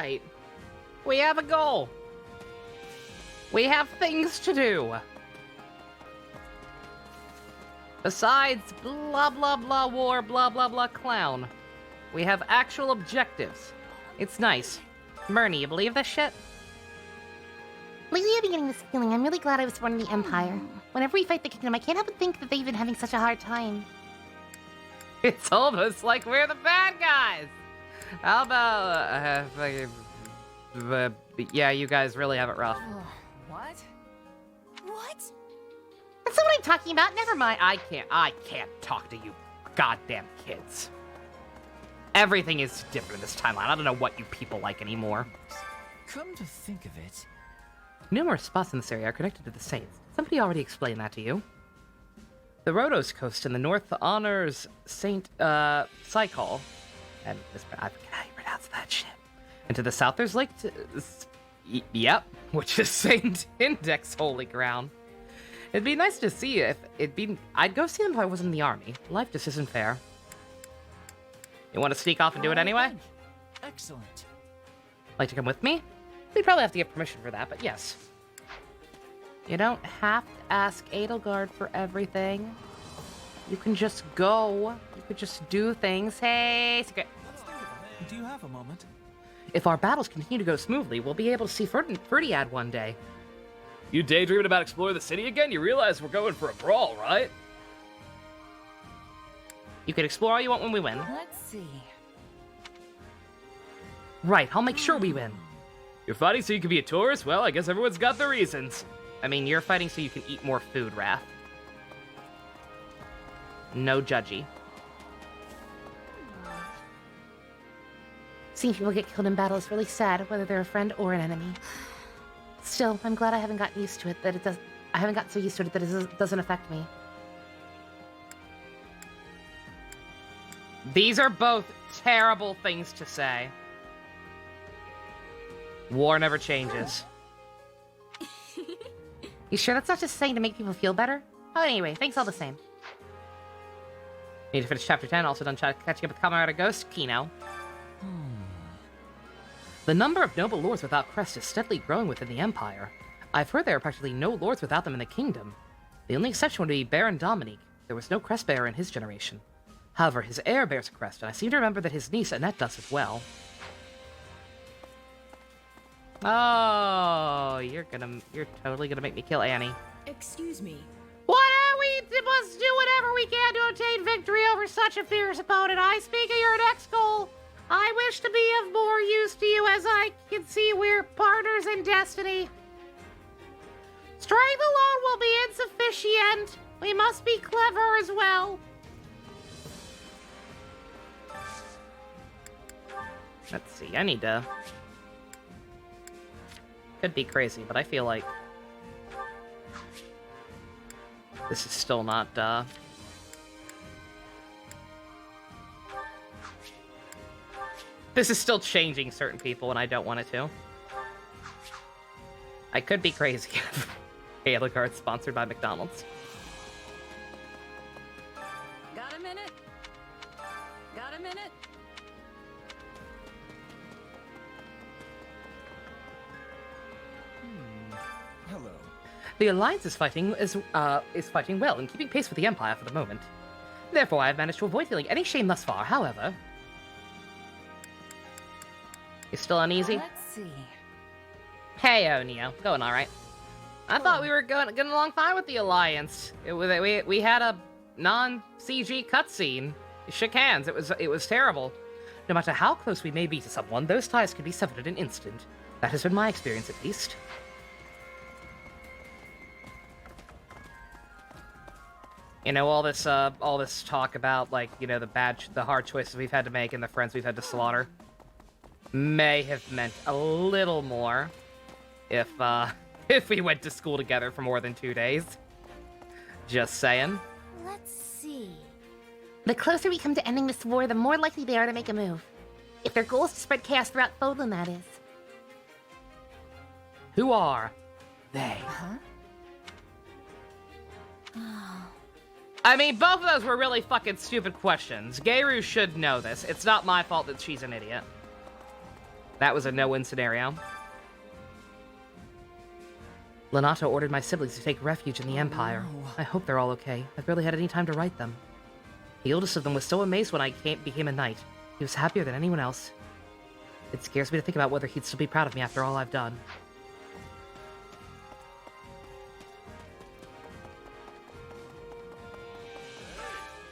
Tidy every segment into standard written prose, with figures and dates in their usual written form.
right. We have a goal. We have things to do. Besides blah blah blah war, blah blah blah clown. We have actual objectives. It's nice. Myrnie, you believe this shit? Lately I've been getting this feeling. I'm really glad I was born in the Empire. Whenever we fight the Kingdom, I can't help but think that they've been having such a hard time. It's almost like we're the bad guys. How about, yeah, you guys really have it rough. What? What? That's not what I'm talking about. Never mind. I can't talk to you goddamn kids. Everything is different in this timeline. I don't know what you people like anymore. Come to think of it... Numerous spots in this area are connected to the Saints. Somebody already explained that to you. The Rhodos coast in the north honors Saint, Psychol. And I forget how you pronounce that shit. And to the south there's Lake... Yep, which is Saint Index Holy Ground. It'd be nice to see if it'd be... I'd go see them if I wasn't in the army. Life just isn't fair. You want to sneak off and do it anyway? Excellent. Like to come with me? We'd probably have to get permission for that, but yes. You don't have to ask Edelgard for everything. You can just go. You could just do things. Hey, secret. Do you have a moment? If our battles continue to go smoothly, we'll be able to see Ferdiad one day. You daydreaming about exploring the city again? You realize we're going for a brawl, right? You can explore all you want when we win. Let's see. Right, I'll make sure we win. You're fighting so you can be a tourist? Well, I guess everyone's got their reasons. I mean, you're fighting so you can eat more food, Wrath. No judgy. Seeing people get killed in battle is really sad, whether they're a friend or an enemy. Still, I'm glad I haven't gotten used to it, that it does... I haven't gotten so used to it that it doesn't affect me. These are both terrible things to say. War never changes. You sure that's not just saying to make people feel better? Oh, anyway, thanks all the same. Need to finish chapter 10, also done catching up with Camarada Ghost, Kino. The number of noble lords without crest is steadily growing within the Empire. I've heard there are practically no lords without them in the kingdom. The only exception would be Baron Dominique. There was no crest bearer in his generation. However, his heir bears a crest, and I seem to remember that his niece Annette does as well. Oh, you're totally gonna make me kill Annie. Excuse me. We must do whatever we can to obtain victory over such a fierce opponent. I speak of your next goal. I wish to be of more use to you, as I can see we're partners in destiny. Strength alone will be insufficient. We must be clever as well. Let's see, I need to... Could be crazy, but I feel like... This is still not, This is still changing certain people when I don't want it to. I could be crazy. Edelgard sponsored by McDonald's. Got a minute? Got a minute? Hello. The Alliance is fighting well and keeping pace with the Empire for the moment. Therefore, I have managed to avoid feeling any shame thus far. However, you still uneasy? Let's see. Hey, Neo, going all right? I thought we were getting along fine with the Alliance. We had a non-CG cutscene. We shook hands. It was terrible. No matter how close we may be to someone, those ties can be severed in an instant. That has been my experience, at least. You know, all this talk about, like, you know, the hard choices we've had to make and the friends we've had to slaughter may have meant a little more if we went to school together for more than 2 days. Just saying. Let's see. The closer we come to ending this war, the more likely they are to make a move. If their goal is to spread chaos throughout Fodlan, that is. Who are they? Huh? I mean, both of those were really fucking stupid questions. Gayru should know this. It's not my fault that she's an idiot. That was a no-win scenario. Lenato ordered my siblings to take refuge in the Empire. no. I hope they're all okay. I've barely had any time to write them. The oldest of them was so amazed when I became a knight. He was happier than anyone else. It scares me to think about whether he'd still be proud of me after all I've done.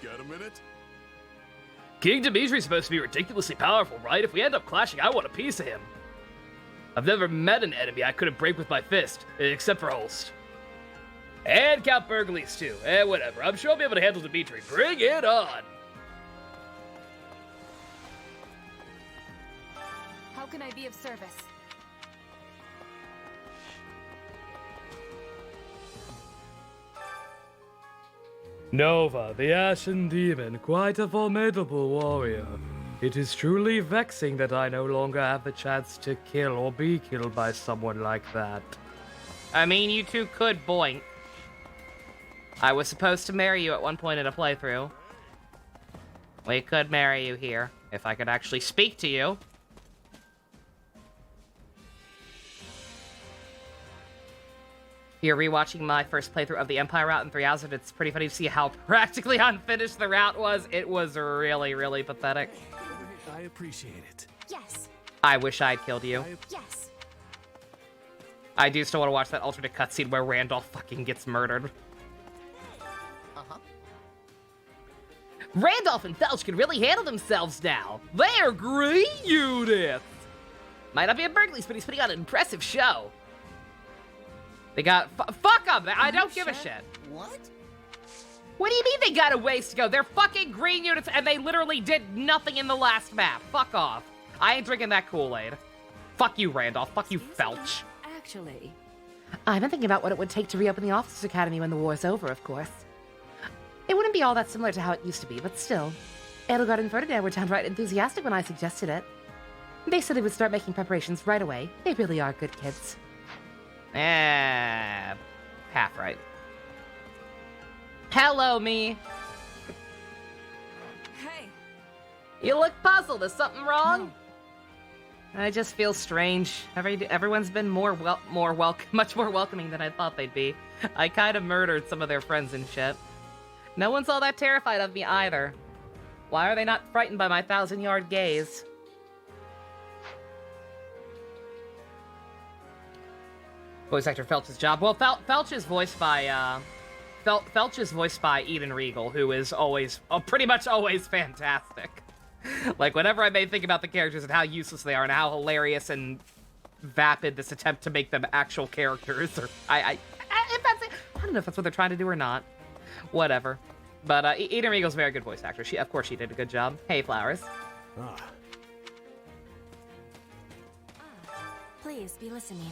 Got a minute? King Dimitri's supposed to be ridiculously powerful, right? If we end up clashing, I want a piece of him. I've never met an enemy I couldn't break with my fist, except for Holst. And Count Burgles too. Whatever. I'm sure I'll be able to handle Dimitri. Bring it on! How can I be of service? Nova, the Ashen Demon, quite a formidable warrior. It is truly vexing that I no longer have the chance to kill or be killed by someone like that. I mean, you two could boink. I was supposed to marry you at one point in a playthrough. We could marry you here, if I could actually speak to you. If you're rewatching my first playthrough of the Empire route in 3000, it's pretty funny to see how practically unfinished the route was. It was really, really pathetic. I appreciate it. Yes. I wish I'd killed you. Yes. I do still want to watch that alternate cutscene where Randolph fucking gets murdered. Randolph and Felch can really handle themselves now. They're great units. Might not be a Burgles, but he's putting on an impressive show. They got... fuck them! I don't give a shit. What? What do you mean they got a ways to go? They're fucking green units and they literally did nothing in the last map. Fuck off. I ain't drinking that Kool-Aid. Fuck you, Randolph. Fuck you, Felch. Actually, I've been thinking about what it would take to reopen the Officers Academy when the war's over, of course. It wouldn't be all that similar to how it used to be, but still. Edelgard and Ferdinand were downright enthusiastic when I suggested it. They said they would start making preparations right away. They really are good kids. Half right. Hello, me. hey, You look puzzled. Is something wrong? I just feel strange. Everyone's been much more welcoming than I thought they'd be. I kind of murdered some of their friends and shit. No one's all that terrified of me either. Why are they not frightened by my 1,000-yard gaze? Voice actor Felch's job. Well, Felch is voiced by Felch is voiced by Eden Regal, who is always, pretty much always fantastic. Like, whenever I may think about the characters and how useless they are and how hilarious and vapid this attempt to make them actual characters, or I don't know if that's what they're trying to do or not. Whatever. But Eden Regal's a very good voice actor. Of course she did a good job. Hey, Flowers. please be listening.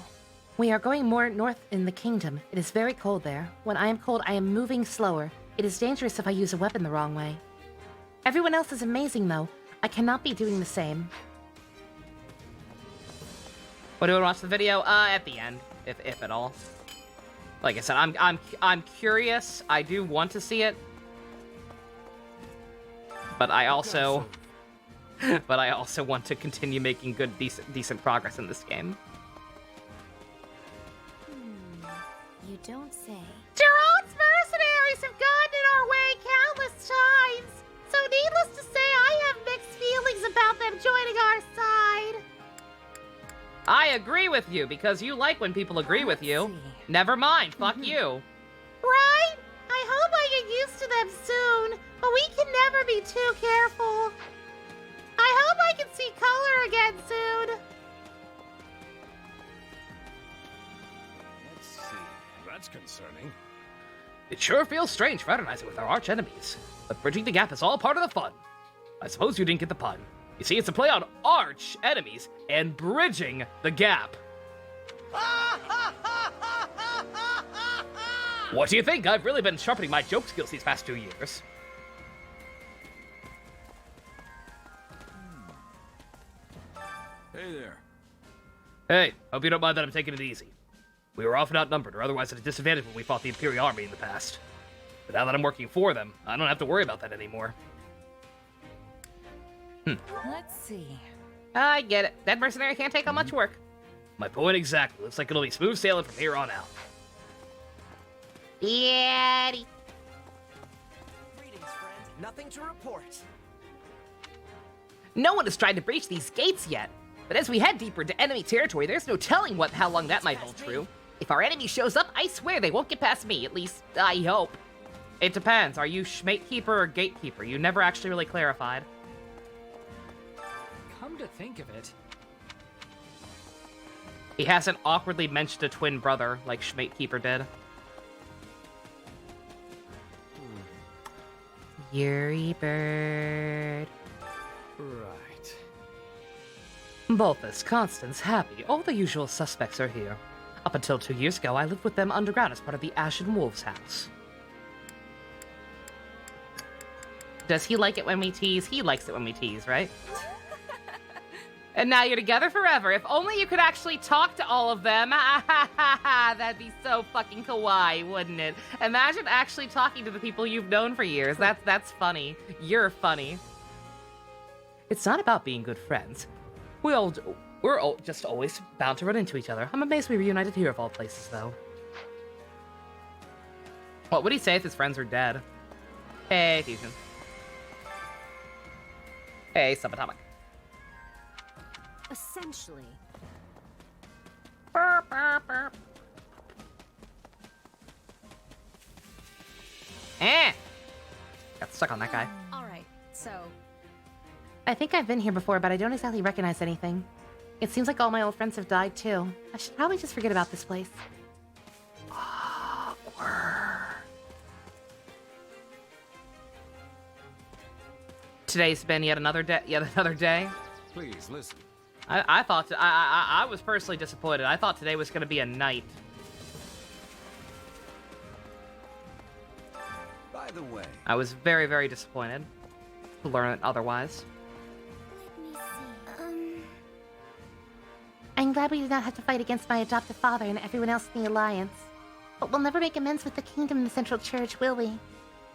We are going more north in the kingdom. It is very cold there. When I am cold, I am moving slower. It is dangerous if I use a weapon the wrong way. Everyone else is amazing, though. I cannot be doing the same. What do you want to watch the video? At the end, if at all. Like I said, I'm curious. I do want to see it, but I also want to continue making good, decent progress in this game. You don't say. Geron's mercenaries have gotten in our way countless times. So needless to say, I have mixed feelings about them joining our side. I agree with you because you like when people agree with you. see. Never mind. Fuck you. Right? I hope I get used to them soon, but we can never be too careful. I hope I can see color again soon. Let's see. That's concerning. It sure feels strange fraternizing with our arch enemies, but bridging the gap is all part of the fun. I suppose you didn't get the pun. You see, it's a play on arch enemies and bridging the gap. What do you think? I've really been sharpening my joke skills these past 2 years. Hey there. Hey, hope you don't mind that I'm taking it easy. We were often outnumbered or otherwise at a disadvantage when we fought the Imperial Army in the past. But now that I'm working for them, I don't have to worry about that anymore. Let's see. I get it. Dead mercenary can't take on much work. My point exactly. Looks like it'll be smooth sailing from here on out. Yaddy. Greetings, friend. Nothing to report. No one has tried to breach these gates yet. But as we head deeper into enemy territory, there's no telling how long that might hold true. If our enemy shows up, I swear they won't get past me. At least, I hope. It depends. Are you Schmatekeeper or Gatekeeper? You never actually really clarified. Come to think of it, He hasn't awkwardly mentioned a twin brother like Schmatekeeper did. Yuri Bird. right. Balthus, Constance, Happy, all the usual suspects are here. Up until 2 years ago, I lived with them underground as part of the Ashen Wolves house. Does he like it when we tease? He likes it when we tease, right? And now you're together forever. If only you could actually talk to all of them. That'd be so fucking kawaii, wouldn't it? Imagine actually talking to the people you've known for years. That's funny. You're funny. It's not about being good friends. We're all just always bound to run into each other. I'm amazed we reunited here of all places, though. What would he say if his friends were dead? Hey, Fusion. Hey, Subatomic. Essentially. Burp, burp, burp. Got stuck on that guy. All right. So, I think I've been here before, but I don't exactly recognize anything. It seems like all my old friends have died, too. I should probably just forget about this place. Today's been yet another day. Please listen. I thought I was personally disappointed. I thought today was going to be a night. By the way, I was very, very disappointed to learn otherwise. Let me see. I'm glad we did not have to fight against my adoptive father and everyone else in the Alliance. But we'll never make amends with the Kingdom and the Central Church, will we?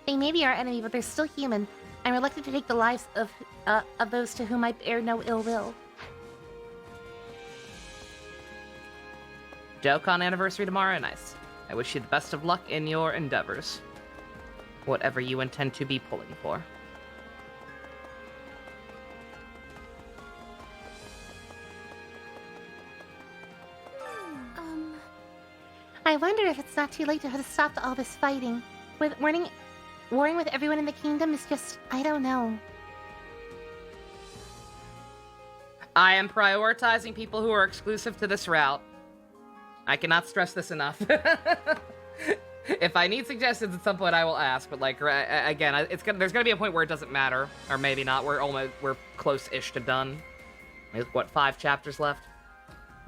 They may be our enemy, but they're still human. I'm reluctant to take the lives of those to whom I bear no ill will. Dokkan anniversary tomorrow? Nice. I wish you the best of luck in your endeavors. Whatever you intend to be pulling for. I wonder if it's not too late to stop all this fighting. Warring with everyone in the kingdom is just, I don't know. I am prioritizing people who are exclusive to this route. I cannot stress this enough. If I need suggestions at some point, I will ask. But like again, there's gonna be a point where it doesn't matter, or maybe not. We're close-ish to done. With what, 5 chapters left?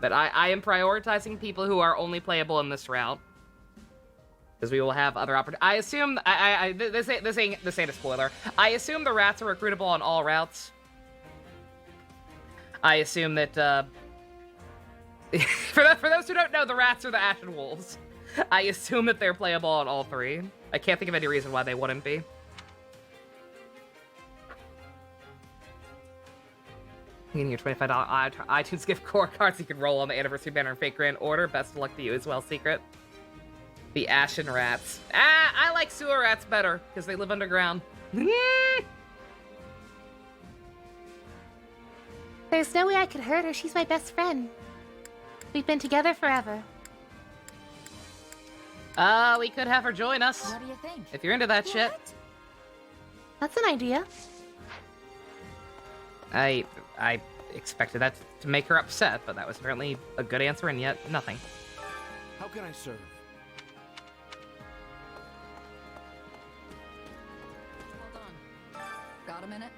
But I am prioritizing people who are only playable in this route, because we will have other opportunities. I assume this ain't a spoiler. I assume the rats are recruitable on all routes. I assume that for those who don't know, the rats are the Ashen Wolves. I assume that they're playable on all 3. I can't think of any reason why they wouldn't be. Getting your $25 iTunes gift cards you can roll on the anniversary banner in Fake Grand Order. Best of luck to you as well, Secret. The Ashen Rats. I like sewer rats better, because they live underground. There's no way I could hurt her. She's my best friend. We've been together forever. We could have her join us. what do you think? If you're into that shit. That's an idea. I expected that to make her upset, but that was apparently a good answer, and yet nothing. How can I serve? Hold on. Got a minute?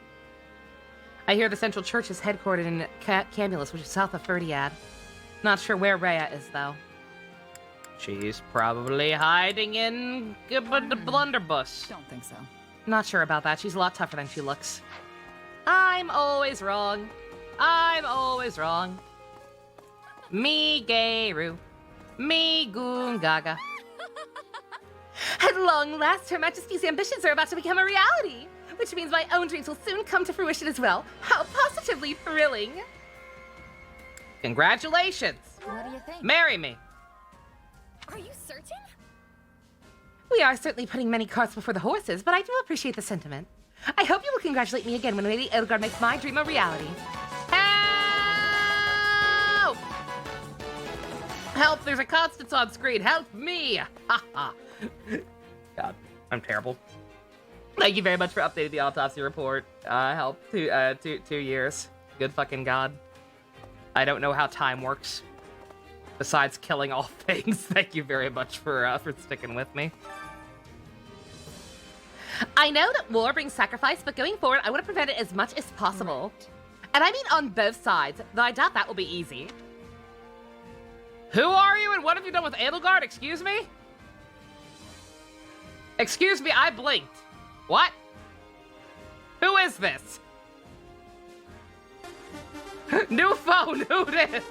I hear the Central Church is headquartered in Camulus, which is south of Ferdiad. Not sure where Rhea is, though. She's probably hiding in Blunderbuss. Don't think so. Not sure about that. She's a lot tougher than she looks. I'm always wrong. I'm always wrong. Me Gayru. Me Goongaga. At long last, Her Majesty's ambitions are about to become a reality, which means my own dreams will soon come to fruition as well. How positively thrilling. Congratulations! What do you think? Marry me! Are you certain? We are certainly putting many carts before the horses, but I do appreciate the sentiment. I hope you will congratulate me again when Lady Edelgard makes my dream a reality. Help! Help, there's a Constance on screen. Help me! Ha ha. God, I'm terrible. Thank you very much for updating the autopsy report. Help, 2 years. Good fucking God. I don't know how time works. Besides killing all things, thank you very much for sticking with me. I know that war brings sacrifice, but going forward, I want to prevent it as much as possible. Right. And I mean on both sides, though I doubt that will be easy. Who are you and what have you done with Edelgard? Excuse me? Excuse me, I blinked. What? Who is this? New phone, who this?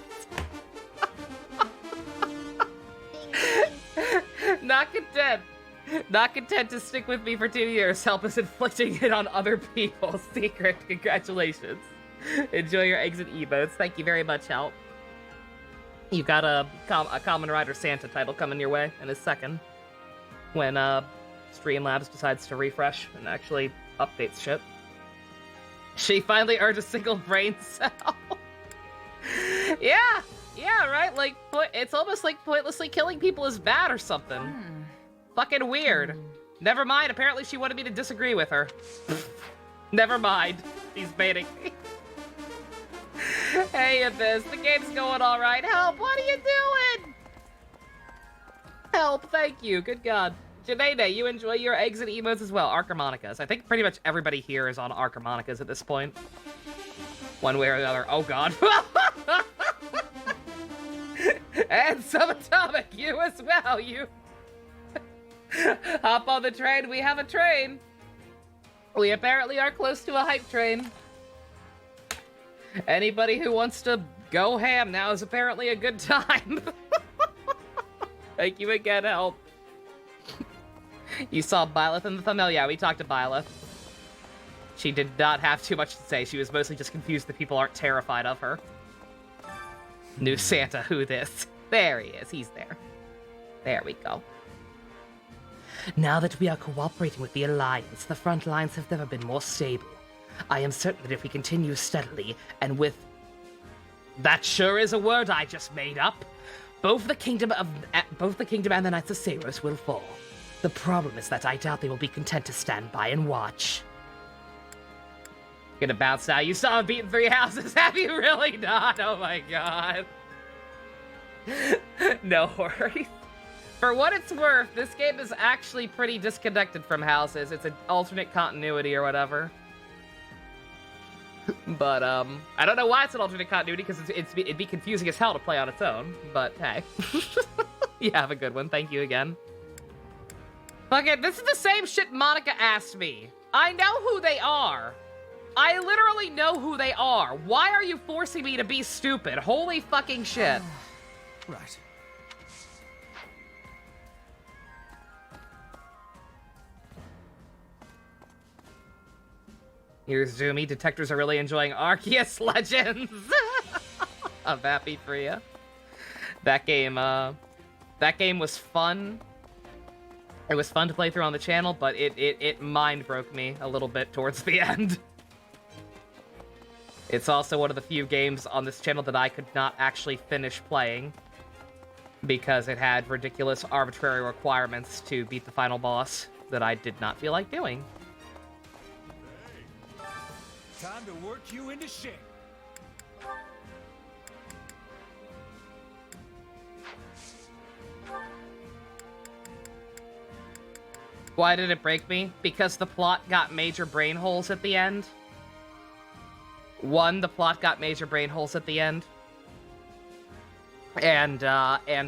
Not content to stick with me for 2 years, help us inflicting it on other people. Secret, congratulations. Enjoy your exit emotes. Thank you very much, Help. You got a Common Rider Santa title coming your way in a second. When Streamlabs decides to refresh and actually updates shit. She finally earned a single brain cell. Yeah, right? Like, it's almost like pointlessly killing people is bad or something. Fucking weird. Never mind, apparently she wanted me to disagree with her. Never mind. She's baiting me. Hey, Abyss, the game's going alright. Help, what are you doing? Help, thank you, good God. Janae, you enjoy your exit emotes as well. Archharmonicas. I think pretty much everybody here is on Archharmonicas at this point. One way or the other. Oh God. And Subatomic, you as well, you. Hop on the train, we have a train. We apparently are close to a hype train. Anybody who wants to go ham, now is apparently a good time. Thank you again, Help. You saw Byleth in the thumbnail? Yeah, we talked to Byleth. She did not have too much to say. She was mostly just confused that people aren't terrified of her. New Santa, who this? There he is, he's there. There we go. Now that we are cooperating with the Alliance, the front lines have never been more stable. I am certain that if we continue steadily, and with... That sure is a word I just made up. Both the kingdom and the Knights of Saros will fall. The problem is that I doubt they will be content to stand by and watch. Gonna bounce now. You saw him beating 3 houses. Have you really not? Oh my God. No worries. For what it's worth, this game is actually pretty disconnected from houses. It's an alternate continuity or whatever. But, I don't know why it's an alternate continuity, because it'd be confusing as hell to play on its own. But, hey. You have a good one. Thank you again. Okay, this is the same shit Monica asked me. I know who they are. I literally know who they are. Why are you forcing me to be stupid? Holy fucking shit. Right. Here's Zoomy. Detectors are really enjoying Arceus Legends. I'm happy for you. That game was fun. It was fun to play through on the channel, but it mind broke me a little bit towards the end. It's also one of the few games on this channel that I could not actually finish playing because it had ridiculous arbitrary requirements to beat the final boss that I did not feel like doing. Time to work you into shape. Why did it break me? Because the plot got major brain holes at the end. 1, the plot got major brain holes at the end. And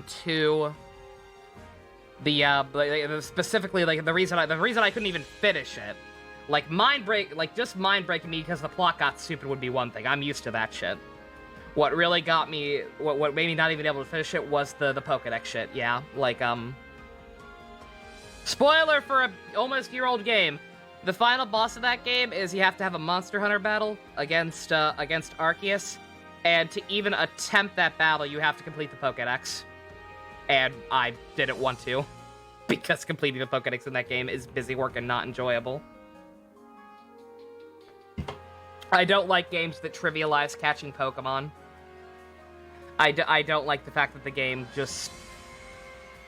2, specifically, like, the reason I couldn't even finish it, like, just mind breaking me because the plot got stupid would be one thing. I'm used to that shit. What really got me, what made me not even able to finish it was the Pokédex shit, yeah. Like, spoiler for a almost year-old game. The final boss of that game is you have to have a Monster Hunter battle against Arceus, And to even attempt that battle, you have to complete the Pokédex. And I didn't want to, because completing the Pokédex in that game is busy work and not enjoyable. I don't like games that trivialize catching Pokemon. I don't like the fact that the game just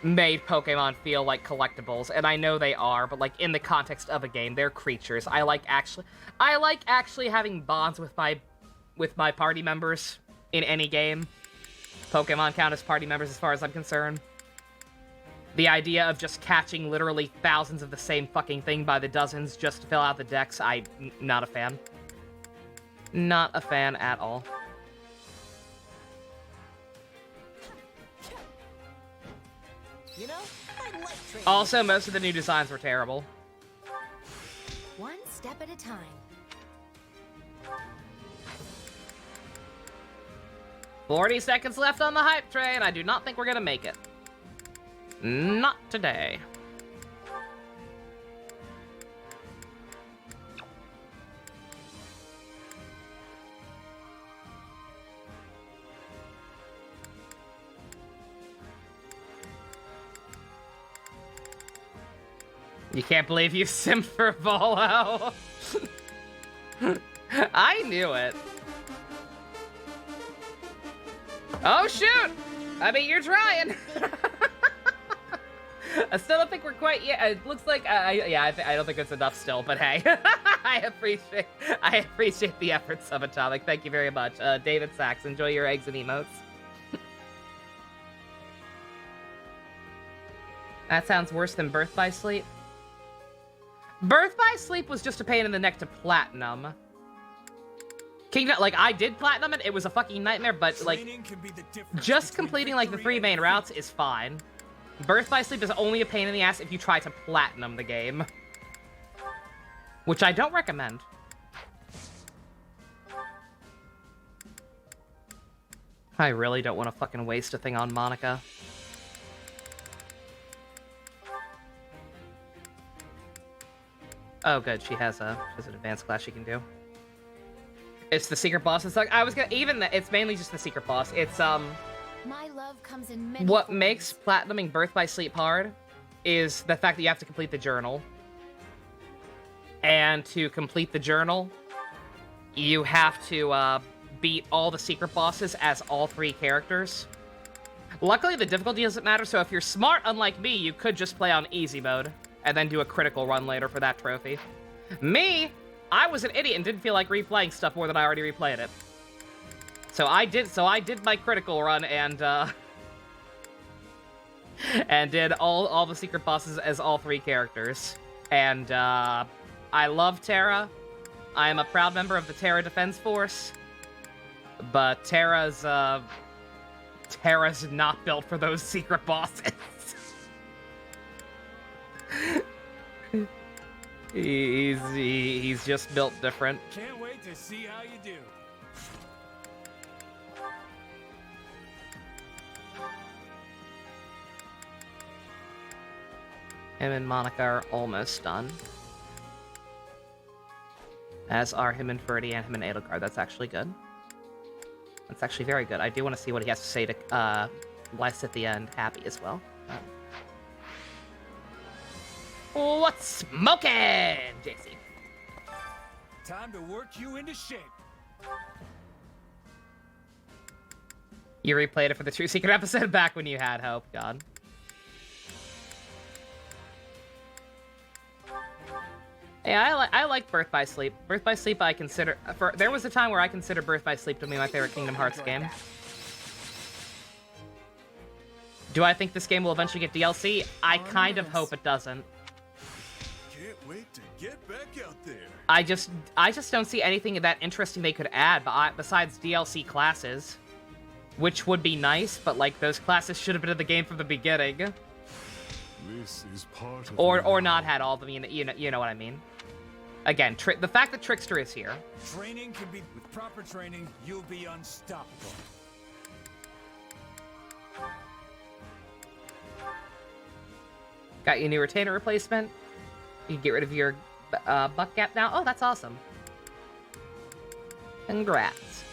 made Pokemon feel like collectibles, and I know they are, but like in the context of a game, they're creatures. I like actually having bonds with my party members in any game. Pokemon count as party members as far as I'm concerned. The idea of just catching literally thousands of the same fucking thing by the dozens just to fill out the decks, not a fan. Not a fan at all. You know, I like training. Also, most of the new designs were terrible. One step at a time. "40 seconds left on the hype train. I do not think we're gonna make it. Not today." You can't believe you simped for Volo. I knew it. Oh, shoot! I mean, you're trying. I still don't think we're quite yet. It looks like, I don't think it's enough still, but hey. I appreciate the efforts, Subatomic. Thank you very much. David Sachs, enjoy your eggs and emotes. That sounds worse than Birth by Sleep. Birth by Sleep was just a pain in the neck to platinum. Kingdom, like, I did platinum it, it was a fucking nightmare, but, like, just completing, like, the 3 main routes is fine. Birth by Sleep is only a pain in the ass if you try to platinum the game. Which I don't recommend. I really don't want to fucking waste a thing on Monica. Oh, good. She has an advanced class she can do. It's the secret boss. It's like it's mainly just the secret boss. It's My love comes in many what forms. makes platinuming Birth by Sleep hard is the fact that you have to complete the journal. And to complete the journal, you have to beat all the secret bosses as all 3 characters. Luckily, the difficulty doesn't matter, so if you're smart, unlike me, you could just play on easy mode and then do a critical run later for that trophy. Me, I was an idiot and didn't feel like replaying stuff more than I already replayed it. So I did my critical run and and did all the secret bosses as all 3 characters. And I love Terra. I am a proud member of the Terra Defense Force. But Terra's not built for those secret bosses. He's just built different. Can't wait to see how you do. Him and Monica are almost done. As are him and Ferdy and him and Edelgard. That's actually good. That's actually very good. I do want to see what he has to say to Lysa at the end. Happy as well. What's smoking, JC? Time to work you into shape. You replayed it for the True Secret episode back when you had hope, God. Yeah, I like Birth by Sleep. Birth by Sleep I consider... there was a time where I considered Birth by Sleep to be my favorite Kingdom Hearts game. Do I think this game will eventually get DLC? I kind of hope it doesn't. Can't wait to get back out there. I just don't see anything that interesting they could add besides DLC classes. Which would be nice, but like those classes should have been in the game from the beginning. This is part of Or not had all of them, you know what I mean. Again, the fact that Trickster is here. Training can be with proper training, you'll be unstoppable. Got your new retainer replacement. You can get rid of your buck gap now. Oh, that's awesome. Congrats.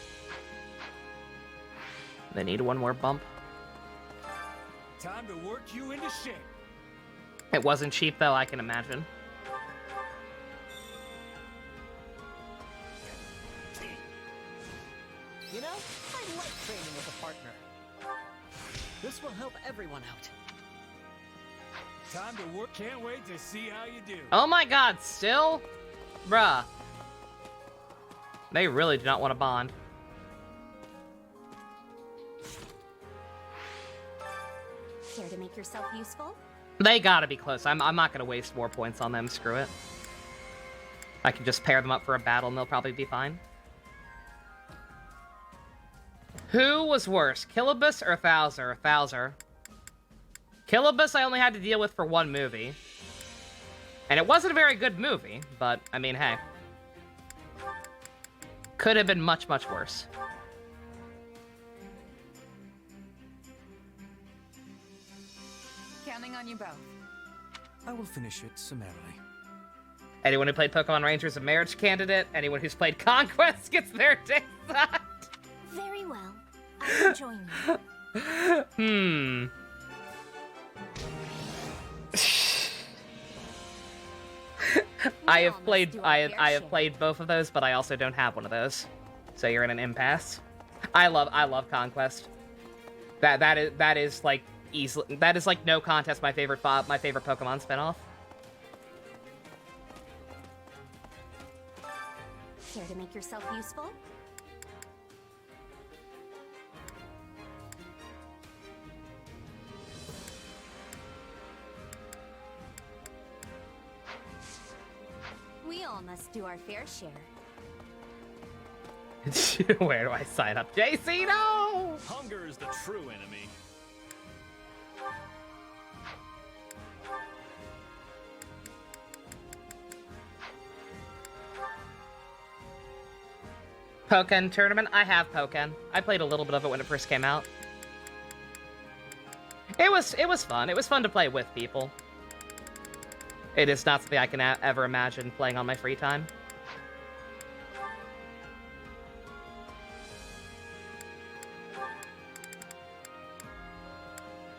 They need one more bump. Time to work you into shape. It wasn't cheap, though, I can imagine. You know, I like training with a partner. This will help everyone out. Time to work. Can't wait to see how you do. Oh my god, still? Bruh. They really do not want to bond. Care to make yourself useful? They gotta be close. I'm not gonna waste more points on them. Screw it. I can just pair them up for a battle and they'll probably be fine. Who was worse, Kilobus or Thouser? Thouser. Kilobus I only had to deal with for one movie. And it wasn't a very good movie, but, I mean, hey. Could have been much, much worse. Counting on you both. I will finish it summarily. Anyone who played Pokemon Ranger is a marriage candidate. Anyone who's played Conquest gets their day sucked. Very well. I will join you. I have played both of those, but I also don't have one of those. So you're in an impasse. I love Conquest. That is like easily, that is like no contest my favorite Pokemon spinoff. Care to make yourself useful? We all must do our fair share. Where do I sign up? JC, no! Hunger is the true enemy. Pokken tournament? I have Pokken. I played a little bit of it when it first came out. It was fun. It was fun to play with people. It is not something I can ever imagine playing on my free time.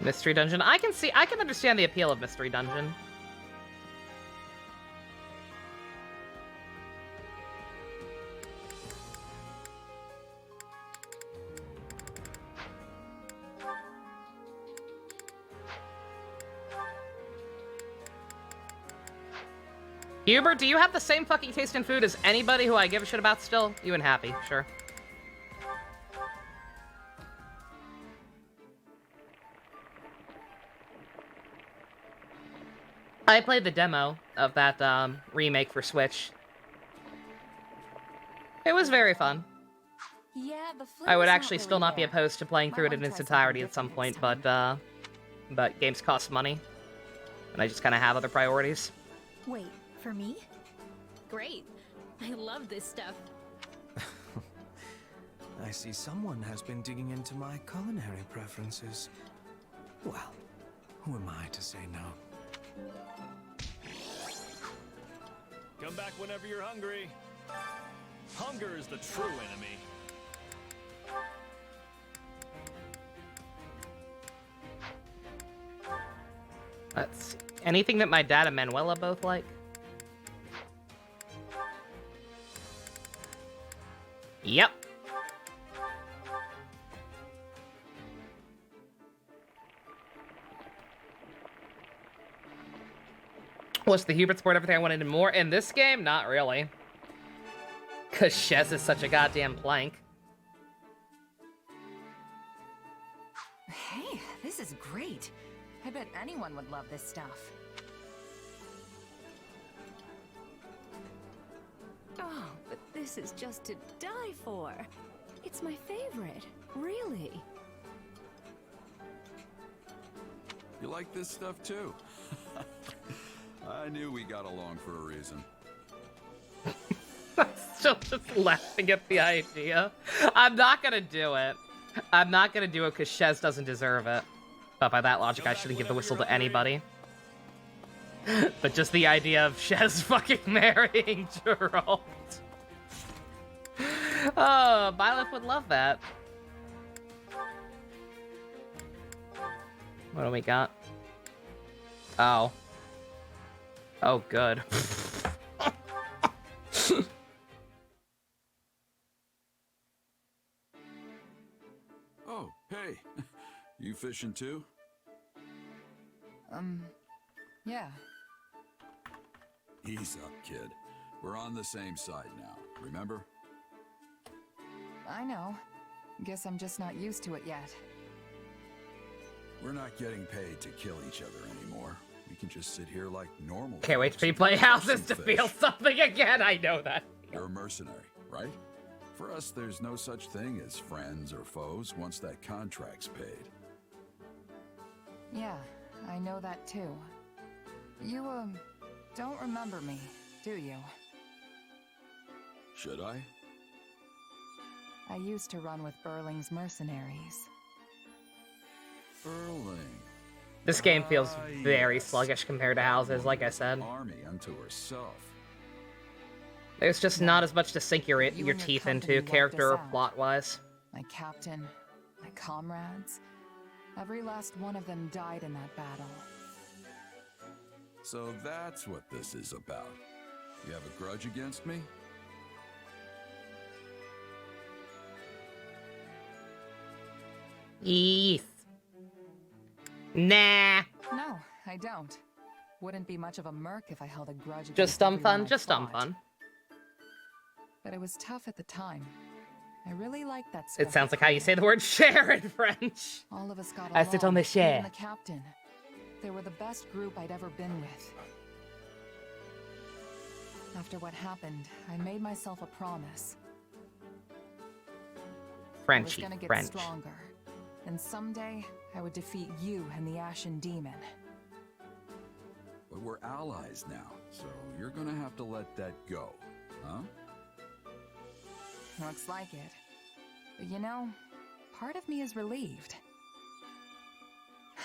Mystery Dungeon. I can understand the appeal of Mystery Dungeon. Hubert, do you have the same fucking taste in food as anybody who I give a shit about still? You and Happy, sure. I played the demo of that remake for Switch. It was very fun. Yeah, the I would flavor's actually not still really not be there. opposed to playing Might through it wanna in its try something entirety at different some next point, time. but games cost money, and I just kind of have other priorities. Wait, for me? Great. I love this stuff. I see someone has been digging into my culinary preferences. Well, who am I to say no? Come back whenever you're hungry. Hunger is the true enemy. Let's see. Anything that my dad and Manuela both like? Yep. Was the Hubert sport everything I wanted and more? In this game? Not really. Because Shez is such a goddamn plank. Hey, this is great. I bet anyone would love this stuff. Oh, but this is just to die for. It's my favorite, really. You like this stuff too? I knew we got along for a reason. I'm still just laughing at the idea. I'm not gonna do it. I'm not gonna do it because Shez doesn't deserve it. But by that logic, I shouldn't give the whistle to anybody. But just the idea of Shez fucking marrying Geralt. Oh, Byleth would love that. What do we got? Oh. Oh, good. Oh, hey. You fishing too? Yeah. Ease up, kid. We're on the same side now, remember? I know. Guess I'm just not used to it yet. We're not getting paid to kill each other anymore. We can just sit here like normal. Can't wait to folks replay and houses catch to some feel fish. something again. I know that. You're a mercenary, right? For us, there's no such thing as friends or foes once that contract's paid. Yeah, I know that too. You, don't remember me, do you? Should I? I used to run with Burling's mercenaries. Burling. This game feels Ah, very yes. sluggish compared to houses, like I said. Army unto herself. There's just not as much to sink your and your teeth company into, wiped character or us out. plot-wise. My captain, my comrades. Every last one of them died in that battle. So that's what this is about. You have a grudge against me? Eeth. Nah. No, I don't. Wouldn't be much of a merc if I held a grudge against Just dumb everyone fun, I just dumb fought. fun. But it was tough at the time. I really liked that It sounds like how you say the word share in French. All of us got I along, sit on the chair. even the captain. They were the best group I'd ever been with. After what happened, I made myself a promise. I was Frenchy, gonna get French. stronger, and someday I would defeat you and the Ashen Demon. But we're allies now, so you're gonna have to let that go, huh? Looks like it. But you know, part of me is relieved.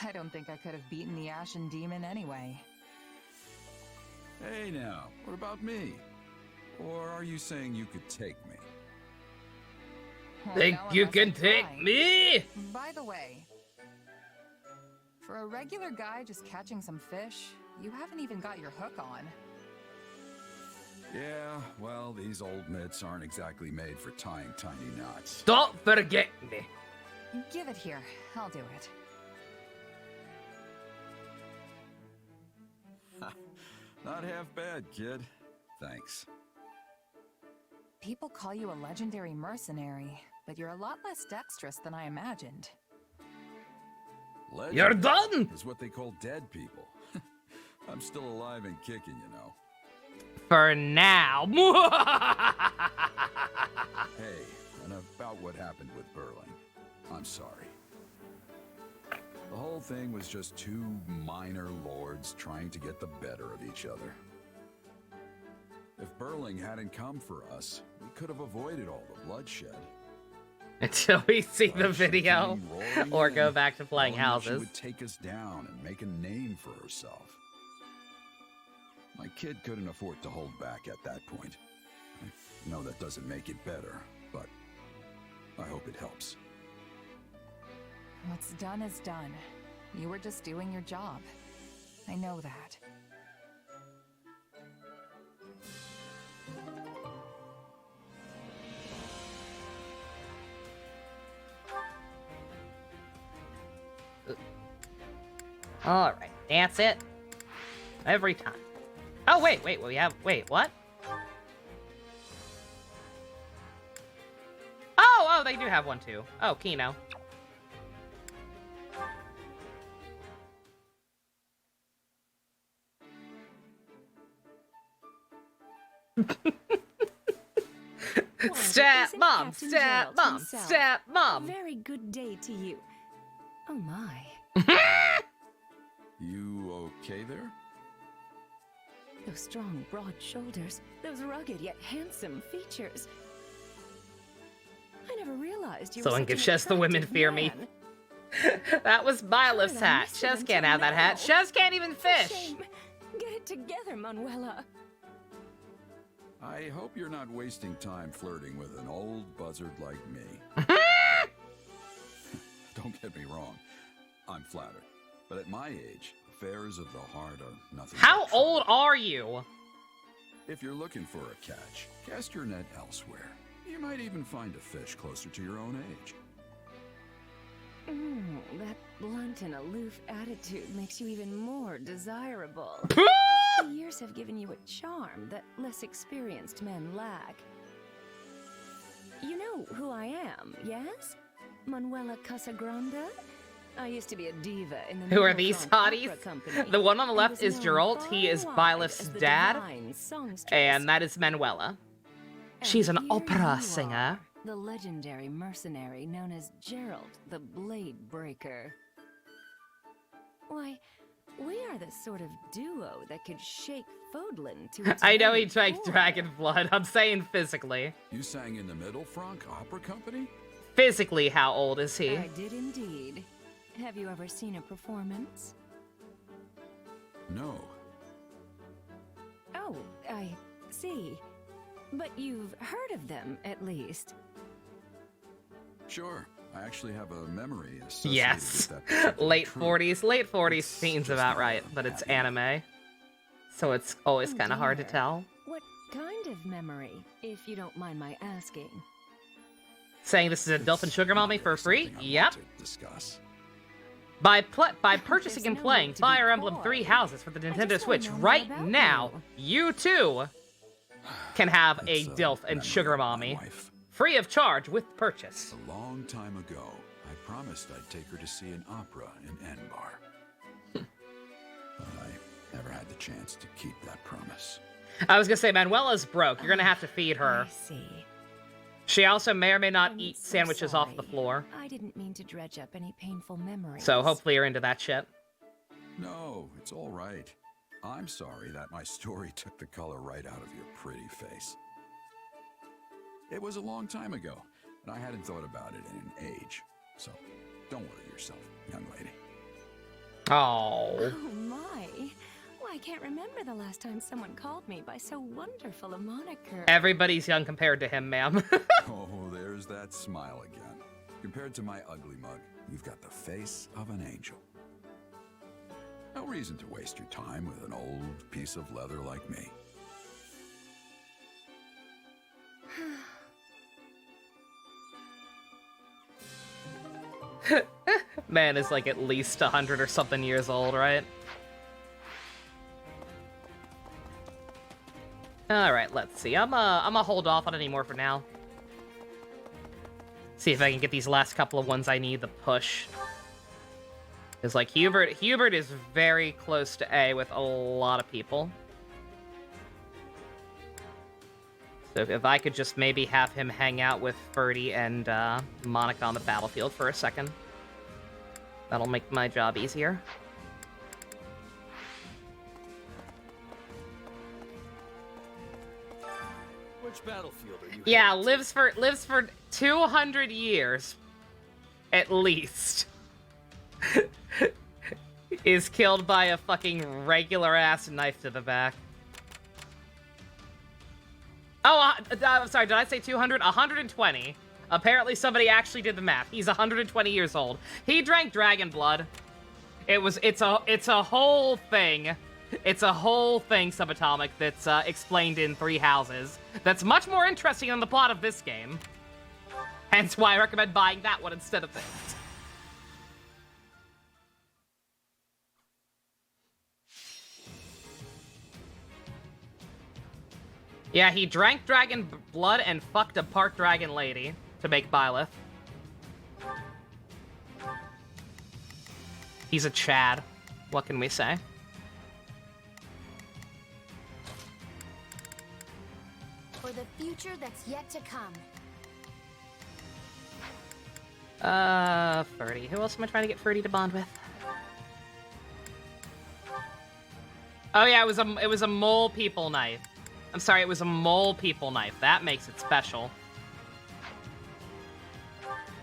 I don't think I could have beaten the Ashen Demon anyway. Hey now, what about me? Or are you saying you could take me? Well, Think no, you unless I can take try. me? By the way, for a regular guy just catching some fish, you haven't even got your hook on. Yeah, well, these old mitts aren't exactly made for tying tiny knots. Don't forget me. Give it here. I'll do it. Not half bad, kid. Thanks. People call you a legendary mercenary, but you're a lot less dexterous than I imagined. Legend You're done! is what they call dead people. I'm still alive and kicking, you know. For now. Hey, and about what happened with Burling. I'm sorry. The whole thing was just two minor lords trying to get the better of each other. If Burling hadn't come for us, we could have avoided all the bloodshed. Until we see the But she video came roaring or in, go back to playing knowing that houses. She would take us down and make a name for herself. My kid couldn't afford to hold back at that point. I know that doesn't make it better, but I hope it helps. What's done is done. You were just doing your job. I know that. Alright, that's it. Every time. Oh, wait, we have... Wait, what? Oh, they do have one, too. Oh, Kino. Stat Isn't mom, Captain stat Gerald mom, himself stat mom. A very good day to you. Oh my. You okay there? Those strong, broad shoulders, those rugged yet handsome features. I never realized you were Someone such give an Shez the women attractive fear me. man. That was Mylif's I hat. missed it Shez can't until have that hat. now. Shez can't even For fish. shame. Get it together, Manuela. I hope you're not wasting time flirting with an old buzzard like me. Don't get me wrong. I'm flattered. But at my age, affairs of the heart are nothing. How but trouble. old are you? If you're looking for a catch, cast your net elsewhere. You might even find a fish closer to your own age. That blunt and aloof attitude makes you even more desirable. The years have given you a charm that less experienced men lack. You know who I am, yes? Manuela Casagrande? I used to be a diva in the Who are Needle these Song hotties? Opera Company, The one on the and left was is known Geralt. He far is and Byleth's wide as the dad. divine songstress. And that is Manuela. And She's an here opera you singer. are, the legendary mercenary known as Geralt the Blade Breaker. Why, we are the sort of duo that could shake Fodlan to its I know he very drank core. dragon blood. I'm saying physically. You sang in the Middle Franc Opera Company? Physically, how old is he? I did indeed. Have you ever seen a performance? No. Oh, I see. But you've heard of them, at least. Sure. I actually have a memory associated Yes. with that particular Late troupe. 40s. Late 40s It's seems just about not right, what I'm but it's having. anime. So it's always Oh, kind of hard to dear. tell. What kind of memory, if you don't mind my asking? Saying this is a Dolphin Sugar Mommy for free? Something I Yep. want to discuss. By purchasing There's and no playing need to be Fire Emblem coy. 3 Houses for the just Nintendo wanna Switch know more right about now, you too can have a It's Dilf and memory Sugar of my Mommy wife. free of charge with purchase. A long time ago, I promised I'd take her to see an opera in Enbar. But I never had the chance to keep that promise. I was gonna say, Manuela's broke. You're gonna have to feed her. I see. She also may or may not I'm eat so sandwiches off the sorry. floor. I didn't mean to dredge up any painful memories. So hopefully you're into that shit. No, it's all right. I'm sorry that my story took the color right out of your pretty face. It was a long time ago, and I hadn't thought about it in an age. So don't worry yourself, young lady. Oh. Oh my! Well, I can't remember the last time someone called me by so wonderful a moniker. Everybody's young compared to him, ma'am. Oh, there's that smile again. Compared to my ugly mug, you've got the face of an angel. No reason to waste your time with an old piece of leather like me. Man is like at least 100 or something years old, right? Alright, let's see. I'm gonna hold off on any more for now. See if I can get these last couple of ones I need to push. Because, like, Hubert is very close to A with a lot of people. So if I could just maybe have him hang out with Ferdy and Monica on the battlefield for a second. That'll make my job easier. Which battlefield are you? Yeah, headed to? lives for 200 years, at least. Is killed by a fucking regular ass knife to the back. Oh, I'm sorry, did I say 200? 120. Apparently somebody actually did the math. He's 120 years old. He drank dragon blood. It's a whole thing. It's a whole thing, Subatomic, that's explained in 3 Houses. That's much more interesting than the plot of this game. Hence why I recommend buying that one instead of this. Yeah, he drank dragon blood and fucked a part dragon lady to make Byleth. He's a Chad. What can we say? For the future that's yet to come. Ferdy. Who else am I trying to get Ferdy to bond with? Oh yeah, it was a mole people knife. I'm sorry, it was a mole people knife. That makes it special.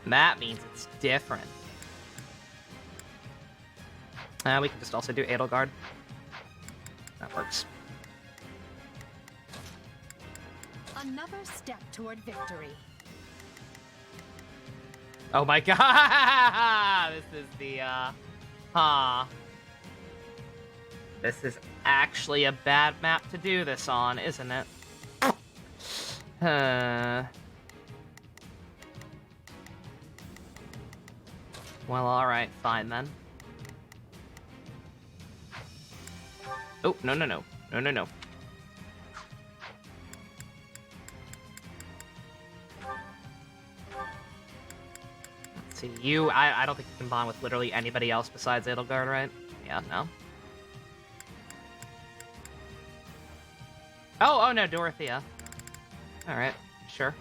That means it's different. We can just also do Edelgard. That works. Another step toward victory. Oh my god! This is the, Huh. This is actually a bad map to do this on, isn't it? Well, alright, fine then. Oh, no, no, no. No, no, no. Let's see, you... I don't think you can bond with literally anybody else besides Edelgard, right? Yeah, no. Oh, no, Dorothea. Alright, sure.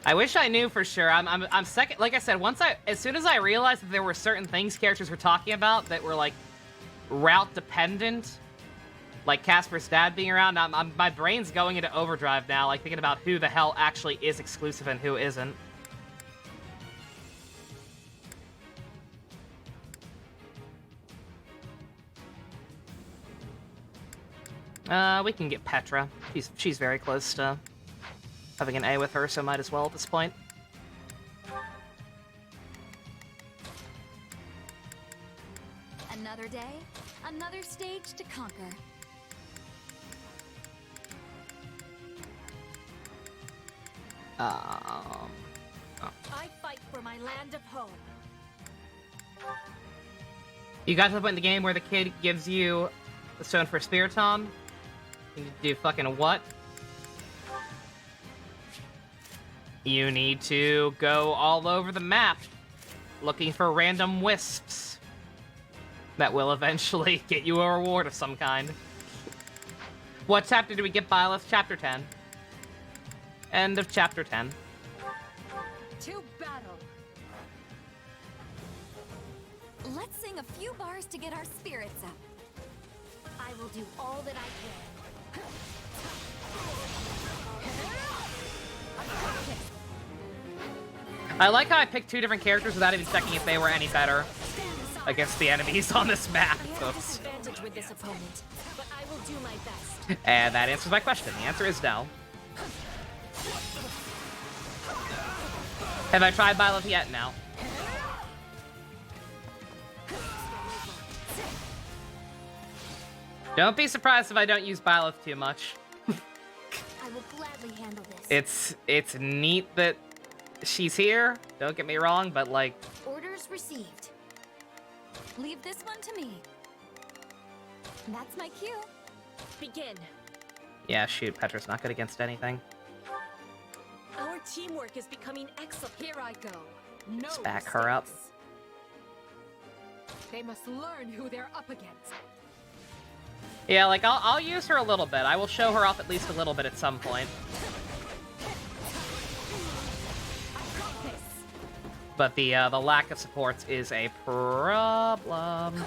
I wish I knew for sure. I'm second. Like I said, as soon as I realized that there were certain things characters were talking about that were like route dependent, like Casper's dad being around, my brain's going into overdrive now, like thinking about who the hell actually is exclusive and who isn't. We can get Petra. She's very close to having an A with her, so might as well at this point. Another day, another stage to conquer. Oh. I fight for my land of home. You got to the point in the game where the kid gives you the stone for Spiritomb? You do fucking what? You need to go all over the map looking for random wisps that will eventually get you a reward of some kind. What chapter do we get, Byleth? Chapter 10. End of chapter 10. To battle. Let's sing a few bars to get our spirits up. I will do all that I can. I like how I picked two different characters without even checking if they were any better against the enemies on this map. Oops. With this opponent, but I will do my best. And that answers my question. The answer is no. Have I tried Byleth yet? No. Don't be surprised if I don't use Byleth too much. I will gladly handle this. It's neat that she's here, don't get me wrong, but like... Orders received. Leave this one to me. That's my cue. Begin. Yeah, shoot, Petra's not good against anything. Our teamwork is becoming excellent. Here I go. No Let's back her up. They must learn who they're up against. Yeah, like, I'll use her a little bit. I will show her off at least a little bit at some point. But the lack of supports is a problem.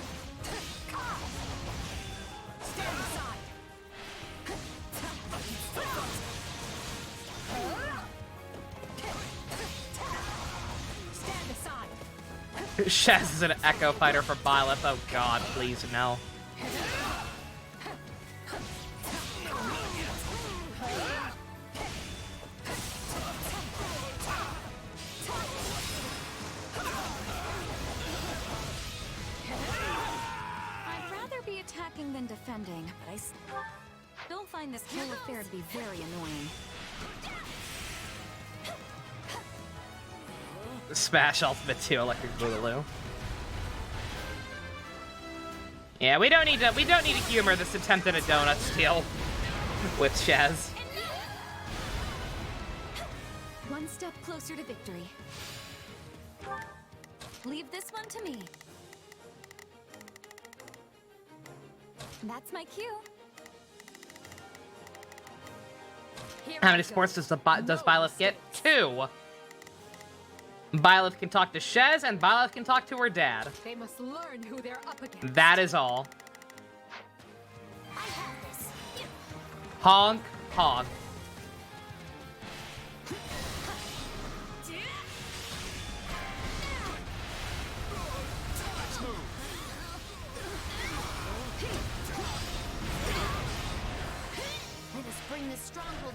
Shaz is an echo fighter for Byleth. Oh god, please no. I'd rather be attacking than defending, but I still find this whole affair to be very annoying. Smash Ultimate 2 Electric Boogaloo. Yeah, we don't need to humor this attempt at a donut steal with Shaz. One step closer to victory. Leave this one to me. That's my cue. How many supports does Byleth get? 2. Byleth can talk to Shez, and Byleth can talk to her dad. They must learn who they're up against. That is all. I have this. Honk, honk.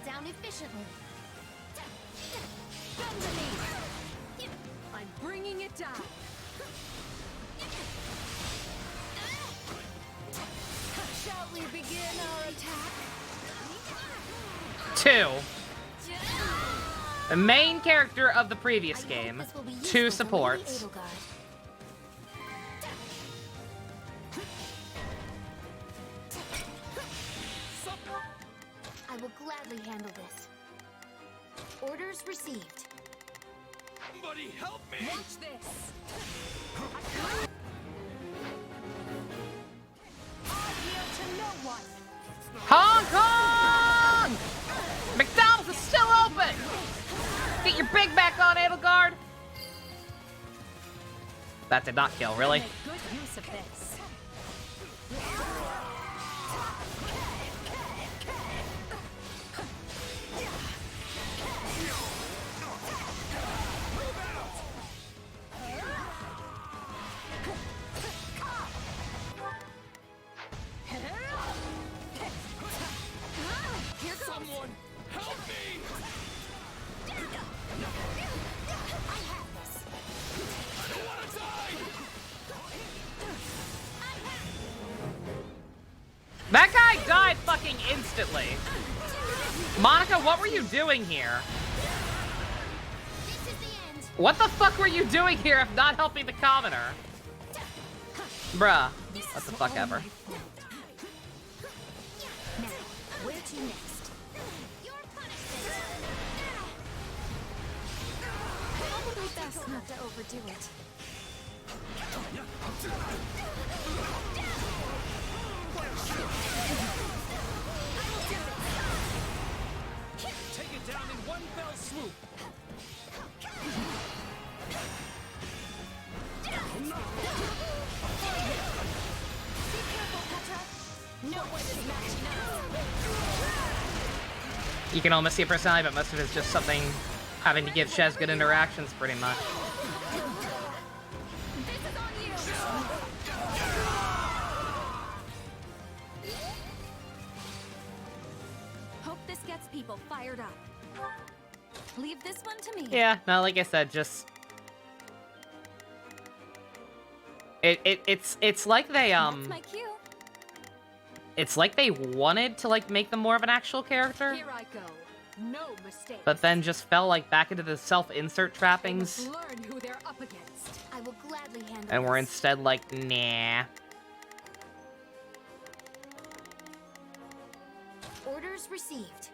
down efficiently. Come to me. I'm bringing it down. Shall we begin our attack? 2. The main character of the previous game. This will be 2 useful for supports. Lady Edelgard. I will gladly handle this. Orders received. Somebody help me! Watch this. I yield to no one. Hong Kong! McDonald's is still open! Get your Big Mac on, Edelgard! That did not kill, really? Make good use of this. Here goes. Someone help me! I have this. I don't want to die! That guy died fucking instantly. Monica, what were you doing here? This is the end. What the fuck were you doing here if not helping the commoner? Bruh. What the fuck ever. Now, where to next? Your punishment. Probably best not to overdo it. Take it down in one fell swoop! Be careful, Petra. No one is matching us. You can almost see a personality, but most of it is just something having to give Shez good interactions, pretty much. This is on you. Hope this gets people fired up. Leave this one to me. Yeah, no, like I said, just... It's like they, That's my cue. It's like they wanted to, like, make them more of an actual character, Here I go. No mistake. but then just fell, like, back into the self-insert trappings, Learn who they're up against. I will gladly handle and were this. instead like, nah. Orders received.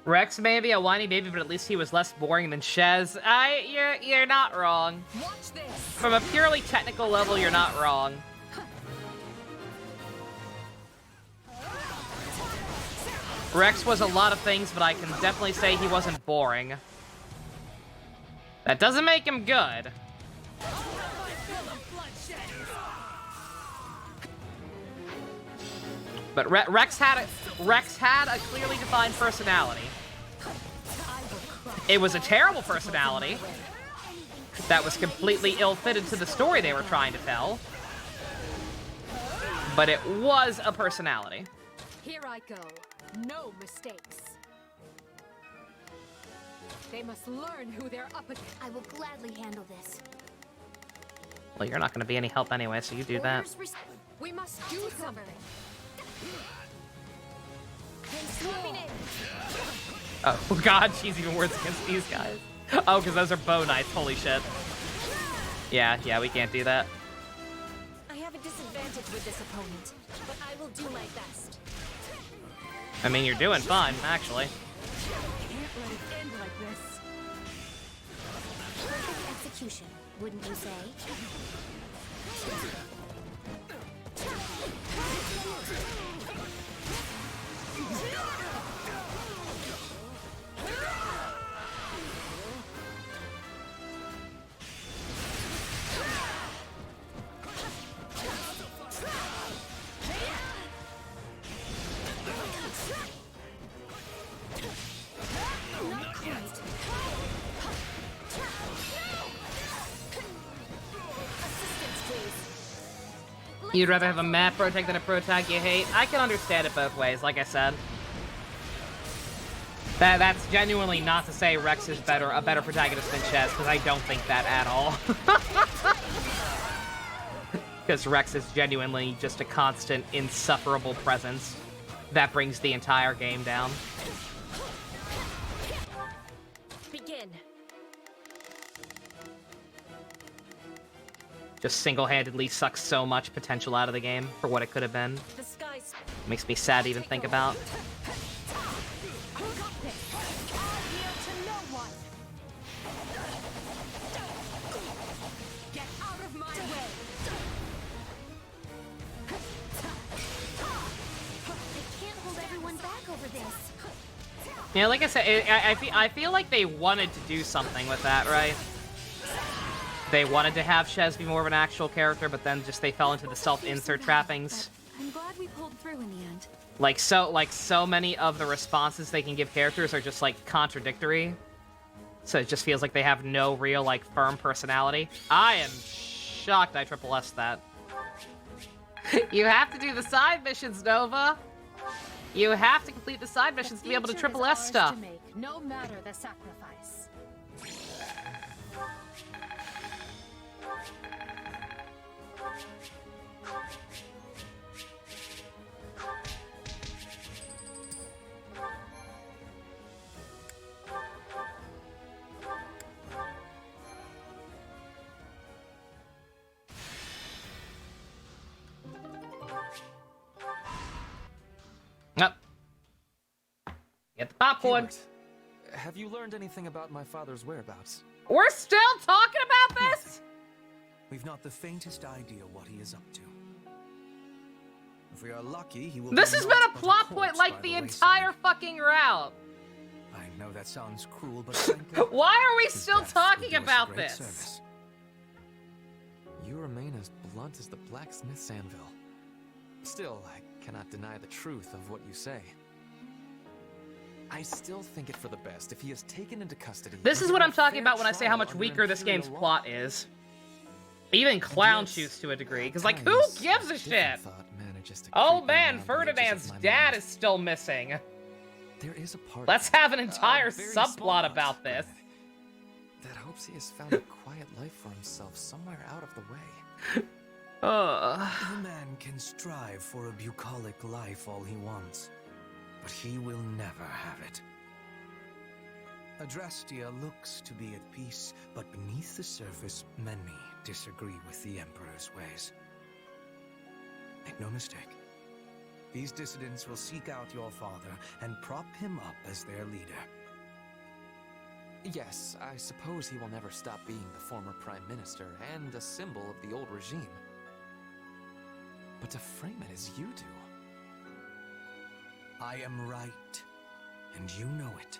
Rex may be a whiny baby, but at least he was less boring than Shez. You're not wrong. Watch this. From a purely technical level, you're not wrong. Rex was a lot of things, but I can definitely say he wasn't boring. That doesn't make him good. But Rex had a clearly defined personality. It was a terrible personality that was completely ill-fitted to the story they were trying to tell. But it was a personality. Here I go. No mistakes. They must learn who they're up against. I will gladly handle this. Well, you're not going to be any help anyway, so you do that. Orders received. We must do something. Swapping it. Oh god, she's even worse against these guys. Oh, because those are bow knights, holy shit. Yeah, we can't do that. I have a disadvantage with this opponent, but I will do my best. I mean, you're doing fine, actually. Can't let it end like this. Perfect execution, wouldn't you say? Not quite. Assistance, please. You'd rather have a map protag than a protag you hate? I can understand it both ways, like I said. That's genuinely not to say Rex is a better protagonist than Ches, because I don't think that at all. Because Rex is genuinely just a constant, insufferable presence that brings the entire game down. Begin. Just single-handedly sucks so much potential out of the game for what it could have been. The skies. Makes me sad to even think about. Yeah, like I said, I feel like they wanted to do something with that, right? They wanted to have Ches be more of an actual character, but then just they fell into the self-insert trappings. I'm glad we pulled through in the end. Like so many of the responses they can give characters are just like contradictory. So it just feels like they have no real like firm personality. I am shocked I triple S that. You have to do the side missions, Nova. You have to complete the side missions to be able to triple S stuff. No matter the sacrifice. Yep. Get the popcorn. Hubert, have you learned anything about my father's whereabouts? We're still talking about this? We've not the faintest idea what he is up to. If we are lucky, he will. This has been a plot point corpse like by the wayside. entire fucking route. I know that sounds cruel, but frankly, Why are we his still death will talking do us a about great this? service. You remain as blunt as the blacksmith's anvil. Still, I cannot deny the truth of what you say. I still think it for the best if he is taken into custody. This is and what given I'm a talking fair about when I say how trial much under weaker this Imperial game's law. plot is. Even clown shoes to a degree, because like, who Times, gives a different shit? thought manages to Oh creep man, around the edges of Ferdinand's my dad mind. is still missing. There is a part. Let's of me, have an a entire very small subplot part, about this. that hopes he has found a quiet life for himself somewhere out of the way. A man can strive for a bucolic life all he wants, but he will never have it. Adrastia looks to be at peace, but beneath the surface, many disagree with the Emperor's ways. Make no mistake, these dissidents will seek out your father and prop him up as their leader. Yes, I suppose he will never stop being the former Prime Minister and a symbol of the old regime. But to frame it as you do... I am right, and you know it.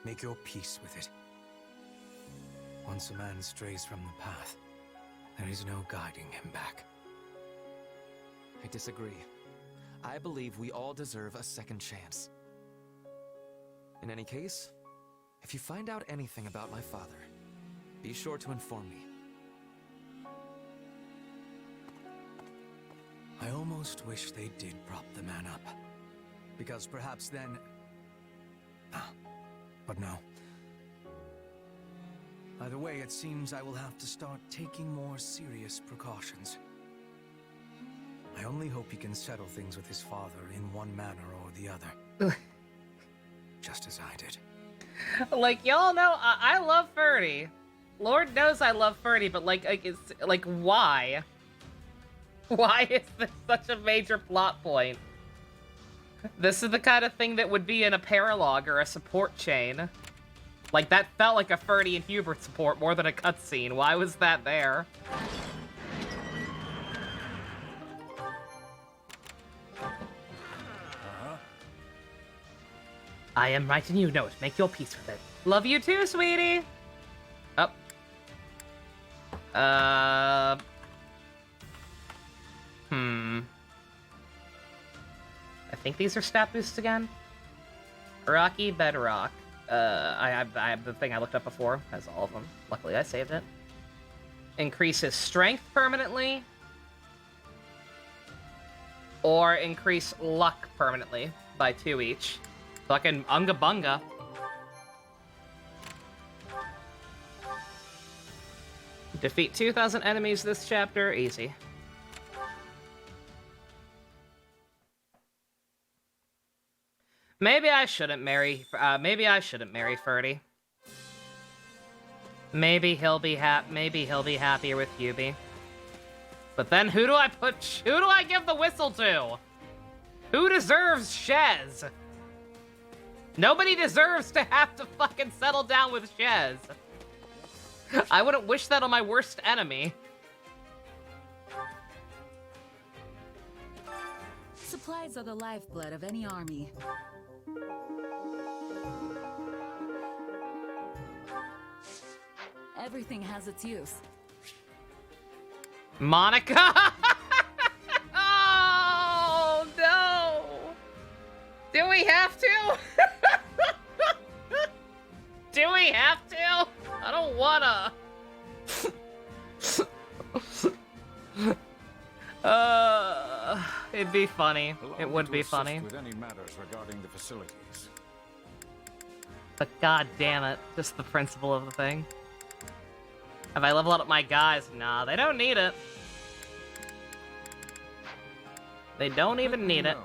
Make your peace with it. Once a man strays from the path, there is no guiding him back. I disagree. I believe we all deserve a second chance. In any case, if you find out anything about my father, be sure to inform me. I almost wish they did prop the man up. Because perhaps then... But no. Either way, it seems I will have to start taking more serious precautions. I only hope he can settle things with his father in one manner or the other. Just as I did. Like, y'all know, I love Ferdy. Lord knows I love Ferdy, but it's, why? Why is this such a major plot point? This is the kind of thing that would be in a paralogue or a support chain. Like, that felt like a Ferdy and Hubert support more than a cutscene. Why was that there? I am right and you know it. Make your peace with it. Love you too, sweetie! Oh. I think these are stat boosts again. Rocky Bedrock. I have the thing I looked up before. Has all of them. Luckily, I saved it. Increases strength permanently. Or increase luck permanently by 2 each. Fucking unga bunga. Defeat 2,000 enemies this chapter, easy. Maybe I shouldn't marry Ferdy. Maybe he'll be happier with Yubi. But then who do I give the whistle to? Who deserves Shez? Nobody deserves to have to fucking settle down with Shez. I wouldn't wish that on my worst enemy. Supplies are the lifeblood of any army. Everything has its use. Monica? Oh, no. Do we have to? Do we have to? I don't wanna. It'd be funny. It would be funny. With any matters regarding the facilities. But god damn it, just the principle of the thing. Have I leveled up my guys? Nah, they don't need it. They don't even need it.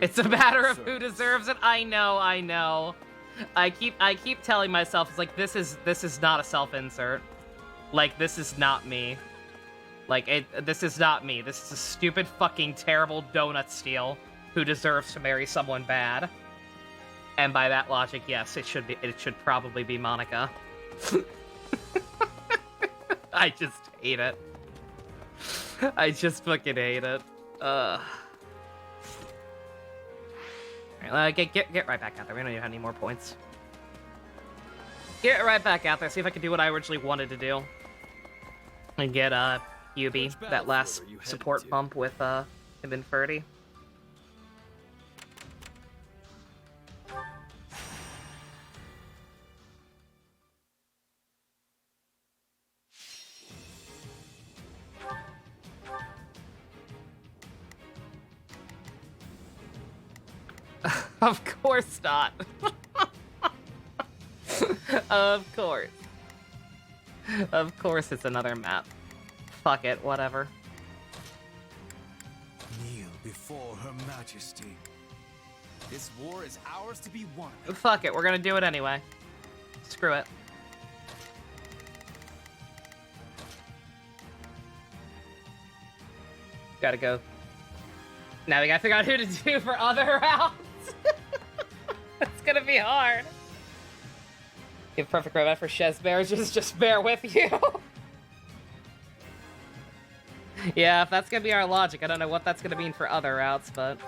It's a matter of who deserves it. I know. I keep telling myself, it's like, this is not a self-insert. Like, this is not me. Like, this is not me. This is a stupid fucking terrible donut steal who deserves to marry someone bad. And by that logic, yes, it should probably be Monica. I just hate it. I just fucking hate it. Alright, get right back out there. We don't even have any more points. Get right back out there. See if I can do what I originally wanted to do. And get, Yubi, that last support bump with, him and Ferdy. Of course not. Of course. Of course it's another map. Fuck it, whatever. Kneel before Her Majesty. This war is ours to be won. Fuck it, we're gonna do it anyway. Screw it. Gotta go. Now we gotta figure out who to do for other rounds. It's gonna be hard. Give perfect robot for Shez marriages, just bear with you. Yeah, if that's gonna be our logic, I don't know what that's gonna mean for other routes, but...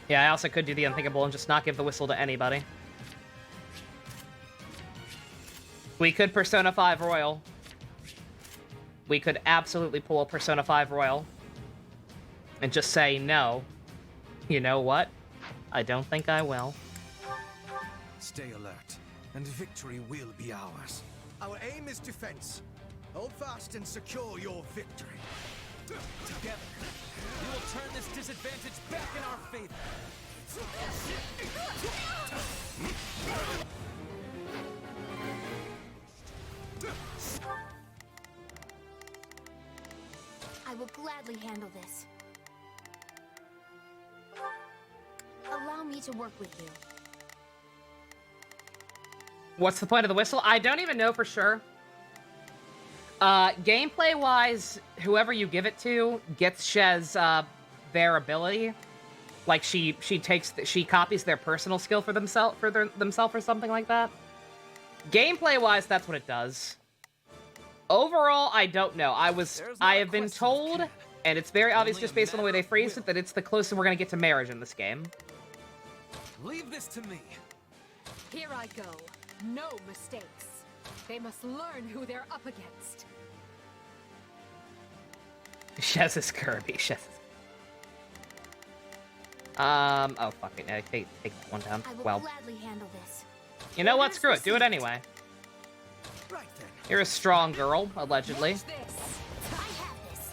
Yeah, I also could do the unthinkable and just not give the whistle to anybody. We could Persona 5 Royal. We could absolutely pull a Persona 5 Royal. And just say, no. You know what? I don't think I will. Stay alert, and victory will be ours. Our aim is defense. Hold fast and secure your victory. Together, we will turn this disadvantage back in our favor. I will gladly handle this. Allow me to work with you. What's the point of the whistle? I don't even know for sure. Gameplay-wise, whoever you give it to gets Shez, their ability. Like, she copies their personal skill for themselves or something like that. Gameplay-wise, that's what it does. Overall, I don't know. I have been told, and it's very obvious just based on the way they phrased it, that it's the closest we're gonna get to marriage in this game. Leave this to me. Here I go. No mistakes. They must learn who they're up against. Shez is Kirby. Shez is... oh, fuck it. No, take that one down. I will Well, gladly handle this. you know what? Screw it. Do it anyway. Right then. You're a strong girl, allegedly. I have this.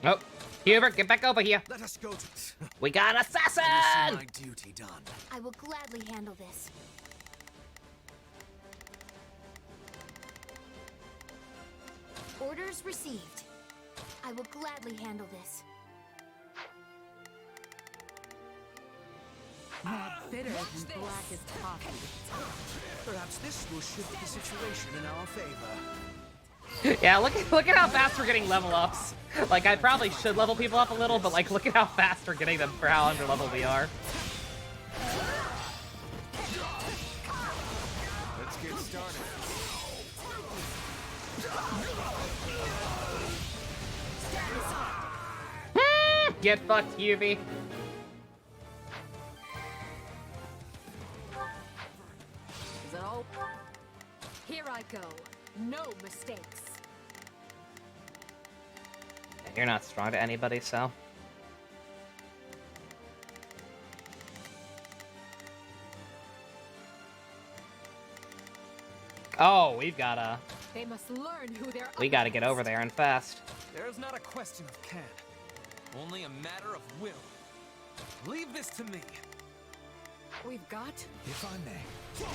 Oh, Hubert, get back over here. Let us go to... We got an assassin! I will see my duty done. I will gladly handle this. Orders received. I will gladly handle this. Not bitter than black as coffee. Perhaps this will shift the situation in our favor. Yeah, look at how fast we're getting level ups. Like, I probably should level people up a little, but like, look at how fast we're getting them for how under level we are. Let's get started. Get fucked, Yubi. Is it all? Here I go. No mistakes. You're not strong to anybody, so. Oh, we've gotta. They must learn who they're. We gotta get over there and fast. There's not a question of can, only a matter of will. Leave this to me. We've got. If I may. You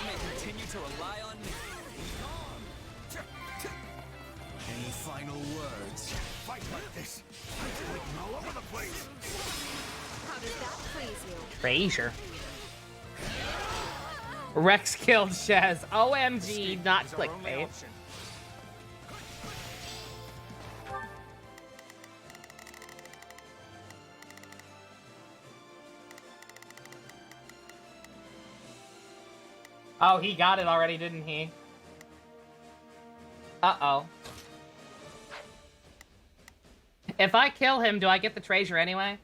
may continue to rely on me. Any final words? Fight like this. I'm clicking all over the place. How does that please you? Frazier. Rex killed Shez. OMG, not clickbait. Oh, he got it already, didn't he? Uh-oh. If I kill him, do I get the treasure anyway?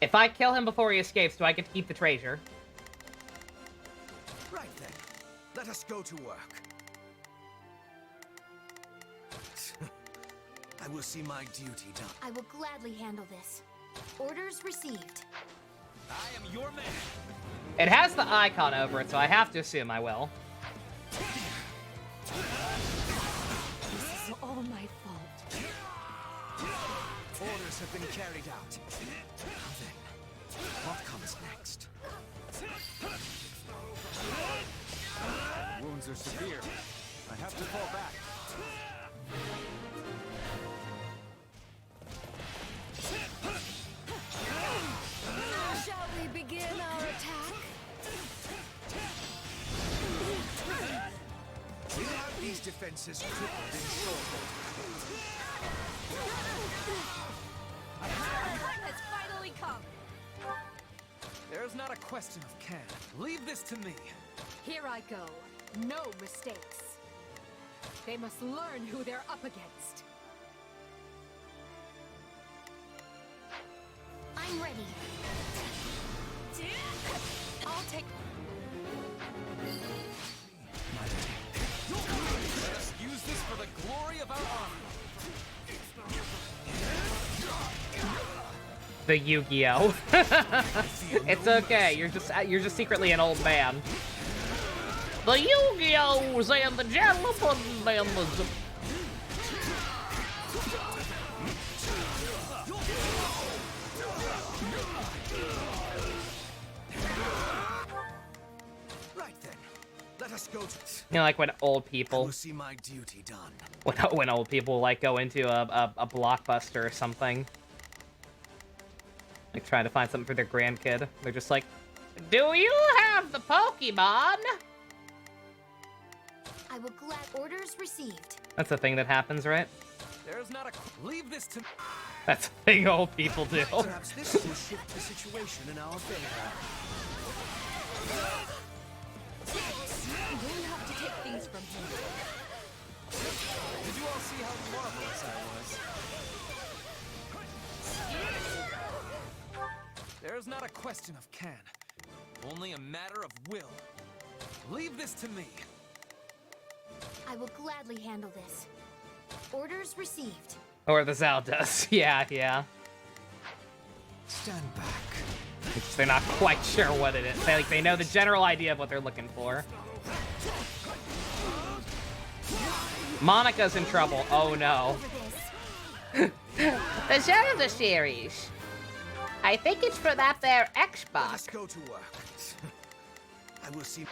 If I kill him before he escapes, do I get to keep the treasure? Right then. Let us go to work. I will see my duty done. I will gladly handle this. Orders received. I am your man. It has the icon over it, so I have to assume I will. This is all my fault. Orders have been carried out. Now then, what comes next? Wounds are severe. I have to fall back. Shall we begin our attack? We have these defenses crippled in short It's finally come. There's not a question of can. Leave this to me. Here I go. No mistakes. They must learn who they're up against. I'm ready. I'll take. Let us use this for the glory of our army. The Yu-Gi-Oh. It's okay. You're just secretly an old man. The Yu-Gi-Ohs and the Jellyfin and the... Right then, let us go to... You know, like when old I people... will see my duty done. When old people, like, go into a Blockbuster or something. Like, trying to find something for their grandkid. They're just like, do you have the Pokemon? I will glad orders received. That's a thing that happens, right? There's not a... Leave this to me. That's a thing old people do. Perhaps this will shift the situation in our favor. We'll have to take things from him. Did you all see how marvelous I was? There's not a question of can, only a matter of will. Leave this to me. I will gladly handle this. Orders received. Or the Zal does. Yeah, yeah. Stand back. They're not quite sure what it is. They know the general idea of what they're looking for. Monica's in trouble. Oh no. The Zelda series. I think it's for that there Xbox. Let's go to work. I will see.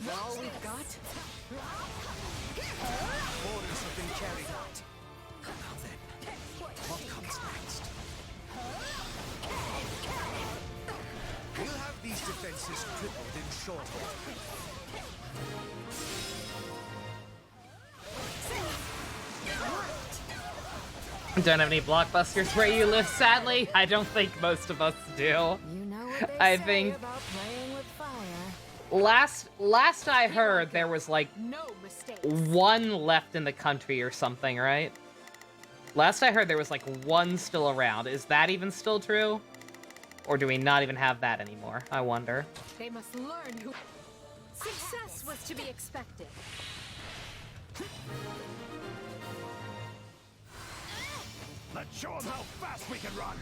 All we've got? Orders have been carried out. Now then, what comes next? We'll have these defenses tripled in short order. Don't have any blockbusters where you live, sadly. I don't think most of us do. You know what they I say think about playing with fire. last I heard there was like No mistakes. one left in the country or something, right? Last I heard there was like one still around. Is that even still true? Or do we not even have that anymore? I wonder. They must learn who. Success was to be expected. Let's show them how fast we can run!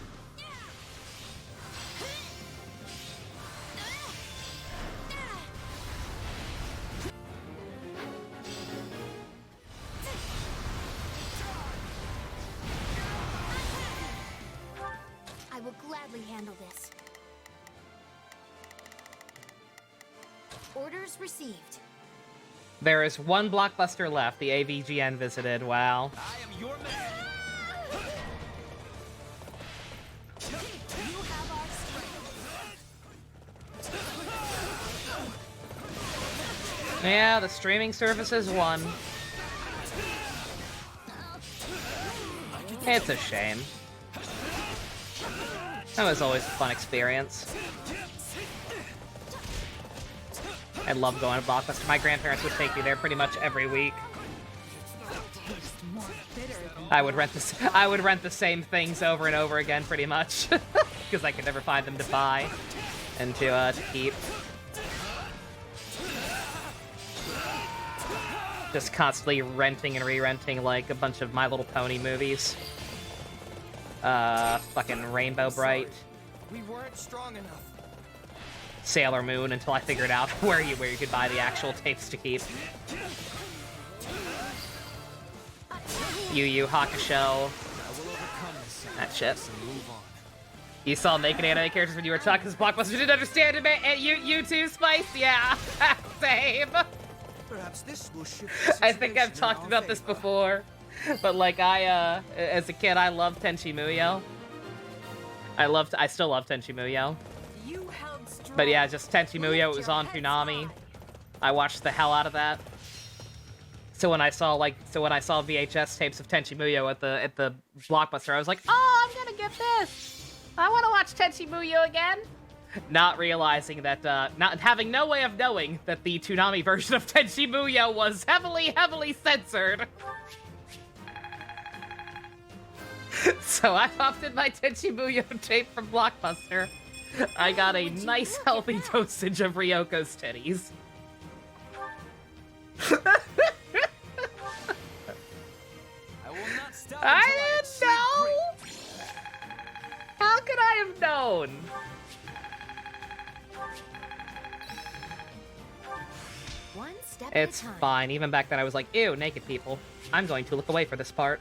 I will gladly handle this. Orders received. There is one blockbuster left. The AVGN visited. Wow. I am your man. You have our strength. Yeah, the streaming services won. It's a shame. That was always a fun experience. I love going to Blockbuster. My grandparents would take me there pretty much every week. I would rent the same things over and over again, pretty much, because I could never find them to buy and to keep. Just constantly renting and re-renting like a bunch of My Little Pony movies. Fucking Rainbow Bright. We weren't strong enough. Sailor Moon until I figured out where you could buy the actual tapes to keep. Yu Yu Hakusho. That shit. You saw naked anime characters when you were talking because Blockbuster didn't understand it. And you too, Spice? Yeah, same. Perhaps this will shift. I think I've talked about this before, but like as a kid, I loved Tenchi Muyo. I still love Tenchi Muyo. But yeah, just Tenchi Muyo, it was on Toonami. I watched the hell out of that. So when I saw VHS tapes of Tenchi Muyo at the Blockbuster, I was like, oh, I'm gonna get this. I want to watch Tenchi Muyo again. Not realizing that, not having no way of knowing that the Toonami version of Tenchi Muyo was heavily, heavily censored. So I popped in my Tenchi Muyo tape from Blockbuster. I got a nice, healthy dosage of Ryoko's titties. I didn't know! How could I have known? One step It's at a time. fine. Even back then I was like, ew, naked people. I'm going to look away for this part.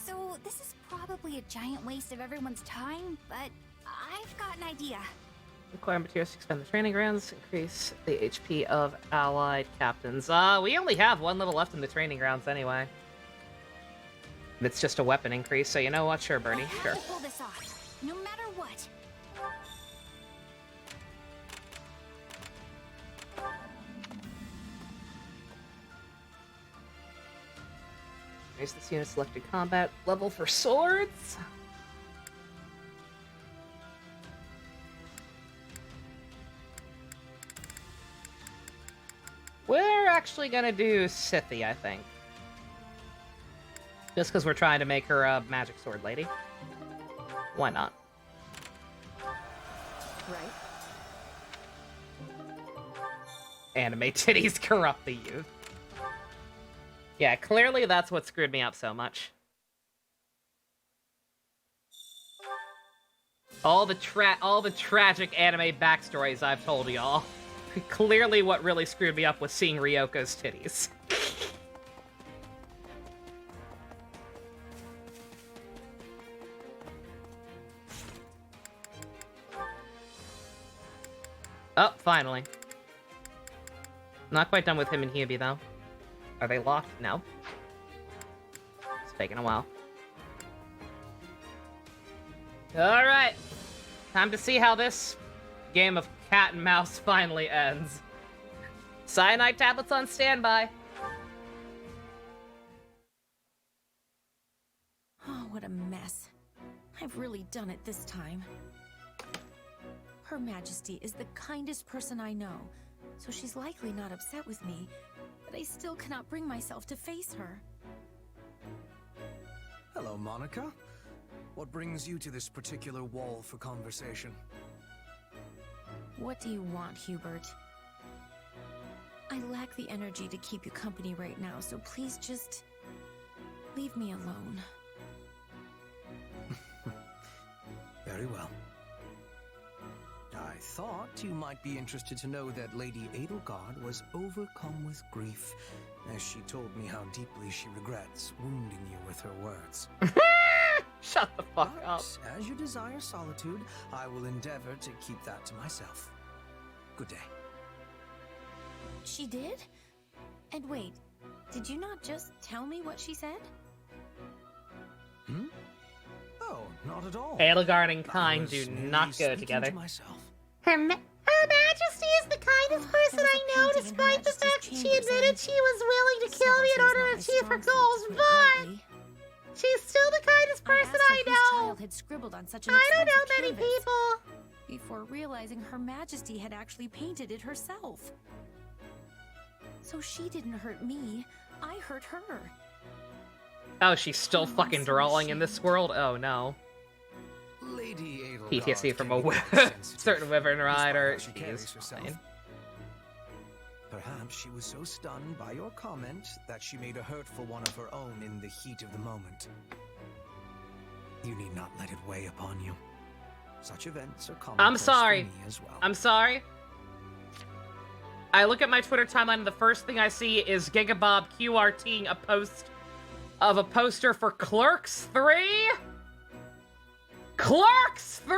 So, this is probably a giant waste of everyone's time, but I've got an idea. Require materials to expand the training grounds, increase the HP of allied captains. We only have one level left in the training grounds anyway. It's just a weapon increase, so you know what? Sure, Bernie, sure. I have to pull this off, no matter what. Raise this unit's selected combat level for swords. We're actually gonna do Scythie, I think. Just because we're trying to make her a magic sword lady. Why not? Right. Anime titties corrupt the youth. Yeah, clearly that's what screwed me up so much. All the tragic anime backstories I've told y'all. Clearly what really screwed me up was seeing Ryoko's titties. Oh, finally. Not quite done with him and Hubie, though. Are they locked? No. It's taking a while. Alright. Time to see how this game of cat and mouse finally ends. Cyanide tablets on standby. Oh, what a mess. I've really done it this time. Her Majesty is the kindest person I know, so she's likely not upset with me, but I still cannot bring myself to face her. Hello, Monica. What brings you to this particular wall for conversation? What do you want, Hubert? I lack the energy to keep you company right now, so please just leave me alone. Very well. I thought you might be interested to know that Lady Edelgard was overcome with grief, as she told me how deeply she regrets wounding you with her words. Shut the fuck up. As you desire solitude, I will endeavor to keep that to myself. Good day. She did? And wait, did you not just tell me what she said? Hmm? Oh, not at all. Edelgard and kind do not go together. Her Majesty is the kindest person I know, despite the fact that she admitted she was willing to kill me in order to achieve her goals, but she's still the kindest person I know. Had scribbled on such an I don't know many canvas people. Before realizing Her Majesty had actually painted it herself. So she didn't hurt me, I hurt her. Oh, she's still fucking drawing in this world? Oh no. Lady Edelgard PTSD from a certain wyvern rider. She's fine. Perhaps she was so stunned by your comment that she made a hurtful one of her own in the heat of the moment. You need not let it weigh upon you. Such events are common. I'm sorry. For me as well. I'm sorry. I look at my Twitter timeline and the first thing I see is Gigabob QRTing a post of a poster for Clerks 3? Clerks 3?!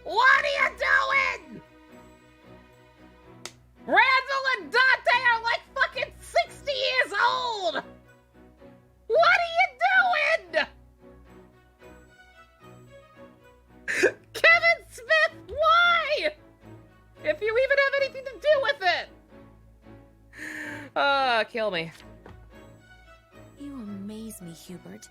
What are you doing?! Randall and Dante are like fucking 60 years old! What are you doing?! Kevin Smith, why?! If you even have anything to do with it! Kill me. You amaze me, Hubert.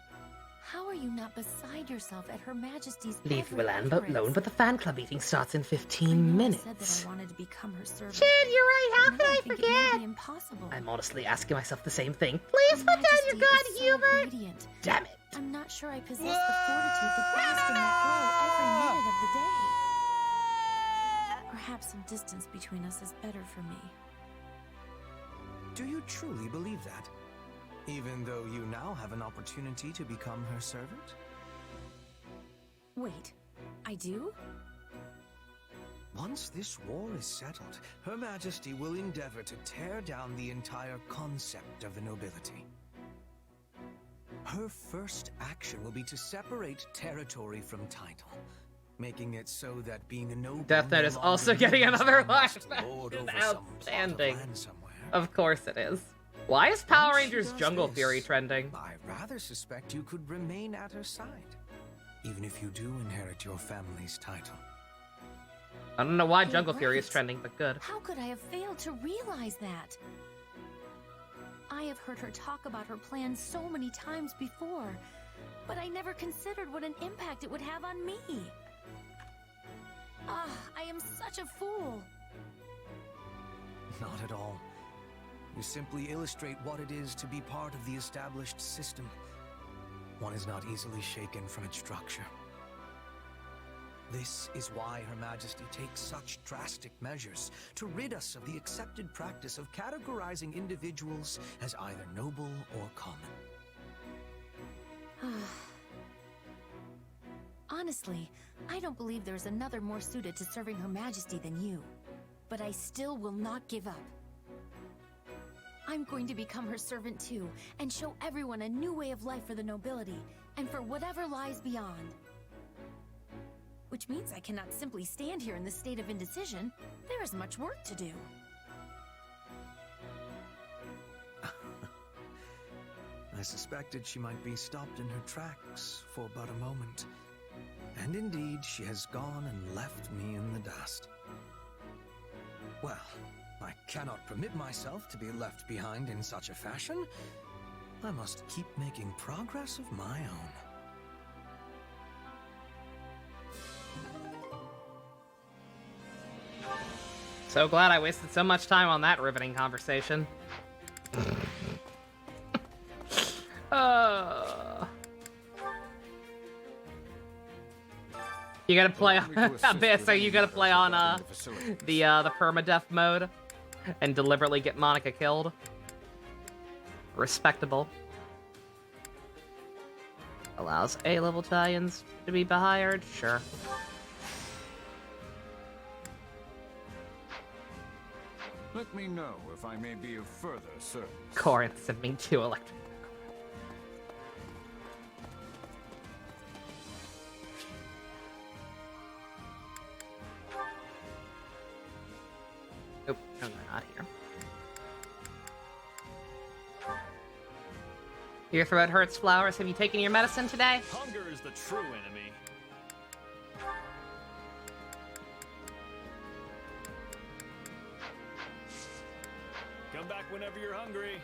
How are you not beside yourself at Her Majesty's Leave every Willan entrance? alone, but the fan club meeting starts in 15 I said minutes. that I wanted to become her servant. Chad, you're right. How Now could I think it may forget? be impossible. I'm honestly asking myself the same thing. Please put down Majesty your gun, is so Hubert. radiant. Damn it. I'm not sure I possess the fortitude to bask in that glow every minute of the day. Perhaps some distance between us is better for me. Do you truly believe that? Even though you now have an opportunity to become her servant? Wait, I do? Once this war is settled, Her Majesty will endeavor to tear down the entire concept of the nobility. Her first action will be to separate territory from title, making it so that being a noble Death Note no is longer also getting means another I must life. lord It's over some plot of outstanding. land somewhere. Of course it is. Why is Power Once she Rangers does Jungle this, Fury trending? I rather suspect you could remain at her side, even if you do inherit your family's title. I don't know why You're Jungle Fury is right. trending, but good. How could I have failed to realize that? I have heard her talk about her plans so many times before, but I never considered what an impact it would have on me. Ah, I am such a fool. Not at all. You simply illustrate what it is to be part of the established system. One is not easily shaken from its structure. This is why Her Majesty takes such drastic measures to rid us of the accepted practice of categorizing individuals as either noble or common. Honestly, I don't believe there's another more suited to serving Her Majesty than you. But I still will not give up. I'm going to become her servant too, and show everyone a new way of life for the nobility, and for whatever lies beyond. Which means I cannot simply stand here in this state of indecision. There is much work to do. I suspected she might be stopped in her tracks for but a moment. And indeed, she has gone and left me in the dust. Well, I cannot permit myself to be left behind in such a fashion. I must keep making progress of my own. So glad I wasted so much time on that riveting conversation. You gotta play on so you gotta play on the permadeath mode and deliberately get Monica killed. Respectable. Allows A-level tie-ins to be hired? Sure. Let me know if I may be of further service. Corinth sent me 2 electric. Nope, no, they're not here. Your throat hurts, Flowers. Have you taken your medicine today? Hunger is the true enemy. Come back whenever you're hungry.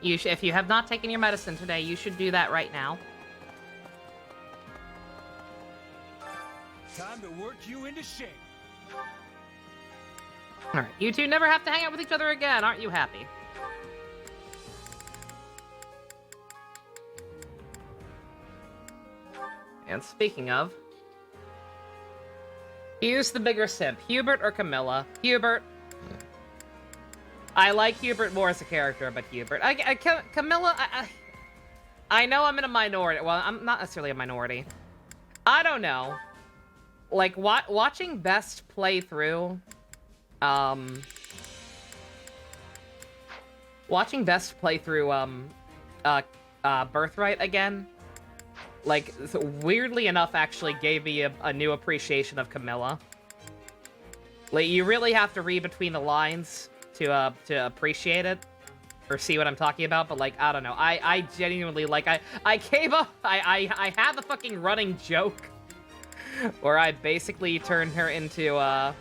If you have not taken your medicine today, you should do that right now. Time to work you into shape. Alright, you two never have to hang out with each other again. Aren't you happy? And speaking of, who's the bigger simp, Hubert or Camilla? Hubert. I like Hubert more as a character, but Hubert. Camilla, I know I'm in a minority. Well, I'm not necessarily a minority. I don't know. Like, watching Best play through, Birthright again, like, weirdly enough, actually gave me a new appreciation of Camilla. Like, you really have to read between the lines to appreciate it, or see what I'm talking about, but, like, I don't know. I genuinely, like, I came up, I had the fucking running joke, where I basically turned her into, I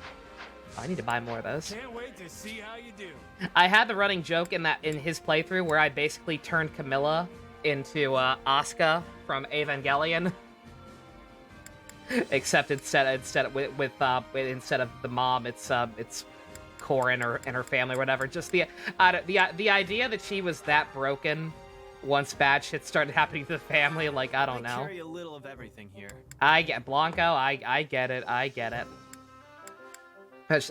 need to buy more of those. Can't wait to see how you do. I had the running joke in his playthrough where I basically turned Camilla into Asuka from Evangelion, except instead of the mom, it's Cora and her family or whatever. Just the idea that she was that broken once bad shit started happening to the family, like, I don't know. Carry a little of everything here. I get Blanco. I get it. I get it.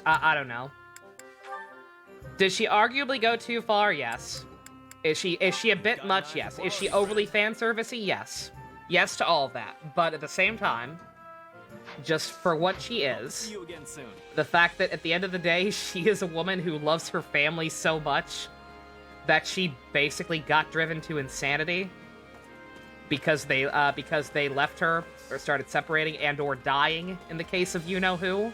I don't know. Did she arguably go too far? Yes. Is she a bit much? Yes. Is she overly fan servicey? Yes. Yes to all of that. But at the same time, just for what she is, See you again soon. the fact that at the end of the day, she is a woman who loves her family so much that she basically got driven to insanity because they left her or started separating and or dying in the case of you-know-who.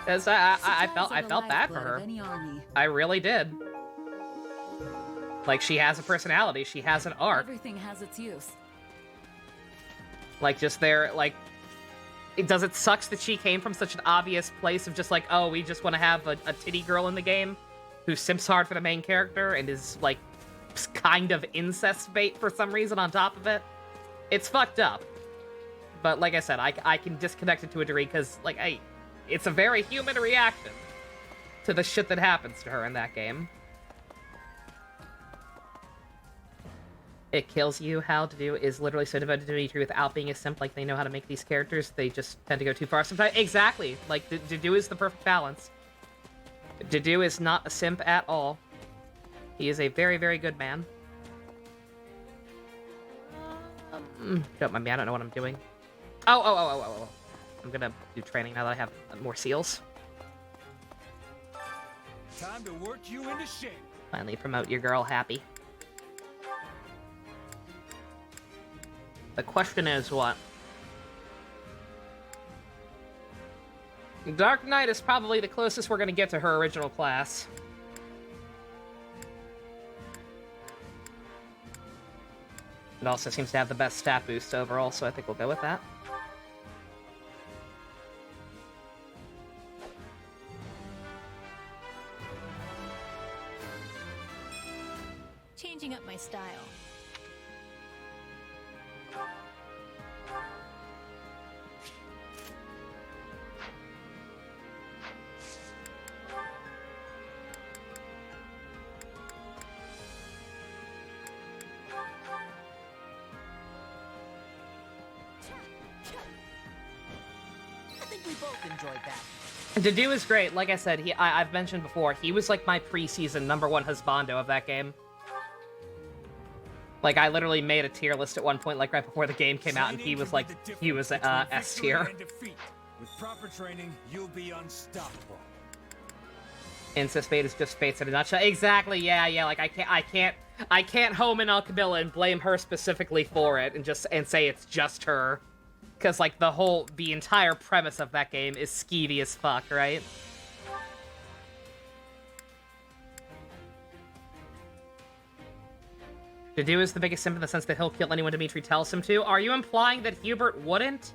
Because I felt bad for her. I really did. Like, she has a personality. She has an arc. Everything has its use. Like, just there, like, it sucks that she came from such an obvious place of just like, oh, we just want to have a titty girl in the game who simps hard for the main character and is, like, kind of incest bait for some reason on top of it. It's fucked up. But like I said, I can disconnect it to a degree because, like, it's a very human reaction to the shit that happens to her in that game. It kills you how Dedue is literally so devoted to Dimitri without being a simp. Like, they know how to make these characters. They just tend to go too far sometimes. Exactly. Like, Dedue is the perfect balance. Dedue is not a simp at all. He is a very, very good man. Don't mind me, I don't know what I'm doing. Oh. I'm gonna do training now that I have more seals. Time to work you into shape. Finally promote your girl Happy. The question is what? Dark Knight is probably the closest we're gonna get to her original class. It also seems to have the best stat boost overall, so I think we'll go with that. Changing up my style. I think we both enjoyed that. Dedue is great. Like I said, I've mentioned before, he was like my preseason #1 husbando of that game. Like, I literally made a tier list at one point, like right before the game came out, and he was like, he was S tier. With proper training, you'll be unstoppable. Incest Fate is just Fates in a nutshell. Exactly. Yeah. Like I can't home in on Camilla and blame her specifically for it, and say it's just her, because like the entire premise of that game is skeevy as fuck, right? Dedue is the biggest simp in the sense that he'll kill anyone Dimitri tells him to. Are you implying that Hubert wouldn't?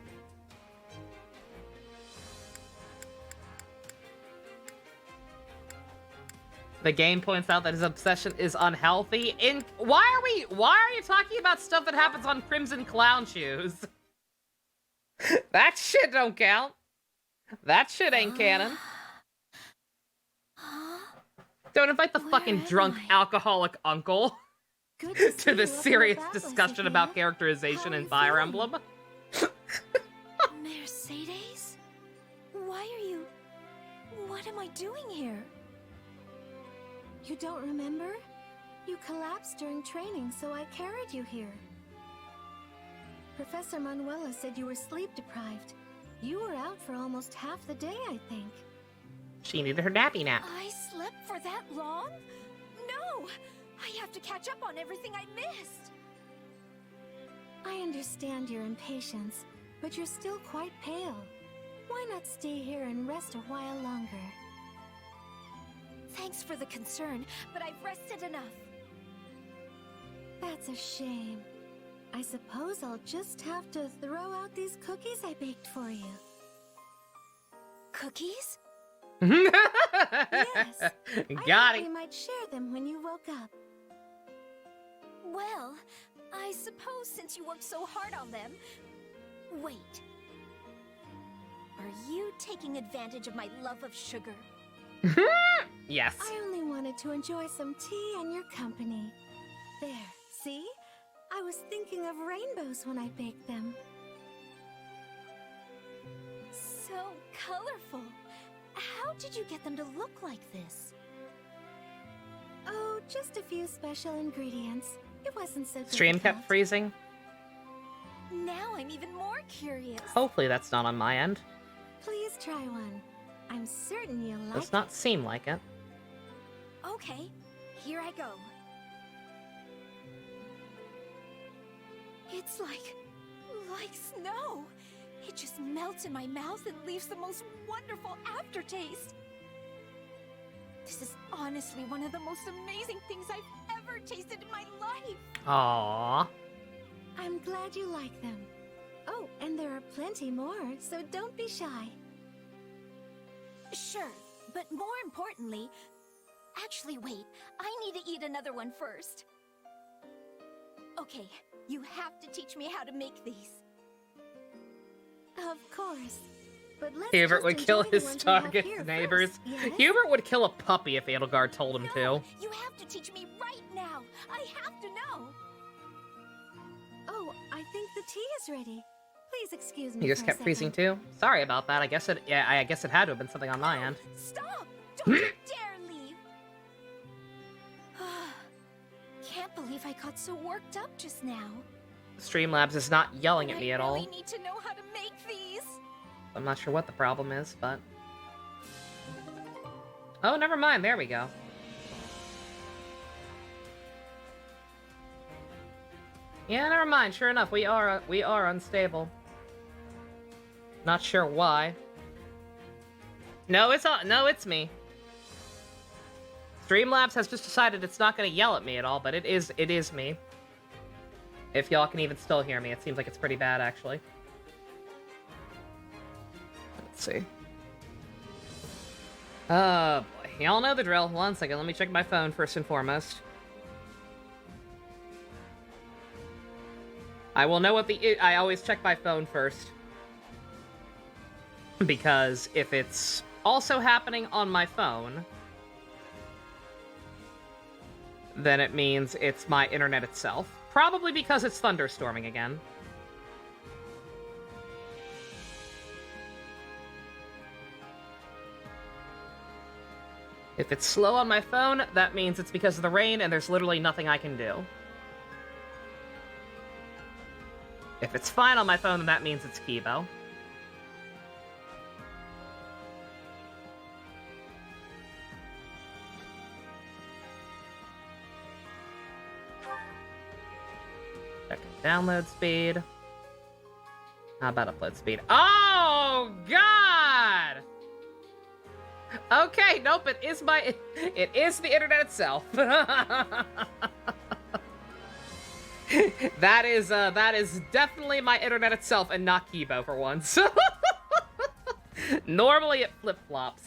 The game points out that his obsession is unhealthy. Why are you talking about stuff that happens on Crimson Clown Shoes? That shit don't count. That shit ain't canon. Don't invite the fucking drunk alcoholic uncle to the serious discussion about characterization in Fire Emblem. Mercedes? Why are you... What am I doing here? You don't remember? You collapsed during training, so I carried you here. Professor Manuela said you were sleep-deprived. You were out for almost half the day, I think. She needed her nappy nap. I slept for that long? No! I have to catch up on everything I missed! I understand your impatience, but you're still quite pale. Why not stay here and rest a while longer? Thanks for the concern, but I've rested enough. That's a shame. I suppose I'll just have to throw out these cookies I baked for you. Cookies? Yes. Got I thought it. we might share them when you woke up. Well, I suppose since you worked so hard on them... Wait. Are you taking advantage of my love of sugar? Yes. I only wanted to enjoy some tea and your company. There, see? I was thinking of rainbows when I baked them. So colorful. How did you get them to look like this? Oh, just a few special ingredients. It wasn't so Stream difficult. kept freezing. Now I'm even more curious. Hopefully that's not on my end. Please try one. I'm certain you'll like Does not seem like it. Okay, here I go. It's like snow. It just melts in my mouth and leaves the most wonderful aftertaste. This is honestly one of the most amazing things I've ever tasted in my life. Aww. I'm glad you like them. Oh, and there are plenty more, so don't be shy. Sure, but more importantly... Actually, wait. I need to eat another one first. Okay, you have to teach me how to make these. Of course. But let's Hubert just would kill enjoy the his ones we have target's here neighbors. first, yes? Hubert would kill a puppy if Edelgard told him to. You have to teach me right now. I have to know. tea is ready. Please excuse me. You just for a kept freezing second. too? Sorry about that. I guess it had to have been something on my end. Stop! Don't you dare leave! Can't believe I got so worked up just now. Streamlabs is not yelling at me at I all. really need to know how to make these. I'm not sure what the problem is, but... Oh, never mind. There we go. Yeah, never mind. Sure enough, we are unstable. Not sure why. No, it's me. Streamlabs has just decided it's not going to yell at me at all, but it is me. If y'all can even still hear me, it seems like it's pretty bad, actually. Let's see. Oh, boy. Y'all know the drill. One second, let me check my phone first and foremost. I will know what I always check my phone first. Because if it's also happening on my phone, then it means it's my internet itself. Probably because it's thunderstorming again. If it's slow on my phone, that means it's because of the rain and there's literally nothing I can do. If it's fine on my phone, then that means it's Kibo. Check download speed. How about upload speed? Oh, God! Okay, nope, it is the internet itself. That is definitely my internet itself and not Kibo for once. Normally it flip-flops.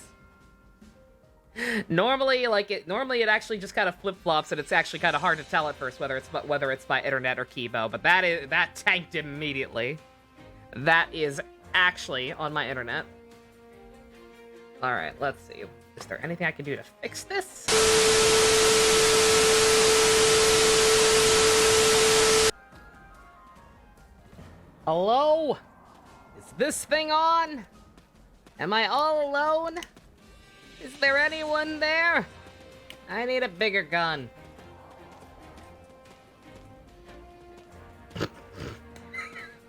Normally it actually just kind of flip-flops and it's actually kind of hard to tell at first whether it's my internet or Kibo, but that tanked immediately. That is actually on my internet. Alright, let's see. Is there anything I can do to fix this? Hello? Is this thing on? Am I all alone? Is there anyone there? I need a bigger gun.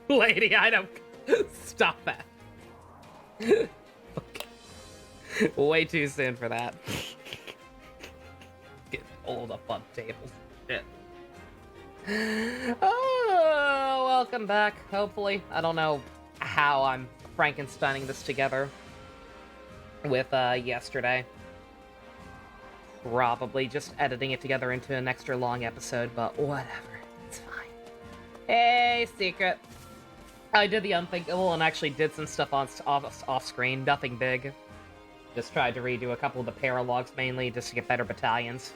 Lady, I don't... Stop that. Okay. Way too soon for that. Get old up on tables. Shit. Oh, welcome back, hopefully. I don't know how I'm Frankensteining this together with yesterday. Probably just editing it together into an extra long episode, but whatever. It's fine. Hey, Secret. I did the unthinkable and actually did some stuff off screen. Nothing big. Just tried to redo a couple of the paralogs mainly just to get better battalions.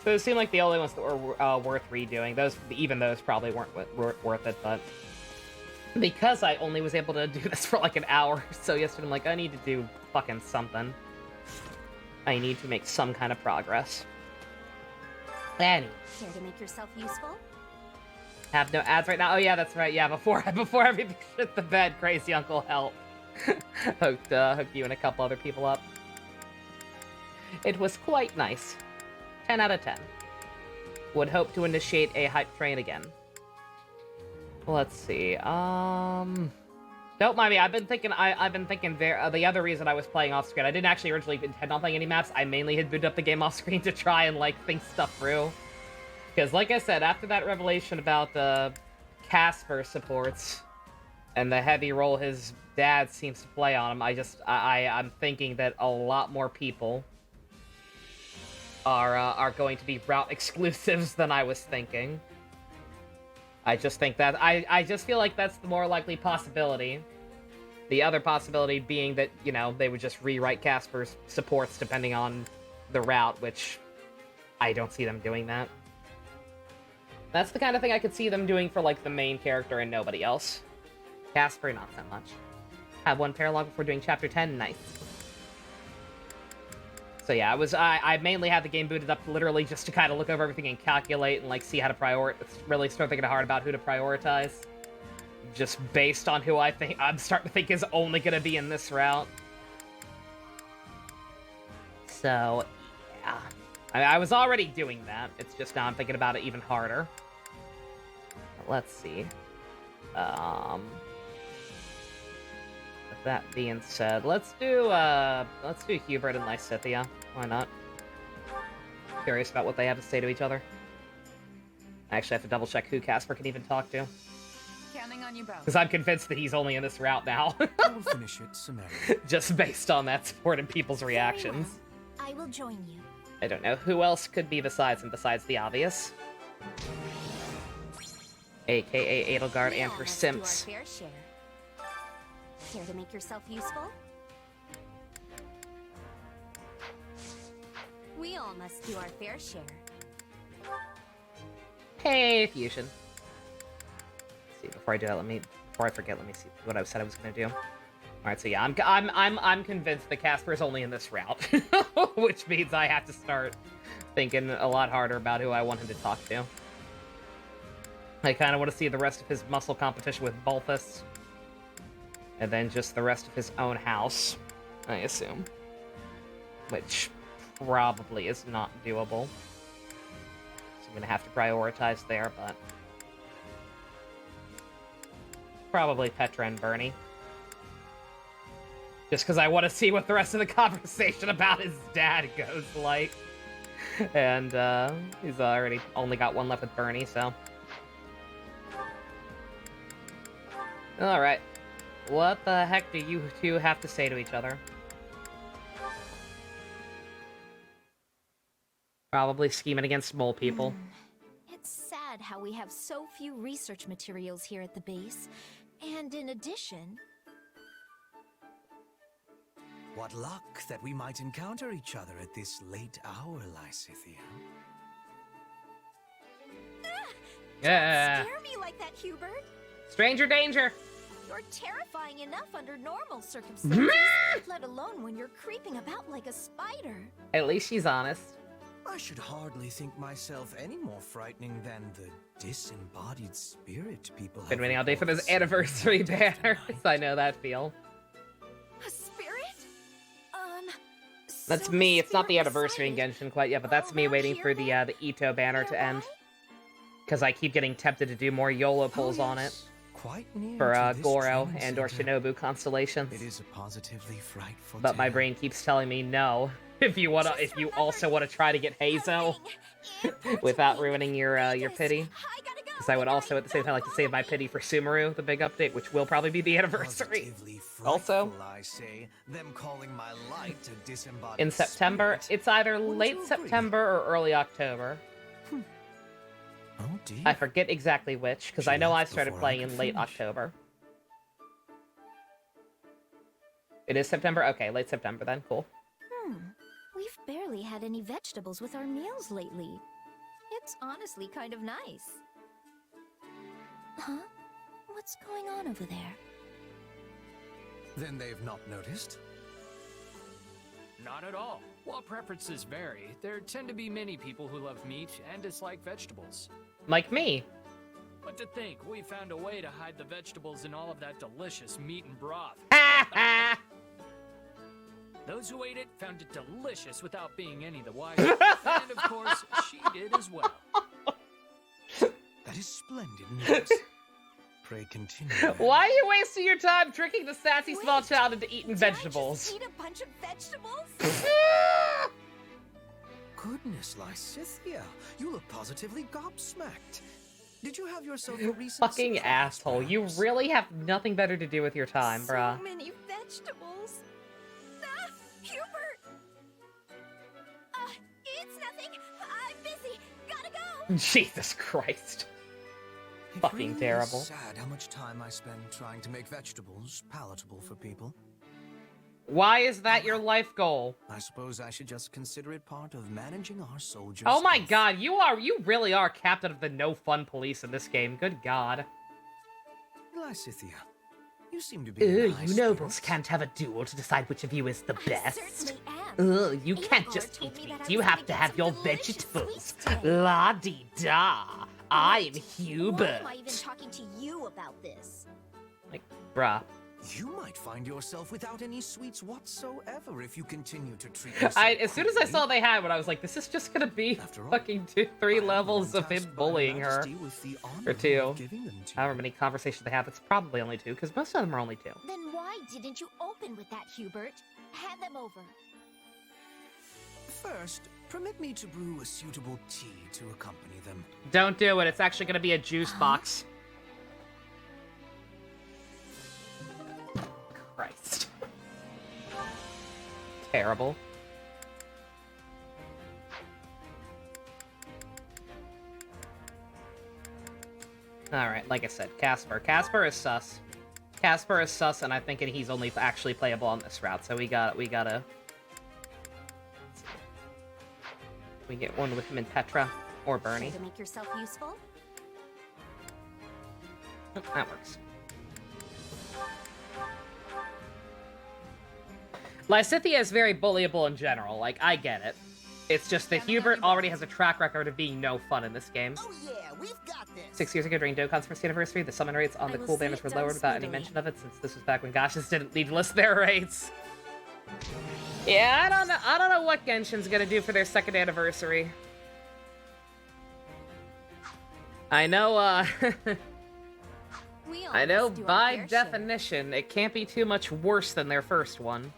So it seemed like the only ones that were worth redoing. Even those probably weren't worth it, but because I only was able to do this for like an hour or so yesterday, I'm like, I need to do fucking something. I need to make some kind of progress. Anyway. Care to make yourself useful? Have no ads right now? Oh yeah, that's right. Yeah, before everything shit the bed, Crazy Uncle help. hooked you and a couple other people up. It was quite nice. 10 out of 10. Would hope to initiate a hype train again. Let's see. Don't mind me. I've been thinking the other reason I was playing off screen. I didn't actually originally intend on playing any maps. I mainly had booted up the game off screen to try and like think stuff through. Because like I said, after that revelation about Casper supports and the heavy role his dad seems to play on him, I'm thinking that a lot more people are going to be route exclusives than I was thinking. I just think that I just feel like that's the more likely possibility. The other possibility being that, you know, they would just rewrite Casper's supports depending on the route, which I don't see them doing that. That's the kind of thing I could see them doing for, like, the main character and nobody else. Casper, not so much. Have one paralog before doing Chapter 10? Nice. So yeah, I mainly had the game booted up literally just to kind of look over everything and calculate and, like, see how to really start thinking hard about who to prioritize. Just based on who I'm starting to think is only gonna be in this route. So, yeah. I was already doing that. It's just now I'm thinking about it even harder. Let's see. With that being said, let's do Hubert and Lysithea. Why not? Curious about what they have to say to each other. I actually have to double check who Casper can even talk to. Counting on you both. Because I'm convinced that he's only in this route now. We'll finish it summarily. Just based on that support and people's reactions. I will join you. I don't know who else could be besides him, besides the obvious. AKA Edelgard and her simps. Fair share. Care to make yourself useful? We all must do our fair share. Hey, Fusion. Let's see, before I do that, before I forget, let me see what I said I was gonna do. Alright, so yeah, I'm convinced that Casper is only in this route. Which means I have to start thinking a lot harder about who I want him to talk to. I kind of want to see the rest of his muscle competition with Balthus. And then just the rest of his own house, I assume. Which probably is not doable. So I'm gonna have to prioritize there, but... probably Petra and Bernie. Just because I want to see what the rest of the conversation about his dad goes like. And, he's already only got one left with Bernie, so... Alright. What the heck do you two have to say to each other? Probably scheming against mole people. It's sad how we have so few research materials here at the base. And in addition... What luck that we might encounter each other at this late hour, Lysithea. Yeah. Don't scare me like that, Hubert. Stranger danger! You're terrifying enough under normal circumstances, let alone when you're creeping about like a spider. At least she's honest. I should hardly think myself any more frightening than the disembodied spirit people have. Been waiting all day for this anniversary banner. I know that feel. A spirit? That's me. It's not the anniversary in Genshin quite yet, but that's me waiting for the Ito banner to end. Because I keep getting tempted to do more YOLO pulls on it. Quite near for to Goro this and or center. Shinobu constellations. It is a positively frightful But my tale. brain keeps telling me no. If you also want to try to get Hazo without ruining your pity. Because I would also at the same time like to save my pity for Sumeru, the big update, which will probably be the anniversary. Also, I say, them calling my light a disembodied in September, it's either late September or early October. Oh dear. I forget exactly which, because I know I started before I playing could in late finish. October. It is September? Okay, late September then, cool. We've barely had any vegetables with our meals lately. It's honestly kind of nice. Huh? What's going on over there? Then they've not noticed? Not at all. While preferences vary, there tend to be many people who love meat and dislike vegetables. Like me. But to think, we found a way to hide the vegetables in all of that delicious meat and broth. Those who ate it found it delicious without being any the wiser. And of course, she did as well. That is splendid news. Pray continue. Why are you wasting your time tricking the sassy small child into eating vegetables? Eat a bunch of vegetables? Goodness, Lysithea, you look positively gobsmacked. Did you have yourself a recent Fucking surprise, asshole. You perhaps? really have nothing better to do with your time, bruh. So many vegetables. Ah, Hubert! It's nothing. I'm busy. Gotta go. Jesus Christ. It Fucking really terrible. Is sad how much time I spend trying to make vegetables palatable for people. Why is that your life goal? I suppose I should just consider it part of managing our soldiers. Oh my god, you really are captain of the no fun police in this game. Good god. Lysithea, you seem to be. in high You nobles spirits. can't have a duel to decide which of you is the best. Certainly am. You can't Edelgard just told eat me meat. that I You was have gonna to get have some your delicious vegetables. sweets today. La-di-da. I'm Why Hubert. am I even talking to you about this? Like, bruh. You might find yourself without any sweets whatsoever if you continue to treat me so As soon as I cruelly. saw they had one, I was like, this is just gonna be fucking 3 levels of him bullying her. Or 2. However many conversations they have, it's probably only 2, because most of them are only 2. Then why didn't you open with that, Hubert? Hand them over. First, permit me to brew a suitable tea to accompany them. Don't do it, it's actually gonna be a juice box. Christ. Terrible. Alright, like I said, Casper. Casper is sus. Casper is sus, and I think he's only actually playable on this route, so we gotta... We get one with him and Petra, or Bernie. To make yourself useful? That works. Lysithea is very bullyable in general, like, I get it. It's just that Hubert already has a track record of being no fun in this game. Oh yeah, we've got this. 6 years ago during Dokkan's first anniversary, the summon rates on the cool banners were lowered without any mention of it, since this was back when Gashas didn't need to list their rates. Yeah, I don't know what Genshin's gonna do for their 2nd anniversary. I know, I know by definition, it can't be too much worse than their first one.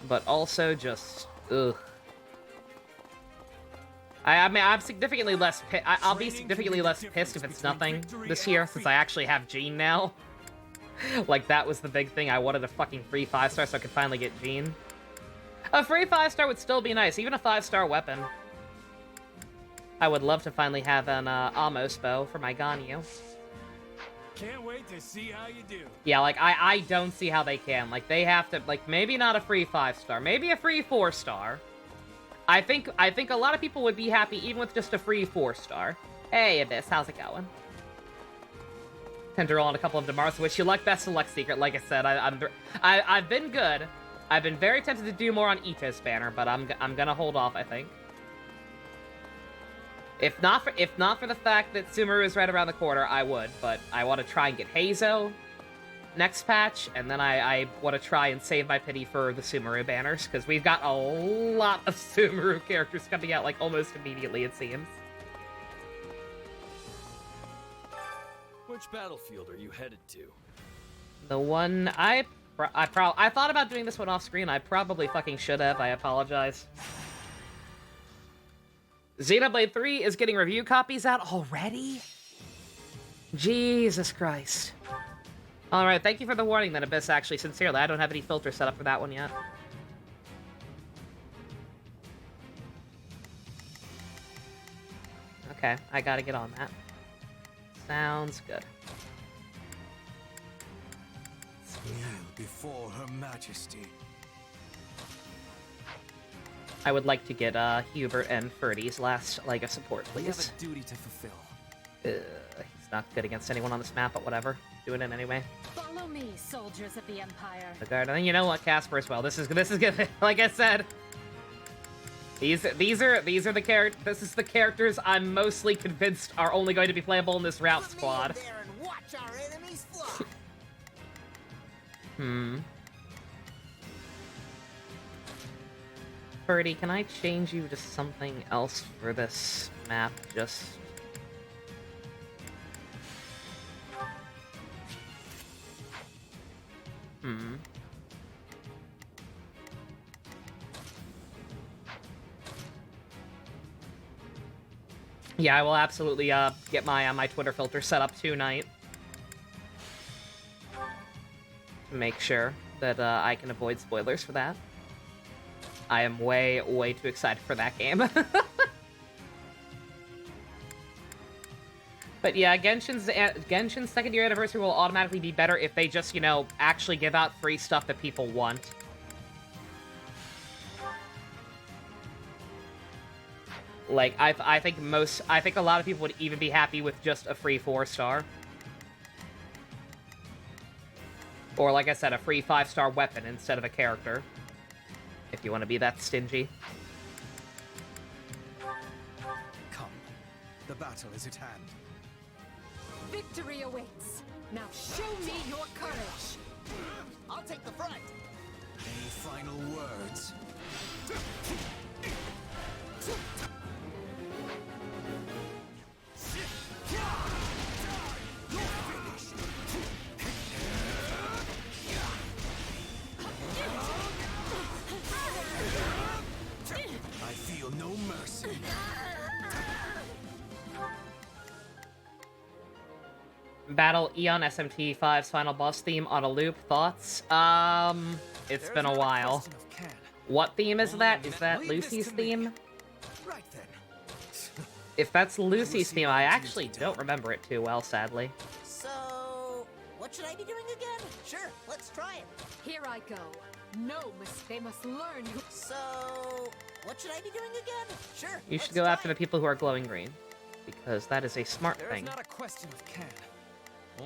But also just, ugh. I mean, I'm significantly less I'll be significantly less pissed if it's nothing this year, since I actually have Jean now. Like, that was the big thing. I wanted a fucking free 5-star so I could finally get Jean. A free 5-star would still be nice, even a 5-star weapon. I would love to finally have an Amos bow for my Ganyu. Can't wait to see how you do. Yeah, like, I don't see how they can. Like, they have to, like, maybe not a free 5-star, maybe a free 4-star. I think a lot of people would be happy even with just a free 4-star. Hey, Abyss, how's it going? Tend to roll on a couple of Demars, wish you luck, best select secret. Like I said, I've been good. I've been very tempted to do more on Ito's banner, but I'm gonna hold off, I think. If not for the fact that Sumeru is right around the corner, I would, but I want to try and get Heizo next patch, and then I want to try and save my pity for the Sumeru banners, because we've got a lot of Sumeru characters coming out, like, almost immediately, it seems. Which battlefield are you headed to? The one I thought about doing this one off screen. I probably fucking should have. I apologize. Xenoblade 3 is getting review copies out already? Jesus Christ. Alright, thank you for the warning then, Abyss, actually, sincerely. I don't have any filters set up for that one yet. Okay, I gotta get on that. Sounds good. Kneel before Her Majesty. I would like to get Hubert and Ferdy's last leg of support, please. We have a duty to fulfill. He's not good against anyone on this map, but whatever. Doing it anyway. Follow me, soldiers of the Empire. The guard, and then you know what, Casper as well. This is good. Like I said, these are the characters. This is the characters I'm mostly convinced are only going to be playable in this route squad. Ferdy, can I change you to something else for this map? Just... Yeah, I will absolutely get my Twitter filter set up tonight. To make sure that I can avoid spoilers for that. I am way, way too excited for that game. But yeah, Genshin's 2nd year anniversary will automatically be better if they just, you know, actually give out free stuff that people want. Like, I think a lot of people would even be happy with just a free 4-star. Or, like I said, a free 5-star weapon instead of a character. If you want to be that stingy. Come, the battle is at hand. Victory awaits. Now show me your courage. I'll take the front. Any final words? I feel no mercy. Battle Eon SMT5's final boss theme on a loop. Thoughts? It's been a while. What theme is that? Is that Lucy's theme? Right then. If that's Lucy's theme, I actually don't remember it too well, sadly. So, what should I be doing again? Sure, let's try it. Here I go. No mistake. They must learn who. So, what should I be doing again? Sure. You should go after the people who are glowing green, because that is a smart There's thing. not a question of can,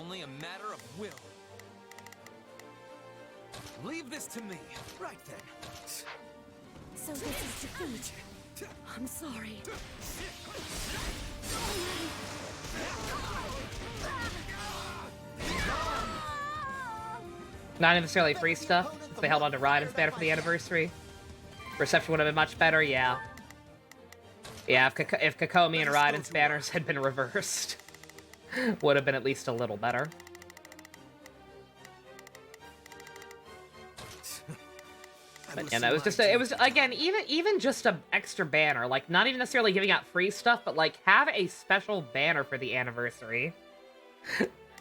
only a matter of will. Leave this to me. Right then. So this is defeat. I'm sorry. Not necessarily free stuff. If they held on to Raiden's banner for the anniversary, reception would have been much better. Yeah. Yeah, if Kokomi and Raiden's banners had been reversed, would have been at least a little better. But yeah, no, it was again, even just an extra banner, like not even necessarily giving out free stuff, but like have a special banner for the anniversary.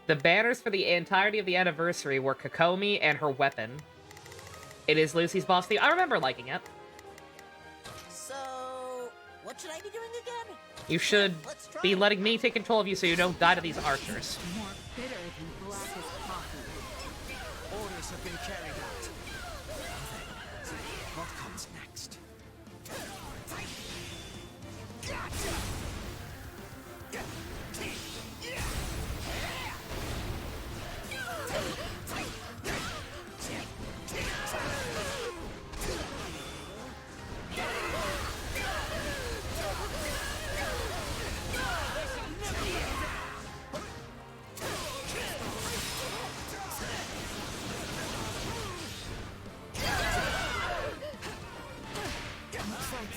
The banners for the entirety of the anniversary were Kokomi and her weapon. It is Lucy's boss theme. I remember liking it. So, what should I be doing again? You should be letting me take control of you so you don't die to these archers. More bitter than blackest coffee. Orders have been carried out. What comes next?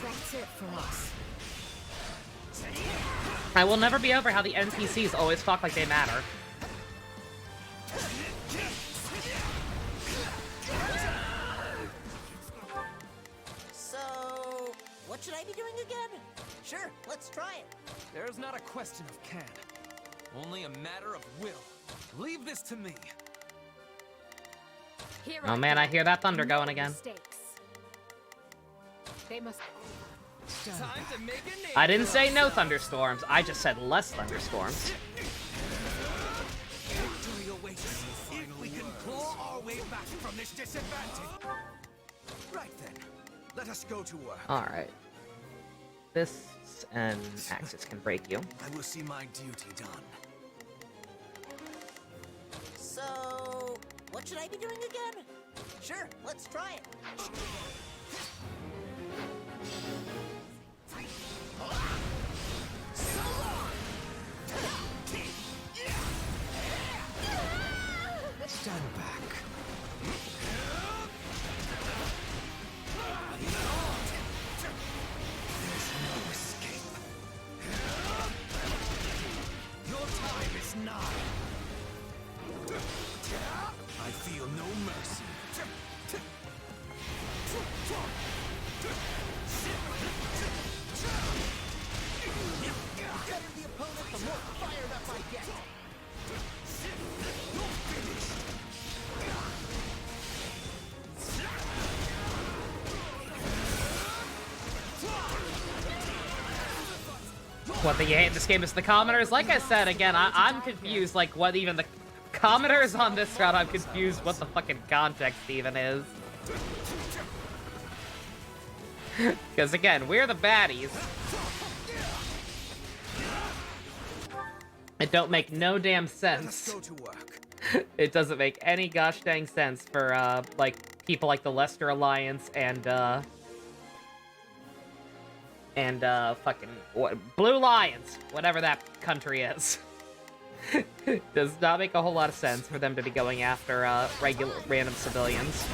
That's it for us. I will never be over how the NPCs always talk like they matter. So, what should I be doing again? Sure, let's try it. There's not a question of can, only a matter of will. Leave this to me. Here Oh man, I hear that thunder No going again. mistakes. They must. Time to make a name. I didn't say no thunderstorms, I just said less thunderstorms. Victory awaits. If we can claw our way back from this disadvantage. Right then. Let us go to work. Alright. This and Axis can break you. I will see my duty done. So, what should I be doing again? Sure, let's try it. Stand back. There's no escape. Your time is nigh. I feel no mercy. The better the opponent, the more fired up I get. What the you hate in this game is the commoners. Like I said, again, I'm confused, like what even the commoners on this route, I'm confused what the fucking context even is. Because again, we're the baddies. It don't make no damn sense. Go to work. It doesn't make any gosh dang sense for, like, people like the Leicester Alliance and, fucking, what, Blue Lions, whatever that country is. Does not make a whole lot of sense for them to be going after regular random civilians.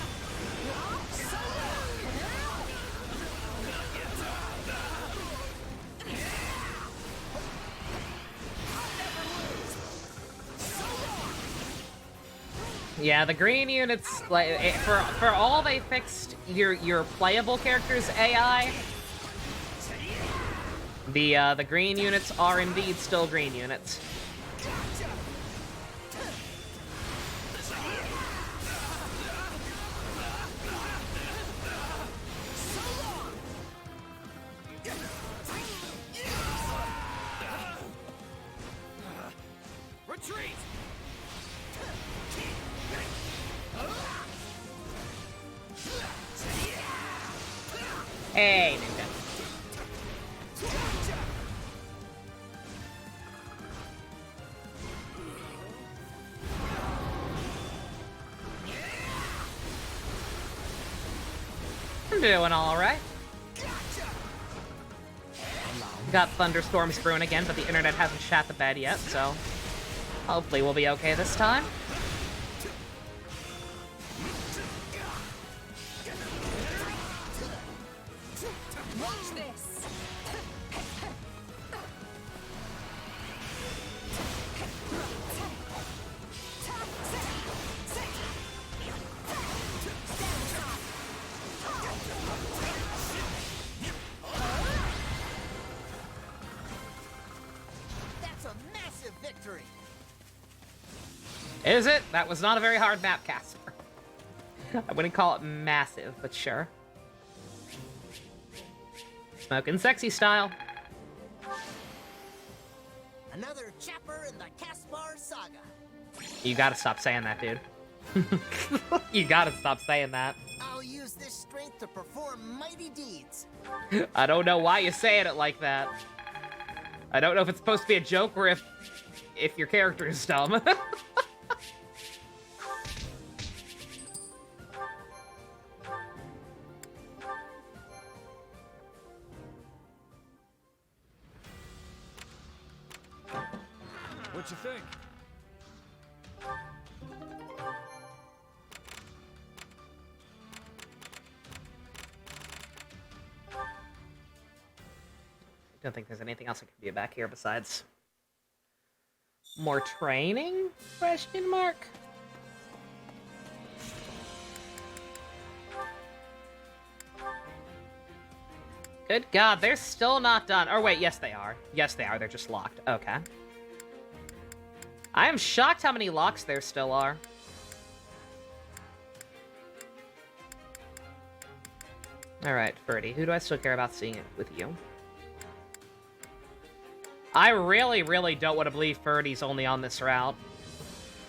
Yeah, the green units, like, for all they fixed your playable character's AI, the green units are indeed still green units. Retreat! Hey, Ninja. I'm doing alright. Got thunderstorms brewing again, but the internet hasn't shat the bed yet, so hopefully we'll be okay this time. Watch this. That's a massive victory. Is it? That was not a very hard map, Casper. I wouldn't call it massive, but sure. Smoking sexy style. Another chapter in the Caspar saga. You gotta stop saying that, dude. You gotta stop saying that. I'll use this strength to perform mighty deeds. I don't know why you're saying it like that. I don't know if it's supposed to be a joke or if your character is dumb. What you think? Don't think there's anything else I can do back here besides more training? Question mark. Good God, they're still not done. Or wait, yes they are. Yes they are. They're just locked. Okay. I am shocked how many locks there still are. Alright, Ferdy, who do I still care about seeing it with you? I really, really don't want to believe Ferdy's only on this route.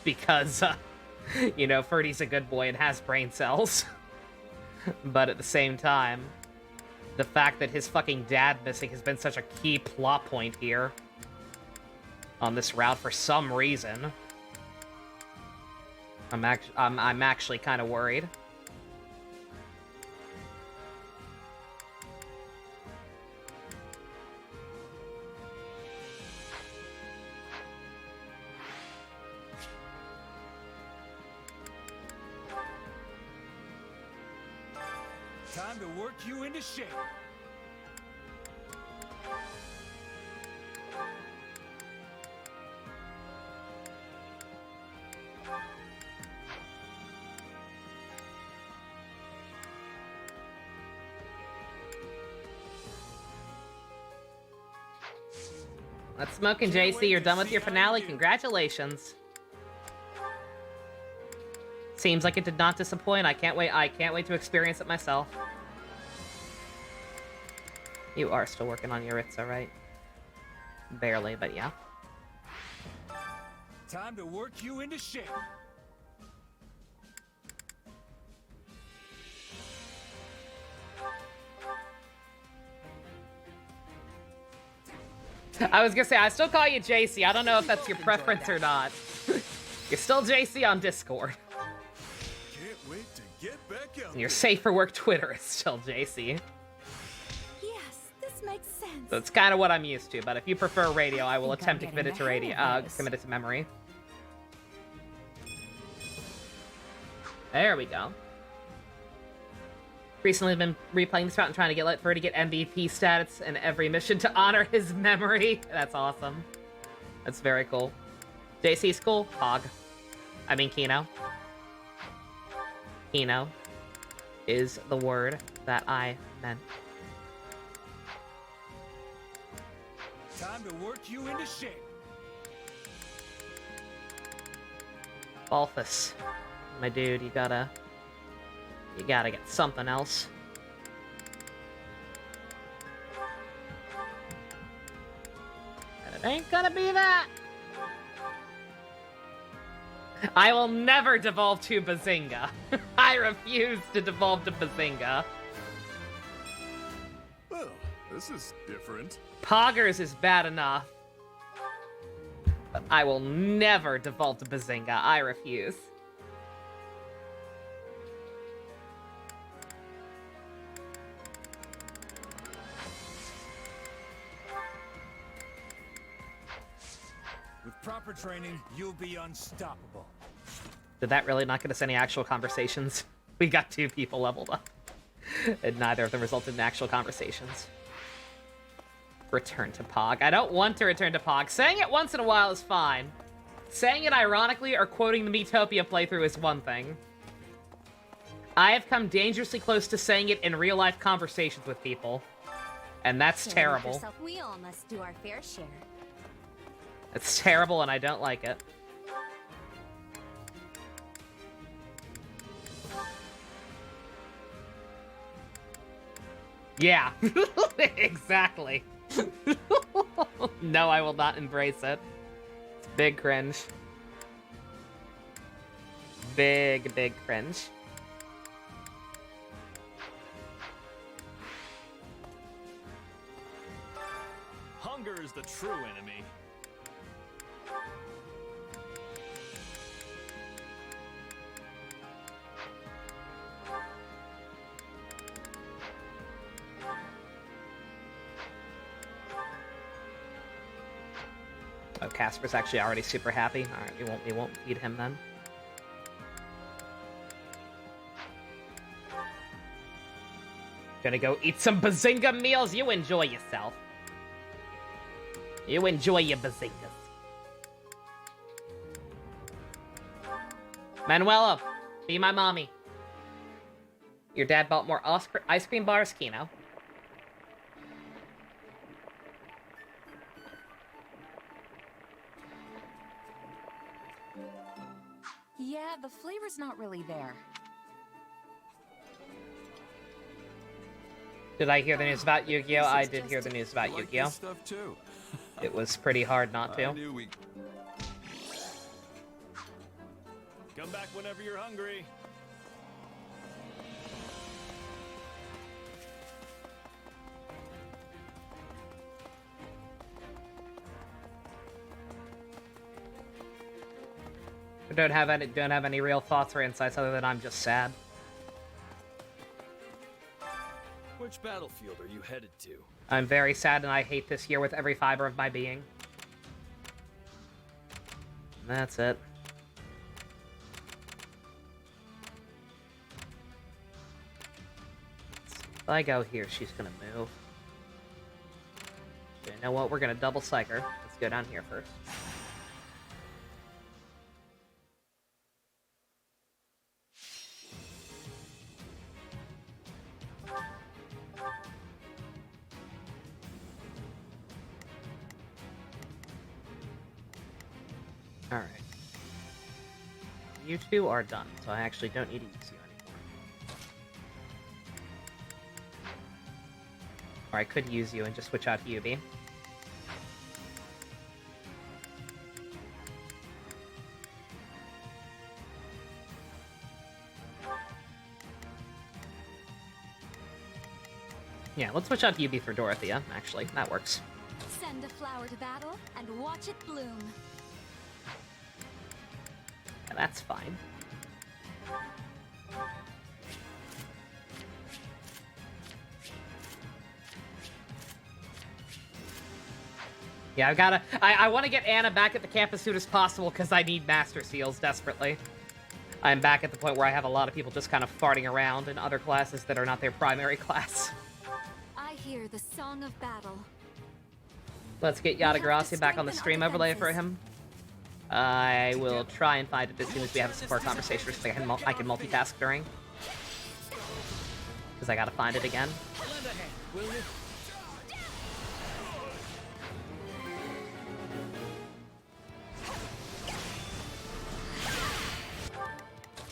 Because, you know, Ferdy's a good boy and has brain cells. But at the same time, the fact that his fucking dad missing has been such a key plot point here on this route for some reason. I'm actually kind of worried. Time to work you into shape. Let's smoke and JC, you're done with your finale. Congratulations. Seems like it did not disappoint. I can't wait to experience it myself. You are still working on Yuritsa, right? Barely, but yeah. Time to work you into shape. I was gonna say, I still call you JC. I don't know if that's your preference or not. You're still JC on Discord. Can't wait to get back out. And your safe for work Twitter is still JC. Yes, this makes sense. sense. That's kind of what I'm used to, but if you prefer radio, I will attempt to commit it to radio. Commit it to memory. There we go. Recently been replaying this route and trying to get for her to get MVP stats in every mission to honor his memory. That's awesome. That's very cool. JC school? Hog. I mean Kino. Kino is the word that I meant. Time to work you into shape. Balthus. My dude, you gotta get something else. And it ain't gonna be that. I will never devolve to Bazinga. I refuse to devolve to Bazinga. Well, this is different. Poggers is bad enough. But I will never default to Bazinga. I refuse. With proper training, you'll be unstoppable. Did that really not get us any actual conversations? We got 2 people leveled up. And neither of them resulted in actual conversations. Return to Pog. I don't want to return to Pog. Saying it once in a while is fine. Saying it ironically or quoting the Miitopia playthrough is one thing. I have come dangerously close to saying it in real-life conversations with people. And that's terrible. We all must do our fair share. It's terrible and I don't like it. Yeah, exactly. No, I will not embrace it. It's big cringe. Big, big cringe. Hunger is the true enemy. Oh, Casper's actually already super happy. All right, we won't feed him then. Gonna go eat some Bazinga meals. You enjoy yourself. You enjoy your Bazingas. Manuela, be my mommy. Your dad bought more ice cream bars, Kino. Yeah, the flavor's not really there. Did I hear the news about Yu-Gi-Oh? I did hear the news about Yu-Gi-Oh. Stuff too. It was pretty hard not to. Come back whenever you're hungry. I don't have any real thoughts or insights other than I'm just sad. Which battlefield are you headed to? I'm very sad and I hate this year with every fiber of my being. And that's it. If I go here, she's gonna move. You know what? We're gonna double psych her. Let's go down here first. Alright. You two are done, so I actually don't need to use you anymore. Or I could use you and just switch out Yubi. Yeah, let's switch out Yubi for Dorothea, actually. That works. Send a flower to battle and watch it bloom. Yeah, that's fine. Yeah, I want to get Anna back at the camp as soon as possible because I need Master Seals desperately. I'm back at the point where I have a lot of people just kind of farting around in other classes that are not their primary class. I hear the song of battle. Let's get Yadagrassi back on the stream overlay for him. I will try and find it as soon as we have a support conversation so I can multitask during. Because I gotta find it again. Lend a hand, will you?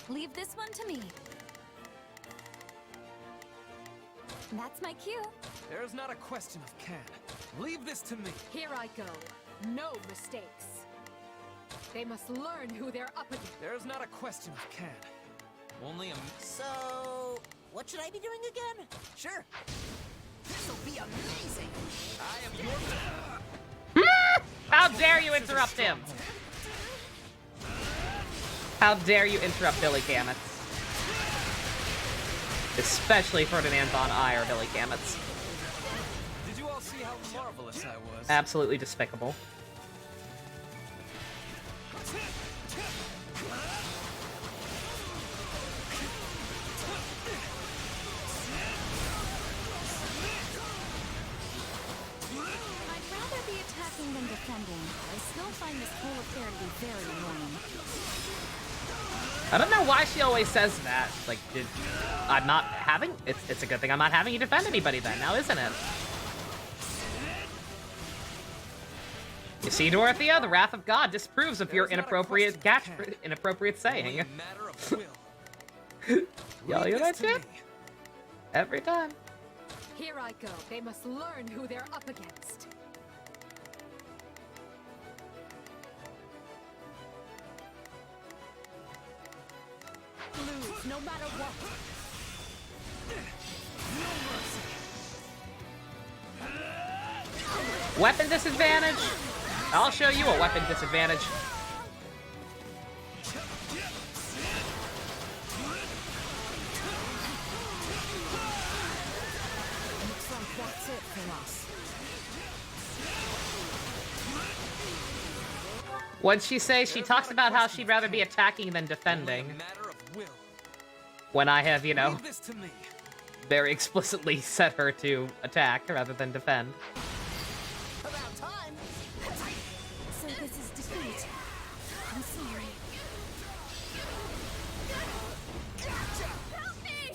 Leave this one to me. That's my cue. There's not a question of can. Leave this to me. Here I go. No mistakes. They must learn who they're up against. There's not a question of can. Only a... So, what should I be doing again? Sure. This'll be amazing. I am your... How dare you interrupt him? How dare you interrupt Billy Kametz? Especially Ferdinand von Eyre, Billy Kametz. Did you all see how marvelous I was? Absolutely despicable. I'd rather be attacking than defending. I still find this whole affair to be very annoying. I don't know why she always says that. Like, I'm not having... It's a good thing I'm not having you defend anybody then, now isn't it? You see, Dorothea, the wrath of God disapproves of your inappropriate saying. Y'all hear that shit? Every time. Here I go. They must learn who they're up against. Lose no matter what. Weapon disadvantage? I'll show you a weapon disadvantage. Looks like that's it for us. What'd she say? She talks about how she'd rather be attacking than defending. When I have, you know, very explicitly set her to attack rather than defend. About time. So this is defeat. I'm sorry. Help me!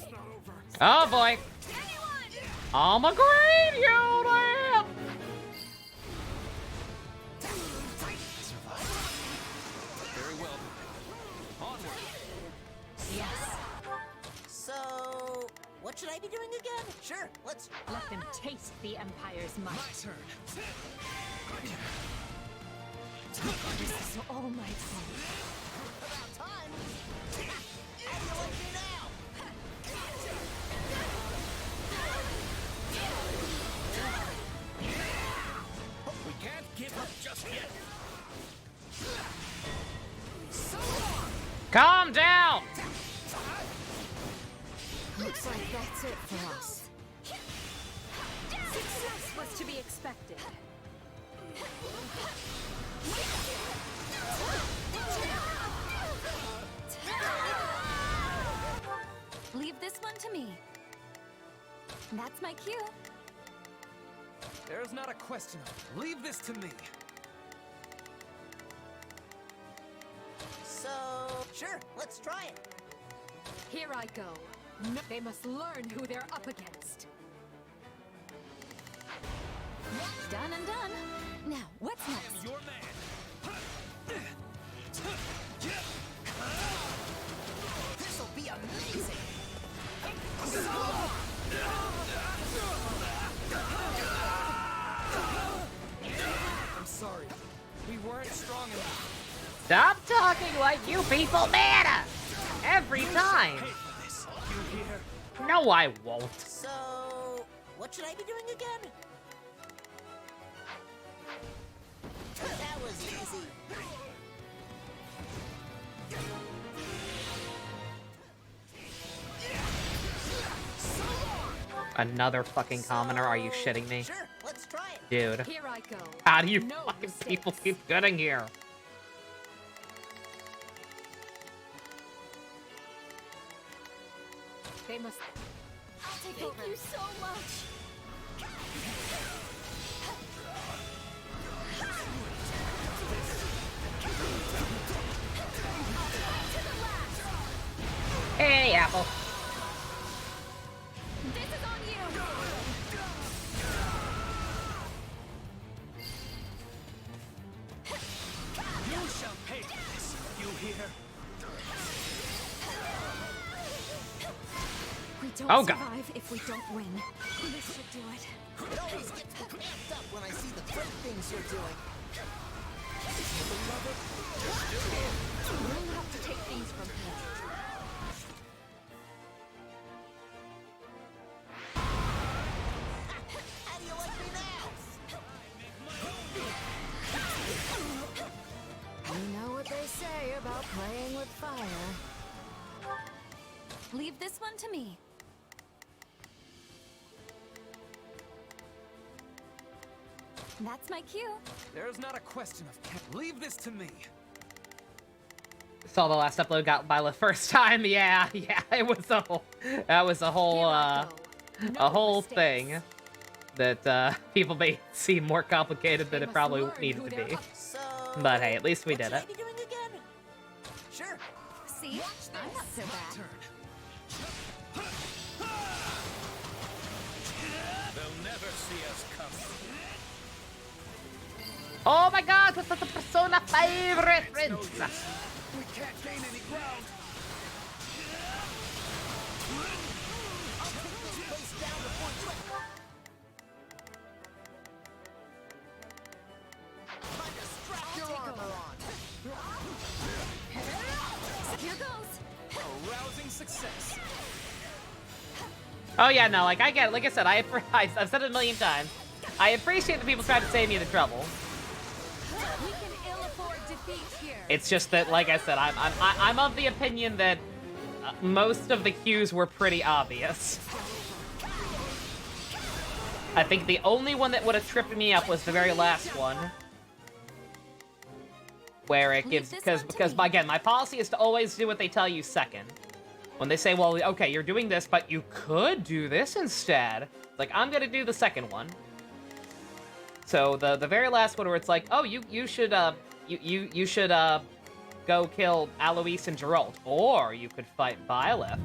Oh boy. I'm a green unit! Very well. Onward. Yes. So, what should I be doing again? Sure, let's... Let them taste the Empire's might. My turn. This is all my fault. About time. Ambulance you now. We can't give up just yet. Calm down! Looks like that's it for us. Success was to be expected. Leave this one to me. That's my cue. There's not a question of... Leave this to me. So, sure, let's try it. Here I go. No, they must learn who they're up against. Done and done. Now, what's next? Your man. This'll be amazing. I'm sorry. We weren't strong enough. Stop talking like you people matter! Every time! You hear? No, I won't. So, what should I be doing again? That was easy. Another fucking commoner, are you shitting me? Sure, let's try it. Dude. Here I go. How do you No fucking mistakes. people keep getting here? They must. I'll take over. Thank you so much. Hey, Apple. This is on you. You shall pay for this, you hear? We don't Oh, God. survive if we don't win. This should do it. It always gets me amped up when I see the great things you're doing. We'll have to take things from here. How do you like me now? You know what they say about playing with fire. Leave this one to me. That's my cue. There's not a question of Can. Leave this to me. Saw the last upload got by the first time. Yeah, it was a whole. That was a whole thing that people may seem more complicated than it probably needed to be. But hey, at least we did it. Sure. See? I'm not so bad. They'll never see us come. Oh my God, this is a Persona 5 reference. We can't gain any ground. Here goes. A rousing success. Oh yeah, no, like I get it. Like I said, I've said it a million times. I appreciate that people try to save me the trouble. We can ill afford defeat here. It's just that, like I said, I'm of the opinion that most of the cues were pretty obvious. I think the only one that would have tripped me up was the very last one, where it gives because again, my policy is to always do what they tell you second. When they say, well, okay, you're doing this, but you could do this instead. It's like, I'm gonna do the second one. So the very last one where it's like, oh, you should go kill Alois and Geralt, or you could fight Byleth.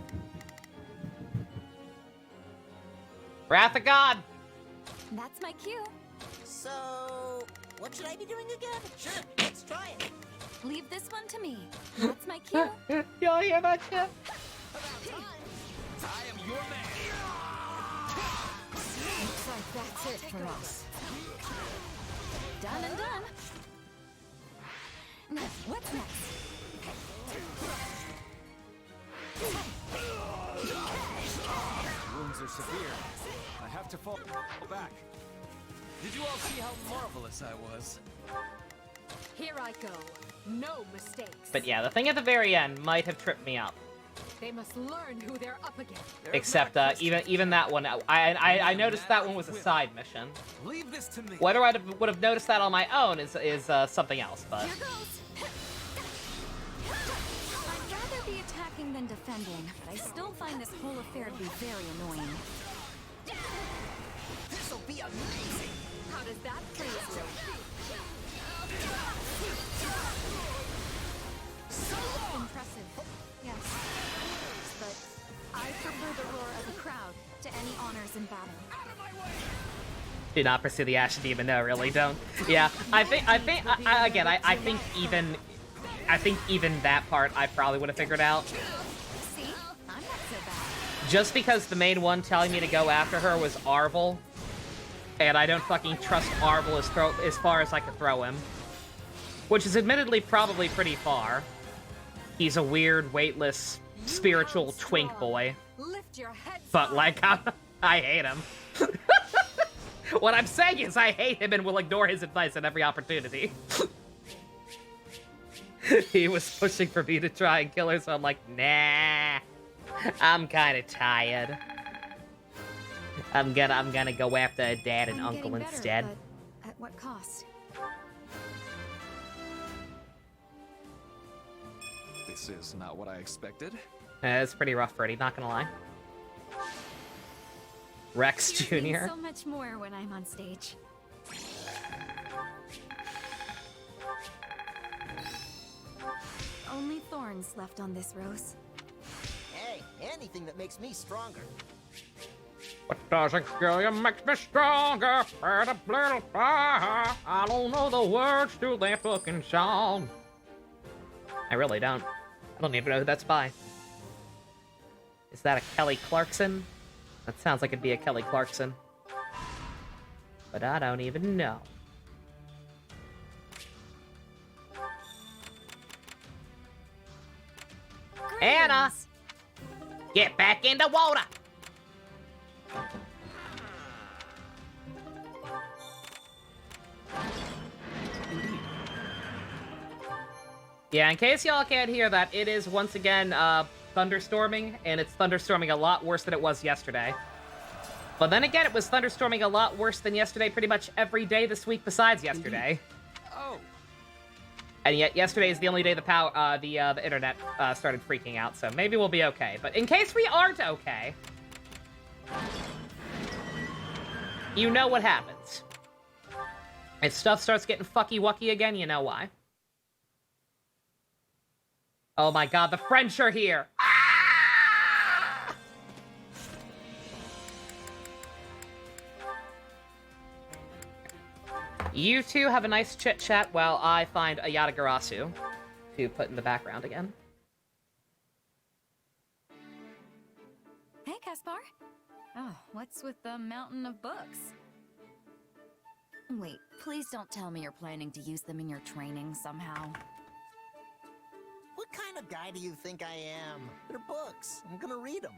Wrath of God. That's my cue. So, what should I be doing again? Sure, let's try it. Leave this one to me. That's my cue. Y'all hear that shit? I am your man. Looks like that's it for us. Done and done. Now, what's next? Wounds are severe. I have to fall back. Did you all see how marvelous I was? Here I go. No mistakes. But yeah, the thing at the very end might have tripped me up. They must learn who they're up against. Except even that one, I noticed that one was a side mission. Leave this to me. Whether I would have noticed that on my own is something else. But Here goes. I'd rather be attacking than defending, but I still find this whole affair to be very annoying. This'll be amazing. How does that please you? Impressive. Yes. But I prefer the roar of a crowd to any honors in battle. do not pursue the Ashen Demon. No, really, don't. Yeah, I think even that part I probably would have figured out. See? I'm not so bad. Just because the main one telling me to go after her was Arvel, and I don't fucking trust Arvel as far as I could throw him. Which is admittedly probably pretty far. He's a weird, weightless, spiritual twink boy. Lift your head. But, like, I hate him. What I'm saying is I hate him and will ignore his advice at every opportunity. He was pushing for me to try and kill her, so I'm like, nah. I'm kind of tired. I'm gonna go after her dad and uncle instead. at what cost? This is not what I expected. It's pretty rough, Freddy, not gonna lie. Rex Cheers means Jr. so much more when I'm on stage. Only thorns left on this rose. Hey, anything that makes me stronger. What doesn't kill you makes me stronger. I don't know the words to that fucking song. I really don't. I don't even know who that's by. Is that a Kelly Clarkson? That sounds like it'd be a Kelly Clarkson. But I don't even know. Anna! Get back in the water! Yeah, in case y'all can't hear that, it is once again thunderstorming, and it's thunderstorming a lot worse than it was yesterday. But then again, it was thunderstorming a lot worse than yesterday pretty much every day this week besides yesterday. Oh. And yet yesterday is the only day the internet started freaking out, so maybe we'll be okay. But in case we aren't okay, you know what happens. If stuff starts getting fucky-wucky again, you know why. Oh my god, the French are here! Ah! You two have a nice chit-chat while I find a Yatagarasu to put in the background again. Hey, Caspar. Oh, what's with the mountain of books? Wait, please don't tell me you're planning to use them in your training somehow. What kind of guy do you think I am? They're books. I'm gonna read them.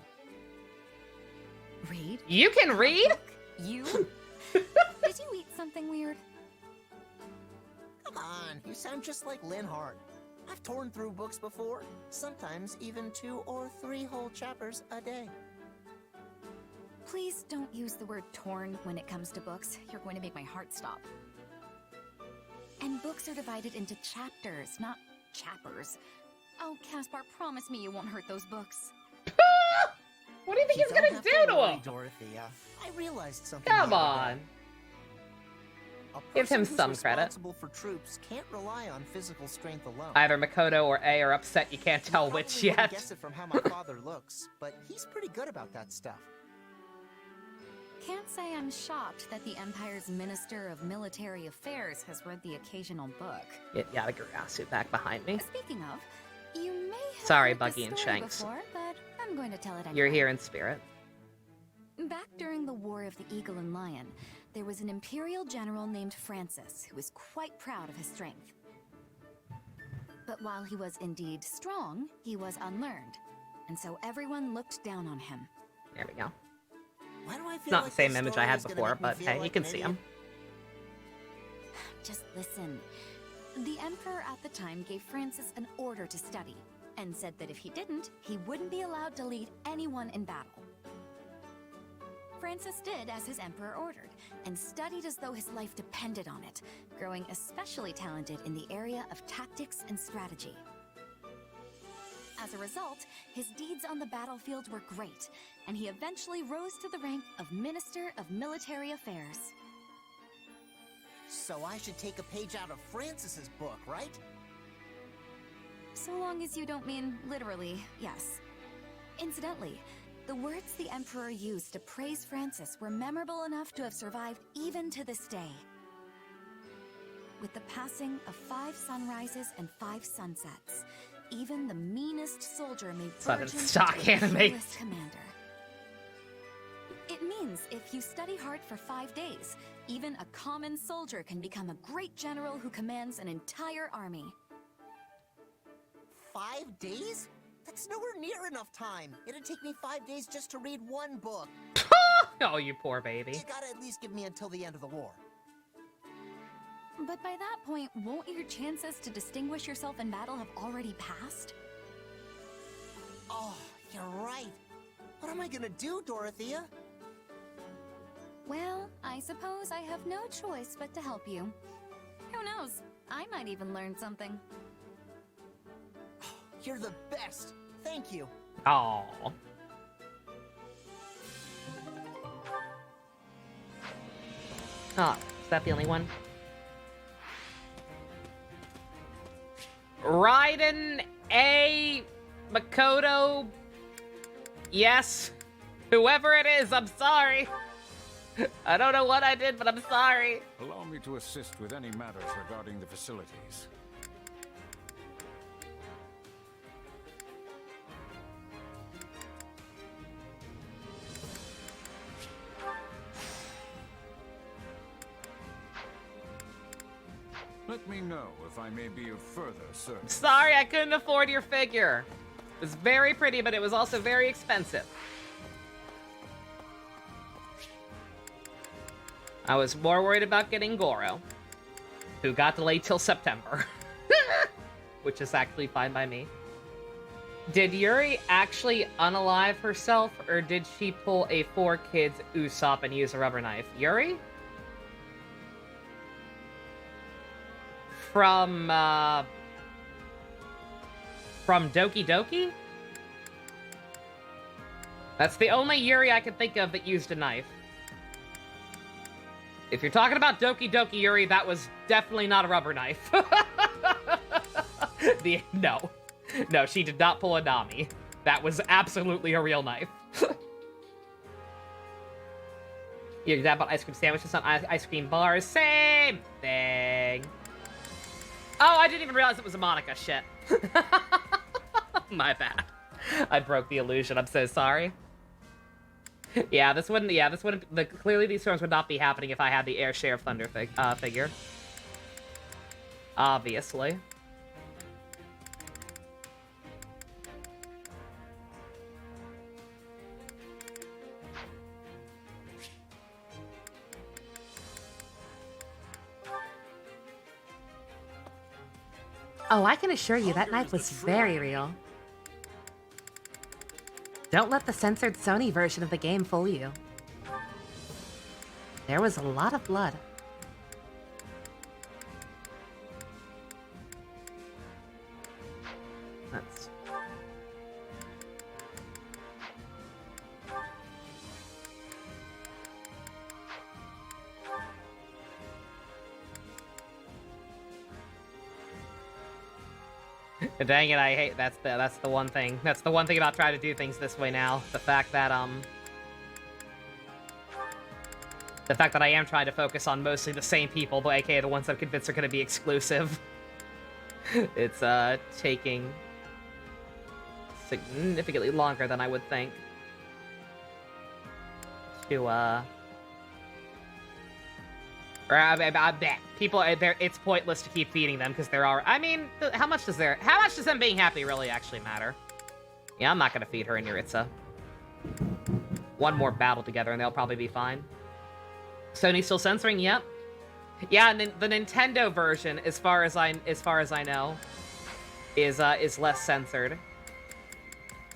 Read? You can read? You? Did you eat something weird? Come on, you sound just like Linhardt. I've torn through books before, sometimes even 2 or 3 whole chapters a day. Please don't use the word torn when it comes to books. You're going to make my heart stop. And books are divided into chapters, not chappers. Oh, Caspar, promise me you won't hurt those books. What do you think he's gonna do to him? Dorothea, I realized something. Come on. Give him some credit. Responsible for troops can't rely on physical strength alone. Either Makoto or A are upset you can't tell which I yet. guess it from how my father looks, but he's pretty good about that stuff. Can't say I'm shocked that the Empire's Minister of Military Affairs has read the occasional book. Get Yatagarasu back behind me. Speaking of, you may have Sorry, heard Buggy this and story Shanks. before, but I'm going to tell it anyway. You're here in spirit. Back during the War of the Eagle and Lion, there was an Imperial general named Francis who was quite proud of his strength. But while he was indeed strong, he was unlearned, and so everyone looked down on him. There we go. Why do I feel Not like the same this image I story had is gonna before, make me but feel hey, like you can an see idiot? him. Just listen. The Emperor at the time gave Francis an order to study, and said that if he didn't, he wouldn't be allowed to lead anyone in battle. Francis did as his Emperor ordered, and studied as though his life depended on it, growing especially talented in the area of tactics and strategy. As a result, his deeds on the battlefield were great, and he eventually rose to the rank of Minister of Military Affairs. So I should take a page out of Francis's book, right? So long as you don't mean literally, yes. Incidentally, the words the Emperor used to praise Francis were memorable enough to have survived even to this day. With the passing of 5 sunrises and 5 sunsets, even the meanest soldier may burgeon into stock a anime. fearless commander. It means if you study hard for 5 days, even a common soldier can become a great general who commands an entire army. 5 days? That's nowhere near enough time. It'd take me 5 days just to read 1 book. Oh, you poor baby. You gotta at least give me until the end of the war. But by that point, won't your chances to distinguish yourself in battle have already passed? Oh, you're right. What am I gonna do, Dorothea? Well, I suppose I have no choice but to help you. Who knows? I might even learn something. You're the best. Thank you. Aww. Oh, is that the only one? Raiden A. Makoto. Yes. Whoever it is, I'm sorry. I don't know what I did, but I'm sorry. Allow me to assist with any matters regarding the facilities. Let me know if I may be of further service. Sorry, I couldn't afford your figure. It was very pretty, but it was also very expensive. I was more worried about getting Goro, who got delayed till September. Which is actually fine by me. Did Yuri actually unalive herself, or did she pull a 4Kids Usopp and use a rubber knife? Yuri? From Doki Doki? That's the only Yuri I can think of that used a knife. If you're talking about Doki Doki Yuri, that was definitely not a rubber knife. No, she did not pull a Nami. That was absolutely a real knife. Your dad bought ice cream sandwiches on ice cream bars. Same thing. Oh, I didn't even realize it was a Monica. Shit. My bad. I broke the illusion. I'm so sorry. Yeah, this wouldn't. Clearly, these storms would not be happening if I had the Air Sheriff Thunder figure. Obviously. Oh, I can assure you that knife was very real. Don't let the censored Sony version of the game fool you. There was a lot of blood. That's... Dang it, I hate that's the one thing. That's the one thing about trying to do things this way now. The fact that I am trying to focus on mostly the same people, but aka the ones I'm convinced are gonna be exclusive. It's taking significantly longer than I would think to people, it's pointless to keep feeding them because there are. I mean, how much does them being happy really actually matter? Yeah, I'm not gonna feed her and Yuritsa. One more battle together and they'll probably be fine. Sony still censoring? Yep. Yeah, and the Nintendo version, as far as I know, is less censored.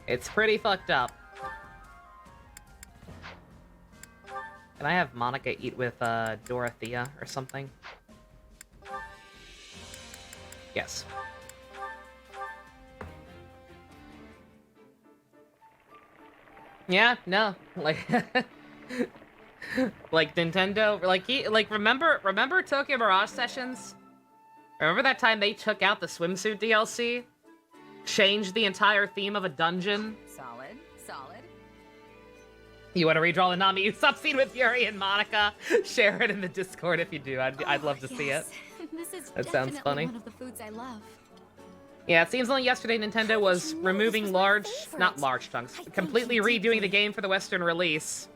It's pretty fucked up. Can I have Monica eat with Dorothea or something? Yes. Yeah, no. Like like Nintendo, remember Tokyo Mirage Sessions? Remember that time they took out the swimsuit DLC? Changed the entire theme of a dungeon? Solid. You want to redraw the Nami Usopp scene with Yuri and Monica? Share it in the Discord if you do. I'd love to see it. This is That sounds funny. One of the foods I love. Yeah, it seems only yesterday Nintendo was removing not large chunks, completely redoing the game for the Western release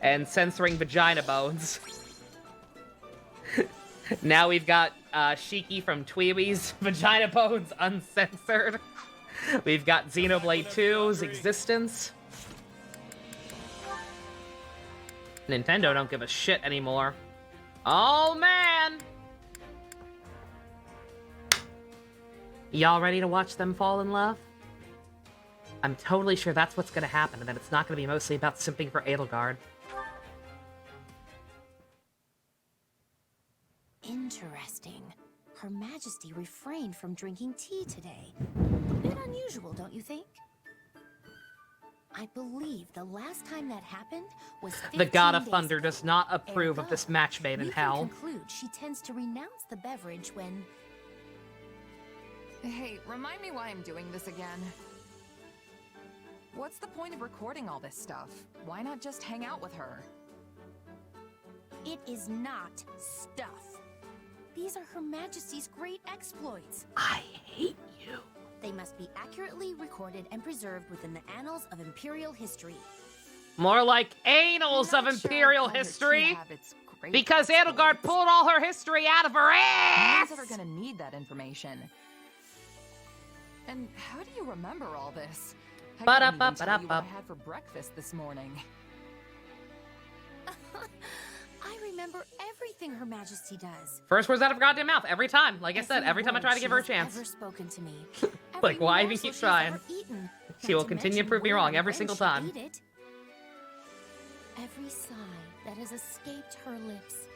and censoring vagina bones. Now we've got Shiki from Tweewee's vagina bones uncensored. We've got Xenoblade 2's existence. Nintendo don't give a shit anymore. Oh, man! Y'all ready to watch them fall in love? I'm totally sure that's what's gonna happen, and that it's not gonna be mostly about simping for Edelgard. Majesty refrained from drinking tea today. A bit unusual, don't you think? I believe the last time that happened was 15 The God of days Thunder ago. does not approve of Ergo, this match made in we hell. can conclude she tends to renounce the beverage when... Hey, remind me why I'm doing this again. What's the point of recording all this stuff? Why not just hang out with her? It is not stuff. These are Her Majesty's great exploits. I hate you. They must be accurately recorded and preserved within the annals of Imperial history. More like annals of Imperial history. Because Edelgard pulled all her history out of her ass! No one's ever gonna need that information. And how do you remember all this? I couldn't even tell you what I had for breakfast this morning. I remember everything Her Majesty does. First words out of her goddamn mouth, every time. Like I said, every time I try to give her a chance. Ever spoken to me. Like, why even keep trying? She will continue to prove me wrong every single time. Every sigh that has escaped her lips.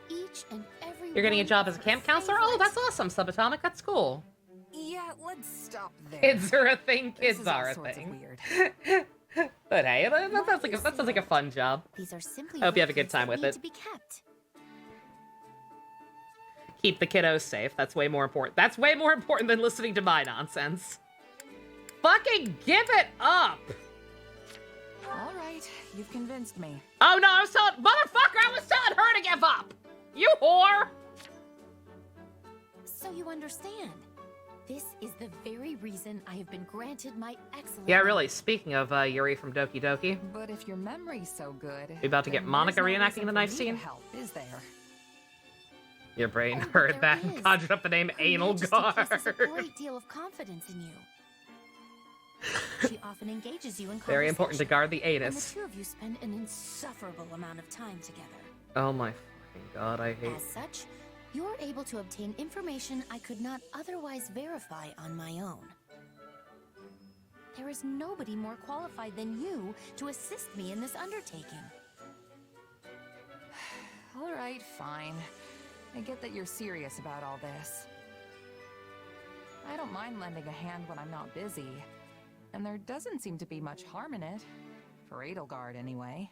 Each and every You're getting a job as a camp counselor? Oh, that's awesome, Subatomic. That's cool. Yeah, let's stop there. Kids are a thing. This Kids is are all a sorts of thing. weird. But hey, that sounds like a fun job. These are simply I hope you have a good records time that with need it. to be kept. Keep the kiddos safe. That's way more important. That's way more important than listening to my nonsense. Fucking give it up! All right, you've convinced me. Oh no, I was telling... Motherfucker, I was telling her to give up! You whore! So you understand. This is the very reason I have been granted my excellent... Yeah, really, speaking of Yuri from Doki Doki. But if your memory's so good... We about to get then Monica there's no reenacting reason the for knife me scene? to help, is there? Your brain heard that and conjured up the name Anal Guard. Her Majesty places a great deal of confidence in you. She often engages you in Very important to guard the and the anus. two of you spend an insufferable amount of time together. Oh my fucking god, I hate... As such, you're able to obtain information I could not otherwise verify on my own. There is nobody more qualified than you to assist me in this undertaking. All right, fine. I get that you're serious about all this. I don't mind lending a hand when I'm not busy. And there doesn't seem to be much harm in it. For Edelgard, anyway.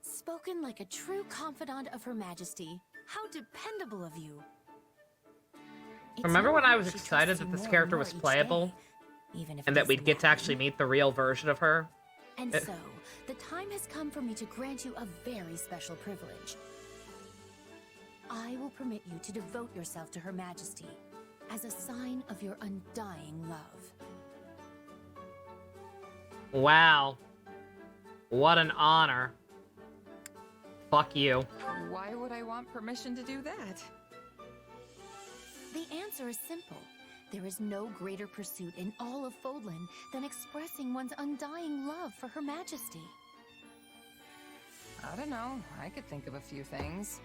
Spoken like a true confidant of Her Majesty. How dependable of you. Remember when I was excited that this character was playable? And that we'd get to actually meet the real version of her? And so, the time has come for me to grant you a very special privilege. I will permit you to devote yourself to Her Majesty as a sign of your undying love. Wow. What an honor. Fuck you. Why would I want permission to do that? The answer is simple. There is no greater pursuit in all of Fodlan than expressing one's undying love for Her Majesty. I don't know. I could think of a few things.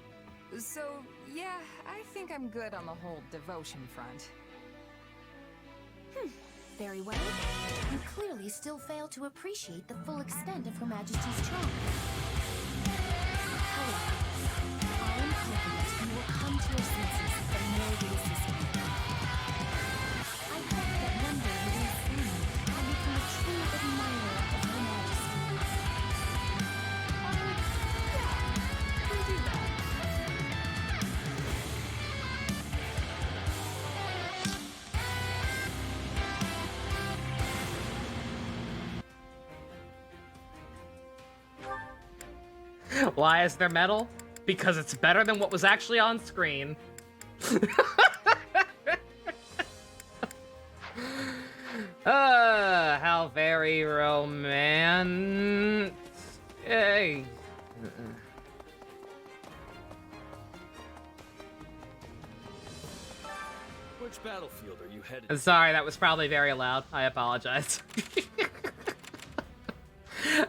So, yeah, I think I'm good on the whole devotion front. Very well. You clearly still fail to appreciate the full extent of Her Majesty's charm. However, I am confident you will come to your senses the more you assist me. I hope that one day you will see me and become a true admirer of Her Majesty. Yeah, we'll do that. Why is there metal? Because it's better than what was actually on screen. How very romantic. Which battlefield are you headed? Sorry, that was probably very loud. I apologize.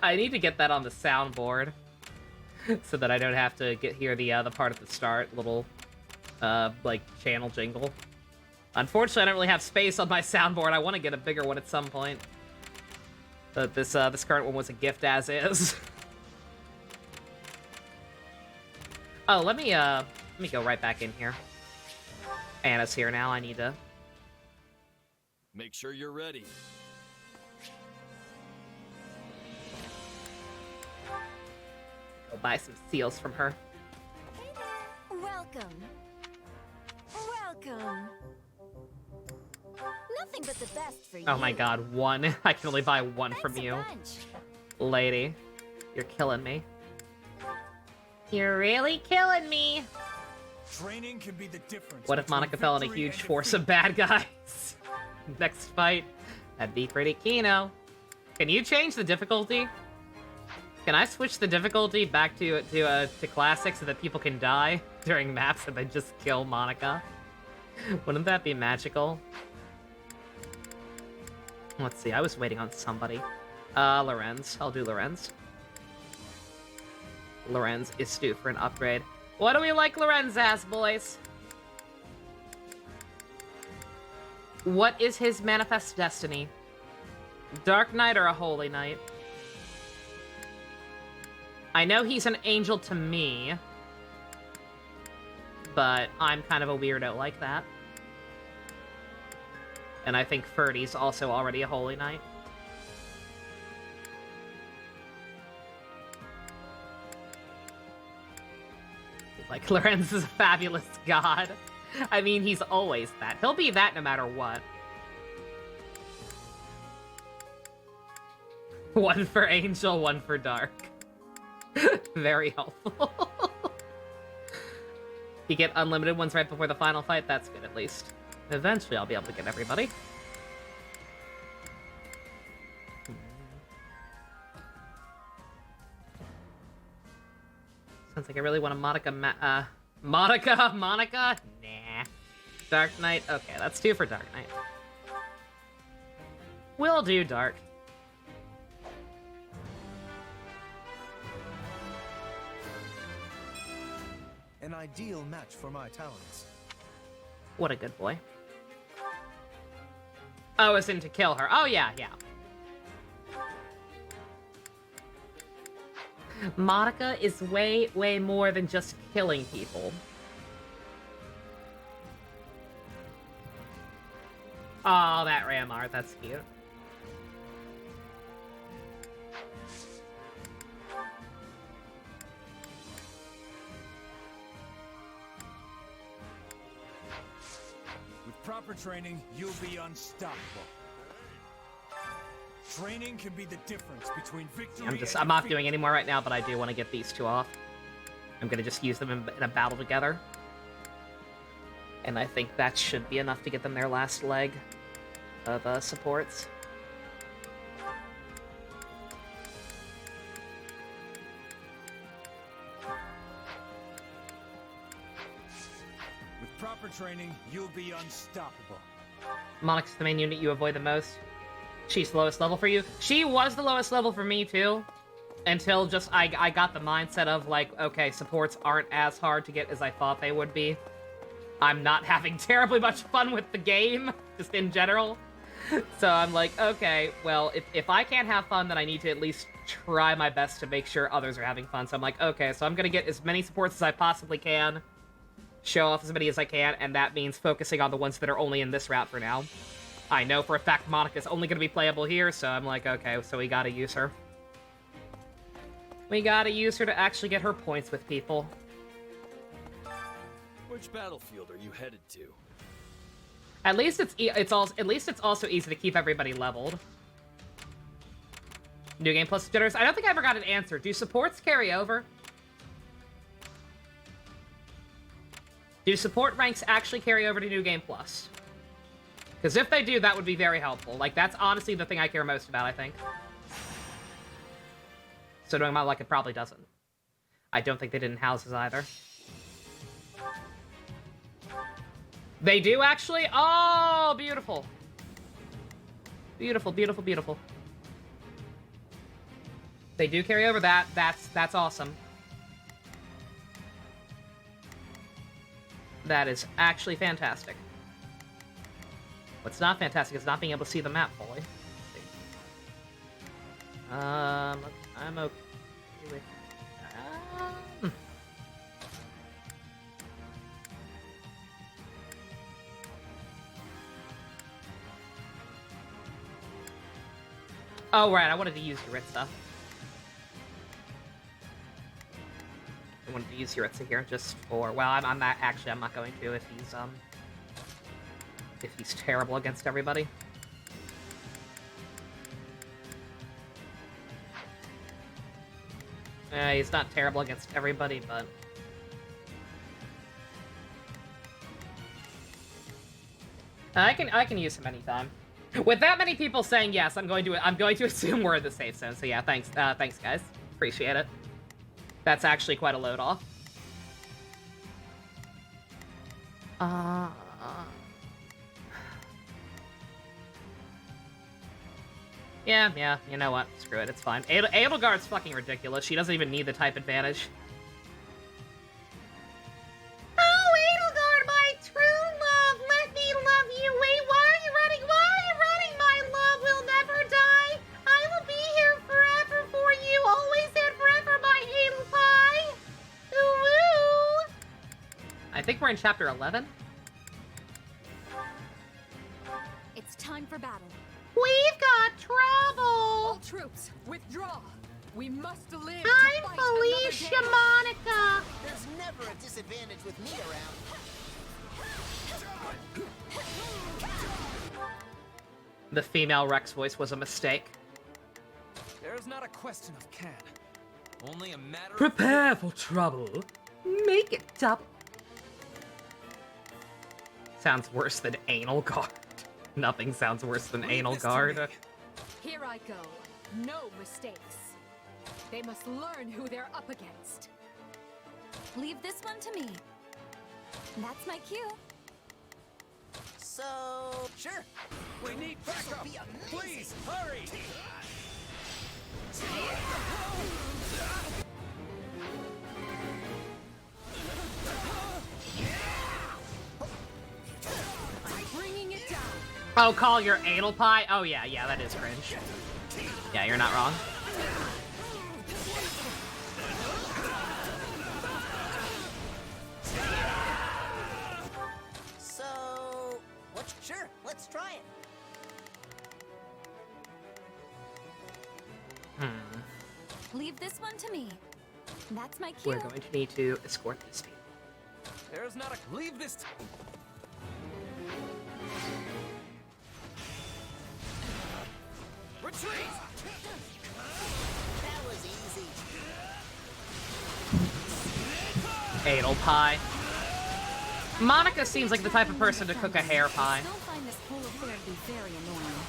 I need to get that on the soundboard so that I don't have to hear the part at the start, little like channel jingle. Unfortunately, I don't really have space on my soundboard. I want to get a bigger one at some point. But this current one was a gift as is. Oh, let me go right back in here. Anna's here now. I need to... Make sure you're ready. Go buy some seals from her. Welcome. Welcome. Nothing but the best for you. Oh my god, one. I can only buy one from you. Lady, you're killing me. You're really killing me. Training can be the difference. What if Monica fell in a huge force of bad guys? Next fight, that'd be pretty kino. Can you change the difficulty? Can I switch the difficulty back to classic so that people can die during maps and then just kill Monica? Wouldn't that be magical? Let's see, I was waiting on somebody. Lorenz. I'll do Lorenz. Lorenz is due for an upgrade. What do we like Lorenz as, boys? What is his manifest destiny? Dark Knight or a Holy Knight? I know he's an angel to me, but I'm kind of a weirdo like that. And I think Ferdy's also already a Holy Knight. Like, Lorenz is a fabulous god. I mean, he's always that. He'll be that no matter what. One for Angel, one for Dark. Very helpful. You get unlimited ones right before the final fight? That's good, at least. Eventually, I'll be able to get everybody. Sounds like I really want a Monica Monica? Nah. Dark Knight? Okay, that's 2 for Dark Knight. We'll do Dark. An ideal match for my talents. What a good boy. Oh, it's in to kill her. Oh, yeah, yeah. Monica is way, way more than just killing people. Oh, that ram art, that's cute. With proper training, you'll be unstoppable. Training can be the difference between victory and I'm not doing any more right now, but I do want to get these 2 off. I'm gonna just use them in a battle together. And I think that should be enough to get them their last leg of supports. With proper training, you'll be unstoppable. Monica's the main unit you avoid the most. She's the lowest level for you. She was the lowest level for me, too. Until just I got the mindset of, like, okay, supports aren't as hard to get as I thought they would be. I'm not having terribly much fun with the game, just in general. So I'm like, okay, well, if I can't have fun, then I need to at least try my best to make sure others are having fun. So I'm like, okay, so I'm gonna get as many supports as I possibly can, show off as many as I can, and that means focusing on the ones that are only in this route for now. I know for a fact Monica's only gonna be playable here, so I'm like, okay, so we gotta use her. We gotta use her to actually get her points with people. Which battlefield are you headed to? At least it's also easy to keep everybody leveled. New Game Plus jitters. I don't think I ever got an answer. Do supports carry over? Do support ranks actually carry over to New Game Plus? Because if they do, that would be very helpful. Like, that's honestly the thing I care most about, I think. So doing my luck, it probably doesn't. I don't think they did in houses either. They do, actually? Oh, beautiful. Beautiful, beautiful, beautiful. They do carry over that. That's awesome. That is actually fantastic. What's not fantastic is not being able to see the map fully. I'm okay with Oh, right, I wanted to use Yuritsa. I wanted to use Yuritsa here just for... Well, I'm not... Actually, I'm not going to if he's terrible against everybody. He's not terrible against everybody, but... I can use him anytime. With that many people saying yes, I'm going to assume we're in the safe zone. So yeah, thanks guys. Appreciate it. That's actually quite a load off. Yeah, you know what? Screw it, it's fine. Edelgard's fucking ridiculous. She doesn't even need the type advantage. Oh, Edelgard, my true love, let me love you. Wait, why are you running? Why are you running? My love will never die. I will be here forever for you, always and forever, my Edel pie. Ooh. I think we're in chapter 11. It's time for battle. We've got trouble. All troops, withdraw. We must live to I'm fight Felicia another day. Monica. There's never a disadvantage with me around. The female Rex voice was a mistake. There's not a question of can. Only a matter of... Prepare for trouble. Make it double. Sounds worse than anal guard. Nothing sounds worse than anal guard. Here I go. No mistakes. They must learn who they're up against. Leave this one to me. That's my cue. So, sure. We need backup. Please, hurry. Bringing it down. Oh, call your anal pie? Oh, yeah, that is cringe. Yeah, you're not wrong. So, what? Sure, let's try it. Leave this one to me. That's my cue. We're going to need to escort these people. There's not a... Leave this... Retreat! That was easy. Anal pie. Monica seems like the type of person to cook a hair pie. I still find this whole affair to be very annoying.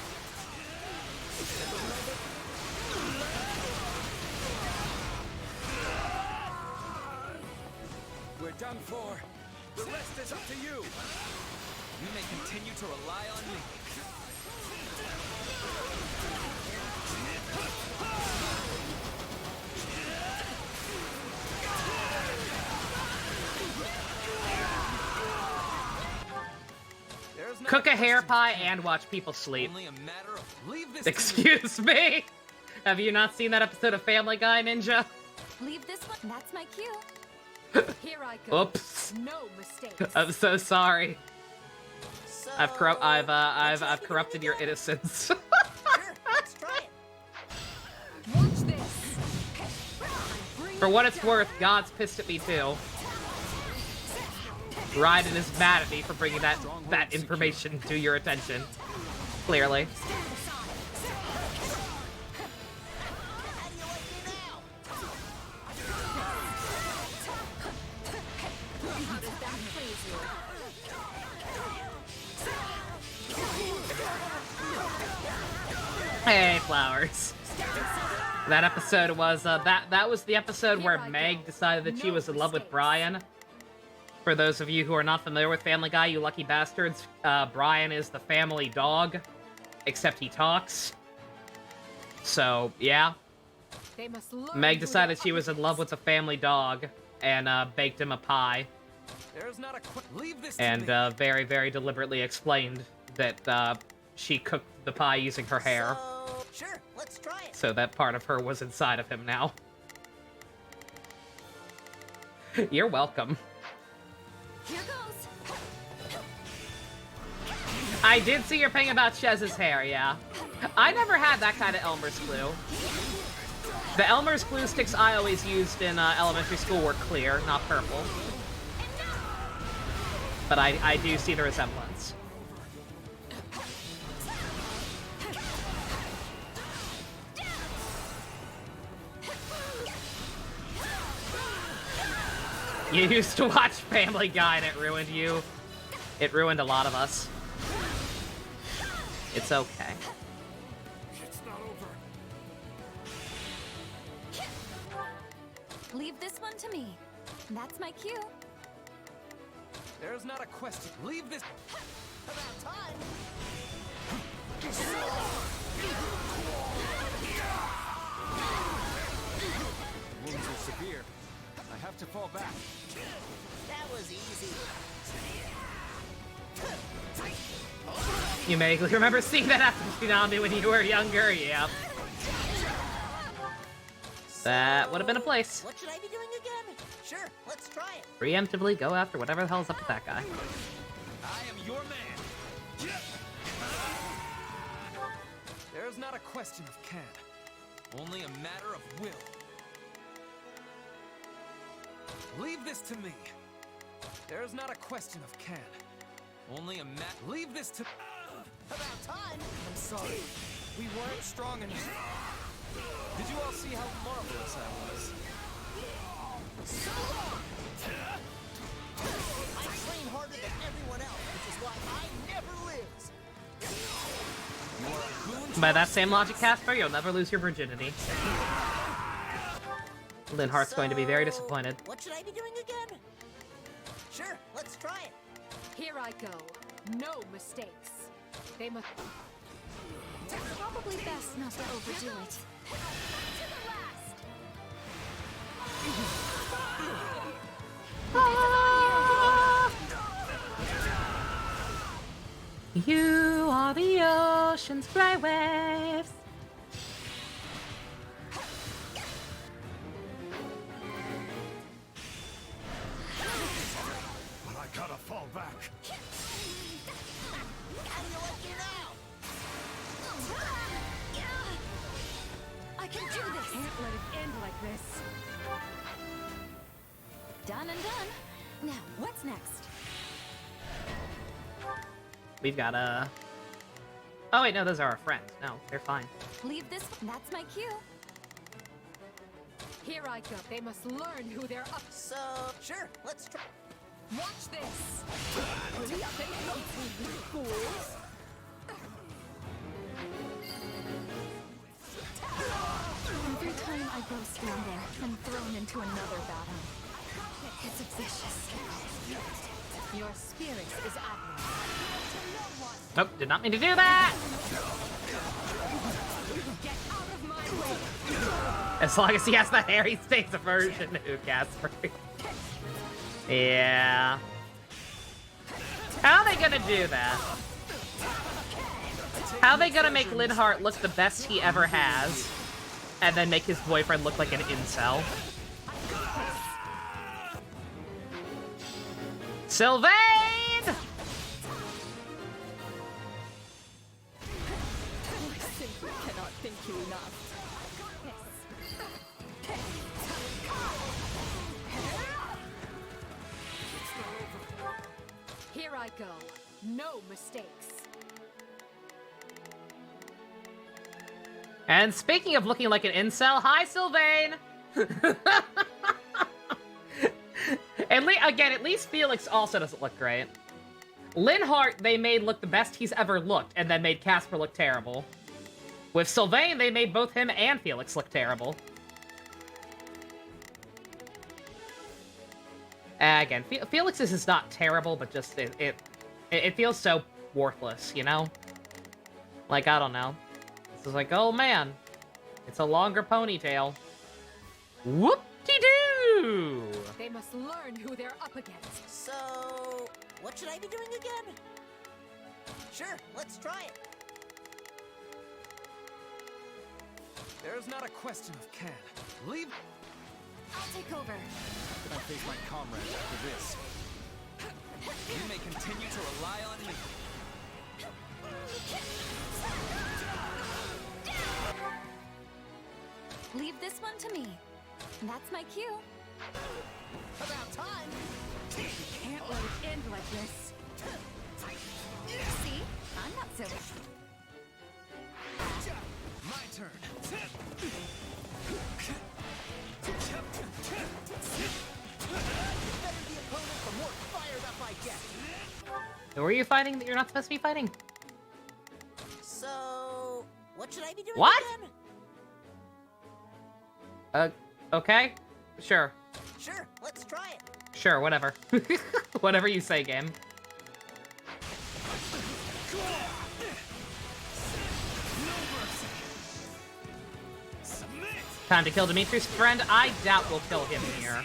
We're done for. The rest is up to you. You may continue to rely on me. Cook a hair pie and watch people sleep. Only a matter of... Leave this Excuse me? Have you not seen that episode of Family Guy, Ninja? Leave this one. That's my cue. Here I go. Oops. No mistakes. I'm so sorry. So, I've corrupted your innocence. sure, let's try it. Watch this. For what it's worth, God's pissed at me too. Raiden is mad at me for bringing that information to your attention. Clearly. How do you like me now? How does that please you? Hey, flowers. That episode was that was the episode where Meg decided that she was in love with Brian. For those of you who are not familiar with Family Guy, you lucky bastards, Brian is the family dog, except he talks. So, yeah. They must learn Meg who decided they're she up was in love with the family dog and baked him a pie. There's not a... Leave this And to me. very, very deliberately explained that she cooked the pie using her hair. So, sure, let's try it. So that part of her was inside of him now. You're welcome. Here goes. I did see your thing about Chez's hair, yeah. I never had that kind of Elmer's glue. The Elmer's glue sticks I always used in elementary school were clear, not purple. But I do see the resemblance. You used to watch Family Guy and it ruined you. It ruined a lot of us. It's okay. It's not over. Leave this one to me. That's my cue. There's not a question. Leave this. About time. Wounds are severe. I have to fall back. That was easy. You vaguely remember seeing that after Tsunami when you were younger? Yep. That would have been a place. What should I be doing again? Sure, let's try it. Preemptively go after whatever the hell's up with that guy. I am your man. There's not a question of can. Only a matter of will. Leave this to me. There's not a question of can. Only a leave this to. About time. I'm sorry. We weren't strong enough. Did you all see how marvelous I was? I train harder than everyone else, which is why I never lose. By that same logic, Casper, you'll never lose your virginity. Linhart's going to be very disappointed. What should I be doing again? Sure, let's try it. Here I go. No mistakes. They must. Probably best not to overdo it. To the last. You are the ocean's gray waves. But I gotta fall back. How do you like it now? I can do this. Can't let it end like this. Done and done. Now, what's next? We've got Oh wait, no, those are our friends. No, they're fine. Leave this. That's my cue. Here I go. They must learn who they're up. So, sure, let's try. Watch this. Hurry up and help me, you fools. Every time I grow stronger, I'm thrown into another battle. It's vicious. Your spirit is admirable. Nope, did not mean to do that! Get out of my way. As long as he has the hair, he stays a version. Ooh, Casper. Yeah. How are they gonna do that? How are they gonna make Linhart look the best he ever has, and then make his boyfriend look like an incel? Sylvain! I simply cannot thank you enough. Here I go. No mistakes. And speaking of looking like an incel, hi Sylvain! At least Felix also doesn't look great. Linhart, they made look the best he's ever looked, and then made Casper look terrible. With Sylvain, they made both him and Felix look terrible. Again, Felix's is not terrible, but just it feels so worthless, you know? Like, I don't know. This is like, oh man, it's a longer ponytail. Whoop-de-doo! They must learn who they're up against. So, what should I be doing again? Sure, let's try it. There's not a question of can. Leave. I'll take over. How can I face my comrades after this? You may continue to rely on me. this one to me. That's my cue. About time. Can't let it end like this. See? I'm not silly. My turn. Better the opponent, the more fired up I get. Who are you fighting that you're not supposed to be fighting? So, what should I be doing What? again? Okay. Sure. Sure, let's try it. Sure, whatever. Whatever you say, game. Time to kill Dimitri's friend. I doubt we'll kill him here.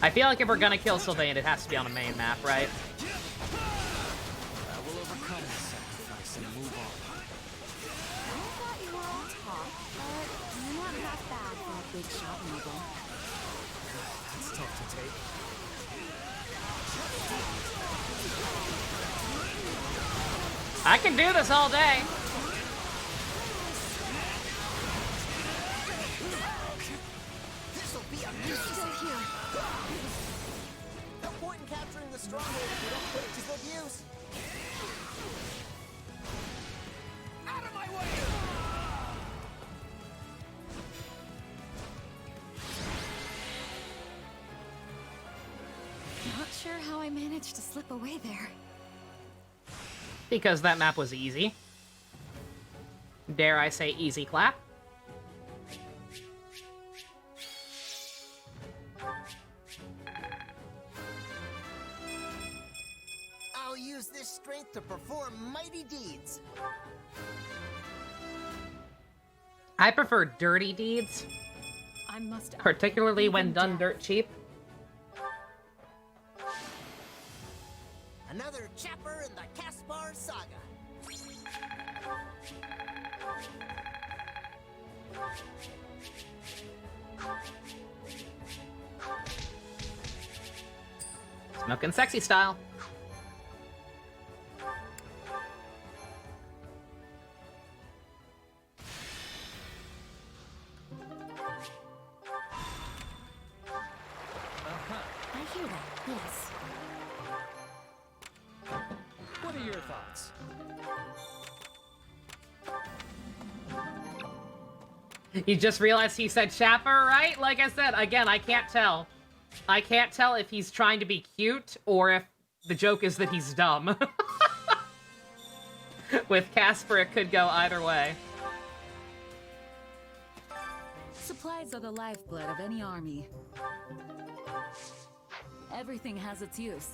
I feel like if we're gonna kill Sylvain, it has to be on a main map, right? I will overcome the sacrifice and move on. I thought you were all talk, but you're not half bad for a big shot noble. That's tough to take. I can do this all day. This'll be a still here. No point in capturing the stronghold if you don't put it to good use. Out of my way! Not sure how I managed to slip away there. Because that map was easy. Dare I say easy clap? I'll use this strength to perform mighty deeds. I prefer dirty deeds, I must particularly when done dirt cheap. Another chapter in the Caspar saga. Smoking sexy style. I hear that, yes. What are your thoughts? You just realized he said Chapper, right? Like I said, again, I can't tell. I can't tell if he's trying to be cute or if the joke is that he's dumb. With Casper, it could go either way. Supplies are the lifeblood of any army. Everything has its use.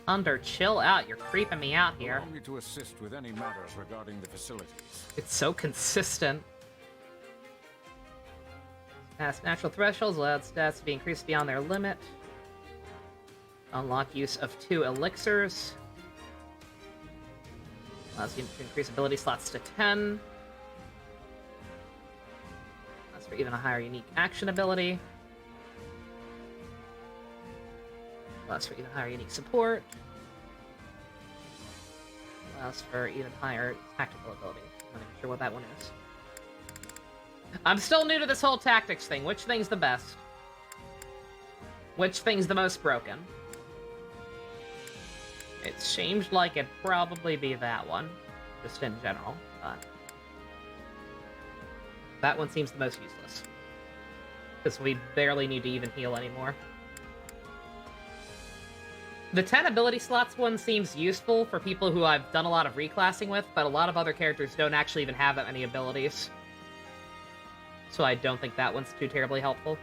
Under, chill out. You're creeping me out here. Allow me to assist with any matters regarding the facilities. It's so consistent. Past natural thresholds, allowed stats to be increased beyond their limit. Unlock use of 2 elixirs. Allows you to increase ability slots to 10. Allows for even a higher unique action ability. Allows for even higher unique support. Allows for even higher tactical ability. I'm not even sure what that one is. I'm still new to this whole tactics thing. Which thing's the best? Which thing's the most broken? It seems like it'd probably be that one, just in general, but... that one seems the most useless. Because we barely need to even heal anymore. The 10 ability slots one seems useful for people who I've done a lot of reclassing with, but a lot of other characters don't actually even have that many abilities. So I don't think that one's too terribly helpful.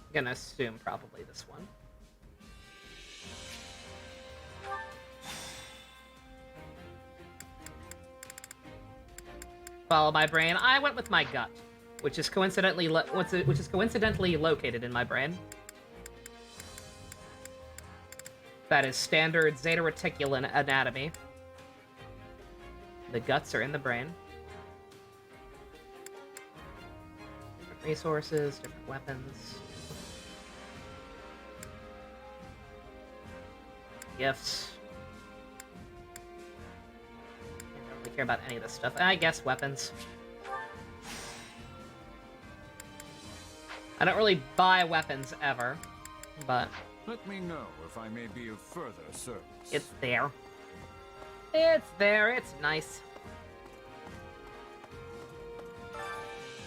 I'm gonna assume probably this one. Follow my brain. I went with my gut. which is coincidentally located in my brain. That is standard zeta reticular anatomy. The guts are in the brain. Different resources, different weapons. Gifts. I don't really care about any of this stuff. I guess weapons. I don't really buy weapons ever, but... Let me know if I may be of further service. It's there. It's there, it's nice.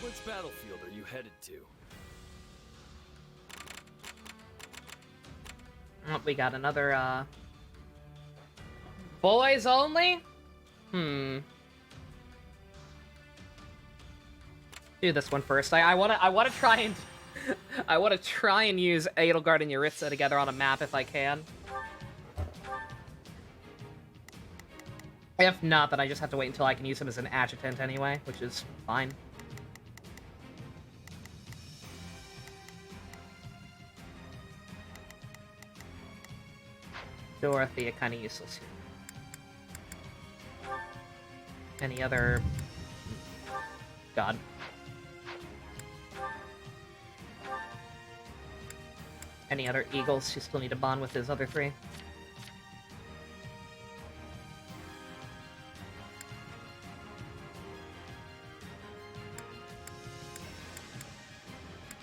Which battlefield are you headed to? Oh, we got another, boys only? Do this one first. I wanna try and... I want to try and use Edelgard and Yuritsa together on a map if I can. If not, then I just have to wait until I can use him as an adjutant anyway, which is fine. Dorothea, kind of useless here. Any other... God. Any other eagles? You still need to bond with his other three.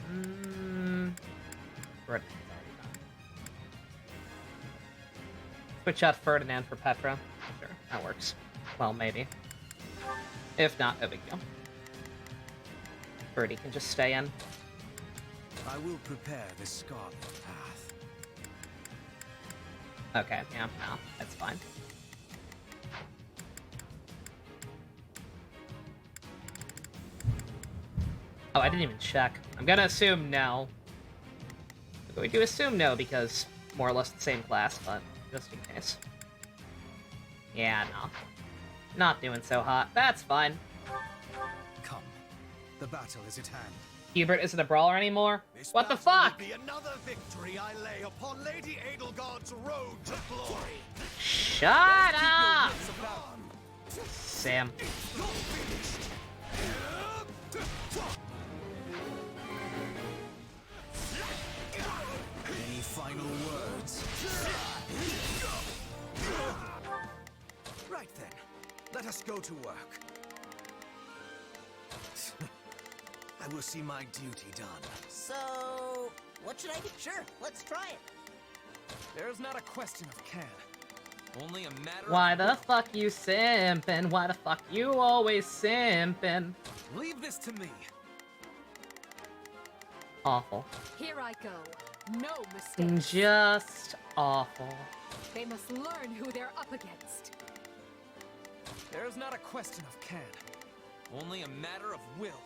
Ferdinand's already done. Switch out Ferdinand for Petra. Sure, that works. Well, maybe. If not, no big deal. Ferdy can just stay in. I will prepare the Scarlet path. Okay, yeah, no, that's fine. Oh, I didn't even check. I'm gonna assume no. I'm going to assume no because more or less the same class, but just in case. Yeah, no. Not doing so hot. That's fine. Come, the battle is at hand. Hubert isn't a brawler anymore? What the fuck? Will be another victory I lay upon Lady Edelgard's road to glory. Shut up! Sam. Any final words? Right then, let us go to work. I will see my duty done. So, what should I do? Sure, let's try it. There's not a question of can. Only a matter Why of... the fuck you simpin'? Why the fuck you always simpin'? Leave this to me. Awful. Here I go. No mistakes. Just awful. They must learn who they're up against. There's not a question of can. Only a matter of will.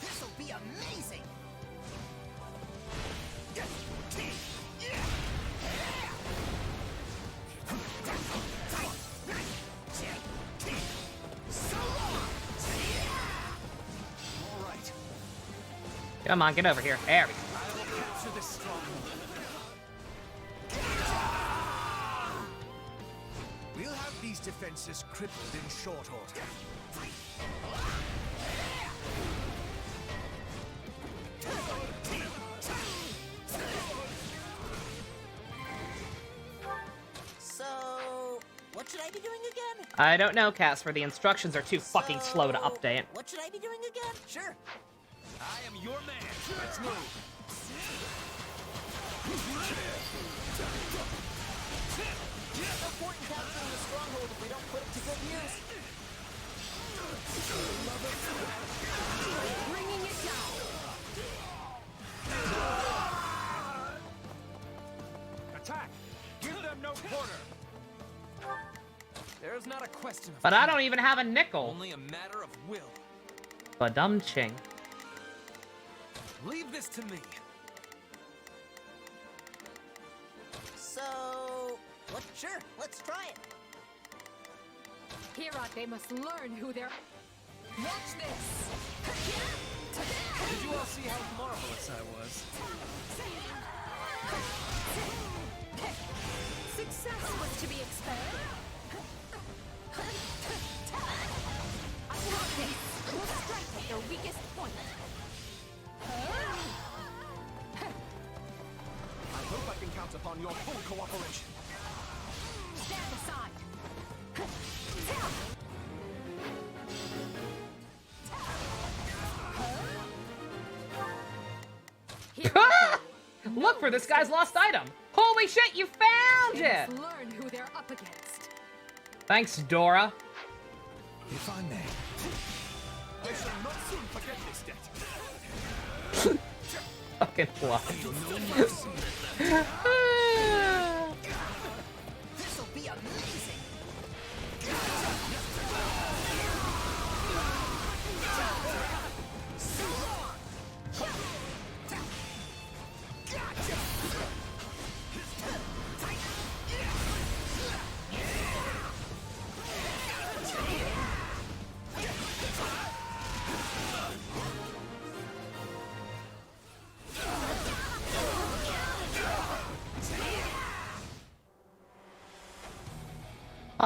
This'll be amazing. All right. Come on, get over here. There we go. I will capture this stronghold. We'll have these defenses crippled in short order. So, what should I be doing again? I don't know, Casper. The instructions are too fucking slow to update. What should I be doing again? Sure. I am your man. Let's move. No point in capturing the stronghold if we don't put it to good use. Bringing it down. Attack! Give them no quarter! There's not a question of But I can. don't even have a nickel. Only a matter of will. Badum ching. Leave this to me. So, what? Sure, let's try it. Here they must learn who they're... Watch this! Did you all see how marvelous I was? Success was to be expected. I got this. We'll strike at their weakest point. I hope I can count upon your full cooperation. Stand aside. Look for this guy's lost item! Holy shit, you found it! They must learn who they're up against. Thanks, Dora. If I may, I shall not soon forget this debt. Fucking fluff. This'll be amazing.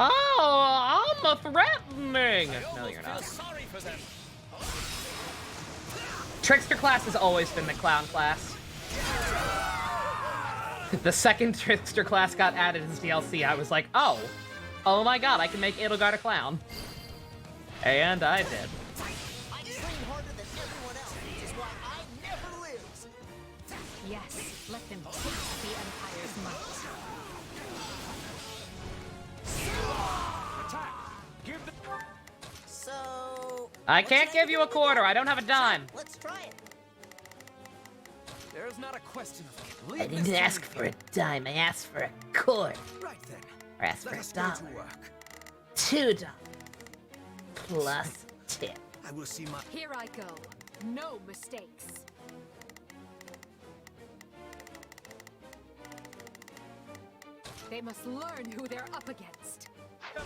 Oh, I'm threatening! No, you're not. Sorry for them. Trickster class has always been the clown class. The second Trickster class got added as DLC, I was like, oh my god, I can make Edelgard a clown. And I did. I train harder than everyone else, which is why I never lose. Yes, let them taste the Empire's might. Attack! Give the... So... I can't give you a quarter, I don't have a dime. Let's try it. There's not a question of... I didn't ask for a dime, I asked for a quarter. Right then. Or asked for Let a us go to dollar. work. $2. Plus tip. I will see my... Here I go. No mistakes. They must learn who they're up against.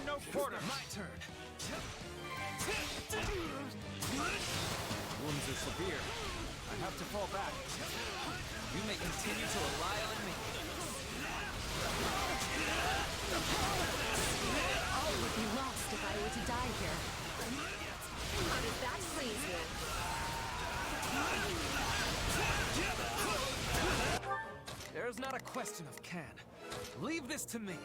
No quarter. My turn. Wounds are severe. I have to fall back. You may continue to rely on me. All would be lost if I were to die here. How does that please you? There's not a question of can. Leave this to me.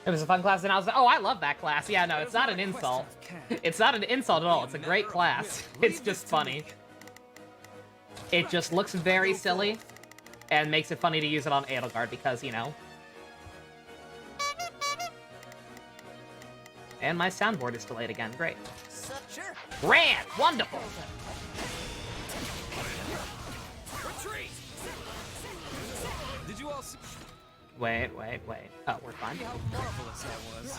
It was a fun class, and I was like, oh, I love that class. Yeah, no, it's not an insult. It's not an insult at all. It's a great class. It's just funny. It just looks very silly, and makes it funny to use it on Edelgard because, you know. And my soundboard is delayed again. Great. Sure. Rad! Wonderful! Retreat! Did you all see Wait. Oh, we're fine. how marvelous that was?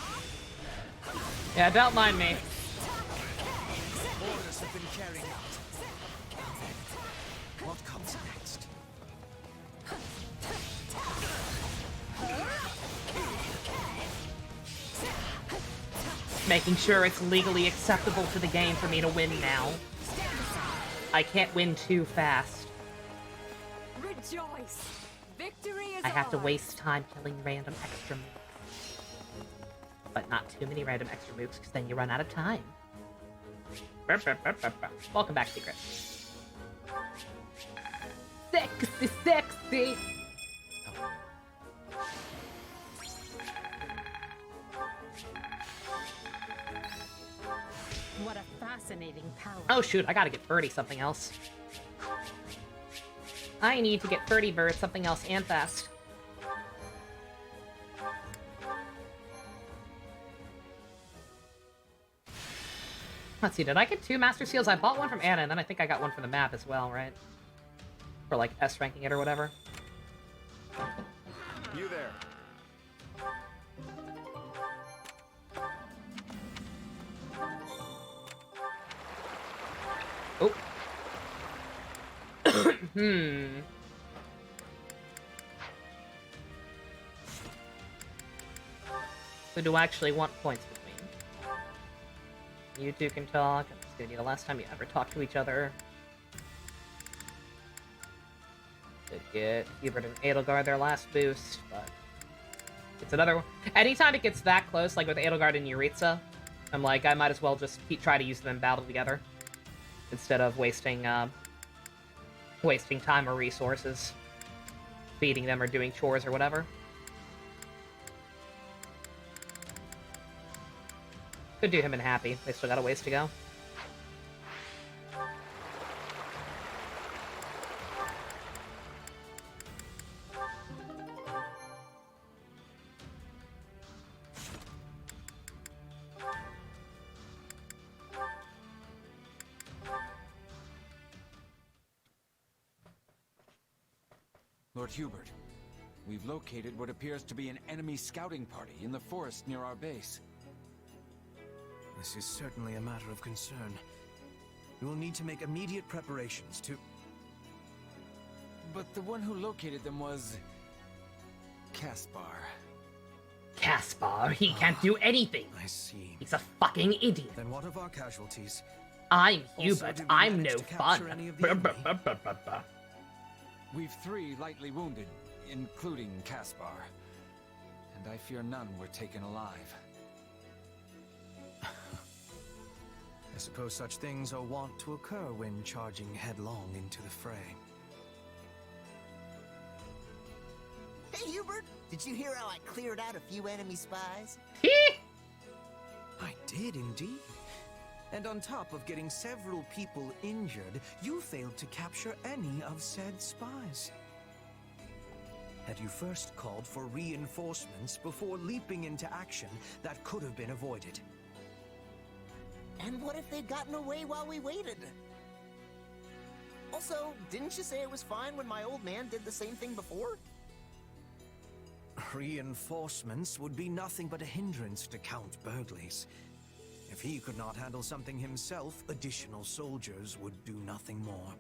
Yeah, don't mind me. Orders have been carried out. What comes next? Making sure it's legally acceptable to the game for me to win now. I can't win too fast. Rejoice! Victory is I have to ours. waste time killing random extra mooks. But not too many random extra mooks, because then you run out of time. Welcome back, Secret. Sexy, sexy! What a fascinating power. Oh shoot, I gotta get Birdie something else. I need to get Birdie Bird something else and fast. Let's see, did I get 2 Master Seals? I bought one from Anna, and then I think I got one for the map as well, right? For like S ranking it or whatever. You there. Oh. Who do I actually want points between? You two can talk. It's gonna be the last time you ever talk to each other. Did get Hubert and Edelgard their last boost, but it's another one. Anytime it gets that close, like with Edelgard and Yuritsa, I'm like, I might as well just try to use them in battle together instead of wasting time or resources feeding them or doing chores or whatever. Could do him in happy. They still got a ways to go. Lord Hubert, we've located what appears to be an enemy scouting party in the forest near our base. This is certainly a matter of concern. We will need to make immediate preparations to... But the one who located them was... Caspar. Caspar, he can't do anything. I see. He's a fucking idiot. Then what of our casualties? I'm Also, Hubert. did we I'm manage no to capture fun. any of the enemy? We've 3 lightly wounded, including Caspar. And I fear none were taken alive. I suppose such things are wont to occur when charging headlong into the fray. Hey, Hubert! Did you hear how I cleared out a few enemy spies? I did indeed. And on top of getting several people injured, you failed to capture any of said spies. Had you first called for reinforcements before leaping into action, that could have been avoided. And what if they'd gotten away while we waited? Also, didn't you say it was fine when my old man did the same thing before? Reinforcements would be nothing but a hindrance to Count Burgley's. If he could not handle something himself, additional soldiers would do nothing more.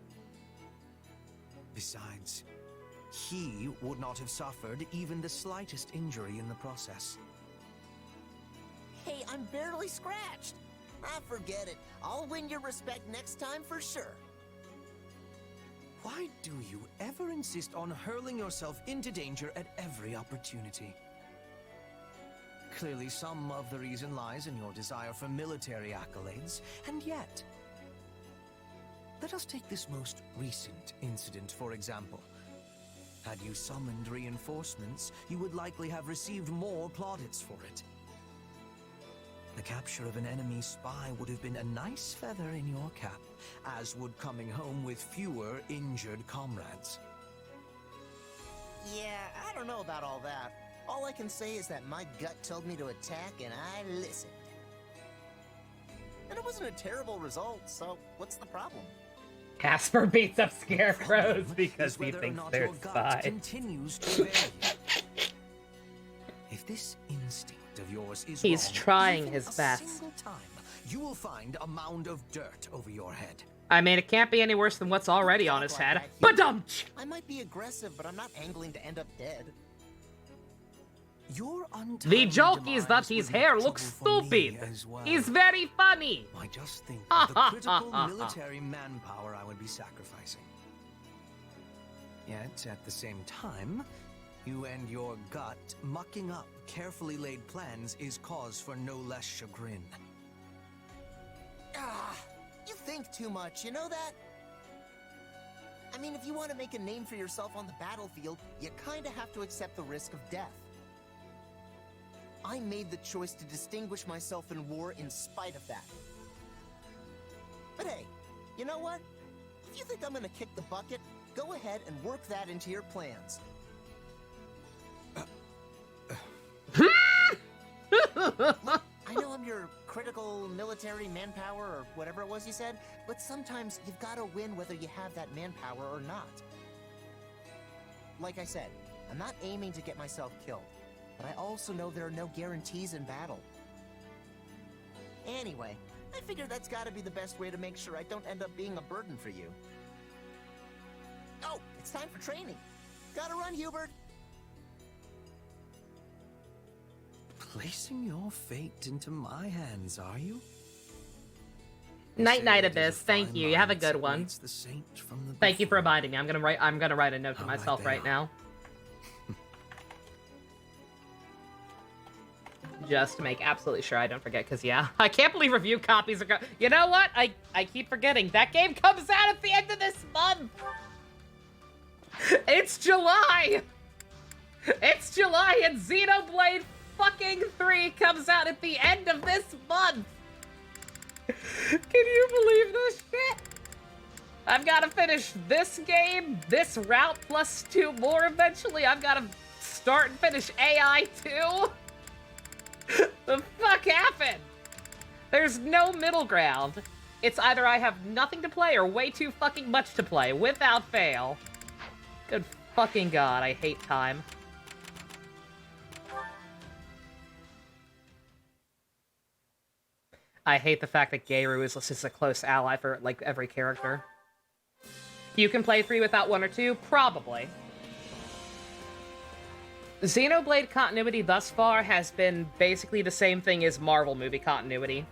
Besides, he would not have suffered even the slightest injury in the process. Hey, I'm barely scratched. Ah, forget it. I'll win your respect next time for sure. Why do you ever insist on hurling yourself into danger at every opportunity? Clearly, some of the reason lies in your desire for military accolades, and yet... Let us take this most recent incident, for example. Had you summoned reinforcements, you would likely have received more plaudits for it. The capture of an enemy spy would have been a nice feather in your cap, as would coming home with fewer injured comrades. Yeah, I don't know about all that. All I can say is that my gut told me to attack, and I listened. And it wasn't a terrible result, so what's the problem? Caspar beats up scarecrows because he Whether or thinks not they're your gut spies. continues to vary. If this instinct of yours is He's wrong, trying even his a best. single time, you will find a mound of dirt over your head. I mean, it can't be any worse than what's already on his head. Badumch! I might be aggressive, but I'm not angling to end up dead. Your The joke is that his hair looks stupid. It's very funny. I just think of the critical military manpower I would be sacrificing. Yet, at the same time, you and your gut mucking up carefully laid plans is cause for no less chagrin. Ah, you think too much, you know that? I mean, if you want to make a name for yourself on the battlefield, you kinda have to accept the risk of death. I made the choice to distinguish myself in war in spite of that. But hey, you know what? If you think I'm gonna kick the bucket, go ahead and work that into your plans. Look, I know I'm your critical military manpower or whatever it was you said, but sometimes you've got to win whether you have that manpower or not. Like I said, I'm not aiming to get myself killed, but I also know there are no guarantees in battle. Anyway, I figure that's got to be the best way to make sure I don't end up being a burden for you. Oh, it's time for training. Gotta run, Hubert. Placing your fate into my hands, are you? Night, Abyss. Thank you. You have a good one. Thank you for reminding me. I'm gonna write a note to myself right now. Just to make absolutely sure I don't forget, because yeah, I can't believe review copies are You know what? I keep forgetting. That game comes out at the end of this month! It's July! It's July and Xenoblade fucking 3 comes out at the end of this month! Can you believe this shit? I've got to finish this game, this route, plus 2 more eventually. I've got to start and finish AI 2. The fuck happened? There's no middle ground. It's either I have nothing to play or way too fucking much to play, without fail. Good fucking god, I hate time. I hate the fact that Geiru is just a close ally for, like, every character. You can play 3 without 1 or 2? Probably. Xenoblade continuity thus far has been basically the same thing as Marvel movie continuity,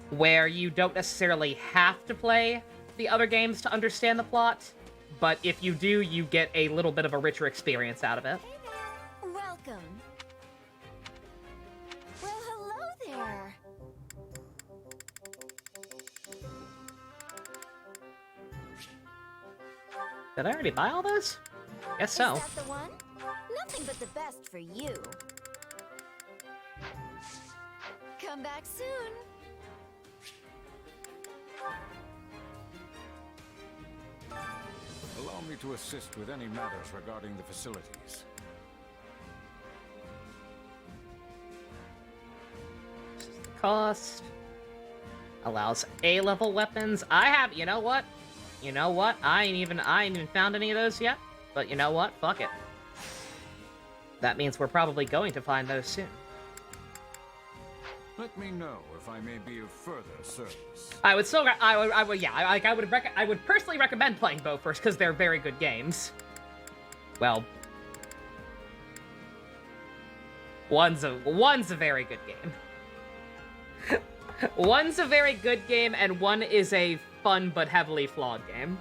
where you don't necessarily have to play the other games to understand the plot, but if you do, you get a little bit of a richer experience out of it. Welcome. Well, hello there. Did I already buy all this? Guess so. Is that the one? Nothing but the best for you. Come back soon. Allow me to assist with any matters regarding the facilities. Cost. Allows A-level weapons. You know what? You know what? I ain't even found any of those yet. But you know what? Fuck it. That means we're probably going to find those soon. Let me know if I may be of further service. I would still, I would personally recommend playing both first because they're very good games. Well, one's a very good game. One's a very good game, and one is a fun but heavily flawed game.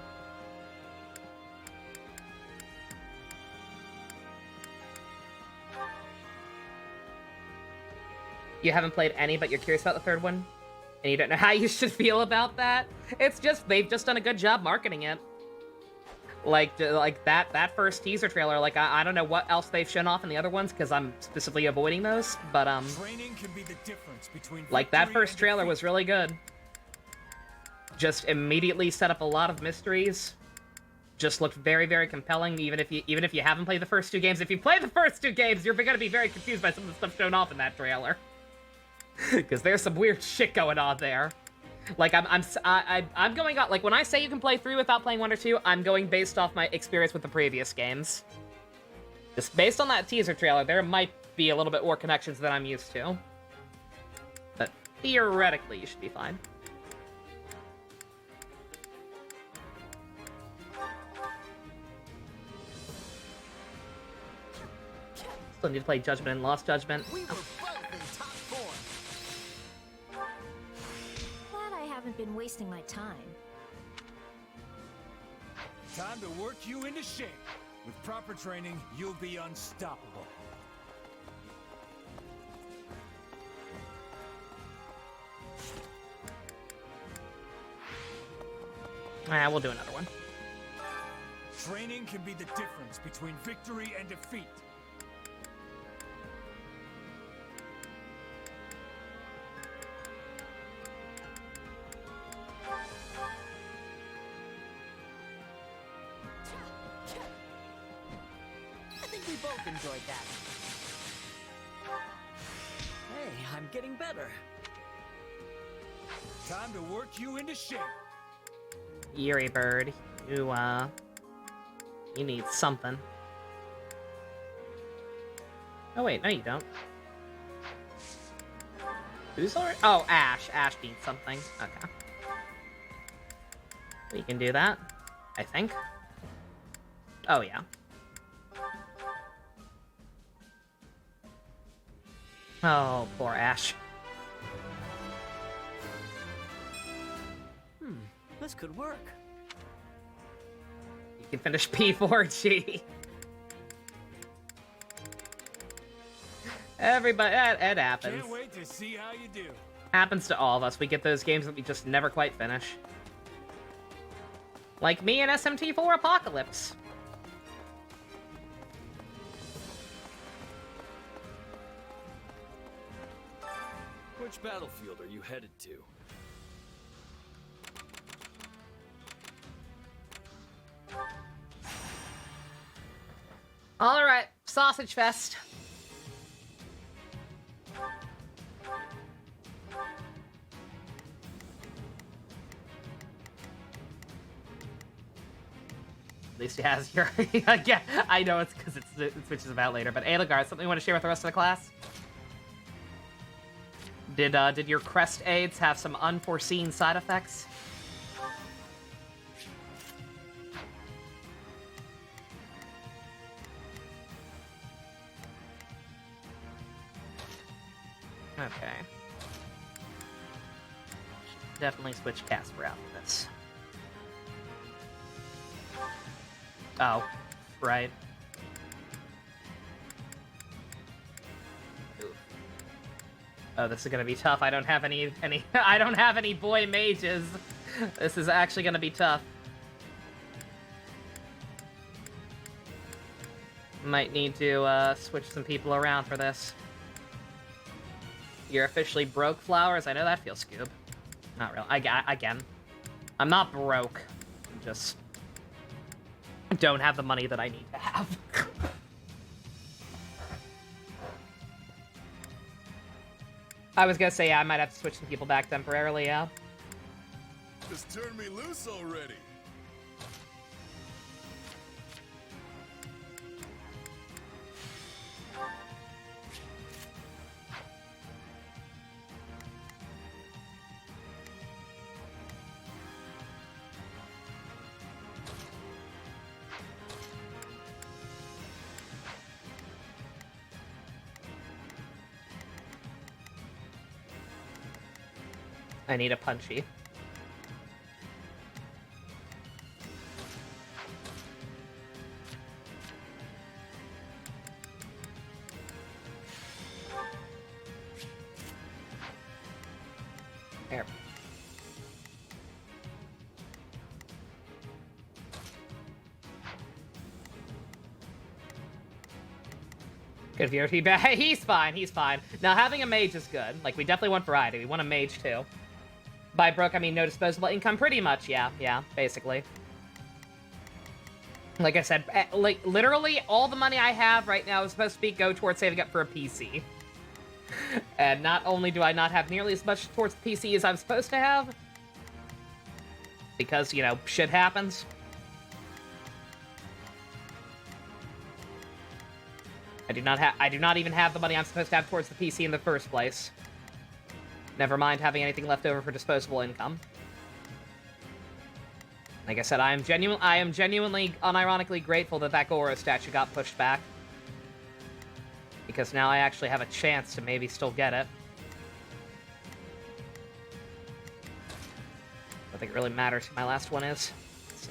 You haven't played any, but you're curious about the third one? And you don't know how you should feel about that? It's just, they've just done a good job marketing it. Like that first teaser trailer, like, I don't know what else they've shown off in the other ones, because I'm specifically avoiding those, but, Training can be the difference between like, that first trailer was really good. Just immediately set up a lot of mysteries. Just looked very, very compelling, even if you haven't played the first 2 games. If you play the first 2 games, you're gonna be very confused by some of the stuff shown off in that trailer. Because there's some weird shit going on there. Like, I'm going out, like, when I say you can play 3 without playing 1 or 2, I'm going based off my experience with the previous games. Just based on that teaser trailer, there might be a little bit more connections than I'm used to. But theoretically, you should be fine. Still need to play Judgment and Lost Judgment. We were both in top form. Glad I haven't been wasting my time. Time to work you into shape. With proper training, you'll be unstoppable. We'll do another one. Training can be the difference between victory and defeat. I think we both enjoyed that. Hey, I'm getting better. Time to work you into shape. Eerie Bird, you need something. Oh wait, no you don't. Who's already? Oh, Ash. Ash needs something. Okay. We can do that, I think. Oh yeah. Oh, poor Ash. This could work. You can finish P4G. Everybody, it happens. Can't wait to see how you do. Happens to all of us. We get those games that we just never quite finish. Like me and SMT4 Apocalypse. Which battlefield are you headed to? Alright, Sausage Fest. At least he has your... yeah, I know it's because it switches about later, but Aeligard, something you want to share with the rest of the class? Did your crest aids have some unforeseen side effects? Okay. Definitely switch Casper out for this. Oh, right. Oh, this is gonna be tough. I don't have any I don't have any boy mages. This is actually gonna be tough. Might need to switch some people around for this. You're officially broke, Flowers. I know that feels Scoob. Not really. Again, I'm not broke. I'm just don't have the money that I need to have. I was gonna say, yeah, I might have to switch some people back temporarily, yeah. Just turn me loose already. I need a punchy. There. Good VRT back. He's fine, he's fine. Now, having a mage is good. Like, we definitely want variety. We want a mage, too. By broke, I mean no disposable income, pretty much, yeah, basically. Like I said, like, literally, all the money I have right now is supposed to go towards saving up for a PC. And not only do I not have nearly as much towards the PC as I'm supposed to have, because, you know, shit happens. I do not even have the money I'm supposed to have towards the PC in the first place. Never mind having anything left over for disposable income. Like I said, I am genuinely, unironically grateful that that Goro statue got pushed back. Because now I actually have a chance to maybe still get it. I don't think it really matters who my last one is. Let's see.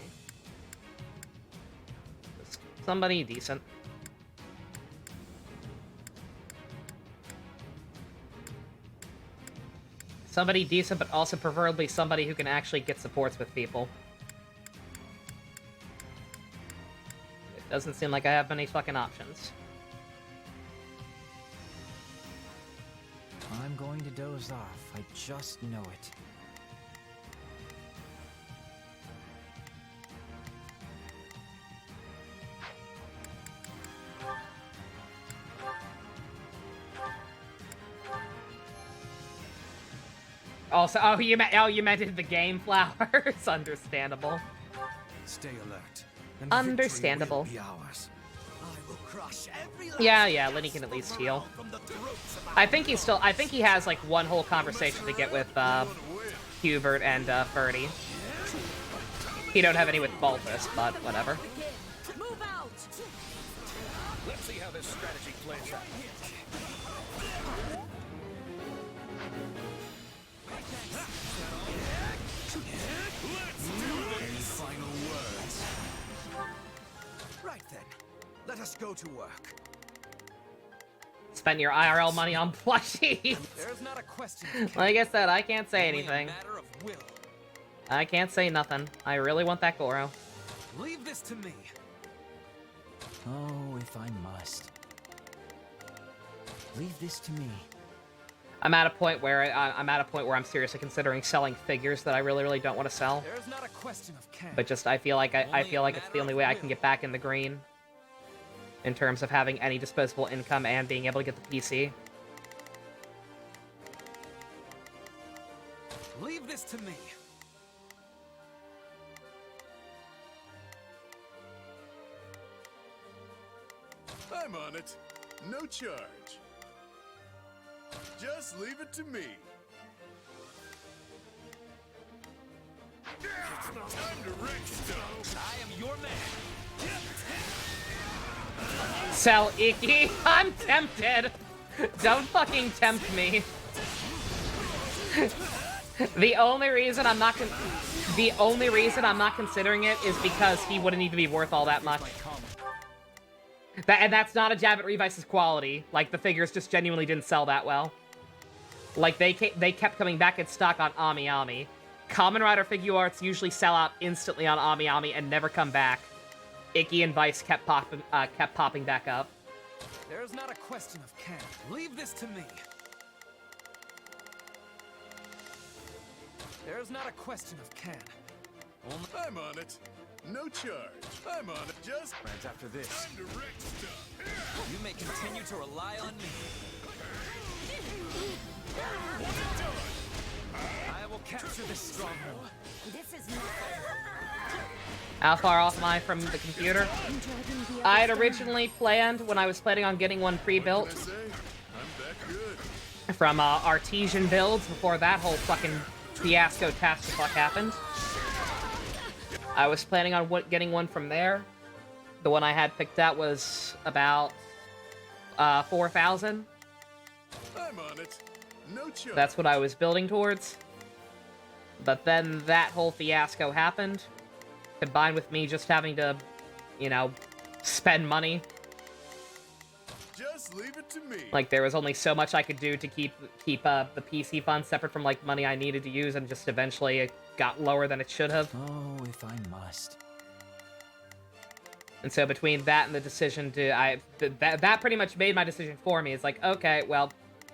Just somebody decent. Somebody decent, but also preferably somebody who can actually get supports with people. It doesn't seem like I have many fucking options. I'm going to doze off. I just know it. Also, you meant in the game, Flowers. Understandable. Stay alert. Understandable. Yeah, Lenny can at least heal. I think he has like one whole conversation to get with Hubert and Ferdy. He don't have any with Balthus, but whatever. Move out. Let's see how this strategy plays out. Let's us go to work. Spend your IRL money on plushies. There's not a question. Like I said, I can't say Only anything. A matter of will. I can't say nothing. I really want that Goro. Leave this to me. Oh, if I must. Leave this to me. I'm at a point where I'm seriously considering selling figures that I really don't want to sell. There's not a question of can. But just I feel like it's the only way I can get back in the green in terms of having any disposable income and being able to get the PC. Leave this to me. I'm on it. No charge. Just leave it to me. Time to wreck stuff. I am your man. Sell Icky? I'm tempted. Don't fucking tempt me. The only reason I'm not considering it is because he wouldn't need to be worth all that much. And that's not a jab at Revice's quality. Like, the figures just genuinely didn't sell that well. Like, they kept coming back in stock on Ami Ami. Kamen Rider figure arts usually sell out instantly on Ami Ami and never come back. Icky and Vice kept popping back up. There's not a question of can. Leave this to me. There's not a question of can. Only I'm on it. No charge. I'm on it. Just right after this. Time to wreck stuff. You may continue to rely on me. I will capture this stronghold. This is nothing. How far off am I from the computer? I had originally planned, when I was planning on getting one pre-built, from Artesian Builds before that whole fucking fiasco-task-fuck happened. I was planning on getting one from there. The one I had picked out was about 4,000. I'm on it. No charge. That's what I was building towards. But then that whole fiasco happened, combined with me just having to, you know, spend money. Just leave it to me. Like, there was only so much I could do to keep the PC fund separate from, like, money I needed to use, and just eventually it got lower than it should have. Oh, if I must. And so between that and the decision to... that pretty much made my decision for me. It's like, okay, well,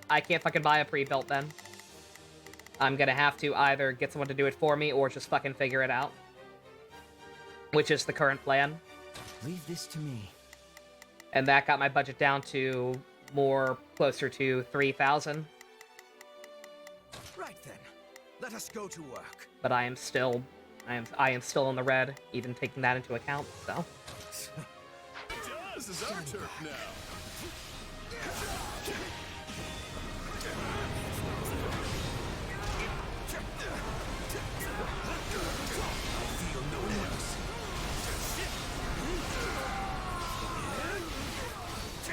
I can't fucking buy a pre-built then. I'm gonna have to either get someone to do it for me or just fucking figure it out. Which is the current plan. Leave this to me. And that got my budget down to more closer to 3,000. Right then. Let us go to work. But I am still in the red, even taking that into account, so. This is our turf now.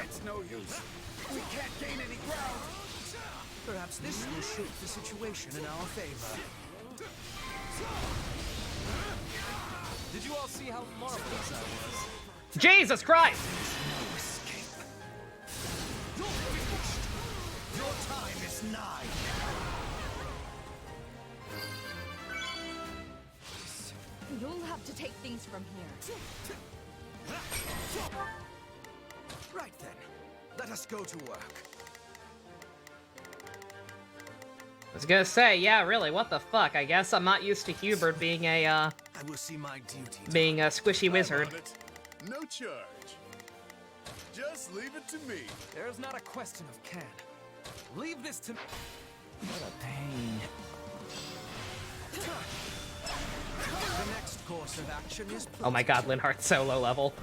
It's no use. We can't gain any ground. Perhaps this will shape the situation in our favor. Did you all see how marvelous I was? Jesus Christ! No escape. You're finished. Your time is nigh. You'll have to take things from here. Right then. Let us go to work. I was gonna say, yeah, really, what the fuck? I guess I'm not used to Hubert being a, I will see my duty. being a squishy wizard. No charge. Just leave it to me. There's not a question of can. Leave this to me. What a pain. The next course of action is Oh my god, Linhart's so low level.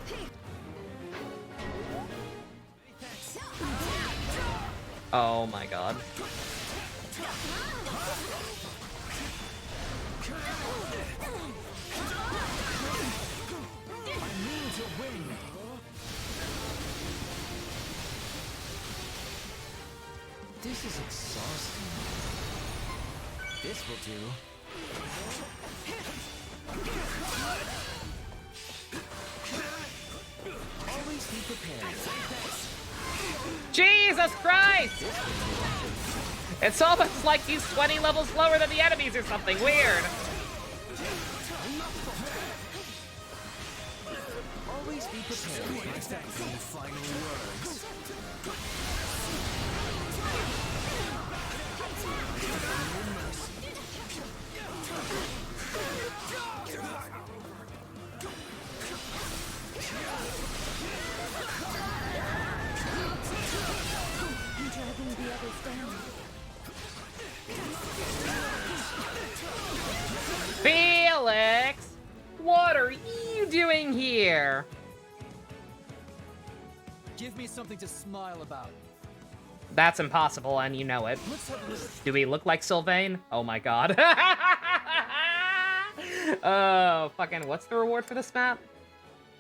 Oh my god. This is exhausting. This will do. Always be prepared. Jesus Christ! It's almost like he's 20 levels lower than the enemies or something weird. Always be prepared. Is that any final words? I'm dragging the others down. Felix! What are you doing here? Give me something to smile about. That's impossible, and you know it. Do we look like Sylvain? Oh my god. Oh, fucking, what's the reward for this map?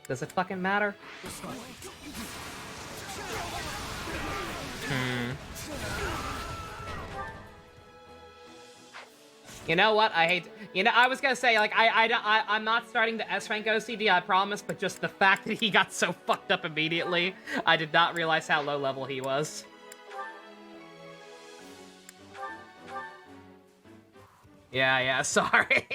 Does it fucking matter? You know what? I hate... You know, I was gonna say, like, I'm not starting the S-Rank OCD, I promise, but just the fact that he got so fucked up immediately, I did not realize how low level he was. Yeah, sorry.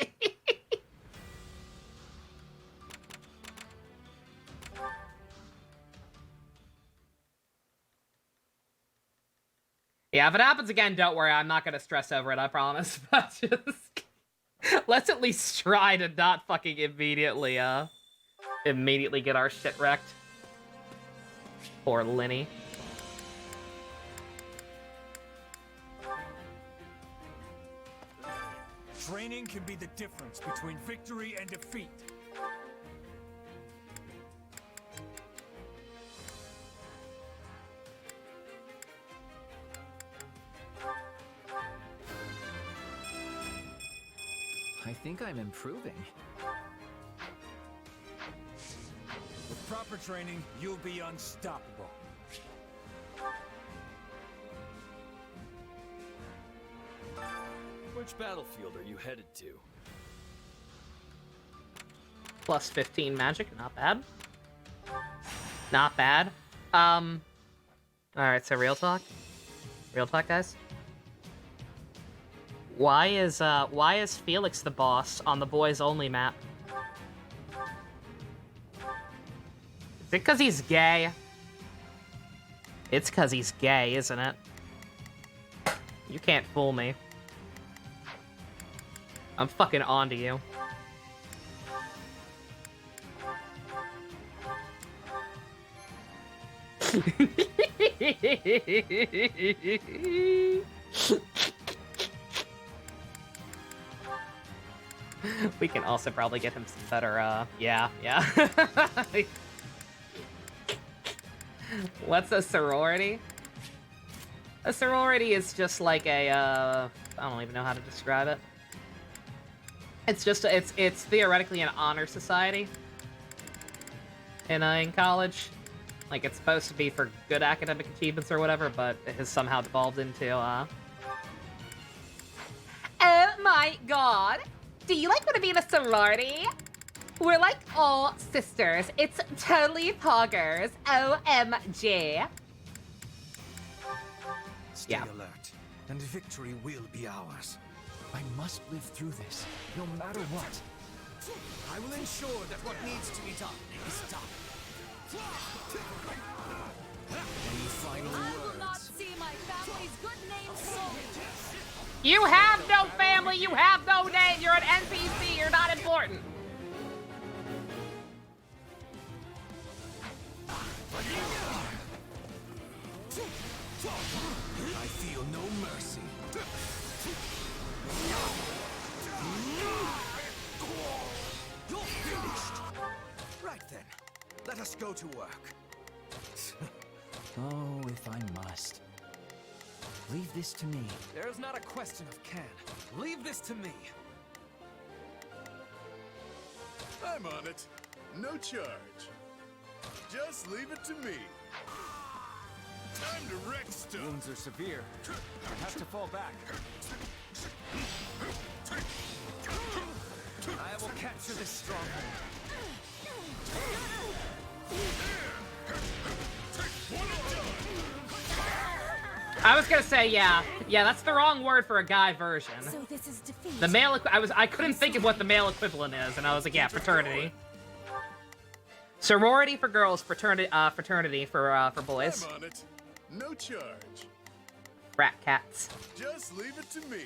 Yeah, if it happens again, don't worry. I'm not gonna stress over it, I promise. But just... let's at least try to not fucking immediately get our shit wrecked. Poor Linny. Training can be the difference between victory and defeat. I think I'm improving. With proper training, you'll be unstoppable. Which battlefield are you headed to? Plus 15 magic, not bad. Not bad. Alright, so real talk? Real talk, guys? Why is Felix the boss on the boys only map? Is it 'cause he's gay? It's 'cause he's gay, isn't it? You can't fool me. I'm fucking onto you. We can also probably get him some better, yeah. What's a sorority? A sorority is just like a, I don't even know how to describe it. It's just, it's theoretically an honor society in college. Like, it's supposed to be for good academic achievements or whatever, but it has somehow devolved into, Oh my god! Do you like want to be in a sorority? We're like all sisters. It's totally poggers. OMG. Stay alert, and victory will be ours. I must live through this, no matter what. I will ensure that what needs to be done is done. Any final I will words? not see my family's good name sullied. You have no family, you have no name, you're an NPC, you're not important. I feel no mercy. You're finished. Right then, let us go to work. Oh, if I must. Leave this to me. There's not a question of can. Leave this to me. I'm on it. No charge. Just leave it to me. Time to wreck stuff. Wounds are severe. I have to fall back. I will capture this stronghold. I was gonna say, yeah. Yeah, that's the wrong word for a guy version. So this is defeat. The male I couldn't think of what the male equivalent is, and I was like, yeah, fraternity. Sorority for girls, fraternity for boys. I'm on it. No charge. Frat cats. Just leave it to me.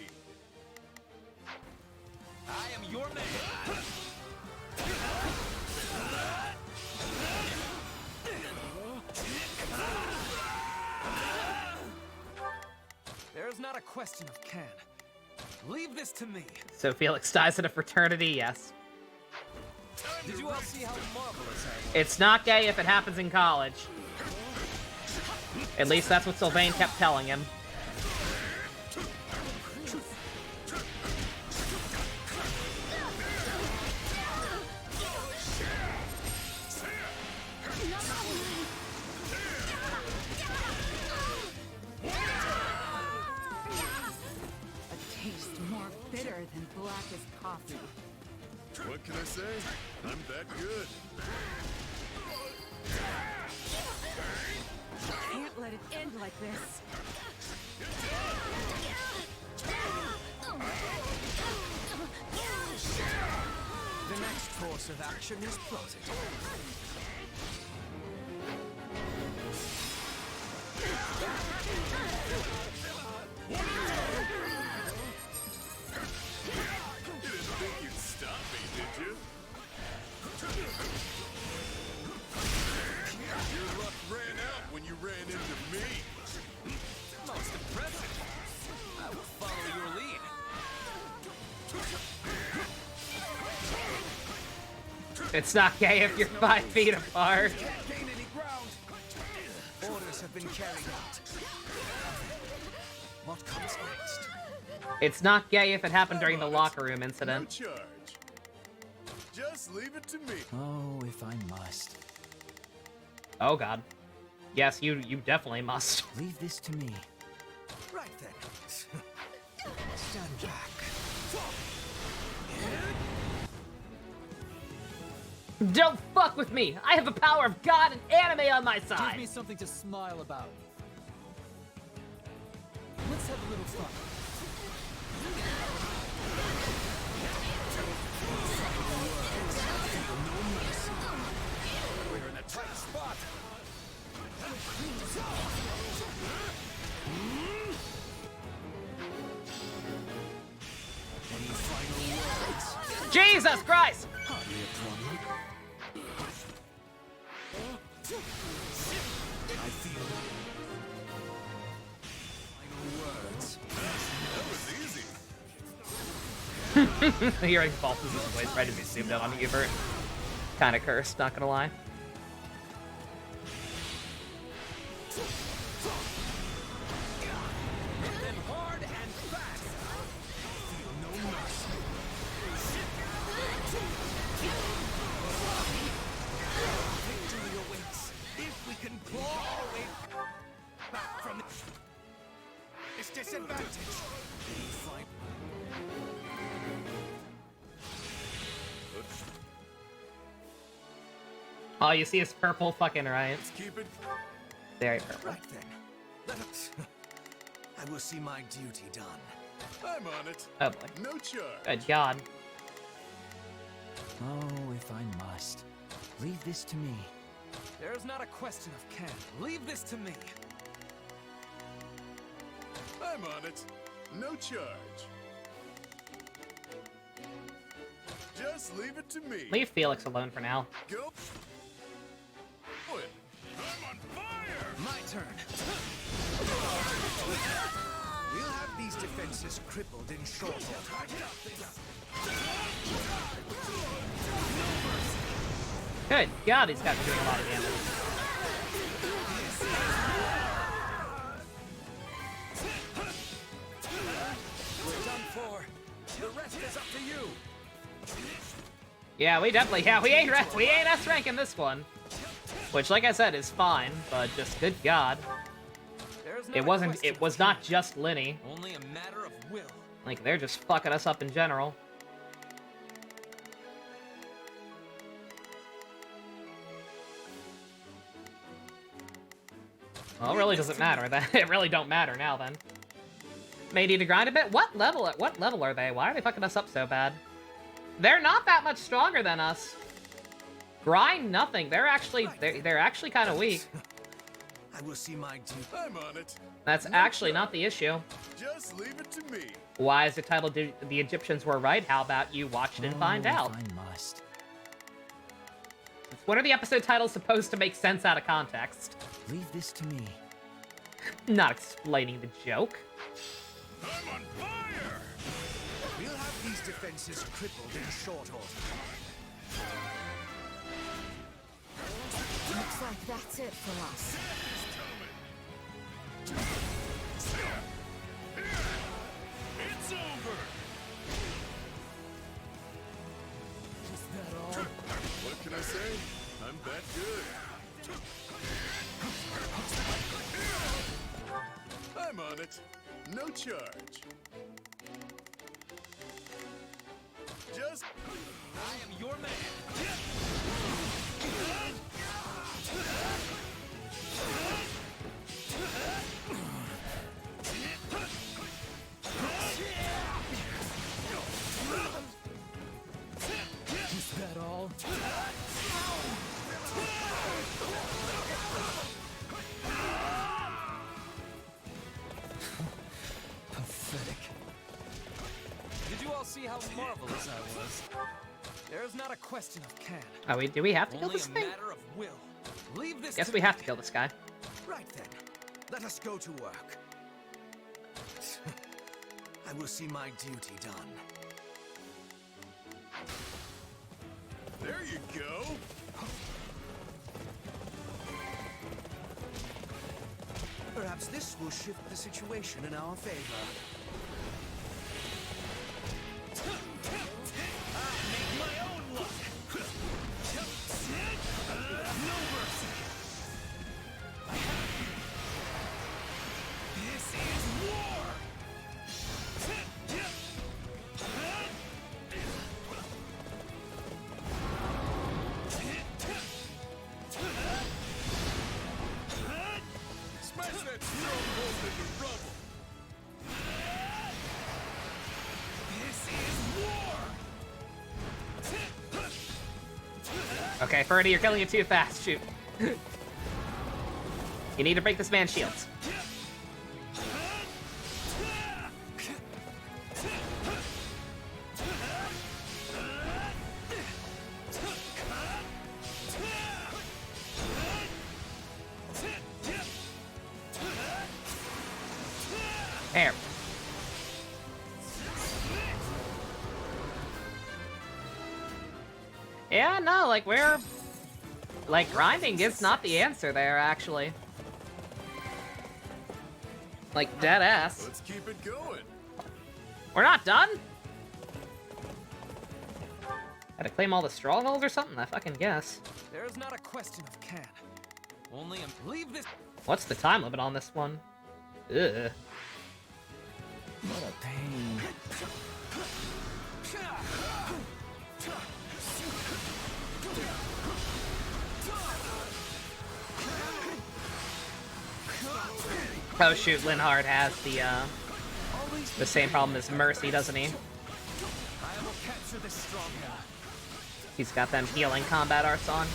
I am your man. There's not a question of can. Leave this to me. So Felix dies in a fraternity, yes. Did you all see how marvelous I was? It's not gay if it happens in college. At least that's what Sylvain kept telling him. A taste more bitter than blackest coffee. What can I say? I'm that good. Can't let it end like this. The next course of action is plotted. You didn't think you'd stop me, did you? Your luck ran out when you ran into me. Most impressive. I will follow your lead. It's not gay if you're 5 feet apart. Can't gain any ground. Orders have been carried out. What comes next? It's not gay if it happened during the locker room No incident. charge. Just leave it to me. Oh, if I must. Oh god. Yes, you definitely must. Leave this to me. Right then. Stand back. Don't fuck with me! I have the power of God and anime on my Give side! me something to smile about. Let's have a little fun. We're in a tight spot. Any final words? Jesus Christ! Hardly a problem. I feel final words. Hearing Balthaz's voice right to be zoomed out on Hubert. Kinda cursed, not gonna lie. Hit them hard and fast. Feel no mercy. Victory awaits if we can claw our way back from this disadvantage. Fine. All you see is purple fucking right. Let's keep it. Very purple. Right then. Let us. I will see my duty done. I'm on it. Oh boy. No charge. Good god. Oh, if I must. Leave this to me. There's not a question of can. Leave this to me. I'm on it. No charge. Just leave it to me. Leave Felix alone for now. Go. I'm on fire. My turn. We'll have these defenses crippled in short order. Good god, these guys are doing a lot of damage. We're done for. The rest is up to you. Yeah, we ain't S ranking this one. Which, like I said, is fine, but just good god. It was not just Linny. Only a matter of will. Like, they're just fucking us up in general. Well, it really doesn't matter. It really don't matter now, then. May need to grind a bit? What level are they? Why are they fucking us up so bad? They're not that much stronger than us. Grind nothing. They're actually kind of weak. I will see my duty. I'm on it. That's actually not the issue. Just leave it to me. Why is it titled The Egyptians Were Right? How about you watch it and find out? I must. What are the episode titles supposed to make sense out of context? Leave this to me. Not explaining the joke. I'm on fire! We'll have these defenses crippled in short order. Looks like that's it for us. It's over! Is that all? What can I say? I'm that good. I'm on it. No charge. Just... I am your man. Is that all? Pathetic. Did you all see how marvelous I was? There is not a question of can. Oh, do we have to kill Only this a thing? matter of will. Leave this Guess to we me. have to kill this guy. Right then. Let us go to work. I will see my duty done. there you go. Perhaps this will shift the situation in our favor. My own luck. No mercy. This is war. Smash that stronghold into rubble. This is war. Okay, Ferdy, you're killing it too fast. Shoot. You need to break this man's shields. There. Yeah, no, like, grinding is not the answer there, actually. Like, dead ass. Let's keep it going. We're not done? Gotta claim all the strongholds or something? I fucking guess. There is not a question of can. Only leave this. What's the time limit on this one? Ugh. What a pain. Oh shoot, Linhard has the same problem as Mercy, doesn't he? I will capture this stronghold. He's got them healing combat arts on.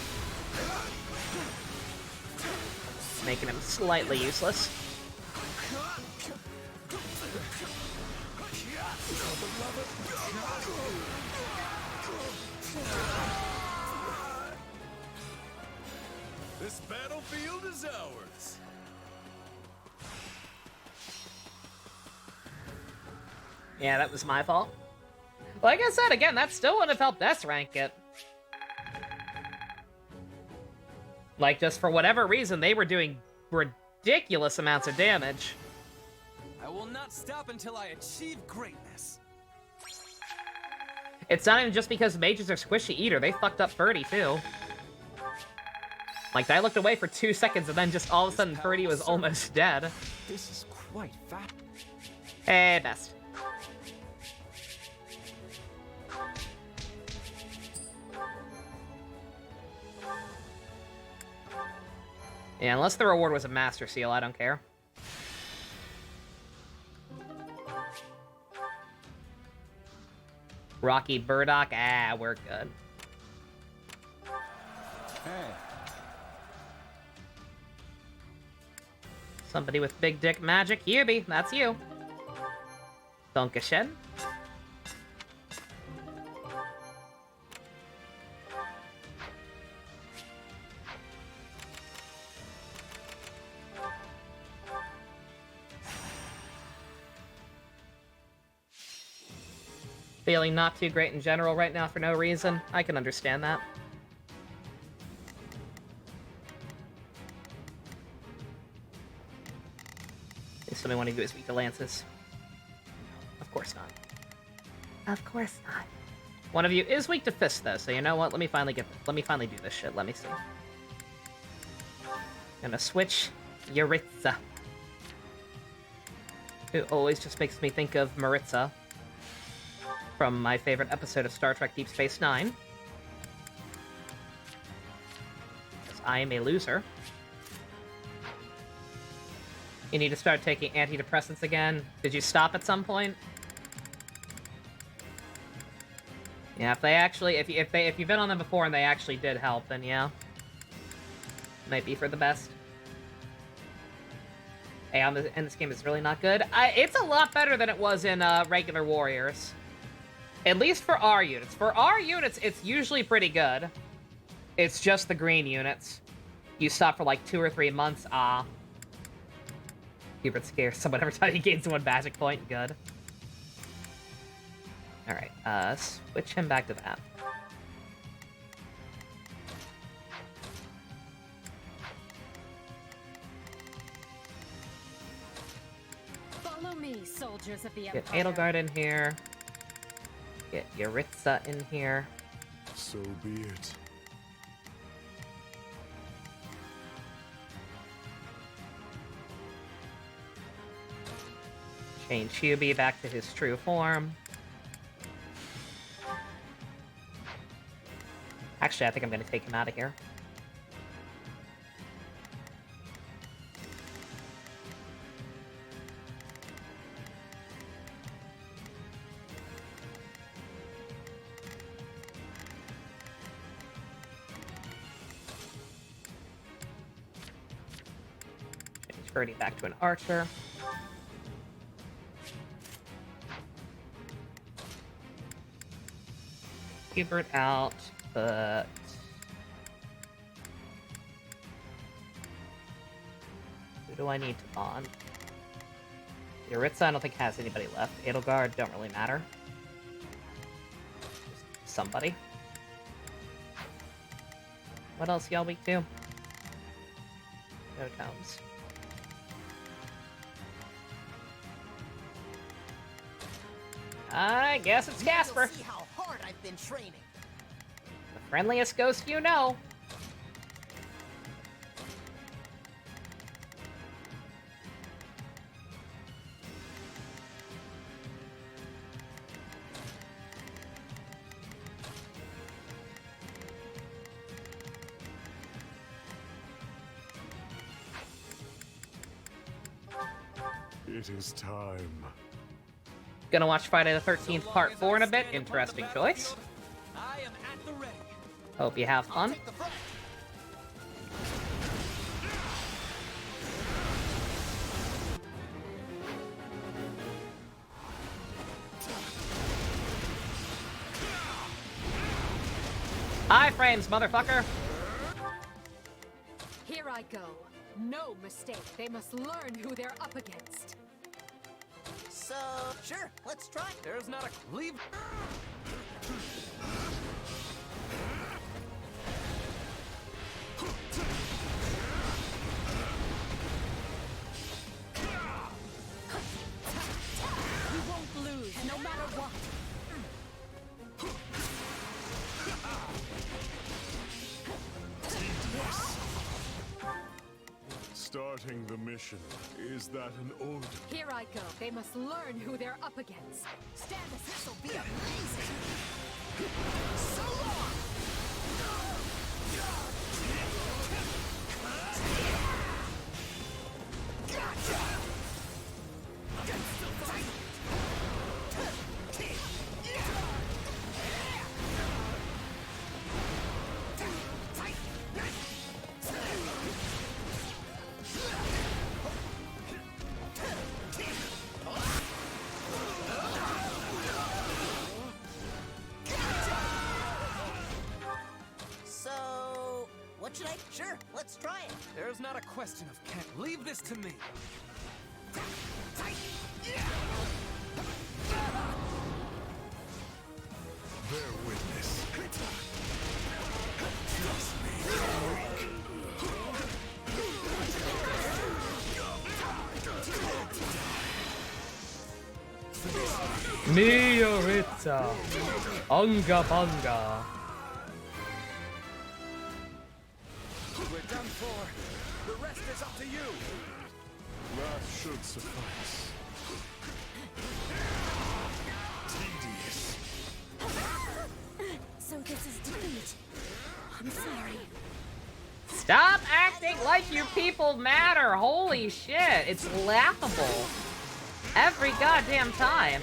Making him slightly useless. This battlefield is ours. Yeah, that was my fault. Like I said, again, that still wouldn't have helped S rank it. Like, just for whatever reason, they were doing ridiculous amounts of damage. I will not stop until I achieve greatness. It's not even just because mages are squishy either. They fucked up Ferdy, too. Like, I looked away for 2 seconds, and then just all of a sudden, Ferdy was almost dead. This is quite fat. Hey, best. Yeah, unless the reward was a Master Seal, I don't care. Rocky Burdock, we're good. Hey. Somebody with big dick magic. Yubi, that's you. Dankeschön. Feeling not too great in general right now for no reason. I can understand that. Is somebody want to go speak to Lances? Of course not. Of course not. One of you is weak to fist, though, so you know what? Let me finally do this shit. Let me see. Gonna switch Yuritsa, who always just makes me think of Maritza from my favorite episode of Star Trek Deep Space Nine. Because I am a loser. You need to start taking antidepressants again. Did you stop at some point? Yeah, if they actually, if you've been on them before and they actually did help, then yeah, might be for the best. Hey, and this game is really not good. It's a lot better than it was in regular Warriors. At least for our units. For our units, it's usually pretty good. It's just the green units. You stop for like 2 or 3 months. Hubert scares someone every time he gains 1 magic point. Good. Alright, switch him back to that. Follow me, soldiers of the Get Empire. Edelgard in here. Get Yuritsa in here. So be it. Change Yubi back to his true form. Actually, I think I'm going to take him out of here. Change Birdie back to an archer. Hubert out, but who do I need to bond? Yuritsa, I don't think has anybody left. Edelgard, don't really matter. Just somebody. What else y'all weak to? No tones. I guess it's Casper. See how hard I've been training. The friendliest ghost you know. It is time. Gonna watch Friday the 13th Part 4 in a bit. Interesting choice. I am at the ready. Hope you have fun. Iframes, motherfucker! Here I go. No mistake. They must learn who they're up against. So, sure, let's try. There's not a leave. We won't lose, no matter what. Starting the mission. Is that an order? Here I go. They must learn who they're up against. Stand us, this'll be amazing. So long. What should I... Sure, let's try it. There's not a question of can. Leave this to me. Bear witness. Trust me, Mioritza. Unga bunga. We're done for. The rest is up to you. wrath should suffice. Tedious. So this is defeat. I'm sorry. Stop acting like you people matter. Holy shit. It's laughable. Every goddamn time.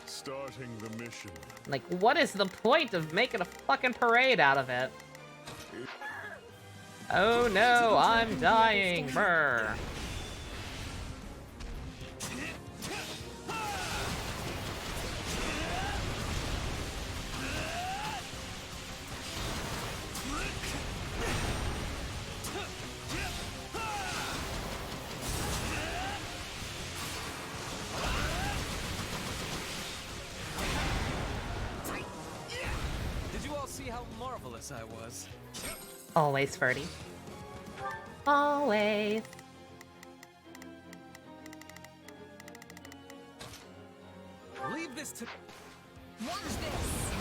Starting the mission. Like, what is the point of making a fucking parade out of it? Oh no, I'm dying. Brr. Did you all see how marvelous I was? Always, Ferdy. Always. Leave this to... Watch this!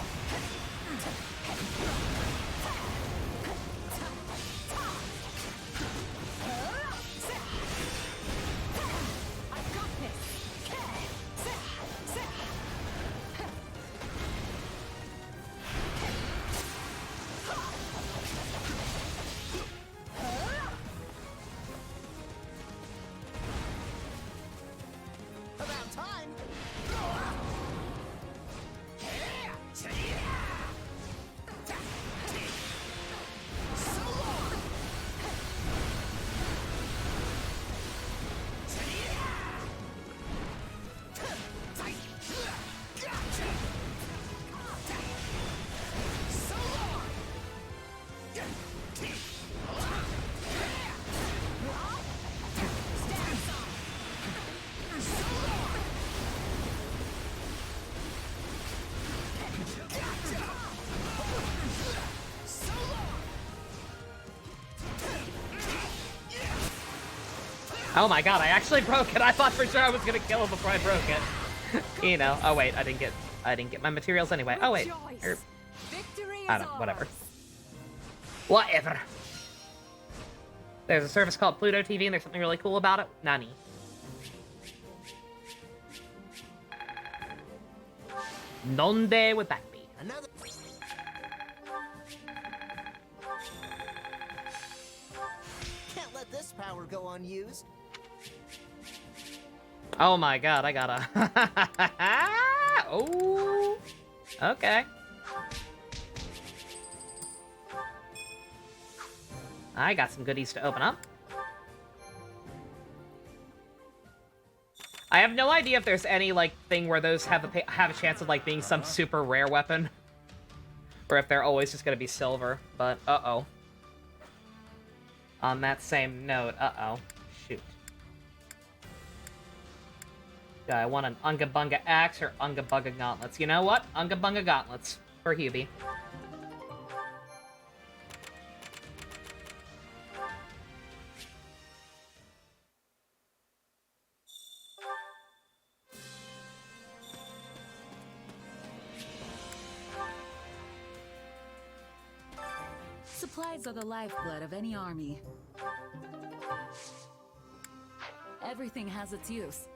I've got this! About time. Oh my god, I actually broke it. I thought for sure I was gonna kill him before I broke it. You know. Oh wait, I didn't get my materials anyway. Oh wait. I don't know, whatever. Whatever. There's a service called Pluto TV and there's something really cool about it. Nani. Nonde would that be? Another... Can't let this power go unused. Oh my god, I gotta... Oh. Okay. I got some goodies to open up. I have no idea if there's any, like, thing where those have a chance of, like, being some super rare weapon. Or if they're always just gonna be silver, but uh-oh. On that same note, uh-oh. Shoot. Do I want an Unga Bunga Axe or Unga Bunga Gauntlets? You know what? Unga Bunga Gauntlets for Hubie. Supplies are the lifeblood of any army. Everything has its use.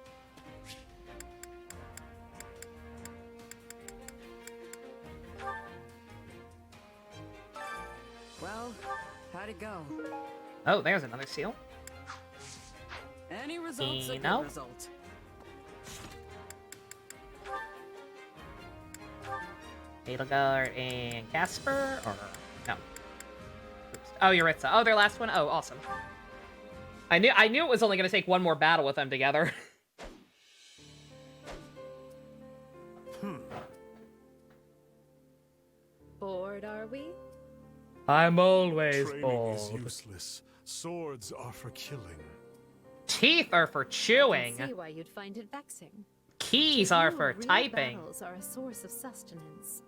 Well, how'd it go? Oh, there's another seal. Any result's a No. good result. Edelgard and Casper, or no? Oops. Oh, Yuritsa. Oh, their last one. Oh, awesome. I knew it was only going to take one more battle with them together. Bored, are are we? I'm always Training bold. is useless. Swords are for killing. Teeth are for I chewing. can see why you'd find it vexing. Keys To are you, for real typing. Battles are a source of sustenance.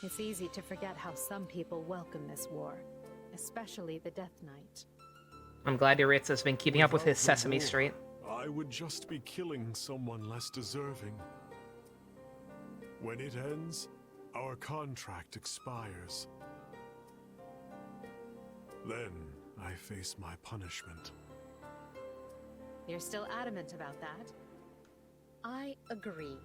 It's easy to forget how some people welcome this war, especially the Death Knight. I'm glad Yuritsa's been keeping up with his Without the Sesame war, Street. I would just be killing someone less deserving. When it ends, our contract expires. Then I face my punishment. You're still adamant about that? I agree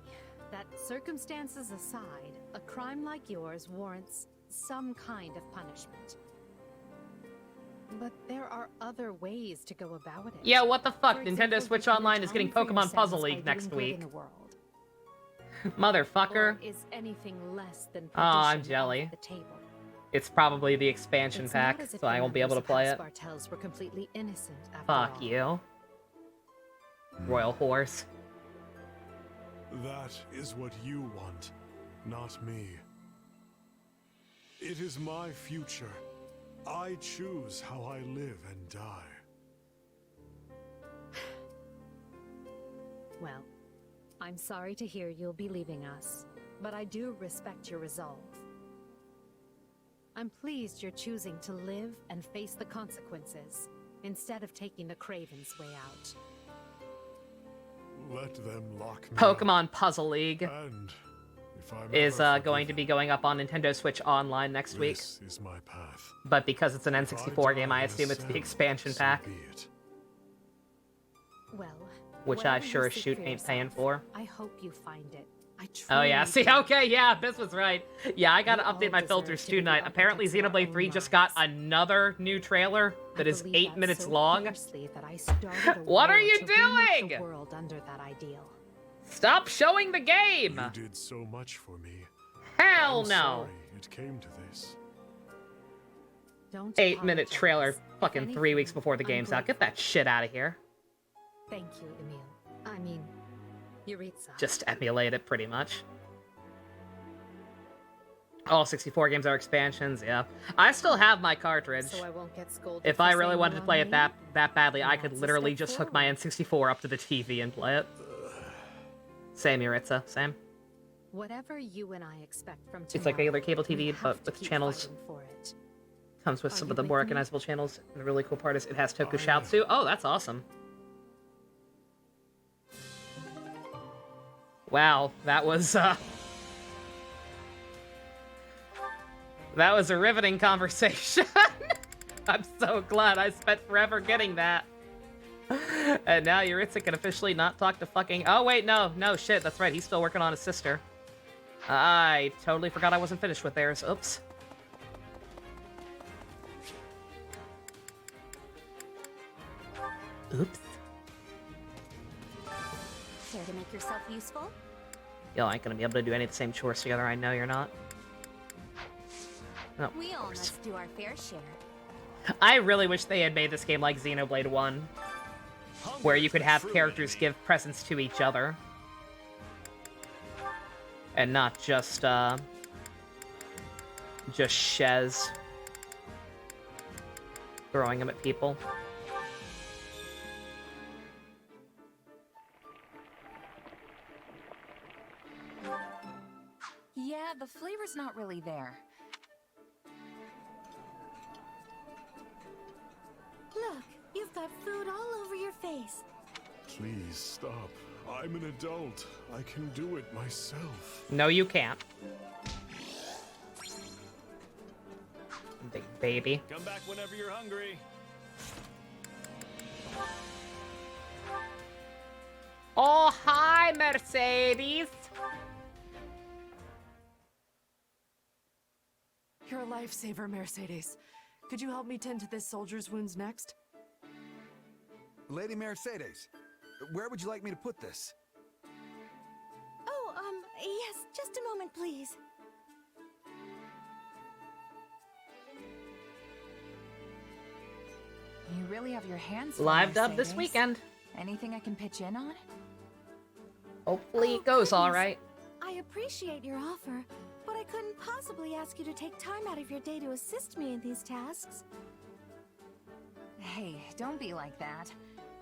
that, circumstances aside, a crime like yours warrants some kind of punishment. But there are other ways to go about it. Yeah, what the fuck? For Nintendo example, Switch you can Online is getting atone for your Pokemon Puzzle sins by League next doing good in week. the world. Motherfucker. Or is anything less than Oh, I'm perdition jelly. off the table? It's probably the expansion It's pack, not as if so I the won't be able to members play of it. House Bartels were completely innocent after Fuck all. you. Royal Horse. That is what you want, not me. It is my future. I choose how I live and die. Well, I'm sorry to hear you'll be leaving us, but I do respect your resolve. I'm pleased you're choosing to live and face the consequences, instead of taking the Craven's way out. Let them lock me Pokemon Puzzle League And if I'm is ever going to be going up on Nintendo Switch Online next week. This is my path. But because it's an If N64 I game, die I in a assume it's the cell, expansion so pack, be it. Well, which I whatever you sure as seek shoot for ain't paying yourself, for. I hope you find it. I Oh yeah, truly see, do. okay, yeah, Biz was right. Yeah, I gotta We all update my deserve filters to be tonight. the Apparently architects of our Xenoblade 3 own just got lives. another new trailer that is believe 8 that minutes so long. fiercely that I started a What are war you to remake doing? the world under that ideal. Stop showing the game! You did so much for me. Hell I'm no! sorry it came to this. Don't 8-minute apologize. trailer If fucking 3 weeks anything, before the I'm game's out. Get grateful. that shit out of here. Thank you, Emil. I mean, Yuritsa. Just emulate it, pretty much. All 64 games are expansions, yeah. I still have my cartridge. So I won't get scolded If for I really saying wanted to it play on it me? that badly, I could That's a literally step just hook my N64 up to the TV and play it. Same, Yuritsa, same. Whatever you and I expect from It's like tomorrow, regular cable we TV, have but to with keep channels. fighting for it. Comes with Are some you of the with more me? recognizable channels, and the really cool part is it has Tokusatsu. Oh, that's awesome. Wow, that was a riveting conversation. I'm so glad I spent forever getting that. And now Yuritsa can officially not talk to fucking... Oh, wait, no, shit, that's right, he's still working on his sister. I totally forgot I wasn't finished with theirs. Oops. Oops. Care to make yourself useful? Y'all ain't gonna be able to do any of the same chores together, I know you're not. Oh, We of all course. must do our fair share. I really wish they had made this game like Xenoblade 1, where you could have characters give presents to each other. And not just Shez throwing them at people. Yeah, the flavor's not really there. Look, you've got food all over your face. Please stop. I'm an adult. I can do it myself. No, you can't. Big baby. Come back whenever you're hungry. Oh, hi, Mercedes. You're a lifesaver, Mercedes. Could you help me tend to this soldier's wounds next? Lady Mercedes, where would you like me to put this? Oh, yes, just a moment, please. You really have your hands full, Live dub this Mercedes. weekend. Anything I can pitch in on? Hopefully it goes all Goodness. right. I appreciate your offer, but I couldn't possibly ask you to take time out of your day to assist me in these tasks. Hey, don't be like that.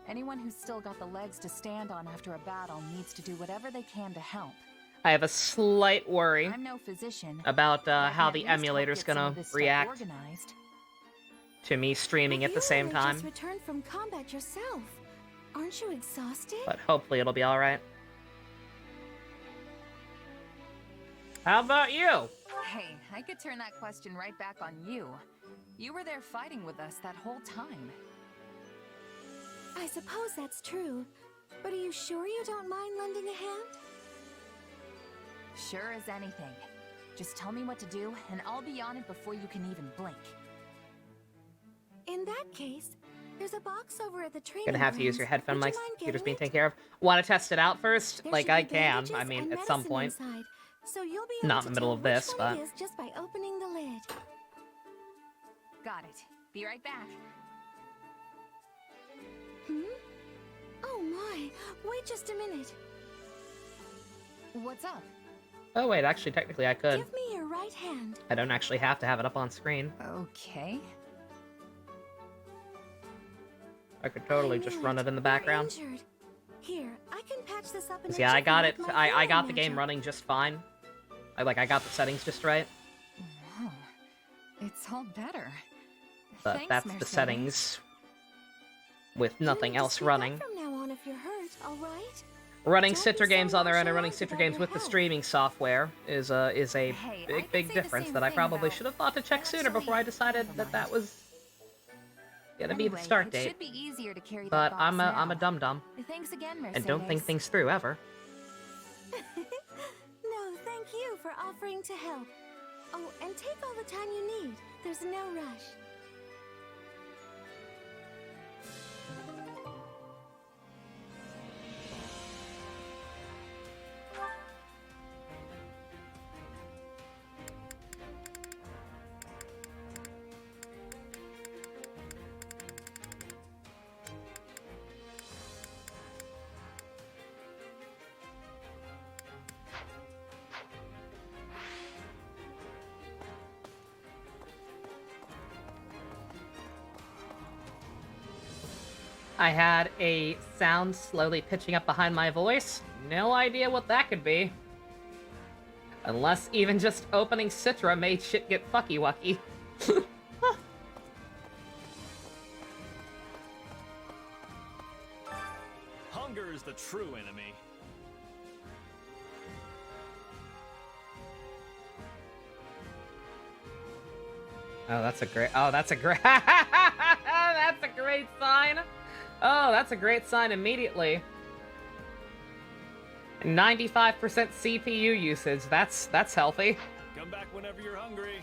Anyone who's still got the legs to stand on after a battle needs to do whatever they can to help. I have a slight worry I'm no physician, about but I how can the at least help emulator's get some gonna of this stuff react organized. to me streaming at the same You time. just returned from combat yourself. Aren't you exhausted? But hopefully it'll be alright. How about you? Hey, I could turn that question right back on you. You were there fighting with us that whole time. I suppose that's true. But are you sure you don't mind lending a hand? Sure as anything. Just tell me what to do, and I'll be on it before you can even blink. In that case, there's a box over at the training Gonna have to use your grounds. headphone Would mics. you mind Computer's getting being it? taken care of. Want to test it out first? There Like should I be can. bandages I mean, and at some medicine point. inside, so you'll be able Not to in the middle tell of this, which one but it is just by opening the lid. Got it. Be right back. Hmm? Oh my! Wait just a minute. What's up? oh wait, actually, technically I could. Give me your right hand. I don't actually have to have it up on screen. Okay. I could totally I just knew run it in the background. You're injured. Here, I can patch this up and 'Cause yeah, I got it. with my I healing got the game magic. running just fine. I got the settings just right. Wow. It's all better. But Thanks, that's the Mercedes. settings with nothing You need to else speak up running. From now on if you're hurt, all right? Running Don't be Citra so games on their own and running nonchalant Citra about games your with the health. streaming software is a Hey, I big could say the difference same that I thing probably about- should have thought to check sooner before I decided that that was gonna be the Anyway, start it date. should be easier to carry But that box I'm a now. dum dum Thanks again, Mercedes. and don't think things through ever. No, thank you for offering to help. Oh, and take all the time you need. There's no rush. I had a sound slowly pitching up behind my voice. No idea what that could be. Unless even just opening Citra made shit get fucky-wucky. Hunger is the true enemy. Oh, that's a great... Oh, that's a great... That's a great sign. Oh, that's a great sign immediately. 95% CPU usage. That's healthy. Come back whenever you're hungry.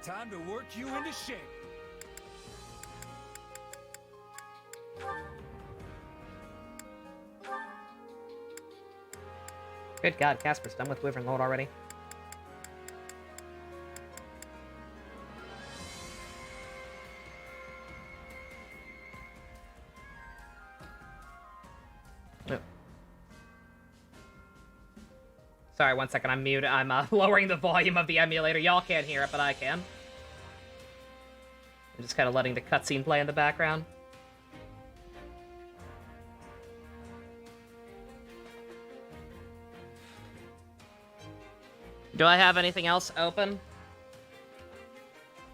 Time to work you into shape. Good God, Casper's done with Wyvern Lord already. Oh. Sorry, one second, I'm muted. I'm lowering the volume of the emulator. Y'all can't hear it, but I can. I'm just kind of letting the cutscene play in the background. Do I have anything else open?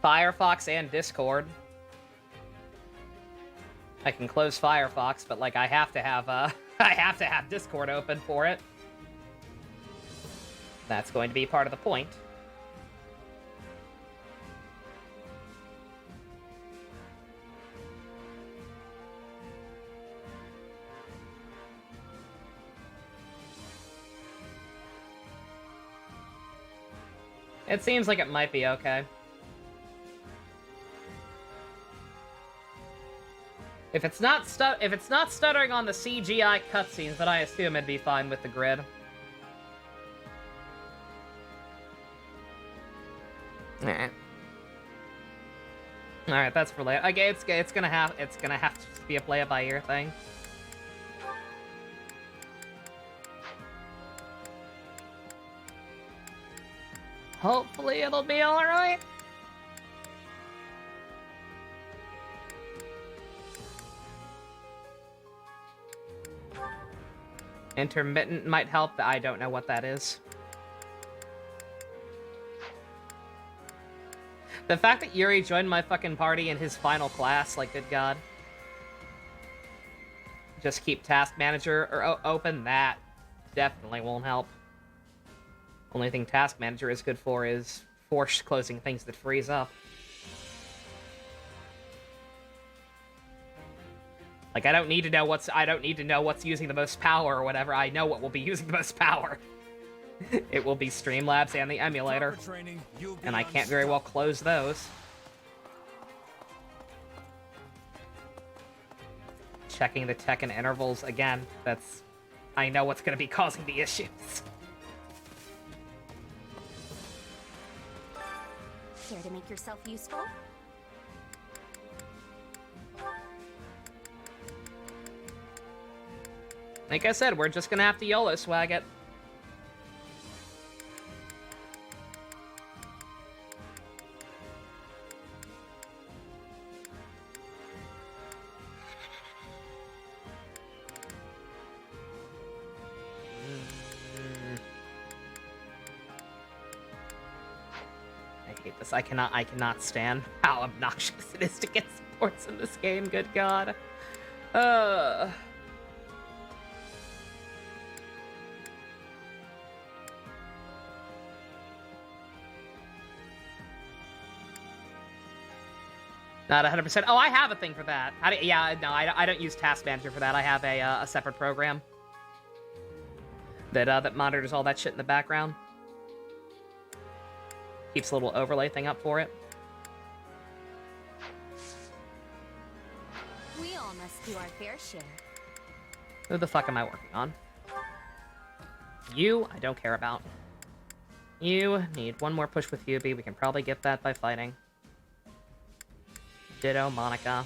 Firefox and Discord. I can close Firefox, but like I have to have I have to have Discord open for it. That's going to be part of the point. It seems like it might be okay. If it's not stuttering on the CGI cutscenes, then I assume it'd be fine with the grid. All right, that's for later. Okay, it's gonna have to just be a play it by ear thing. Hopefully it'll be all right. Intermittent might help. I don't know what that is. The fact that Yuri joined my fucking party in his final class, like, good god. Just keep Task Manager or open, that definitely won't help. Only thing Task Manager is good for is force closing things that freeze up. Like, I don't need to know what's using the most power or whatever. I know what will be using the most power. It will be Streamlabs and the emulator. And I can't very well close those. Checking the tech and intervals again. I know what's going to be causing the issues. Care to make yourself useful? Like I said, we're just going to have to YOLO swag it. I hate this. I cannot stand how obnoxious it is to get supports in this game. Good god. Not 100%. Oh, I have a thing for that. I don't use Task Manager for that. I have a separate program that monitors all that shit in the background. Keeps a little overlay thing up for it. We all must do our fair share. Who the fuck am I working on? You, I don't care about. You need one more push with Yubi. We can probably get that by fighting. Ditto, Monica.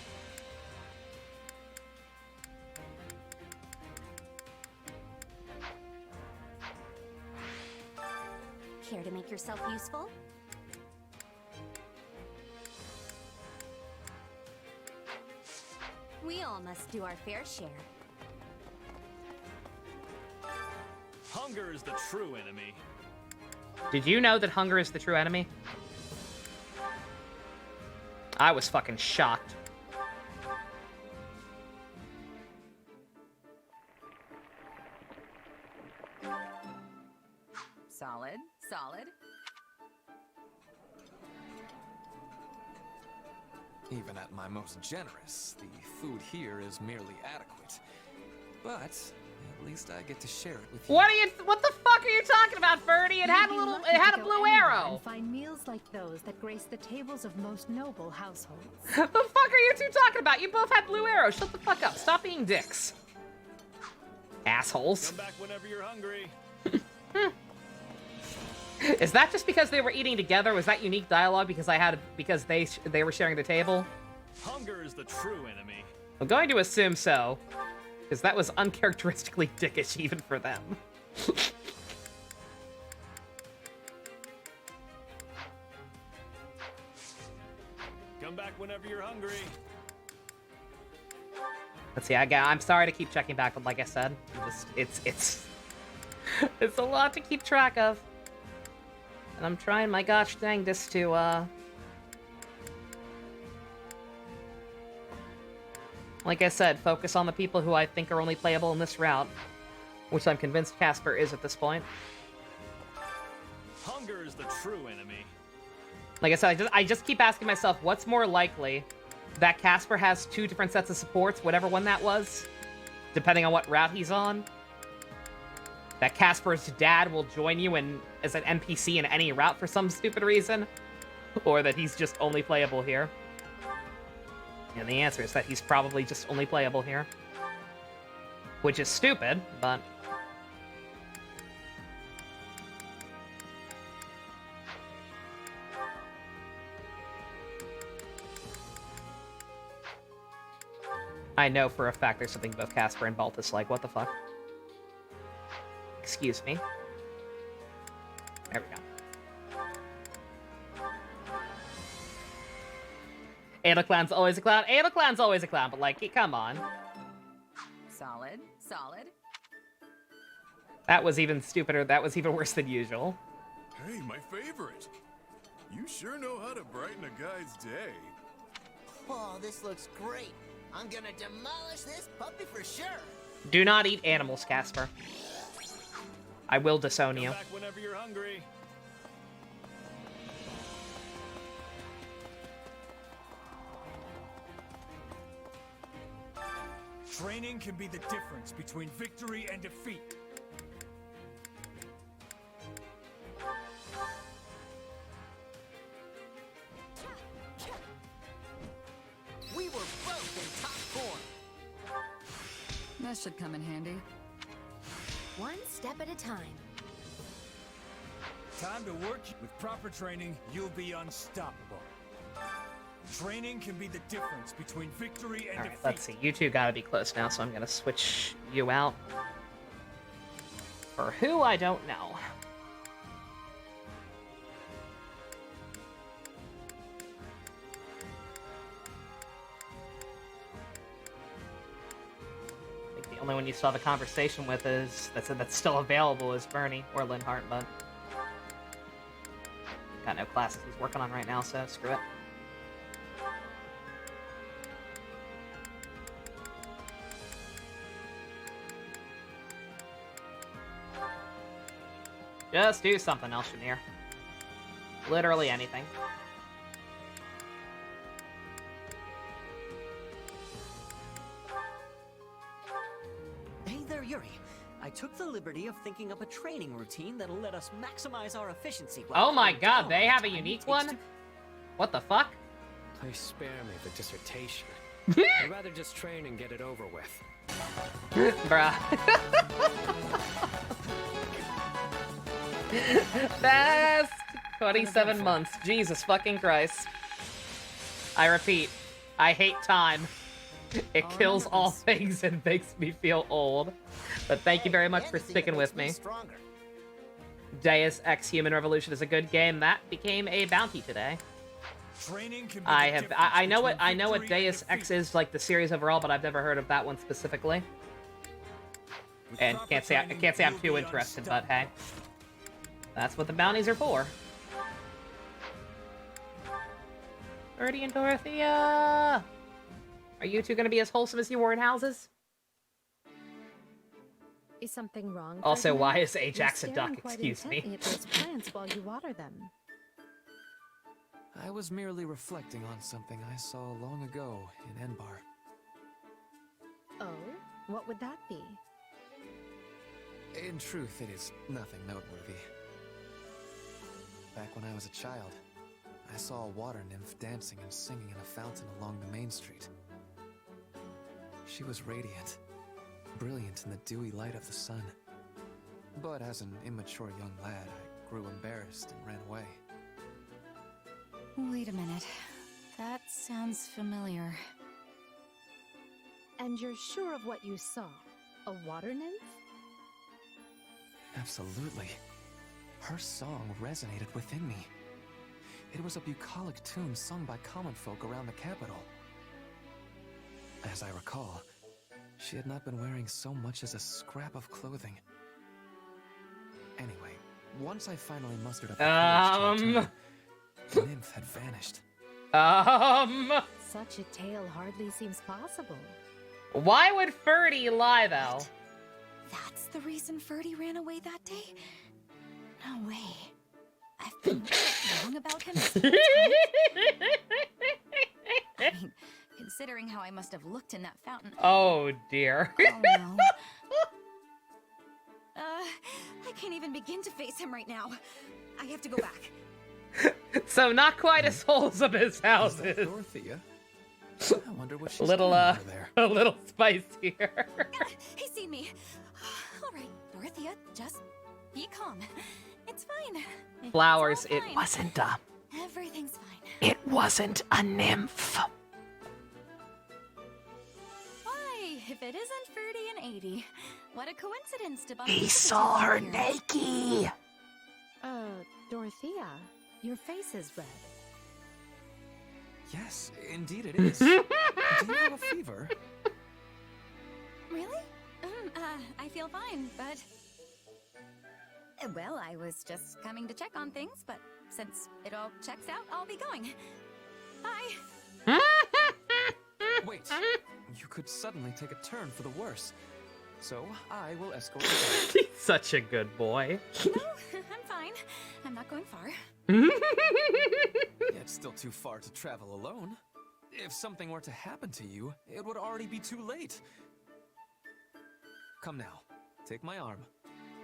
Care to make yourself useful? We all must do our fair share. Hunger is the true enemy. Did you know that hunger is the true enemy? I was fucking shocked. Solid, solid. Even at my most generous, the food here is merely adequate. But at least I get to share it with you. What the fuck are you talking about, Birdie? It had a blue arrow. And find meals like those that grace the tables of most noble households. The fuck are you two talking about? You both had blue arrows. Shut the fuck up. Stop being dicks. Assholes. Come back whenever you're hungry. Is that just because they were eating together? Was that unique dialogue because they were sharing the table? Hunger is the true enemy. I'm going to assume so, because that was uncharacteristically dickish even for them. Come back whenever you're hungry. Let's see. I'm sorry to keep checking back, but like I said, it's a lot to keep track of. And I'm trying my gosh dangdest to, like I said, focus on the people who I think are only playable in this route, which I'm convinced Casper is at this point. Hunger is the true enemy. Like I said, I just keep asking myself, what's more likely? That Casper has 2 different sets of supports, whatever one that was, depending on what route he's on. That Casper's dad will join you as an NPC in any route for some stupid reason, or that he's just only playable here. And the answer is that he's probably just only playable here. Which is stupid, but... I know for a fact there's something both Casper and Baltus like. What the fuck? Excuse me. There we go. Anaclown's always a clown. Anaclown's always a clown, but like, come on. Solid, solid. That was even stupider. That was even worse than usual. Hey, my favorite. You sure know how to brighten a guy's day. Oh, this looks great. I'm gonna demolish this puppy for sure. Do not eat animals, Casper. I will disown you. Come back whenever you're hungry. Training can be the difference between victory and defeat. We were both in top form. That should come in handy. One step at a time. Time to work. With proper training, you'll be unstoppable. Training can be the difference between victory and Alright, defeat. let's see. You two gotta be close now, so I'm gonna switch you out. For who, I don't know. I think the only one you still have a conversation with is that's still available is Bernie or Linhart, but got no classes he's working on right now, so screw it. Just do something else, Shamir. Literally anything. Hey there, Yuri. I took the liberty of thinking up a training routine that'll let us maximize our efficiency. Oh my god, they have a unique one? What the fuck? Please spare me the dissertation. I'd rather just train and get it over with. Bruh. Best 27 months. Jesus fucking Christ. I repeat, I hate time. It kills all things and makes me feel old. But thank you very much for sticking with me. Deus Ex Human Revolution is a good game. That became a bounty today. I know what Deus Ex is, like the series overall, but I've never heard of that one specifically. And can't say I'm too interested, but hey. That's what the bounties are for. Birdie and Dorothea! Are you two gonna be as wholesome as you were in houses? Is something wrong? Also, Ferdinand? why is Ajax a You're duck? staring quite Excuse me. intently at those plants while you water them. I was merely reflecting on something I saw long ago in Enbar. Oh? What would that be? In truth, it is nothing noteworthy. Back when I was a child, I saw a water nymph dancing and singing in a fountain along the main street. She was radiant, brilliant in the dewy light of the sun. But as an immature young lad, I grew embarrassed and ran away. Wait a minute. That sounds familiar. And you're sure of what you saw? A water nymph? Absolutely. Her song resonated within me. It was a bucolic tune sung by common folk around the capital. As I recall, she had not been wearing so much as a scrap of clothing. Anyway, once I finally mustered up the courage to return, the nymph had vanished. Such a tale hardly seems possible. Why would Ferdy lie, though? That's the reason Ferdy ran away that day? No way. I've been wrong about him this whole time. I mean, considering how I must have looked in that fountain. Oh, dear. Oh, no. I can't even begin to face him right now. I have to go back. So not quite as wholesome as houses. Dorothea? I wonder what she's Little, doing over there. a little spicier. He's seen me. All right, Dorothea, just be calm. It's fine. Flowers, It's all it fine. wasn't Everything's fine. it wasn't a nymph. All if it isn't Ferdy and 80. What a coincidence to bump He into saw you her here. naked. Dorothea, your face is red. Yes, indeed it is. Do you have a fever? Really? I feel fine, but... Well, I was just coming to check on things, but since it all checks out, I'll be going. Bye! Wait, you could suddenly take a turn for the worse. So, I will escort you. He's such a good boy. No, I'm fine. I'm not going far. It's still too far to travel alone. If something were to happen to you, it would already be too late. Come now, take my arm.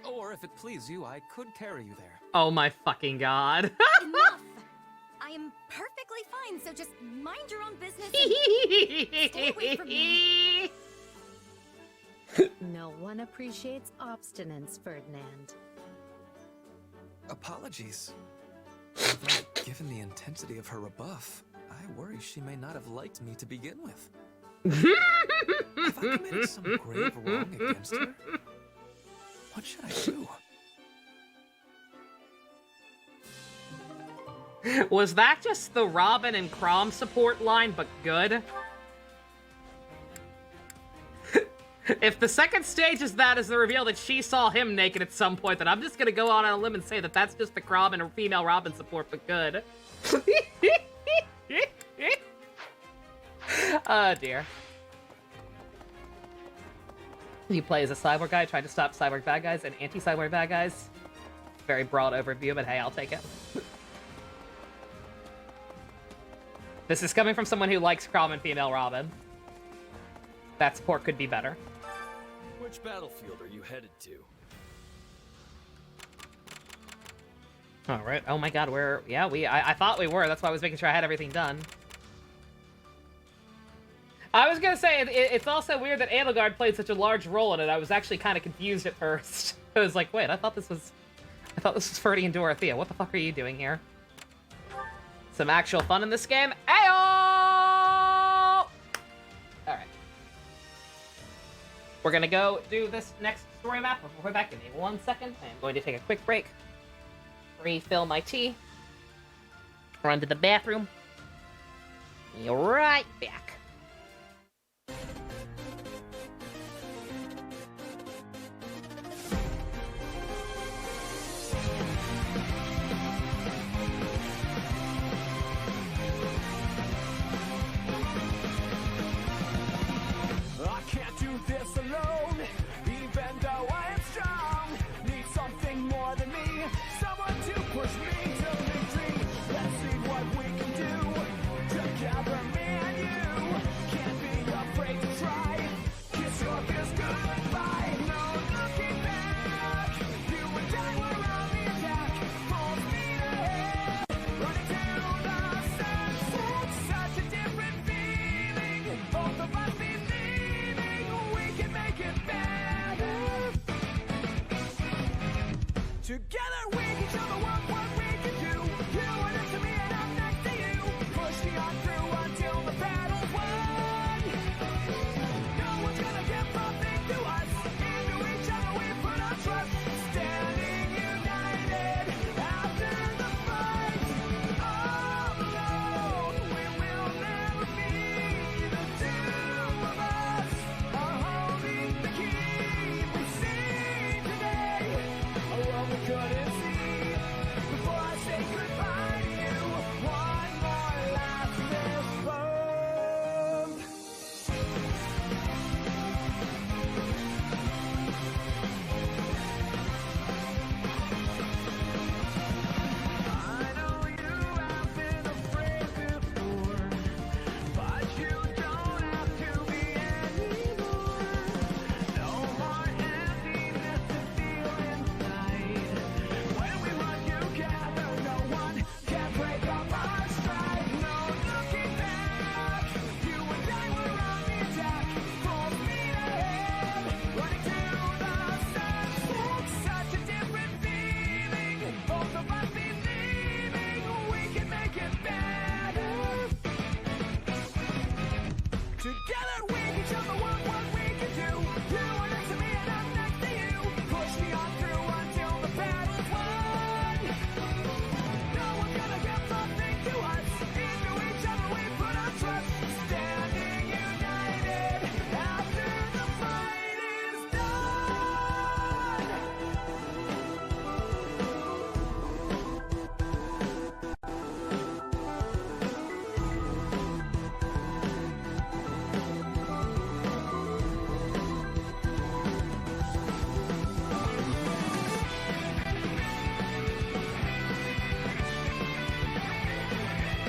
Or if it please you, I could carry you there. Oh my fucking god. Enough! I am perfectly fine, so just mind your own business and stay away from me. No one appreciates obstinance, Ferdinand. Apologies. Although, given the intensity of her rebuff, I worry she may not have liked me to begin with. Have I committed some grave wrong against her? What should I do? Was that just the Robin and Crom support line, but good? If the second stage is that as the reveal that she saw him naked at some point, then I'm just gonna go out on a limb and say that that's just the Crom and female Robin support, but good. Oh dear. You play as a cyborg guy trying to stop cyborg bad guys and anti-cyborg bad guys. Very broad overview, but hey, I'll take it. This is coming from someone who likes Crom and female Robin. That support could be better. Which battlefield are you headed to? Alright, oh my god, I thought we were, that's why I was making sure I had everything done. I was gonna say, it's also weird that Edelgard played such a large role in it. I was actually kind of confused at first. I was like, wait, I thought this was Ferdy and Dorothea. What the fuck are you doing here? Some actual fun in this game. Ayo! Alright. We're gonna go do this next story map. Before we're back, give me 1 second. I am going to take a quick break. Refill my tea. Run to the bathroom. Be right back. I can't do this alone, even though I am strong. Need something more than me, someone to push me to victory. Let's see what we can do together, me and you.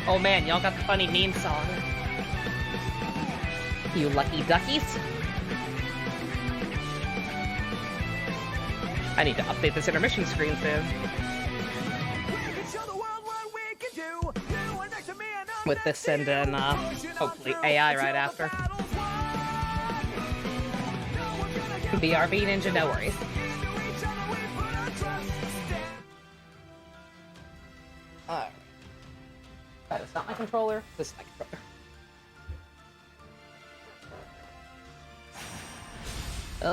Oh man, y'all got the funny meme song. You lucky duckies. I need to update this intermission screen soon. With this and then, hopefully AI right after. BRB Ninja, no worries. That is not my controller. This is my controller.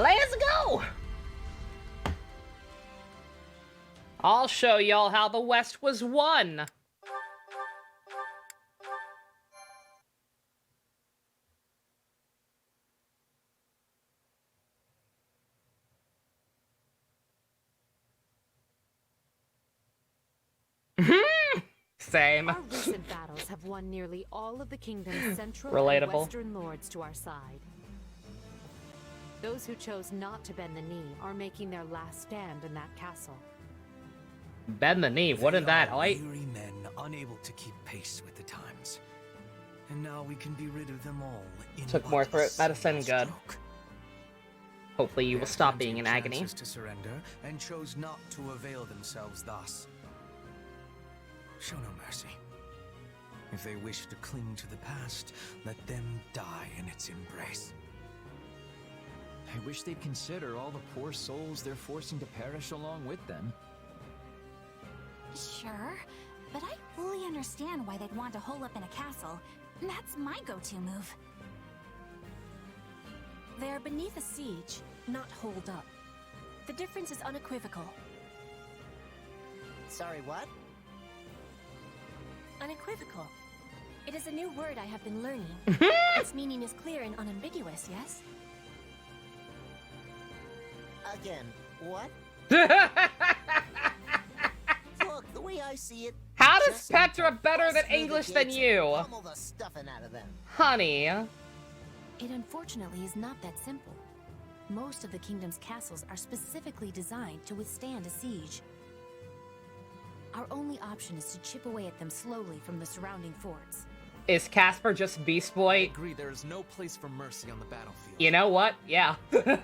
Let's go! I'll show y'all how the West was won. Same. Our recent battles have won nearly all of the kingdom's central Relatable. and western lords to our side. Those who chose not to bend the knee are making their last stand in that castle. Bend the knee, wouldn't that height? Weary men unable to keep pace with the times. And now we can be rid of them all in Took more throat medicine, good. Hopefully you will stop being in agony. chances to surrender and chose not to avail themselves thus. Show no mercy. If they wish to cling to the past, let them die in its embrace. I wish they'd consider all the poor souls they're forcing to perish along with them. Sure, but I fully understand why they'd want to hole up in a castle. That's my go-to move. They're beneath a siege, not holed up. The difference is unequivocal. Sorry, what? Unequivocal. It is a new word I have been learning. Its meaning is clear and unambiguous, yes? Again, what? Look, the way I see it... How does Petra better than English than you? Pummel the stuffing out of them. Honey. It unfortunately is not that simple. Most of the kingdom's castles are specifically designed to withstand a siege. Our only option is to chip away at them slowly from the surrounding forts. Is Casper just Beast Boy? I agree, there is no place for mercy on the battlefield. You know what? Yeah. The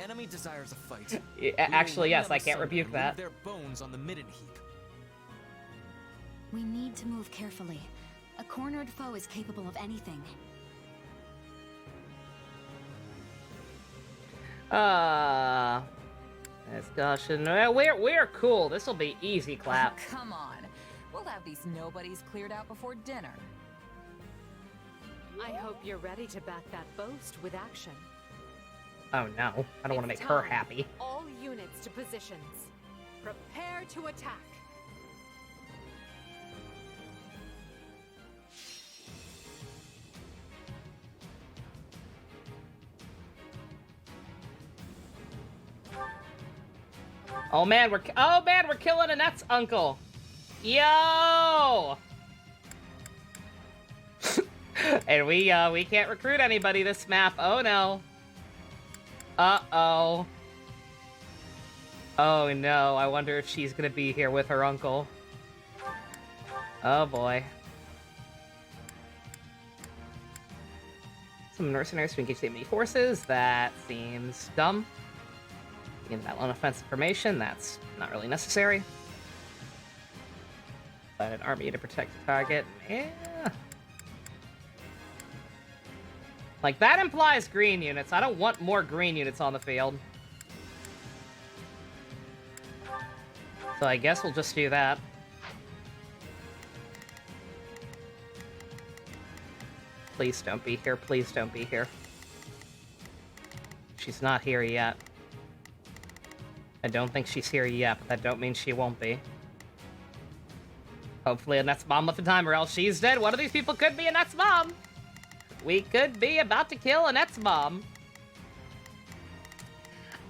enemy desires a fight. Actually, yes, I can't rebuke that. Their bones on the midden heap. We need to move carefully. A cornered foe is capable of anything. Discussion. We're cool. This will be easy clap. Oh, come on. We'll have these nobodies cleared out before dinner. I hope you're ready to back that boast with action. Oh no, I don't want to make her happy. All units to positions. Prepare to attack. Oh man, we're killing Annette's uncle. Yo! And we can't recruit anybody this map. Oh no. Uh-oh. Oh no, I wonder if she's gonna be here with her uncle. Oh boy. Some mercenaries to engage the enemy forces. That seems dumb. Getting that lone offensive formation, that's not really necessary. But an army to protect the target, yeah. Like, that implies green units. I don't want more green units on the field. So I guess we'll just do that. Please don't be here. Please don't be here. She's not here yet. I don't think she's here yet, but that don't mean she won't be. Hopefully Annette's mom with the time, or else she's dead. One of these people could be Annette's mom. We could be about to kill Annette's mom.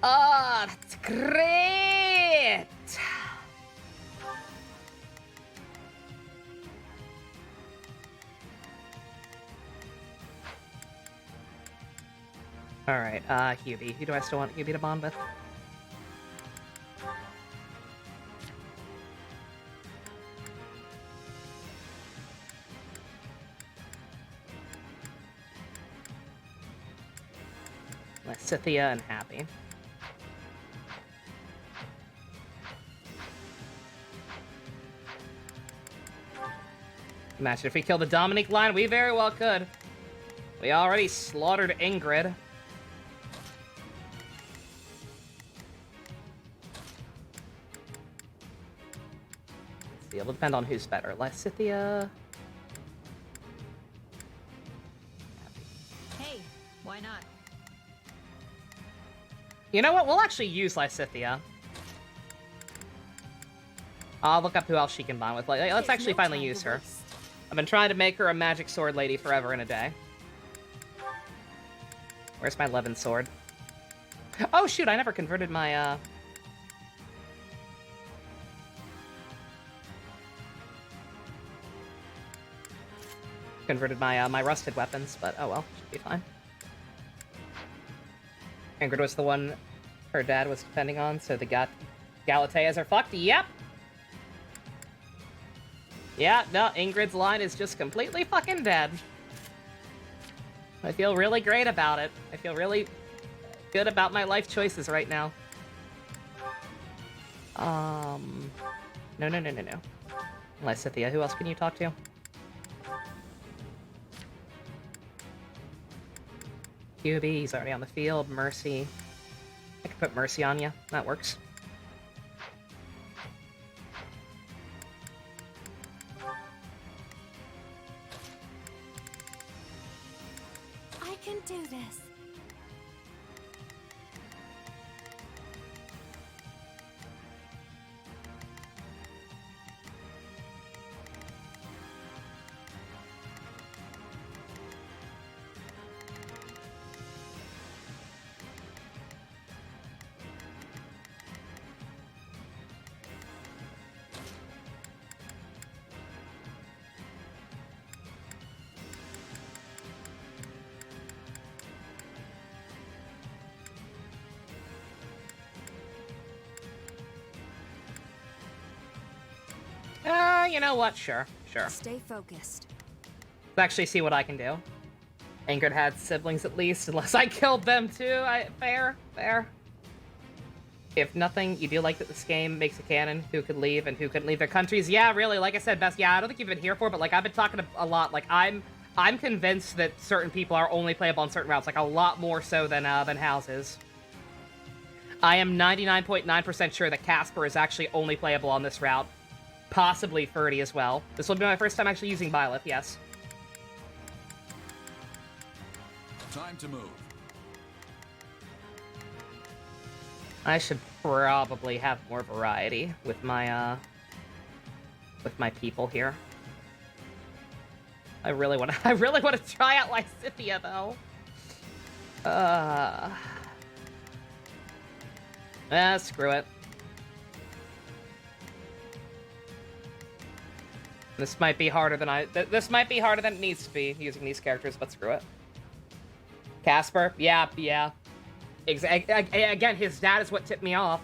Oh, that's great! Alright, Hubie. Who do I still want Hubie to bond with? Lysithea and Happy. Imagine if we killed the Dominique line, we very well could. We already slaughtered Ingrid. Let's see, it'll depend on who's better. Lysithea. Hey, why not? You know what? We'll actually use Lysithea. I'll look up who else she can bond with. Like, let's actually finally use her. I've been trying to make her a magic sword lady forever and a day. Where's my Levin sword? Oh shoot, I never converted my my rusted weapons, but oh well, should be fine. Ingrid was the one her dad was depending on, so the Galateas are fucked. Yep. Yeah, no, Ingrid's line is just completely fucking dead. I feel really great about it. I feel really good about my life choices right now. No. Lysithea, who else can you talk to? QB, he's already on the field. Mercy. I can put Mercy on you. That works. I can do this. You know what? Sure. Stay focused. Let's actually see what I can do. Ingrid had siblings at least, unless I killed them too. Fair. If nothing, you do like that this game makes a canon who could leave and who couldn't leave their countries. Yeah, really, like I said, Best, yeah, I don't think you've been here for, but like I've been talking a lot. Like I'm convinced that certain people are only playable on certain routes, like a lot more so than houses. I am 99.9% sure that Casper is actually only playable on this route. Possibly Ferdy as well. This will be my first time actually using Byleth, yes. Time to move. I should probably have more variety with my people here. I really want to try out Lysithea though. Screw it. This might be harder than it needs to be using these characters, but screw it. Casper, yeah. Again, his dad is what tipped me off.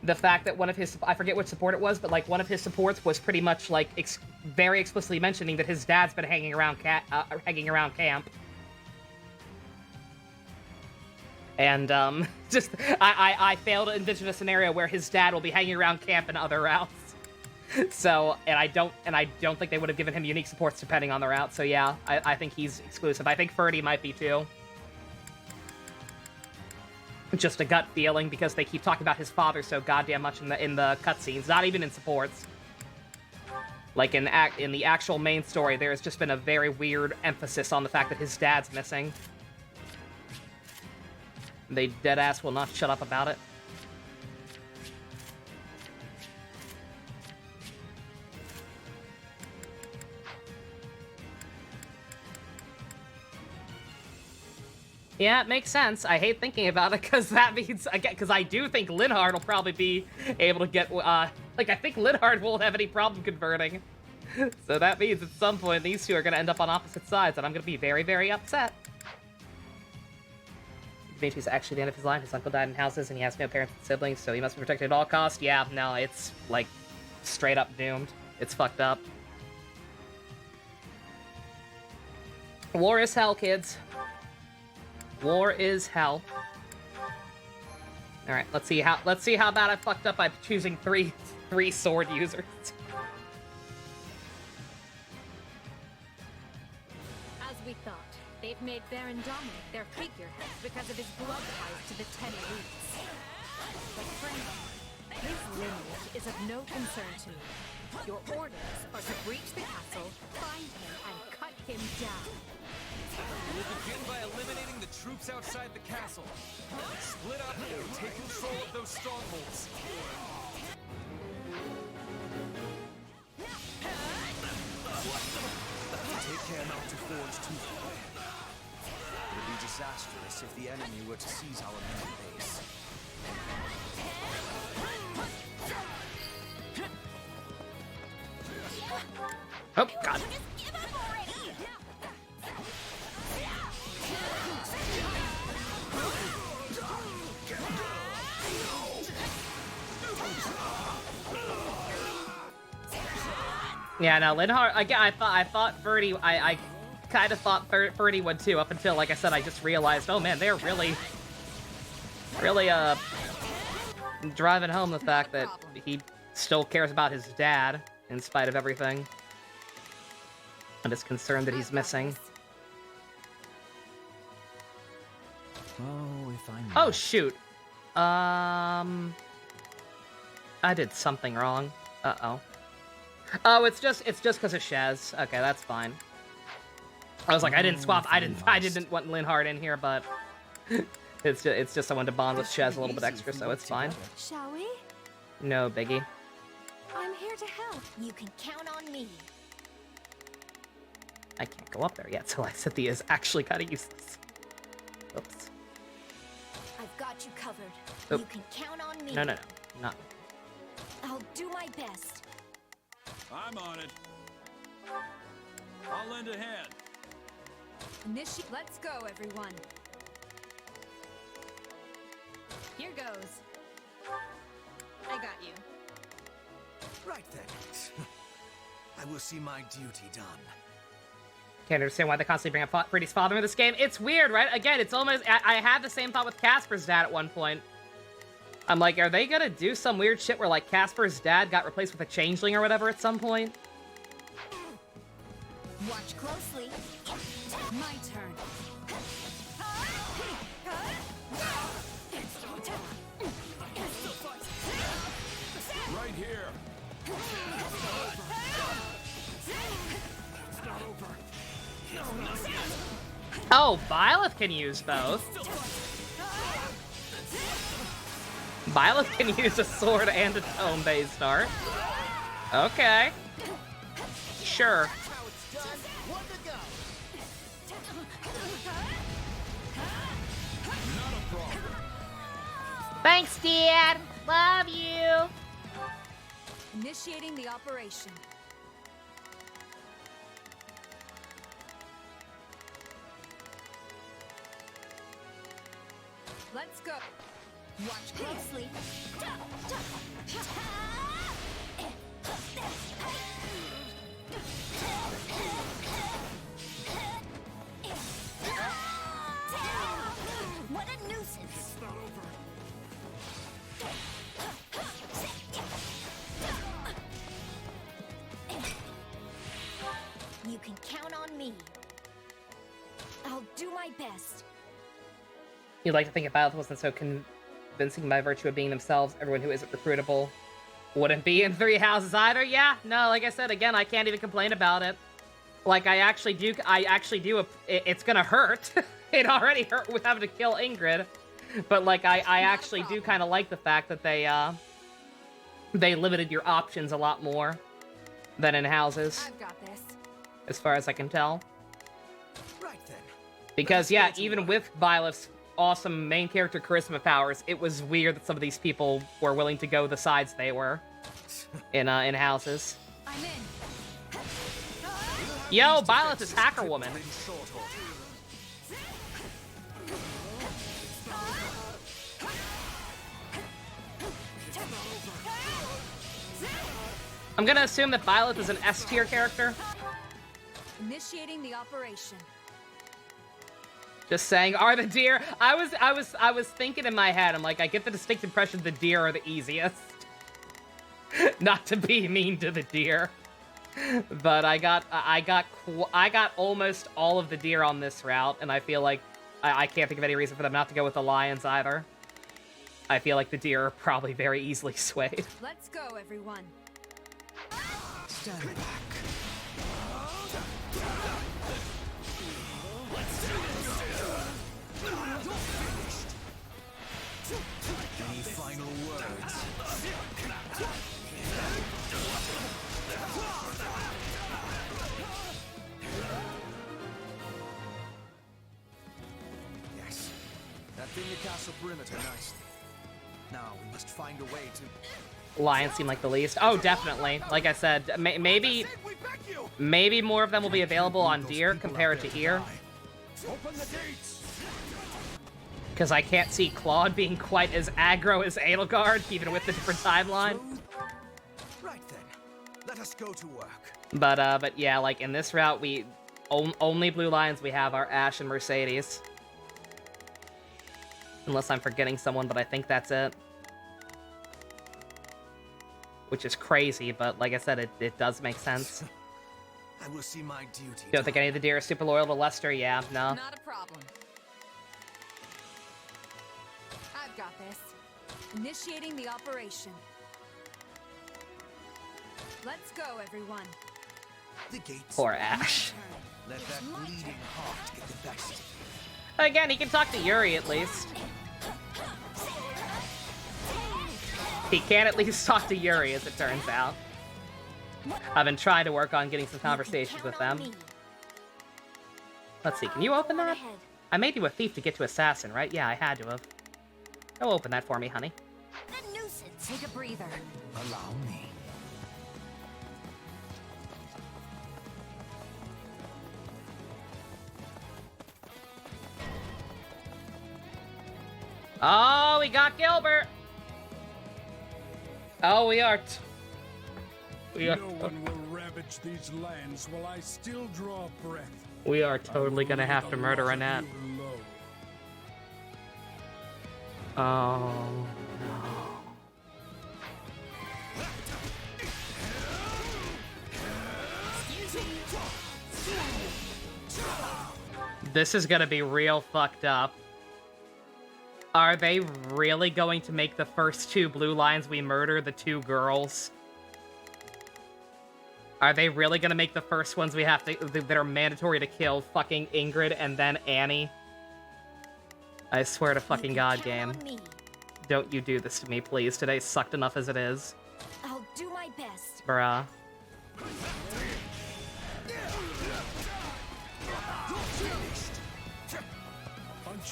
The fact that one of his, I forget which support it was, but like one of his supports was pretty much like very explicitly mentioning that his dad's been hanging around camp. And just I failed to envision a scenario where his dad will be hanging around camp in other routes. So, and I don't think they would have given him unique supports depending on the route. So yeah, I think he's exclusive. I think Ferdy might be too. Just a gut feeling because they keep talking about his father so goddamn much in the cutscenes, not even in supports. Like in the actual main story, there's just been a very weird emphasis on the fact that his dad's missing. They deadass will not shut up about it. Yeah, it makes sense. I hate thinking about it because that means, again, because I do think Linhard will probably be able to get, like, I think Linhard won't have any problem converting. So that means at some point these two are going to end up on opposite sides, and I'm going to be very, very upset. Dimitri's actually the end of his line. His uncle died in houses, and he has no parents and siblings, so he must be protected at all costs. Yeah, no, it's, like, straight up doomed. It's fucked up. War is hell, kids. War is hell. All right, let's see how bad I fucked up by choosing three sword users. As we thought, they've made Baron Dominic their figurehead because of his blood ties to the Ten Elites. But frankly, his lineage is of no concern to me. Your orders are to breach the castle, find him, and cut him down. We'll begin by eliminating the troops outside the castle. Split up and take control of those strongholds. Take care not to forge too far. It would be disastrous if the enemy were to seize our main base. Oh, God. Yeah, no, Linhardt, again, I thought Birdie, I kind of thought Birdie would too, up until, like I said, I just realized, oh man, they're really, driving home the fact that he still cares about his dad, in spite of everything. And is concerned that he's missing. Oh, if I Oh, shoot. I did something wrong. Uh-oh. Oh, it's just because of Shez. Okay, that's fine. I was like, I didn't swap. I didn't want Linhardt in here, but it's just I wanted to bond with Shez a little bit extra, so it's fine. Shall we? No biggie. I'm here to help. You can count on me. I can't go up there yet, so Lysithea is actually kind of useless. Oops. I've got you covered. Oop. You can count on me. No, not. I'll do my best. I'm on it. I'll lend a hand. Let's go, everyone. Here goes. I got you. Right then. I will see my duty done. Can't understand why they constantly bring up Brady's father in this game. It's weird, right? Again, it's almost... I had the same thought with Casper's dad at one point. I'm like, are they gonna do some weird shit where, like, Casper's dad got replaced with a changeling or whatever at some point? Watch closely. My turn. Right here. Oh, Byleth can use both. Byleth can use a sword and a tome-based art. Okay. Sure. Thanks, Dad. Love you. Initiating the operation. Let's go. Watch closely. What a nuisance. It's not over. You can count on me. I'll do my best. You'd like to think if Byleth wasn't so convincing by virtue of being themselves, everyone who isn't recruitable wouldn't be in Three Houses either. Yeah, no, like I said, again, I can't even complain about it. Like, I actually do, it's gonna hurt. It already hurt with having to kill Ingrid. But, like, I actually do kind of like the fact that they limited your options a lot more than in Houses. I've got this. As far as I can tell. Right then. Because, yeah, even with Byleth's awesome main character charisma powers, it was weird that some of these people were willing to go the sides they were in Houses. I'm in. Yo, Byleth is Hacker Woman. I'm gonna assume that Byleth is an S tier character. Initiating the operation. Just saying, are the deer? I was thinking in my head. I'm like, I get the distinct impression the deer are the easiest. Not to be mean to the deer, but I got almost all of the deer on this route, and I feel like I can't think of any reason for them not to go with the lions either. I feel like the deer are probably very easily swayed. Let's go, everyone. Stand back. Any final words? Yes. That thing the castle perimeter nicely. Now we must find a way to... Lions seem like the least. Oh, definitely. Like I said, maybe more of them will be available on deer compared to here. Open the gates! Because I can't see Claude being quite as aggro as Edelgard, even with the different timeline. Right then, let us go to work. But yeah, like in this route, we only blue lions we have are Ash and Mercedes. Unless I'm forgetting someone, but I think that's it. Which is crazy, but like I said, it does make sense. I will see my duty. Don't think any of the deer are super loyal to Lester? Yeah, no. Not a problem. I've got this. Initiating the operation. Let's go, everyone. The gates. Poor Ash. Let that bleeding heart get the best. Again, he can talk to Yuri at least. He can at least talk to Yuri, as it turns out. I've been trying to work on getting some conversations with them. Let's see, can you open that? I made you a thief to get to assassin, right? Yeah, I had to have. Go open that for me, honey. A nuisance. Take a breather. Allow me. Oh, we got Gilbert. Oh, we are. No one will ravage these lands while I still draw breath. We are totally gonna have to murder Annette. Oh no. This is gonna be real fucked up. Are they really going to make the first two blue lines we murder the two girls? Are they really gonna make the first ones we have to that are mandatory to kill fucking Ingrid and then Annie? I swear to fucking God, game. Don't you do this to me, please. Today sucked enough as it is. I'll do my best. Bruh.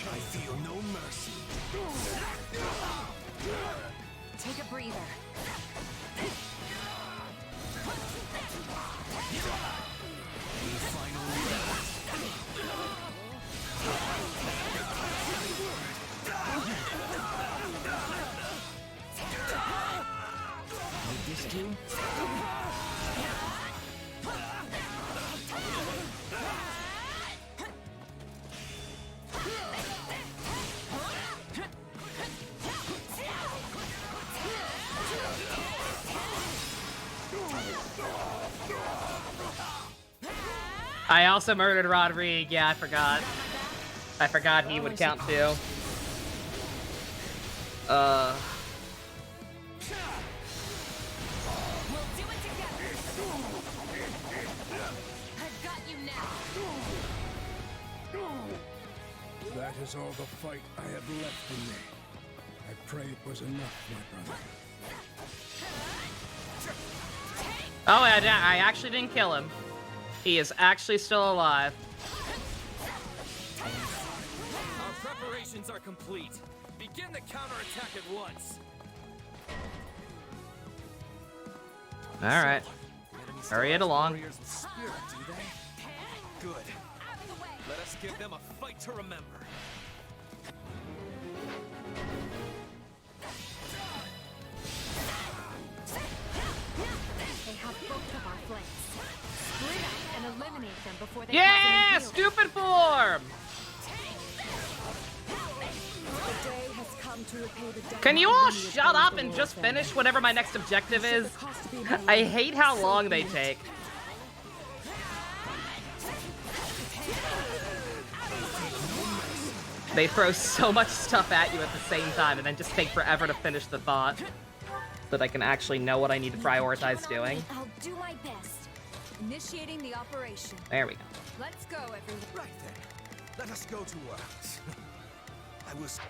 I feel no mercy. Take a breather. This too? I also murdered Rodrigue. Yeah, I forgot. I forgot he would count too. That is all the fight I have left in me. I pray it was enough, my brother. Oh, I actually didn't kill him. He is actually still alive. Our preparations are complete. Begin the counterattack at once. All right. Hurry it along. Spirit, do they? Good. Let us give them a fight to remember. They have both of our flanks. Split up and eliminate them before they Yeah, cause an stupid form. repay the debt. Can you all shut up and just finish whatever my next objective is? I hate how long they take. They throw so much stuff at you at the same time and then just take forever to finish the thought. So that I can actually know what I need to prioritize doing. I'll do my best. Initiating the operation. There we go. Let's go, everyone. Right then. Let us go to work. I was...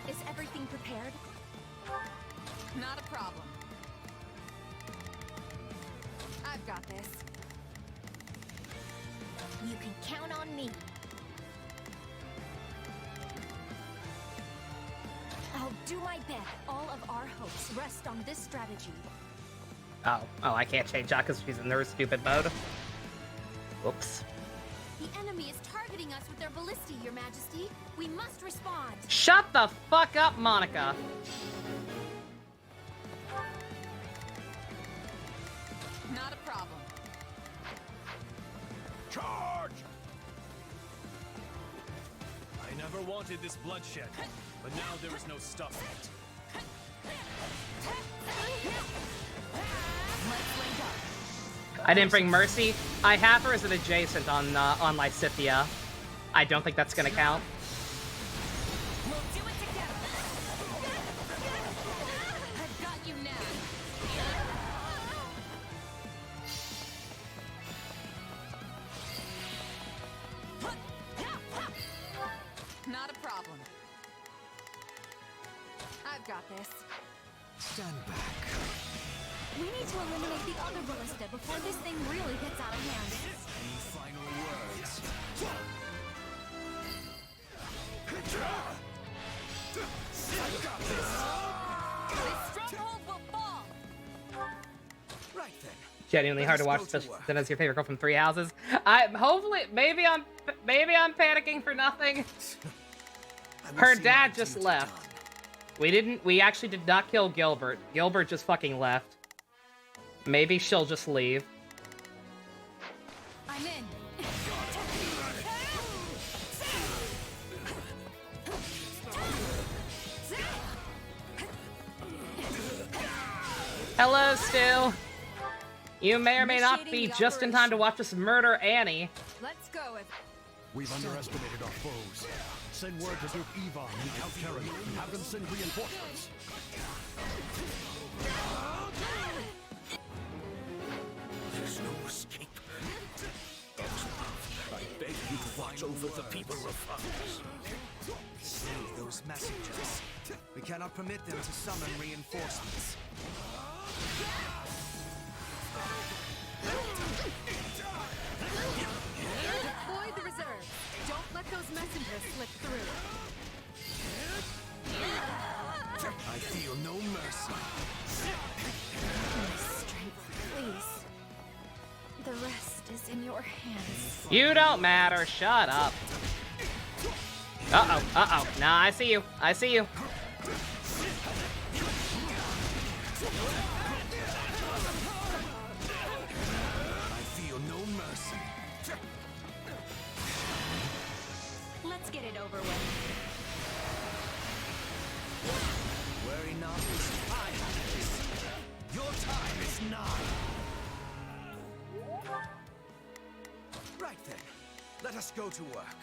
Is everything prepared? Not a problem. I've got this. You can count on me. I'll do my best. All of our hopes rest on this strategy. Oh, I can't change that because she's in her stupid mode. Whoops. The enemy is targeting us with their ballistae, Your Majesty. We must respond. Shut the fuck up, Monica. Not a problem. Charge! I never wanted this bloodshed, but now there is no stopping it. I didn't bring Mercy. I have her as an adjacent on Lysithia. I don't think that's gonna count. We'll do it together. I've got you now. Not a problem. I've got this. Stand back. We need to eliminate the other ballista before this thing really gets out of hand. Any final words? I've got this. This stronghold will fall. Right then. Genuinely hard to watch, especially then as your favorite girl from Three Houses. Maybe I'm panicking for nothing. Her dad just left. We actually did not kill Gilbert. Gilbert just fucking left. Maybe she'll just leave. I'm in. Hello, Stu. You may or may not be just in time to watch us murder Annie. Let's go. We've underestimated our foes. Send word to Duke Ivan and Count Karen and have them send reinforcements. There's no escape. I beg you to watch over the people of ours. Save those messengers. We cannot permit them to summon reinforcements. Deploy the reserve. Don't let those messengers slip through. I feel no mercy. Strength, please. The rest is in your hands. You don't matter. Shut up. Uh-oh. Nah, I see you. I see you. I feel no mercy. Let's get it over with. Worry not, I have this. Your time is nigh. Right then, let us go to work.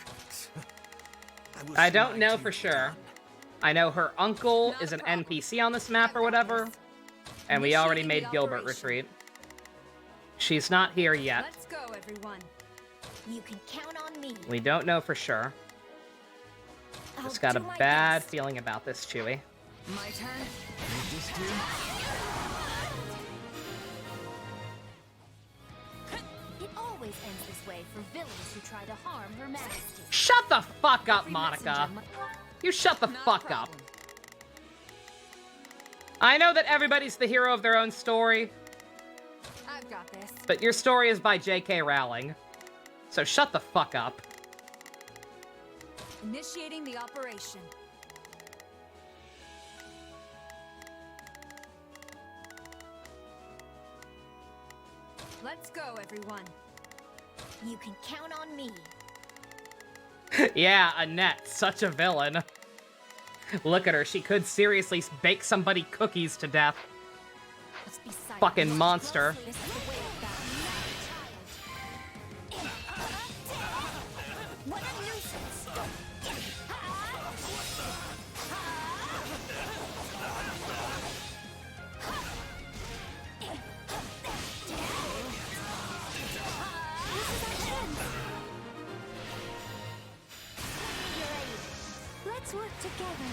I don't know for sure. I know her uncle is an NPC on this map or whatever. And we already made Gilbert retreat. She's not here yet. Let's go, everyone. You can count on me. We don't know for sure. Just got a bad feeling about this, Chewie. My turn. It always ends this way for villains who try to harm Her Majesty. Shut the fuck up, Monica. You shut the fuck up. I know that everybody's the hero of their own story, I've got this. but your story is by J.K. Rowling. So shut the fuck up. Initiating the operation. everyone. You can count on me. Yeah, Annette, such a villain. Look at her, she could seriously bake somebody cookies to death. Fucking monster. Let's work together.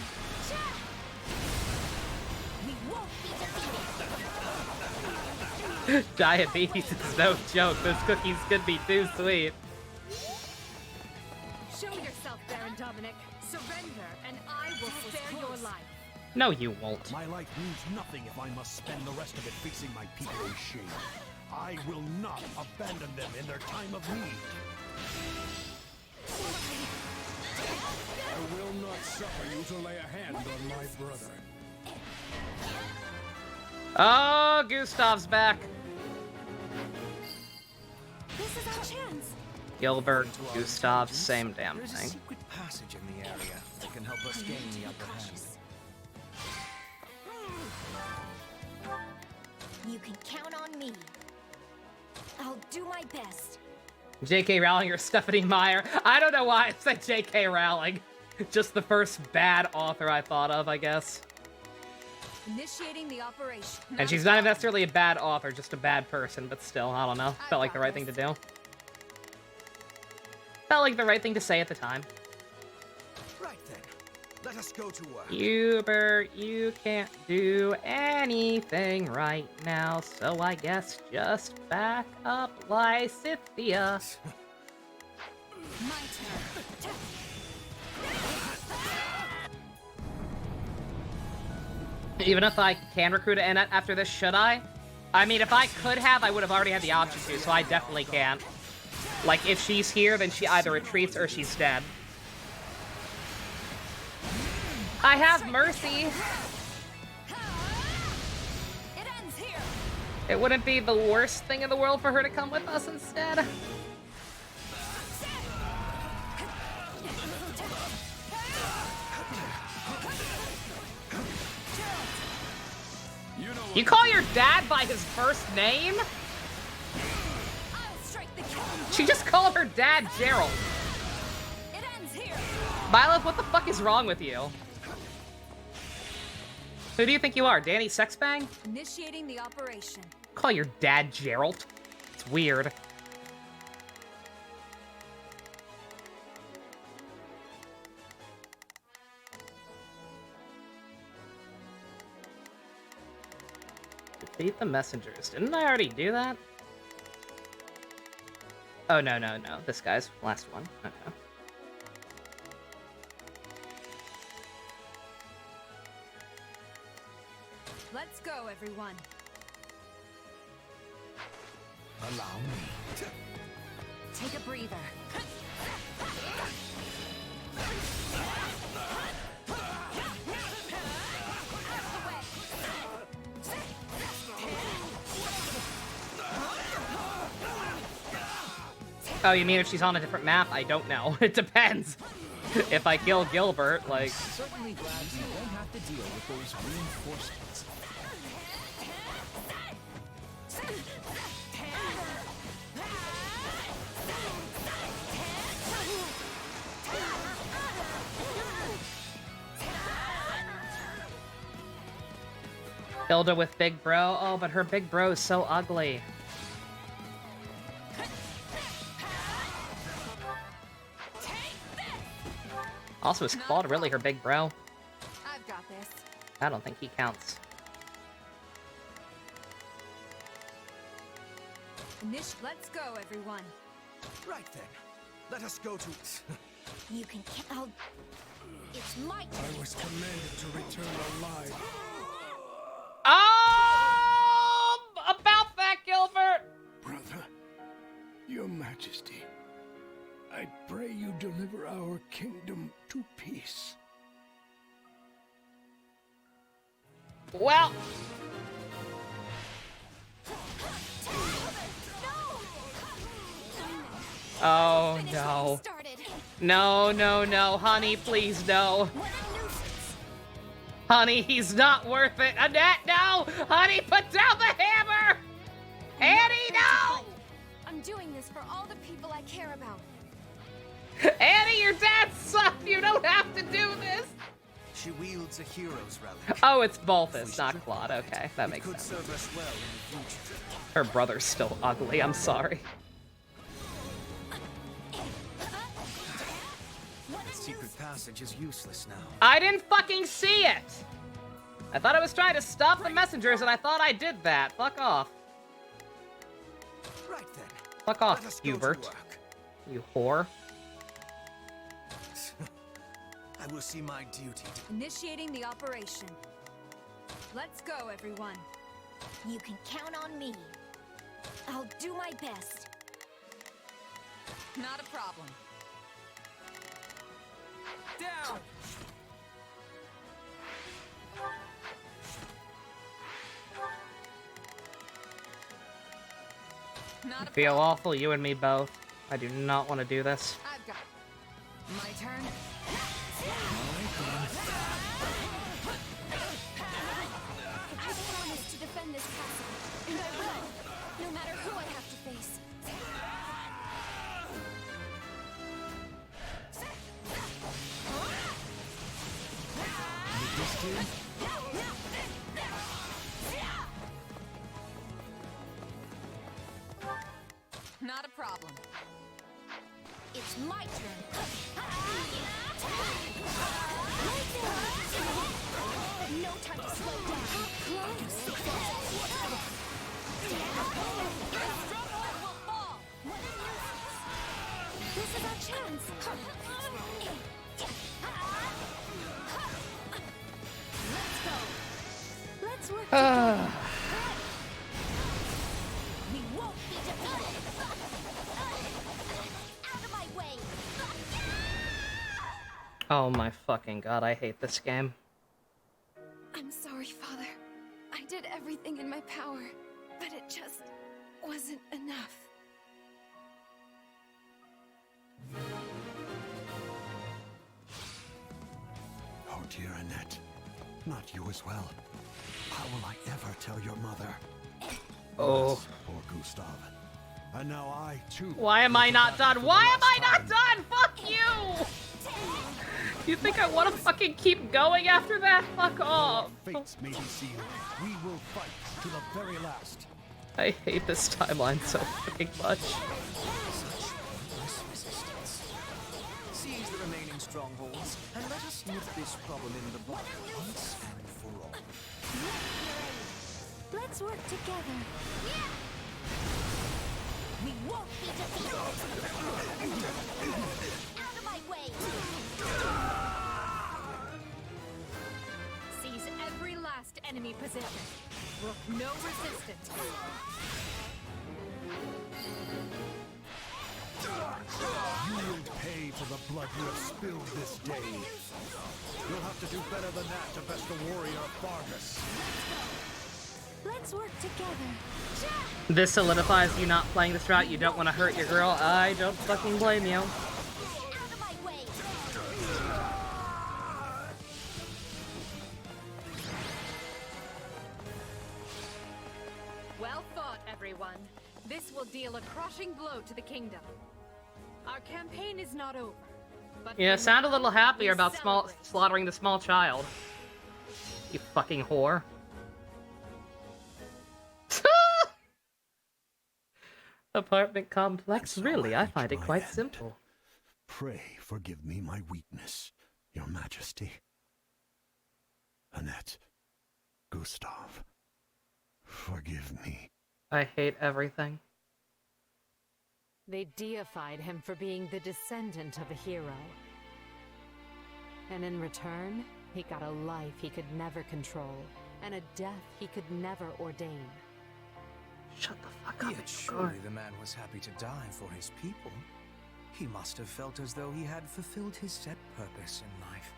We won't be defeated. Diabetes is no joke, those cookies could be too sweet. Show yourself, Baron Dominic. Surrender, and I will spare your life. No, you won't. My life means nothing if I must spend the rest of it facing my people in shame. I will not abandon them in their time of need. I will not suffer you to lay a hand on my brother. Oh, Gustav's back. This is our chance. Gilbert, Gustav, same damn There's a thing. secret passage in the area that can help us gain the upper hand. You can count on me. I'll do my best. J.K. Rowling or Stephanie Meyer? I don't know why I said J.K. Rowling. Just the first bad author I thought of, I guess. Initiating the operation. And she's not necessarily a bad author, just a bad person, but still, I don't know. Felt like the right thing to do. Felt like the right thing to say at the time. Right then, let us go to work. Hubert, you can't do anything right now, so I guess just back up, Lysithia. My turn. Even if I can recruit Annette after this, should I? I mean, if I could have, I would have already had the option to, so I definitely can't. Like, if she's here, then she either retreats or she's dead. I have Mercy. It ends here. It wouldn't be the worst thing in the world for her to come with us instead. You call your dad by his first name? She just called her dad Gerald. It ends here. Milo, what the fuck is wrong with you? Who do you think you are, Danny Sexbang? Initiating the operation. Call your dad Gerald? It's weird. Defeat the messengers. Didn't I already do that? Oh, no. This guy's last one. Okay. Let's go, everyone. Allow me. Take a breather. Oh, you mean if she's on a different map? I don't know. It depends. If I kill Gilbert, like... Certainly glad you won't have to deal with those reinforcements. Hilda with Big Bro. Oh, but her Big Bro is so ugly. Also, is Claude really her Big Bro? I've got this. I don't think he counts. Let's go, everyone. Right then, let us go to... You can count. It's my turn. I was commanded to return alive. About that, Gilbert! Brother, Your Majesty, I pray you deliver our kingdom to peace. Well... Oh, no. No, no, no. Honey, please, no. Honey, he's not worth it. Annette, no! Honey, put down the hammer! Annie, no! I'm doing this for all the people I care about. Annie, your dad sucked! You don't have to do this! She wields a hero's relic. Oh, it's Balthus, not Claude. Okay, that makes Could sense. serve us well in the future. Her brother's still ugly, I'm sorry. The secret passage is useless now. I didn't fucking see it! I thought I was trying to stop the messengers, and I thought I did that. Fuck off. Right then. Fuck off, Hubert. You whore. I will see my duty. Initiating the operation. Let's go, everyone. You can count on me. I'll do my best. Not a problem. Down! I feel awful, you and me both. I do not want to do this. I've got my turn. I promise to defend this castle, and I will, no matter who I have to face. Not a problem. It's my turn. No time to slow down. This is our chance. Let's go. Let's work together. We won't be defeated. Out of my way. Oh my fucking god, I hate this game. I'm sorry, Father. I did everything in my power, but it just wasn't enough. Oh dear, Annette. Not you as well. How will I ever tell your mother? Oh. Alas, poor Gustav. And now I, too... Why am I not done? Why am I not done? Fuck you! You think I want to fucking keep going after that? Fuck off. Fates may be sealed. We will fight to the very last. I hate this timeline so fucking much. Seize the remaining strongholds, and let us nip this problem in the bud once and for all. Let's work together. We won't be defeated. Out of my way. Seize every last enemy position. Brook no resistance. You will pay for the blood you have spilled this day. You'll have to do better than that to best the warrior Vargas. Let's work together. This solidifies you not playing this route. You don't want to hurt your girl. I don't fucking blame you. Well fought, everyone. This will deal a crushing blow to the kingdom. Our campaign is not over. But Yeah, for sound a now, little happier we about celebrate. slaughtering the small child. You fucking whore. Apartment complex? Really, I find it quite simple. Pray forgive me my weakness, your majesty. Annette, Gustav, forgive me. I hate everything. They deified him for being the descendant of a hero. And in return, he got a life he could never control, and a death he could never ordain. Shut the fuck up. Yet surely the man was happy to die for his people. He must have felt as though he had fulfilled his set purpose in life.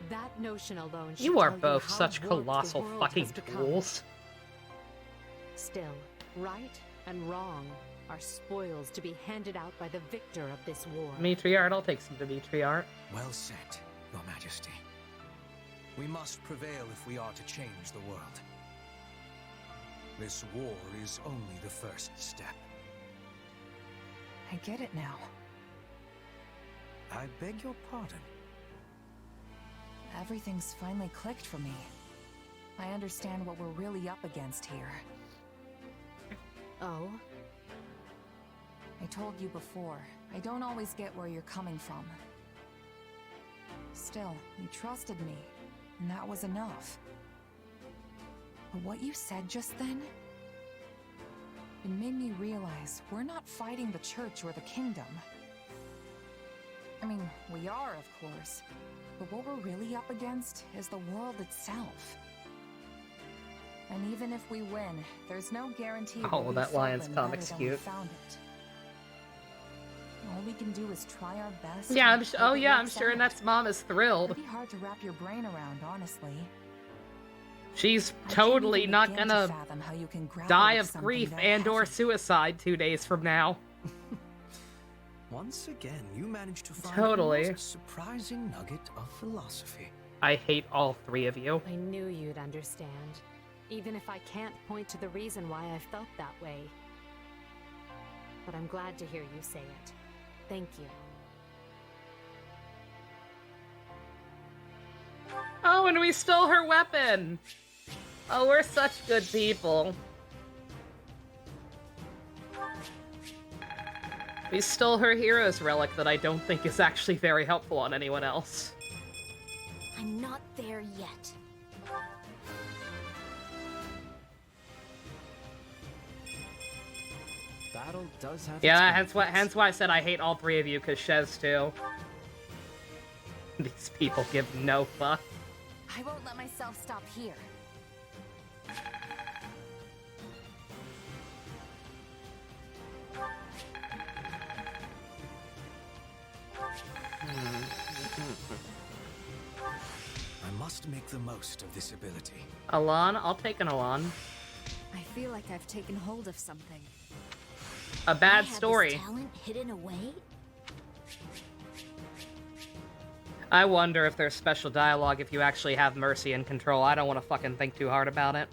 That notion alone should You are tell both how such warped the colossal world fucking has become. tools. Still, right and wrong are spoils to be handed out by the victor of this war. Matriarch, I'll take some Matriarch. Well said, Your Majesty. We must prevail if we are to change the world. This war is only the first step. I get it now. I beg your pardon. Everything's finally clicked for me. I understand what we're really up against here. Oh? I told you before, I don't always get where you're coming from. Still, you trusted me, and that was enough. But what you said just then, it made me realize we're not fighting the church or the kingdom. I mean, we are, of course, but what we're really up against is the world itself. And even if we win, there's no guarantee we'll leave that lion's Fordland comic's better than we cute. found it. All we can do is try our best. Yeah, and hope oh it yeah, I'm works sure out. Annette's mom is thrilled. Pretty hard to wrap your brain around, honestly. She's I can't totally even not begin gonna to fathom how you can grapple die with of something grief that and/or heavy. suicide 2 days from now. Once again, you managed to find Totally. a most surprising nugget of philosophy. I hate all 3 of you. I knew you'd understand. Even if I can't point to the reason why I felt that way. But I'm glad to hear you say it. Thank you. Oh, and we stole her weapon! Oh, we're such good people. We stole her hero's relic that I don't think is actually very helpful on anyone else. I'm not there yet. Battle does have Yeah, its hence why I said I hate all 3 of you, because Shez too. These people give no fuck. I won't let myself stop here. I must make the most of this ability. Alon, I'll take an Alon. I feel like I've taken hold of something. A bad I have story. this talent hidden away? I wonder if there's special dialogue if you actually have Mercy in control. I don't want to fucking think too hard about it.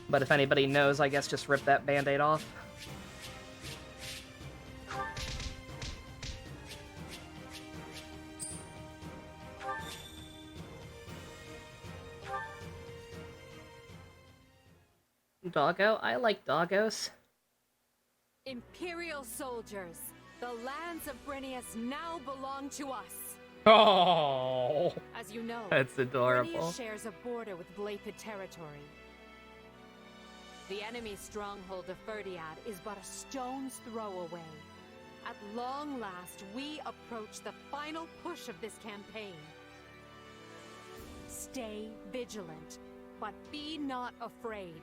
But if anybody knows, I guess just rip that band-aid off. Doggo? I like doggos. Imperial soldiers, the lands of Brennius now belong to us. Oh, As you know, that's adorable. Brennius shares a border with Blapid territory. The enemy's stronghold of Ferdiad is but a stone's throw away. At long last, we approach the final push of this campaign. Stay vigilant, but be not afraid.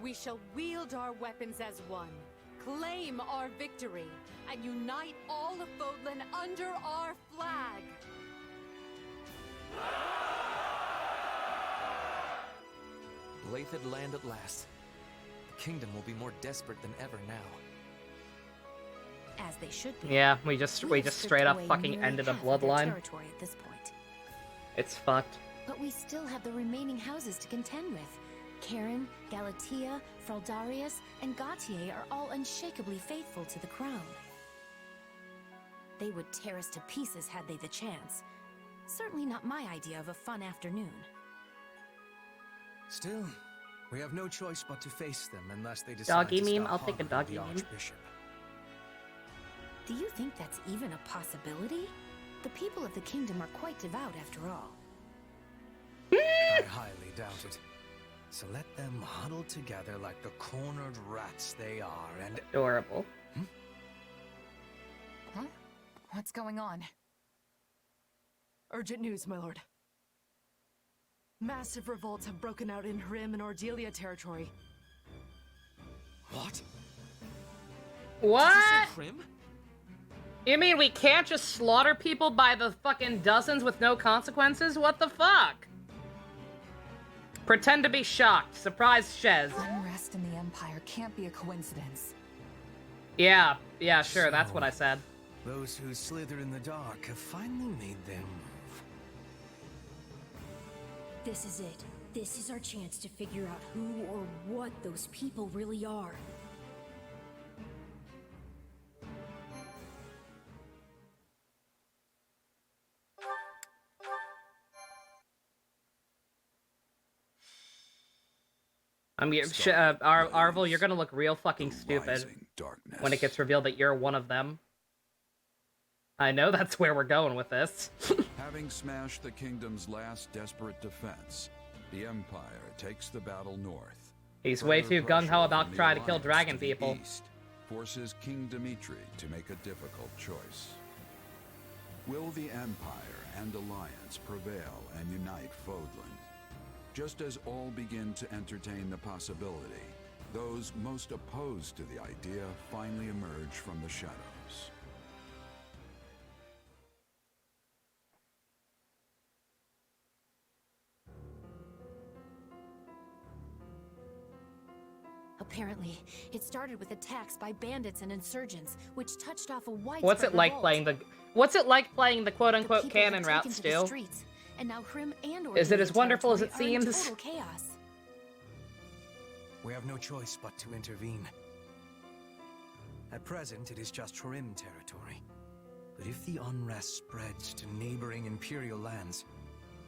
We shall wield our weapons as one, claim our victory, and unite all of Fodlan under our flag. Blapid land at last. The kingdom will be more desperate than ever now. As they should be. Yeah, we just stripped straight up away fucking nearly ended a half of their bloodline. territory at this point. It's fucked. But we still have the remaining houses to contend with. Karen, Galatea, Fraldarius, and Gautier are all unshakably faithful to the crown. They would tear us to pieces had they the chance. Certainly not my idea of a fun afternoon. Still, we have no choice but to face them unless they decide Doggy to meme? stop I'll take a harboring doggy the meme. Archbishop. Do you think that's even a possibility? The people of the kingdom are quite devout after all. I highly doubt it. So let them huddle together like the cornered rats they are and... Adorable. Huh? What's going on? Urgent news, my lord. Massive revolts have broken out in Hrim and Ordelia territory. What? What? Prim? You mean we can't just slaughter people by the fucking dozens with no consequences? What the fuck? Pretend to be shocked. Surprise Shez. Unrest in the Empire can't be a coincidence. Yeah, sure, that's what I said. Those who slither in the dark have finally made their move. This is it. This is our chance to figure out who or what those people really are. Arvel, you're gonna look real fucking stupid when it gets revealed that you're one of them. I know that's where we're going with this. Having smashed the kingdom's last desperate defense, the Empire takes the battle north. He's way too gung-ho about trying to kill dragon people. East forces King Dimitri to make a difficult choice. Will the Empire and Alliance prevail and unite Fodlan? Just as all begin to entertain the possibility, those most opposed to the idea finally emerge from the shadows. Apparently, it started with attacks by bandits and insurgents, which touched off a widespread What's it like revolt. playing the quote-unquote canon route still? And now Hrim and Is it as wonderful as it territory are in seems? total chaos. We have no choice but to intervene. At present, it is just Hrim territory. But if the unrest spreads to neighboring Imperial lands,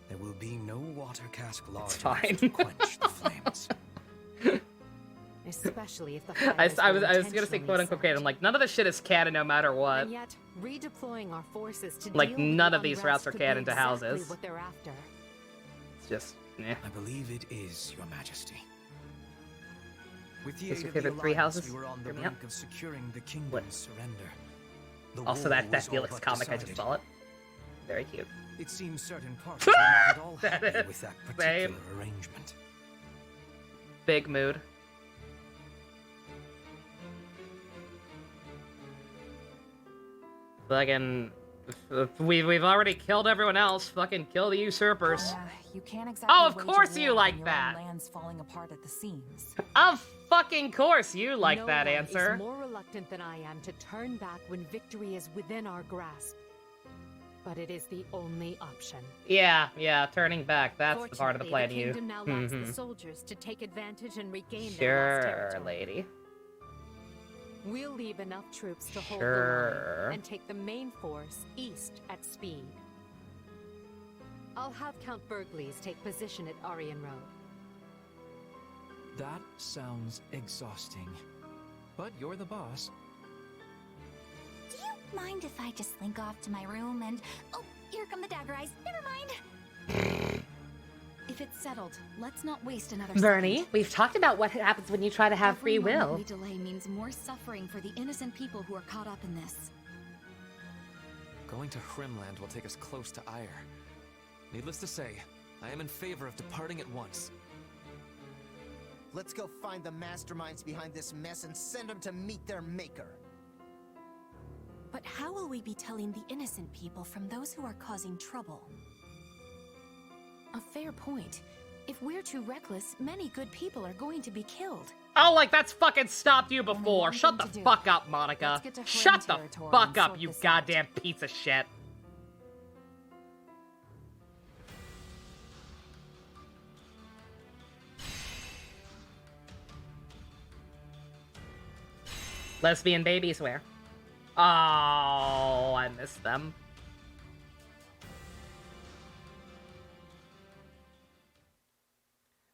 there will be no water cask large enough to quench the flames. Especially if the I fires was were gonna say intentionally quote-unquote set. canon. Like, none of this shit is canon no matter what. And yet, redeploying our forces to Like, deal with none the of these unrest routes are could be canon to exactly houses. what they're after. It's just, eh. I believe it is, Your Majesty. With the What's aid your of the favorite three Alliance, houses? we were on the Hear me brink out. of securing the kingdom's surrender. The Also, war that was all Felix but comic, I just decided. saw it. Very cute. It seems certain parties were not at all That happy is with that same. particular arrangement. Big mood. Fucking, we've already killed everyone else. Fucking kill the usurpers. Yeah, you can't exactly Oh, of wage course a you war like when your that. own land's falling apart at the seams. Of fucking course you like No that one answer. is more reluctant than I am to turn back when victory is within our grasp. But it is the only option. Yeah, turning back. That's the part of the plan Fortunately, you. the kingdom now lacks Mhm. the soldiers to take advantage and regain their lost Sure, territory. lady. We'll leave enough troops to hold Sure. the line and take the main force east at speed. I'll have Count Bergles take position at Aryan Road. That sounds exhausting. But you're the boss. Do you mind if I just slink off to my room and... Oh, here come the dagger eyes. Never mind. If it's settled, let's not waste another Bernie, second. we've talked about what happens when you try to have free Every moment will. we delay means more suffering for the innocent people who are caught up in this. Going to Hrimland will take us close to Ire. Needless to say, I am in favor of departing at once. Let's go find the masterminds behind this mess and send them to meet their maker. But how will we be telling the innocent people from those who are causing trouble? A fair point. If we're too reckless, many good people are going to be killed. Oh, like that's fucking stopped you before. Shut the fuck up, Monica. Let's get to Shut the Hrim territory fuck and up, sort you this out. goddamn piece of shit. Lesbian babies wear. Oh, I miss them.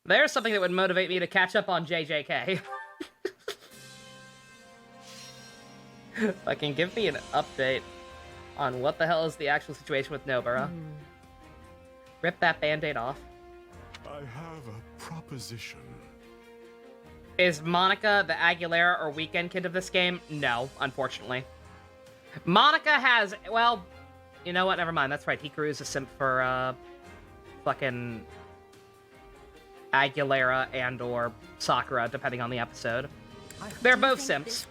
There's something that would motivate me to catch up on JJK. Fucking give me an update on what the hell is the actual situation with Nobara. Rip that band-aid off. I have a proposition. Is Monica the Aguilera or Weekend Kid of this game? No, unfortunately. Monica has, well, you know what? Never mind. That's right. Hikaru's a simp for, fucking Aguilera and or Sakura, depending on the episode. They're both simps.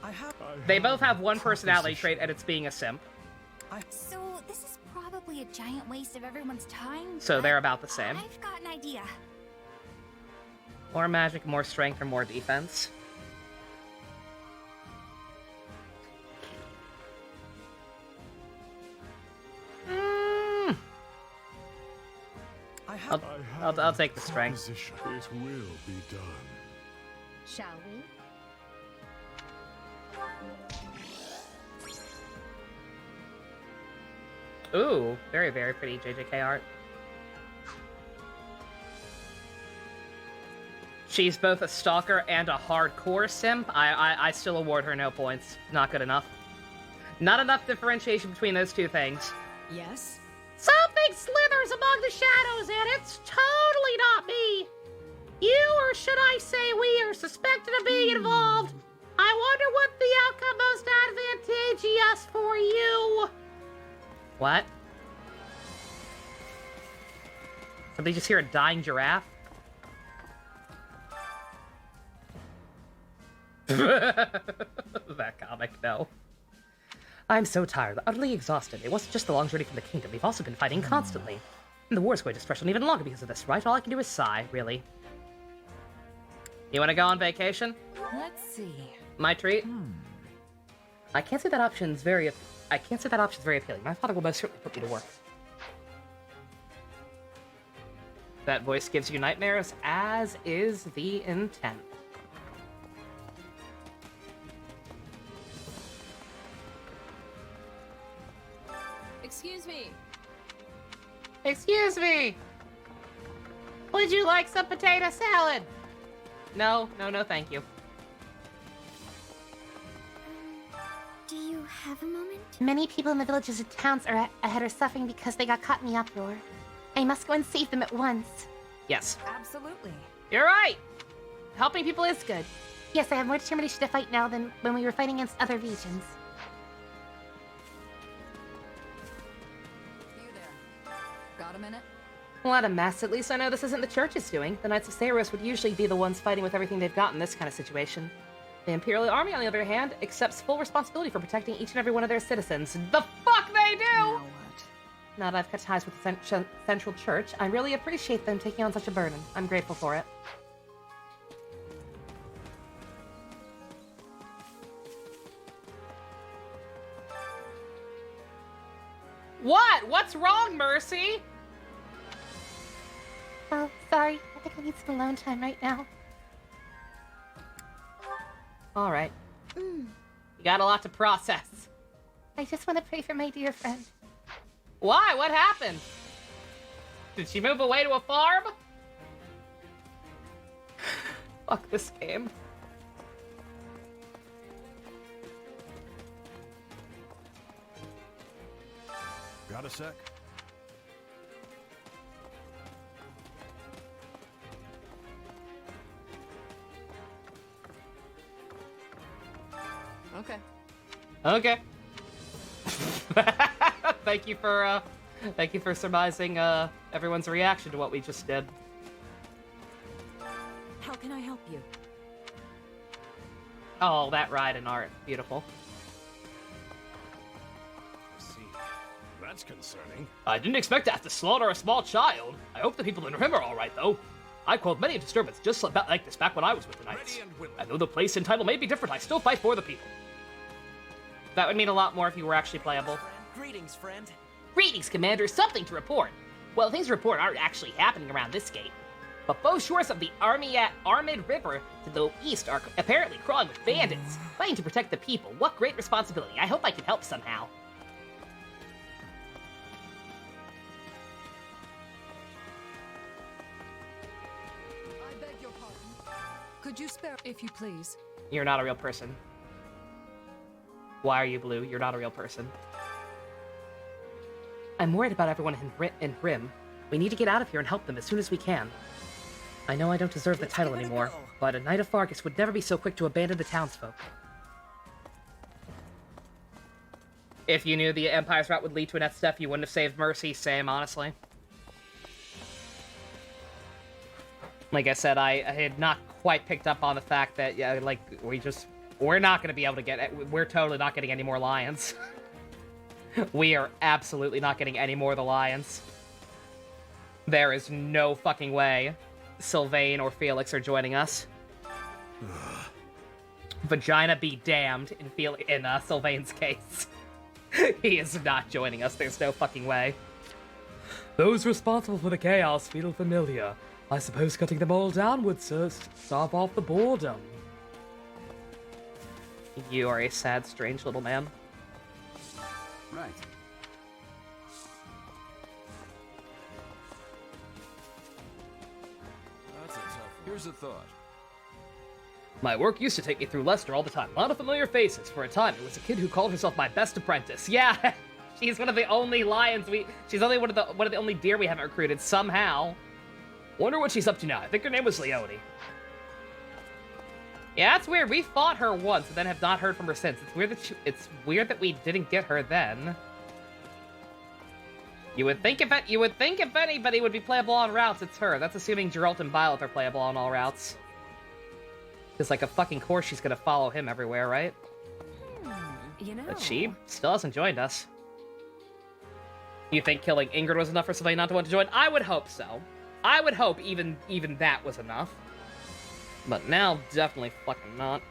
They both have one personality trait, and it's being a simp. So, this is probably a giant waste of everyone's time. So but they're about the same. I've got an idea. More magic, more strength, or more defense? I'll take the strength. It will be done. Shall we? Ooh, very, very pretty JJK art. She's both a stalker and a hardcore simp. I still award her no points. Not good enough. Not enough differentiation between those two things. Yes? Something slithers among the shadows, and it's totally not me. You, or should I say we, are suspected of being involved. I wonder what the outcome most advantageous for you. What? Did they just hear a dying giraffe? That comic, no. I'm so tired, utterly exhausted. It wasn't just the long journey from the kingdom. We've also been fighting constantly. And the war's going to stretch on even longer because of this, right? All I can do is sigh, really. You want to go on vacation? Let's see. My treat? I can't say that option's very appealing. My father will most certainly put me to work. That voice gives you nightmares, as is the intent. Excuse me. Excuse me! Would you like some potato salad? No, thank you. Do you have a moment? Many people in the villages and towns ahead are suffering because they got caught in the uproar. I must go and save them at once. Yes. Absolutely. You're right! Helping people is good. Yes, I have more determination to fight now than when we were fighting against other regions. You there. Got a minute? What a mess. At least I know this isn't the church's doing. The Knights of Saros would usually be the ones fighting with everything they've got in this kind of situation. The Imperial Army, on the other hand, accepts full responsibility for protecting each and every one of their citizens. The fuck they do! Now what? Now that I've cut ties with the Central Church, I really appreciate them taking on such a burden. I'm grateful for it. What? What's wrong, Mercy? Oh, sorry. I think I need some alone time right now. Alright. You got a lot to process. I just want to pray for my dear friend. Why? What happened? Did she move away to a farm? Fuck this game. Got a sec? Okay. Okay. Thank you for surmising everyone's reaction to what we just did. How can I help you? Oh, that ride and art, beautiful. See, that's concerning. I didn't expect to have to slaughter a small child. I hope the people in Rim are all right, though. I quelled many a disturbance just like this back when I was with the Knights. And though the place and title may be different, I still fight for the people. That would mean a lot more if you were actually playable. Greetings, friend. Greetings, Commander. Something to report. Well, things to report aren't actually happening around this gate. But both shores of the Armid River to the east are apparently crawling with bandits, fighting to protect the people. What great responsibility. I hope I can help somehow. I beg your pardon. Could you spare, if you please? You're not a real person. Why are you blue? You're not a real person. I'm worried about everyone in Rim. We need to get out of here and help them as soon as we can. I know I don't deserve the title anymore, but a Knight of Fargus would never be so quick to abandon the townsfolk. If you knew the Empire's route would lead to Annette's death, you wouldn't have saved Mercy. Same, honestly. Like I said, I had not quite picked up on the fact that, yeah, like, we're not going to be able to get, we're totally not getting any more lions. We are absolutely not getting any more of the lions. There is no fucking way. Sylvain or Felix are joining us. Vagina be damned in Sylvain's case. He is not joining us. There's no fucking way. Those responsible for the chaos feel familiar. I suppose cutting them all down would stop off the boredom. You are a sad, strange little man. Right. Here's a thought. My work used to take me through Leicester all the time. A lot of familiar faces. For a time, it was a kid who called herself my best apprentice. Yeah, she's one of the only lions she's only one of the only deer we haven't recruited somehow. Wonder what she's up to now. I think her name was Leone. Yeah, that's weird. We fought her once and then have not heard from her since. It's weird that we didn't get her then. You would think if anybody would be playable on routes, it's her. That's assuming Geralt and Byleth are playable on all routes. Because like a fucking course, she's gonna follow him everywhere, right? You know. But she still hasn't joined us. You think killing Ingrid was enough for somebody not to want to join? I would hope so. I would hope even that was enough. But now, definitely fucking not.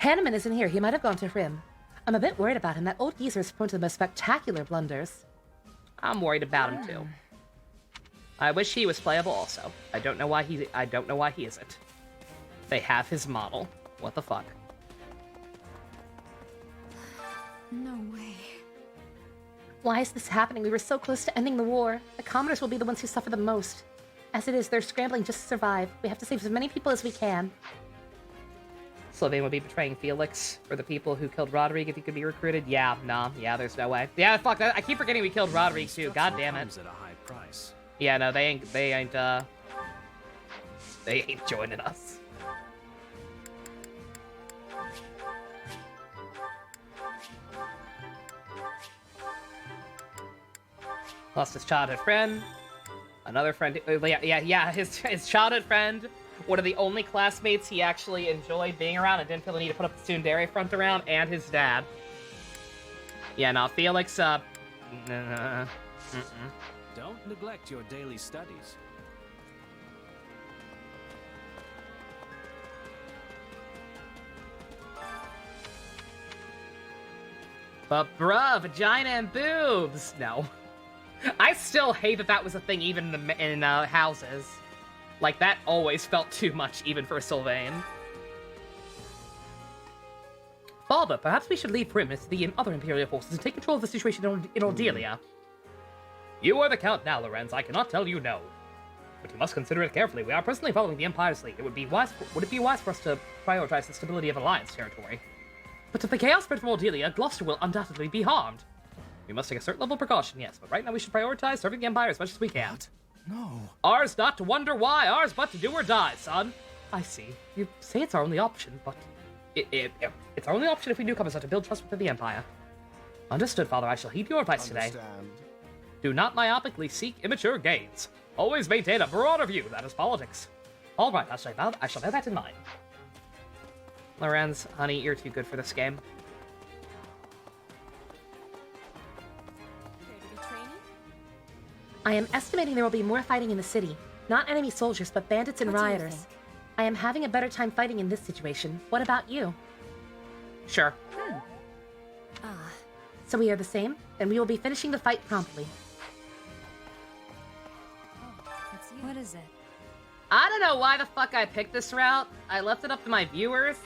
Hanneman isn't here. He might have gone to Rim. I'm a bit worried about him. That old geezer's prone to the most spectacular blunders. I'm worried about him too. I wish he was playable also. I don't know why he isn't. They have his model. What the fuck? No way. Why is this happening? We were so close to ending the war. The commoners will be the ones who suffer the most. As it is, they're scrambling just to survive. We have to save as many people as we can. Sylvain would be betraying Felix for the people who killed Roderick if he could be recruited? Yeah, nah, yeah, there's no way. Yeah, fuck, I keep forgetting we killed Roderick too, god damn it. At a high price. Yeah, no, they ain't joining us. Lost his childhood friend. Another friend, yeah, his childhood friend. One of the only classmates he actually enjoyed being around and didn't feel the need to put up the tsundere front around, and his dad. Yeah, no, Felix, Don't neglect your daily studies. But bruh, vagina and boobs! No. I still hate that was a thing even in houses. Like, that always felt too much, even for Sylvain. Father, perhaps we should leave Primus, the other Imperial forces, and take control of the situation in Ordelia. You are the Count now, Lorenz. I cannot tell you no. But you must consider it carefully. We are presently following the Empire's lead. Would it be wise for us to prioritize the stability of Alliance territory? But if the chaos spread from Ordelia, Gloucester will undoubtedly be harmed. We must take a certain level of precaution, yes, but right now we should prioritize serving the Empire as much as we can. What? No. Ours not to wonder why, ours but to do or die, son. I see. You say it's our only option, but it's our only option if we newcomers are to build trust within the Empire. Understood, Father. I shall heed your advice today. Do not myopically seek immature gains. Always maintain a broader view. That is politics. All right, I shall bear that in mind. Lorenz, honey, you're too good for this game. I am estimating there will be more fighting in the city. Not enemy soldiers, but bandits and rioters. I am having a better time fighting in this situation. What about you? Sure. So we are the same? Then we will be finishing the fight promptly. What is it? I don't know why the fuck I picked this route. I left it up to my viewers,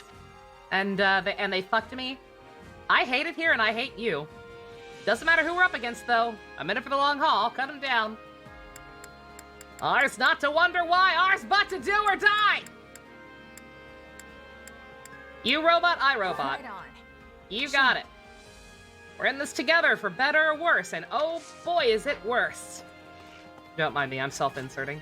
and they fucked me. I hate it here, and I hate you. Doesn't matter who we're up against, though. I'm in it for the long haul. Cut him down. Ours not to wonder why, ours but to do or die! You robot, I robot. Right on. You got it. We're in this together, for better or worse, and oh boy is it worse. Don't mind me, I'm self-inserting.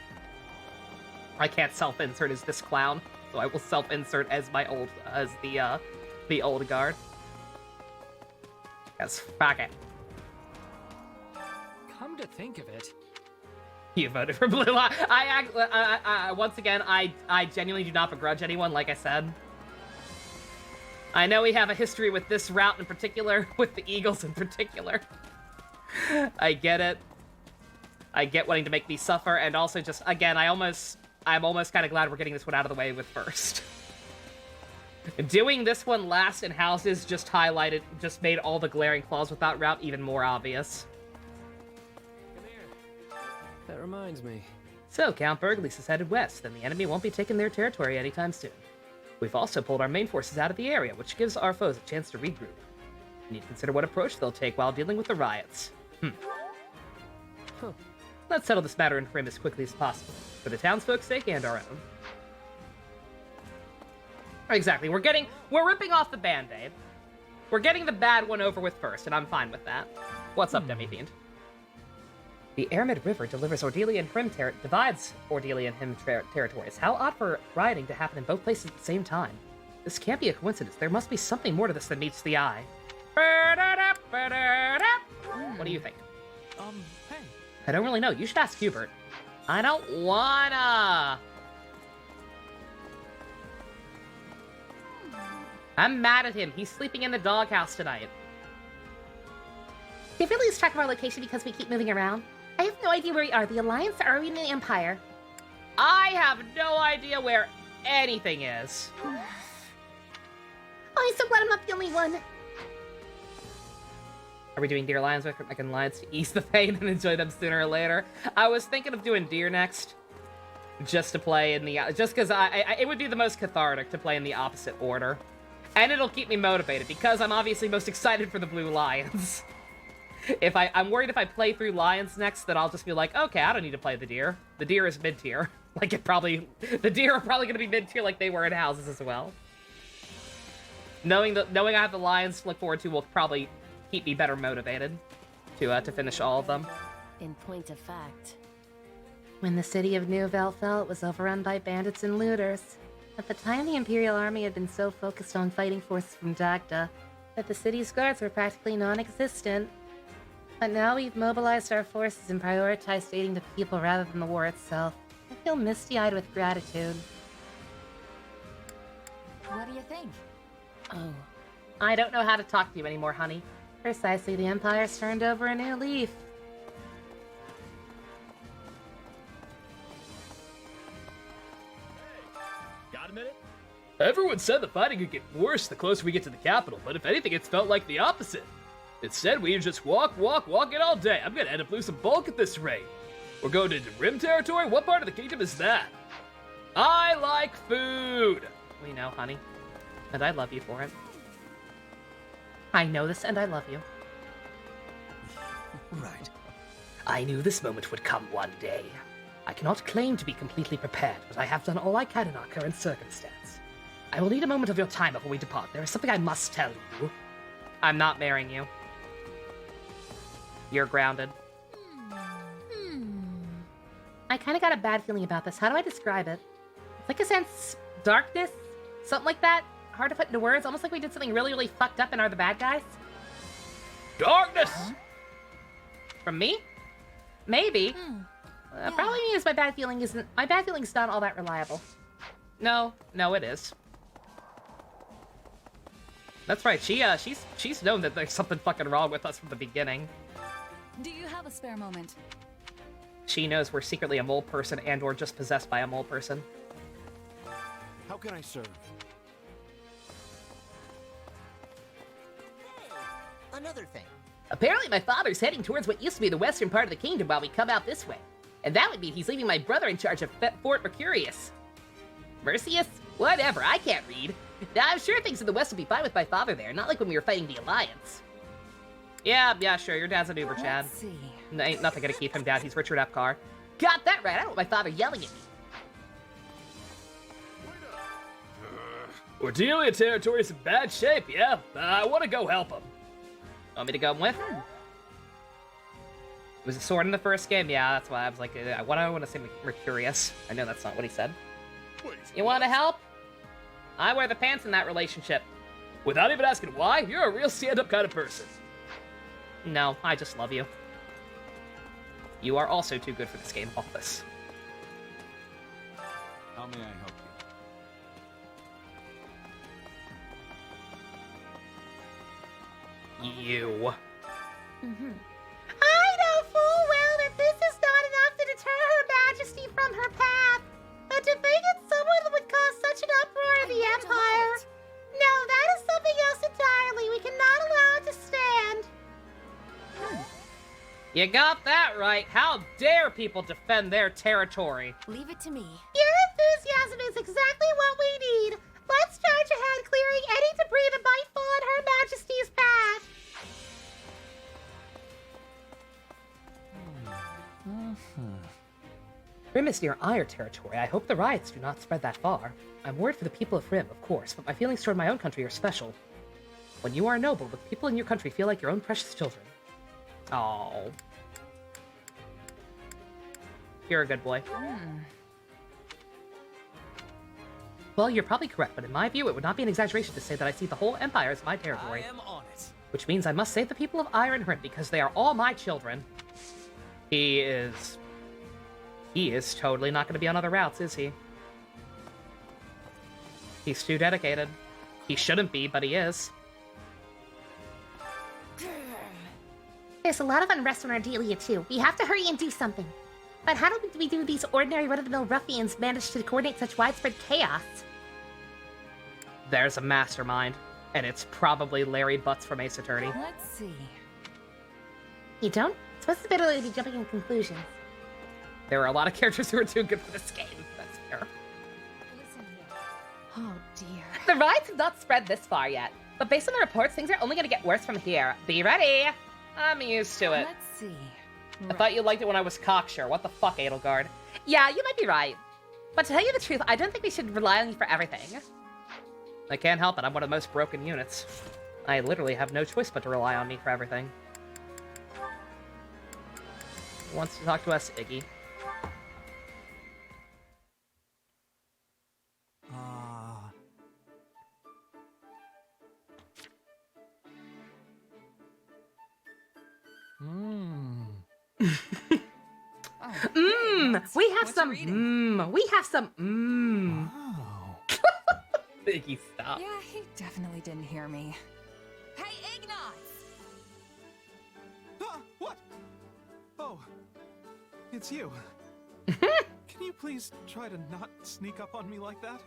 I can't self-insert as this clown, so I will self-insert as the old guard. Yes, fuck it. Come to think of it, You voted for blue. I once again, I genuinely do not begrudge anyone, like I said. I know we have a history with this route in particular, with the Eagles in particular. I get it. I get wanting to make me suffer, and also just, again, I'm almost kind of glad we're getting this one out of the way with first. Doing this one last in houses just made all the glaring flaws with that route even more obvious. That reminds me. So, Count Burgleys is headed west, and the enemy won't be taking their territory anytime soon. We've also pulled our main forces out of the area, which gives our foes a chance to regroup. We need to consider what approach they'll take while dealing with the riots. Let's settle this matter in Prim as quickly as possible, for the townsfolk's sake and our own. Exactly, we're ripping off the Band-Aid. We're getting the bad one over with first, and I'm fine with that. What's up, Demi-Fiend? The Aramid River divides Ordelia and Hrim territories. How odd for rioting to happen in both places at the same time. This can't be a coincidence. There must be something more to this than meets the eye. What do you think? Hey. I don't really know. You should ask Hubert. I don't wanna. I'm mad at him. He's sleeping in the doghouse tonight. They really lose track of our location because we keep moving around. I have no idea where we are. The Alliance, or are we in the Empire? I have no idea where anything is. Oh, I'm so glad I'm not the only one. Are we doing Deer Lions? I can Lions to ease the pain and enjoy them sooner or later. I was thinking of doing Deer next. Just to play in the... Just because it would be the most cathartic to play in the opposite order. And it'll keep me motivated, because I'm obviously most excited for the Blue Lions. I'm worried if I play through Lions next, that I'll just be like, okay, I don't need to play the Deer. The Deer is mid-tier. The Deer are probably going to be mid-tier like they were in Houses as well. Knowing I have the Lions to look forward to will probably keep me better motivated to finish all of them. In point of fact, when the city of Nouvelle fell, it was overrun by bandits and looters. At the time, the Imperial Army had been so focused on fighting forces from Dagda that the city's guards were practically non-existent. But now we've mobilized our forces and prioritized aiding the people rather than the war itself. I feel misty-eyed with gratitude. What do you think? Oh. I don't know how to talk to you anymore, honey. Precisely, the Empire's turned over a new leaf. Got a minute? Everyone said the fighting could get worse the closer we get to the capital, but if anything, it's felt like the opposite. Instead, we just walk it all day. I'm gonna end up losing bulk at this rate. We're going into Rim territory? What part of the kingdom is that? I like food! We know, honey. And I love you for it. I know this, and I love you. Right. I knew this moment would come one day. I cannot claim to be completely prepared, but I have done all I can in our current circumstance. I will need a moment of your time before we depart. There is something I must tell you. I'm not marrying you. You're grounded. I kind of got a bad feeling about this. How do I describe it? It's like a sense darkness, something like that. Hard to put into words. Almost like we did something really, really fucked up and are the bad guys. Darkness! From me? Maybe. Probably means my bad feeling's not all that reliable. No, it is. That's right. She's known that there's something fucking wrong with us from the beginning. Do you have a spare moment? She knows we're secretly a mole person and or just possessed by a mole person. How can I serve? Another thing. Apparently my father's heading towards what used to be the western part of the kingdom while we come out this way. And that would mean he's leaving my brother in charge of Fort Mercurius. Mercius? Whatever, I can't read. Now, I'm sure things in the west will be fine with my father there, not like when we were fighting the Alliance. Yeah, sure, your dad's an Uber Chad. Let's see. Ain't nothing gonna keep him down, he's Richard Epcar. Got that right, I don't want my father yelling at me. Ordelia territory's in bad shape, yeah. I want to go help him. Want me to go with? It was a sword in the first game, yeah, that's why I was like, what do I want to say Mercurius? I know that's not what he said. You want to help? I wear the pants in that relationship. Without even asking why, you're a real stand-up kind of person. No, I just love you. You are also too good for this game, Office. How may I help you? You. I know full well that this is not an But to think that someone would cause such an uproar in the Empire... No, that is something else entirely. We cannot allow it to stand. You got that right. How dare people defend their territory? Leave it to me. Your enthusiasm is exactly what we need. Let's charge ahead, clearing any debris that might fall in Her Majesty's path. Rim is near Ire territory. I hope the riots do not spread that far. I'm worried for the people of Rim, of course, but my feelings toward my own country are special. When you are noble, the people in your country feel like your own precious children. Oh. You're a good boy. Well, you're probably correct, but in my view, it would not be an exaggeration to say that I see the whole Empire as my territory. I am on it. Which means I must save the people of Ire and Rim, because they are all my children. He is totally not going to be on other routes, is he? He's too dedicated. He shouldn't be, but he is. There's a lot of unrest in Ardelia, too. We have to hurry and do something. But how do we do these ordinary run-of-the-mill ruffians manage to coordinate such widespread chaos? There's a mastermind, and it's probably Larry Butts from Ace Attorney. Let's see. You don't? It's supposed to be better to be jumping in conclusions. There are a lot of characters who are too good for this game. That's fair. Oh dear. The riots have not spread this far yet, but based on the reports, things are only going to get worse from here. Be ready! I'm used to it. Let's see. I thought you liked it when I was cocksure. What the fuck, Edelgard? Yeah, you might be right. But to tell you the truth, I don't think we should rely on you for everything. I can't help it. I'm one of the most broken units. I literally have no choice but to rely on me for everything. Who wants to talk to us, Iggy? We have some Iggy, stop. Yeah, he definitely didn't hear me. Hey, Ignatz! What? Oh, it's you. Can you please try to not sneak up on me like that?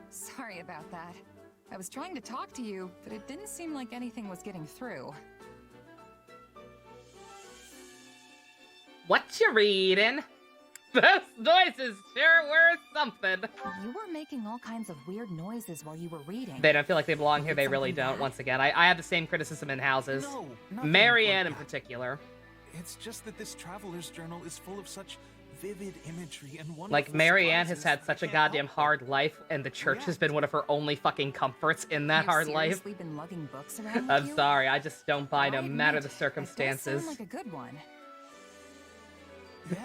Sorry about that. I was trying to talk to you, but it didn't seem like anything was getting through. What you reading? Those noises sure were something. You were making all kinds of weird noises while you were reading. They don't feel like they belong here. They really don't. Once again, I have the same criticism in houses. No, Marianne in particular. It's just that this traveler's journal is full of such vivid imagery and wonderful Like, Marianne has surprises. had such a goddamn hard life, and the church has been one of her only fucking comforts in that hard life. You've been lugging books around with I'm you? sorry, I just don't buy no I matter admit, the circumstances. It does sound like a good one.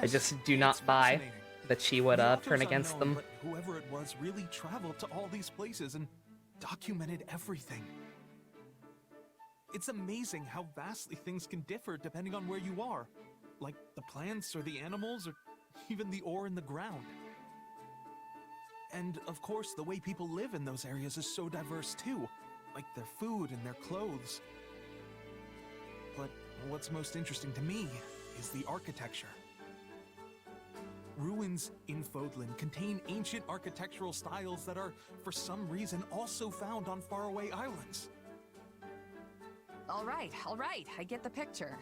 I just do not buy that she would turn against them. But whoever it was really traveled to all these places and documented everything. It's amazing how vastly things can differ depending on where you are. Like the plants or the animals or even the ore in the ground. And of course, the way people live in those areas is so diverse too. Like their food and their clothes. But what's most interesting to me is the architecture. Ruins in Fodlan contain ancient architectural styles that are, for some reason, also found on faraway islands. All right, I get the picture.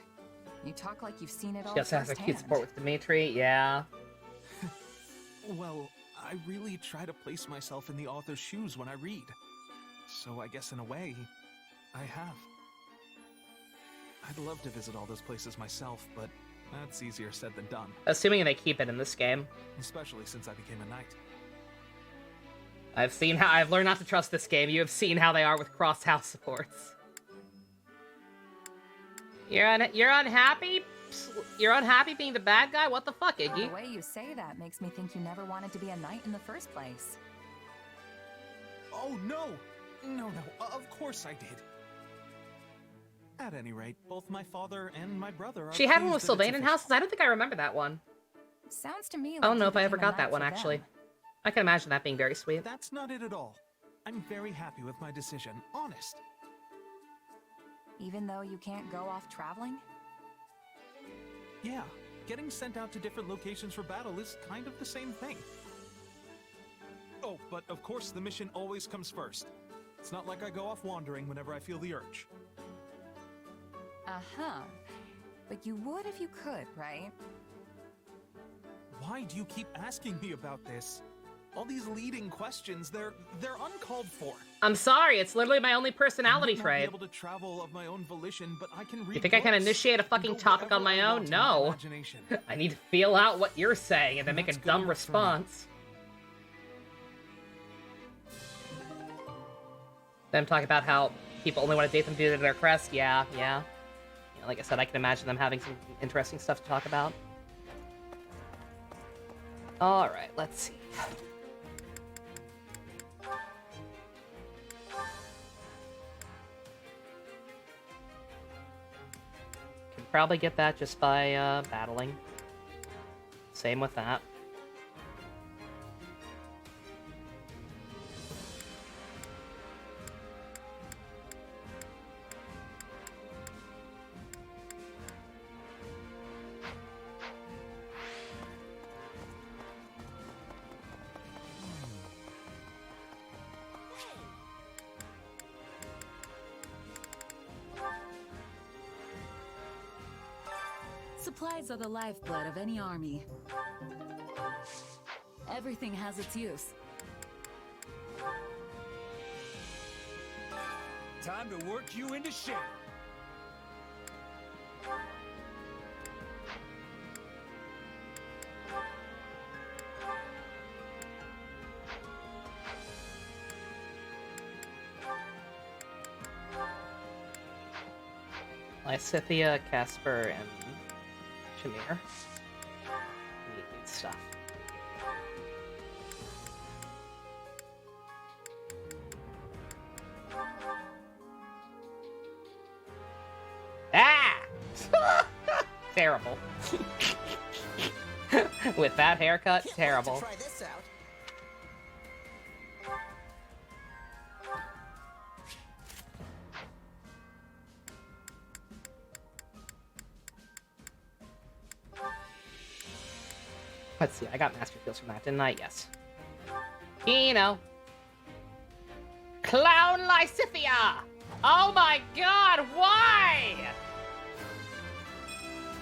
You talk like you've seen it all She also has a firsthand. cute support with Dimitri, yeah. Well, I really try to place myself in the author's shoes when I read. So I guess in a way, I have. I'd love to visit all those places myself, but that's easier said than done. Assuming they keep it in this game. Especially since I became a knight. I've learned not to trust this game. You have seen how they are with cross-house supports. You're unhappy? You're unhappy being the bad guy? What the fuck, Iggy? The way you say that makes me think you never wanted to be a knight in the first place. Oh, no! No, of course I did. At any rate, both my father and my brother are She had one with pleased that it's Sylvain in houses? I don't think I remember that one. Sounds to me like I don't know you if I ever became a got that knight one, for actually. them. I can imagine that being very sweet. That's not it at all. I'm very happy with my decision, honest. Even though you can't go off traveling? Yeah, getting sent out to different locations for battle is kind of the same thing. Oh, but of course the mission always comes first. It's not like I go off wandering whenever I feel the urge. Uh-huh. But you would if you could, right? Why do you keep asking me about this? All these leading questions, they're uncalled for. I'm sorry, it's literally my only personality I might not trait. be able to travel of my own volition, but I can read You think I can books initiate a and fucking go topic on wherever my I own? want in my No. imagination. I need to feel out what you're saying and then make a That's good dumb enough for me. response. Them talking about how people only want to date them due to their crest. Yeah. Like I said, I can imagine them having some interesting stuff to talk about. Alright, let's see. Can probably get that just by battling. Same with that. Supplies are the lifeblood of any army. Everything has its use. Time to work you into shape. Lysithea, Casper, and Shamir. Neat stuff. Ah! Terrible. With that haircut, terrible. Try this out. Let's see, I got Master Skills from that, didn't I? Yes. Kino. Clown Lysithea! Oh my god, why?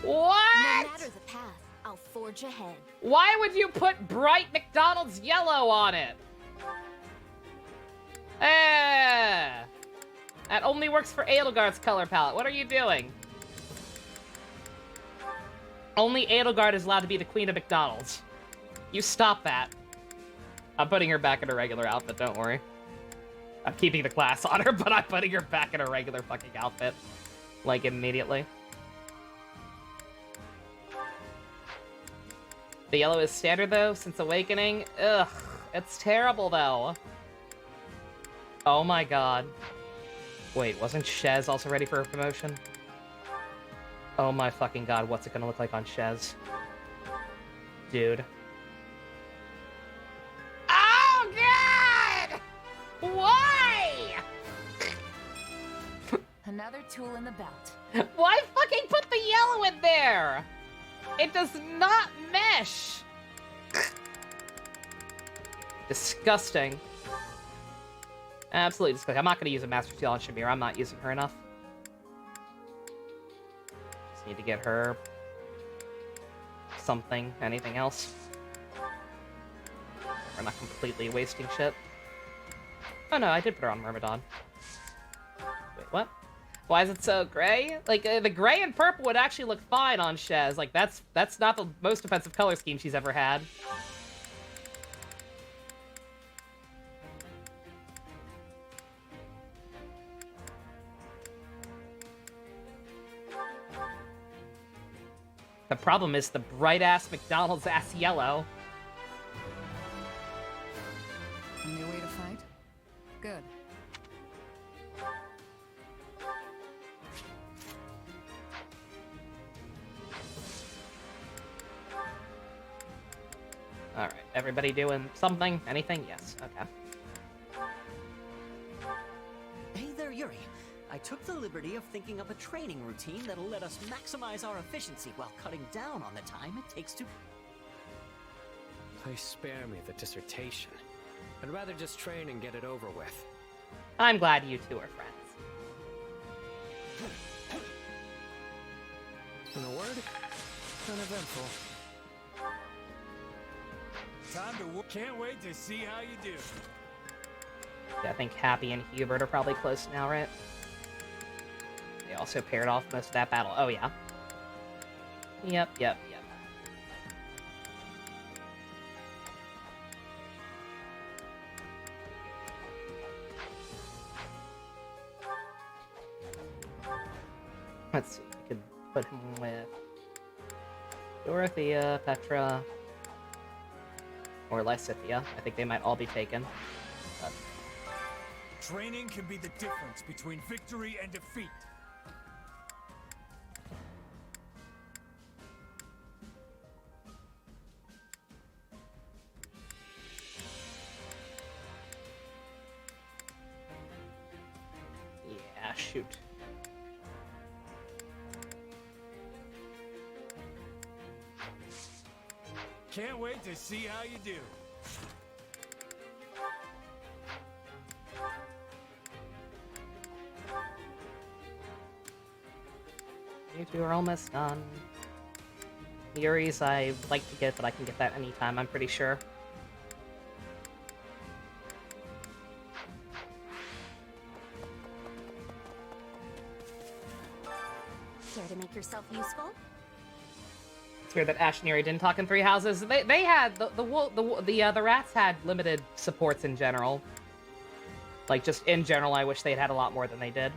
What? No matter the path, I'll forge ahead. Why would you put bright McDonald's yellow on it? That only works for Edelgard's color palette. What are you doing? Only Edelgard is allowed to be the queen of McDonald's. You stop that. I'm putting her back in her regular outfit, don't worry. I'm keeping the class on her, but I'm putting her back in her regular fucking outfit. Like, immediately. The yellow is standard, though, since Awakening. Ugh, it's terrible, though. Oh my god. Wait, wasn't Shez also ready for a promotion? Oh my fucking god, what's it gonna look like on Shez? Dude. Oh god! Why? Another tool in the belt. Why fucking put the yellow in there? It does not mesh. Disgusting. Absolutely disgusting. I'm not gonna use a Master Seal on Shamir. I'm not using her enough. Just need to get her something. Anything else? We're not completely wasting shit. Oh no, I did put her on Myrmidon. Wait, what? Why is it so gray? Like, the gray and purple would actually look fine on Shez. Like, that's not the most offensive color scheme she's ever had. The problem is the bright-ass McDonald's ass yellow. A new way to fight? Good. Alright, everybody doing something? Anything? Yes, okay. Hey there, Yuri. I took the liberty of thinking up a training routine that'll let us maximize our efficiency while cutting down on the time it takes to... Please spare me the dissertation. I'd rather just train and get it over with. I'm glad you two are friends. In a word, uneventful. Time to work. Can't wait to see how you do. Yeah, I think Happy and Hubert are probably close now, right? They also paired off most of that battle. Oh, yeah. Yep. Let's see. We could put him with Dorothea, Petra, or Lysithea. I think they might all be taken. But... Training can be the difference between victory and defeat. Yeah, shoot. Can't wait to see how you do. You two are almost done. Yuri's I like to get, but I can get that anytime, I'm pretty sure. Care to make yourself useful? It's weird that Ash and Yuri didn't talk in Three Houses. They had the rats had limited supports in general. Like just in general, I wish they'd had a lot more than they did.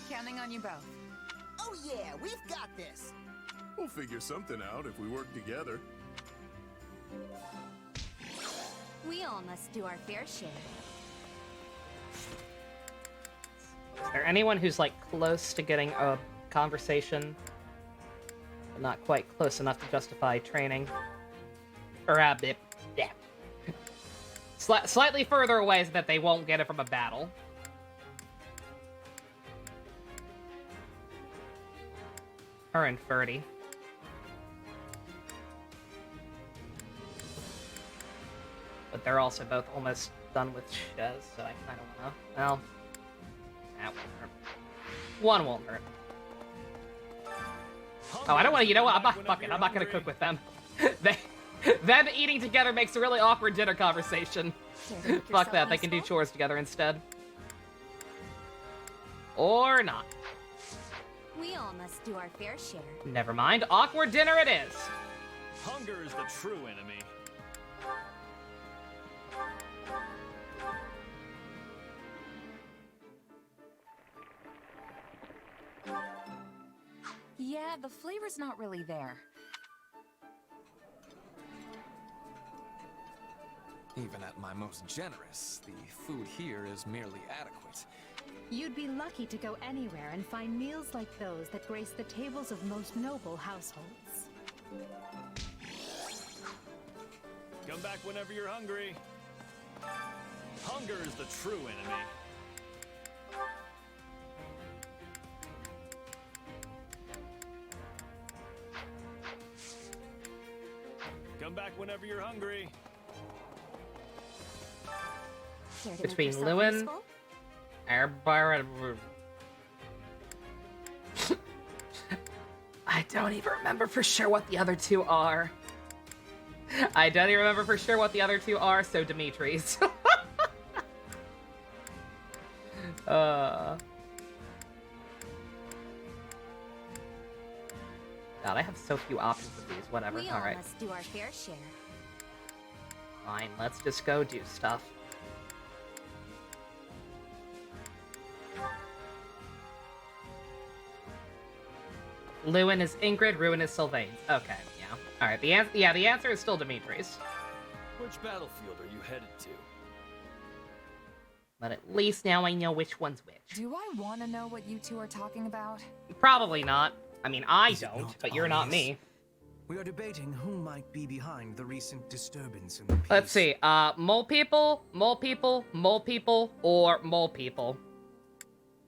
Counting on you both. Oh yeah, we've got this. We'll figure something out if we work together. We all must do our fair share. Is there anyone who's like close to getting a conversation, but not quite close enough to justify training? Or yeah. Slightly further away so that they won't get it from a battle. Her and Ferdy. But they're also both almost done with Shez, so I kind of wanna... Well, that won't hurt. One won't hurt. Oh, I don't want to... You know what? I'm not gonna cook with them. Them eating together makes a really awkward dinner conversation. Fuck that. They can do chores together instead. Or not. We all must do our fair share. Never mind. Awkward dinner it is. Hunger is the true enemy. Yeah, the flavor's not really there. Even at my most generous, the food here is merely adequate. You'd be lucky to go anywhere and find meals like those that grace the tables of most noble households. Come back whenever you're hungry. Hunger is the true enemy. Come back whenever you're hungry. Between Lewin, Airbar, I don't even remember for sure what the other two are. I don't even remember for sure what the other two are, so Dimitri's. God, I have so few options of these. Whatever. We all Alright. must do our fair share. Fine, let's just go do stuff. Lewin is Ingrid, Ruin is Sylvain. Okay, yeah. Alright, the answer is still Dimitri's. Which battlefield are you headed to? But at least now I know which one's which. Do I want to know what you two are talking about? Probably not. I mean, I don't, but you're not me. We are debating who might be behind the recent disturbance in the peace. Let's see. Mole people, mole people, mole people, or mole people.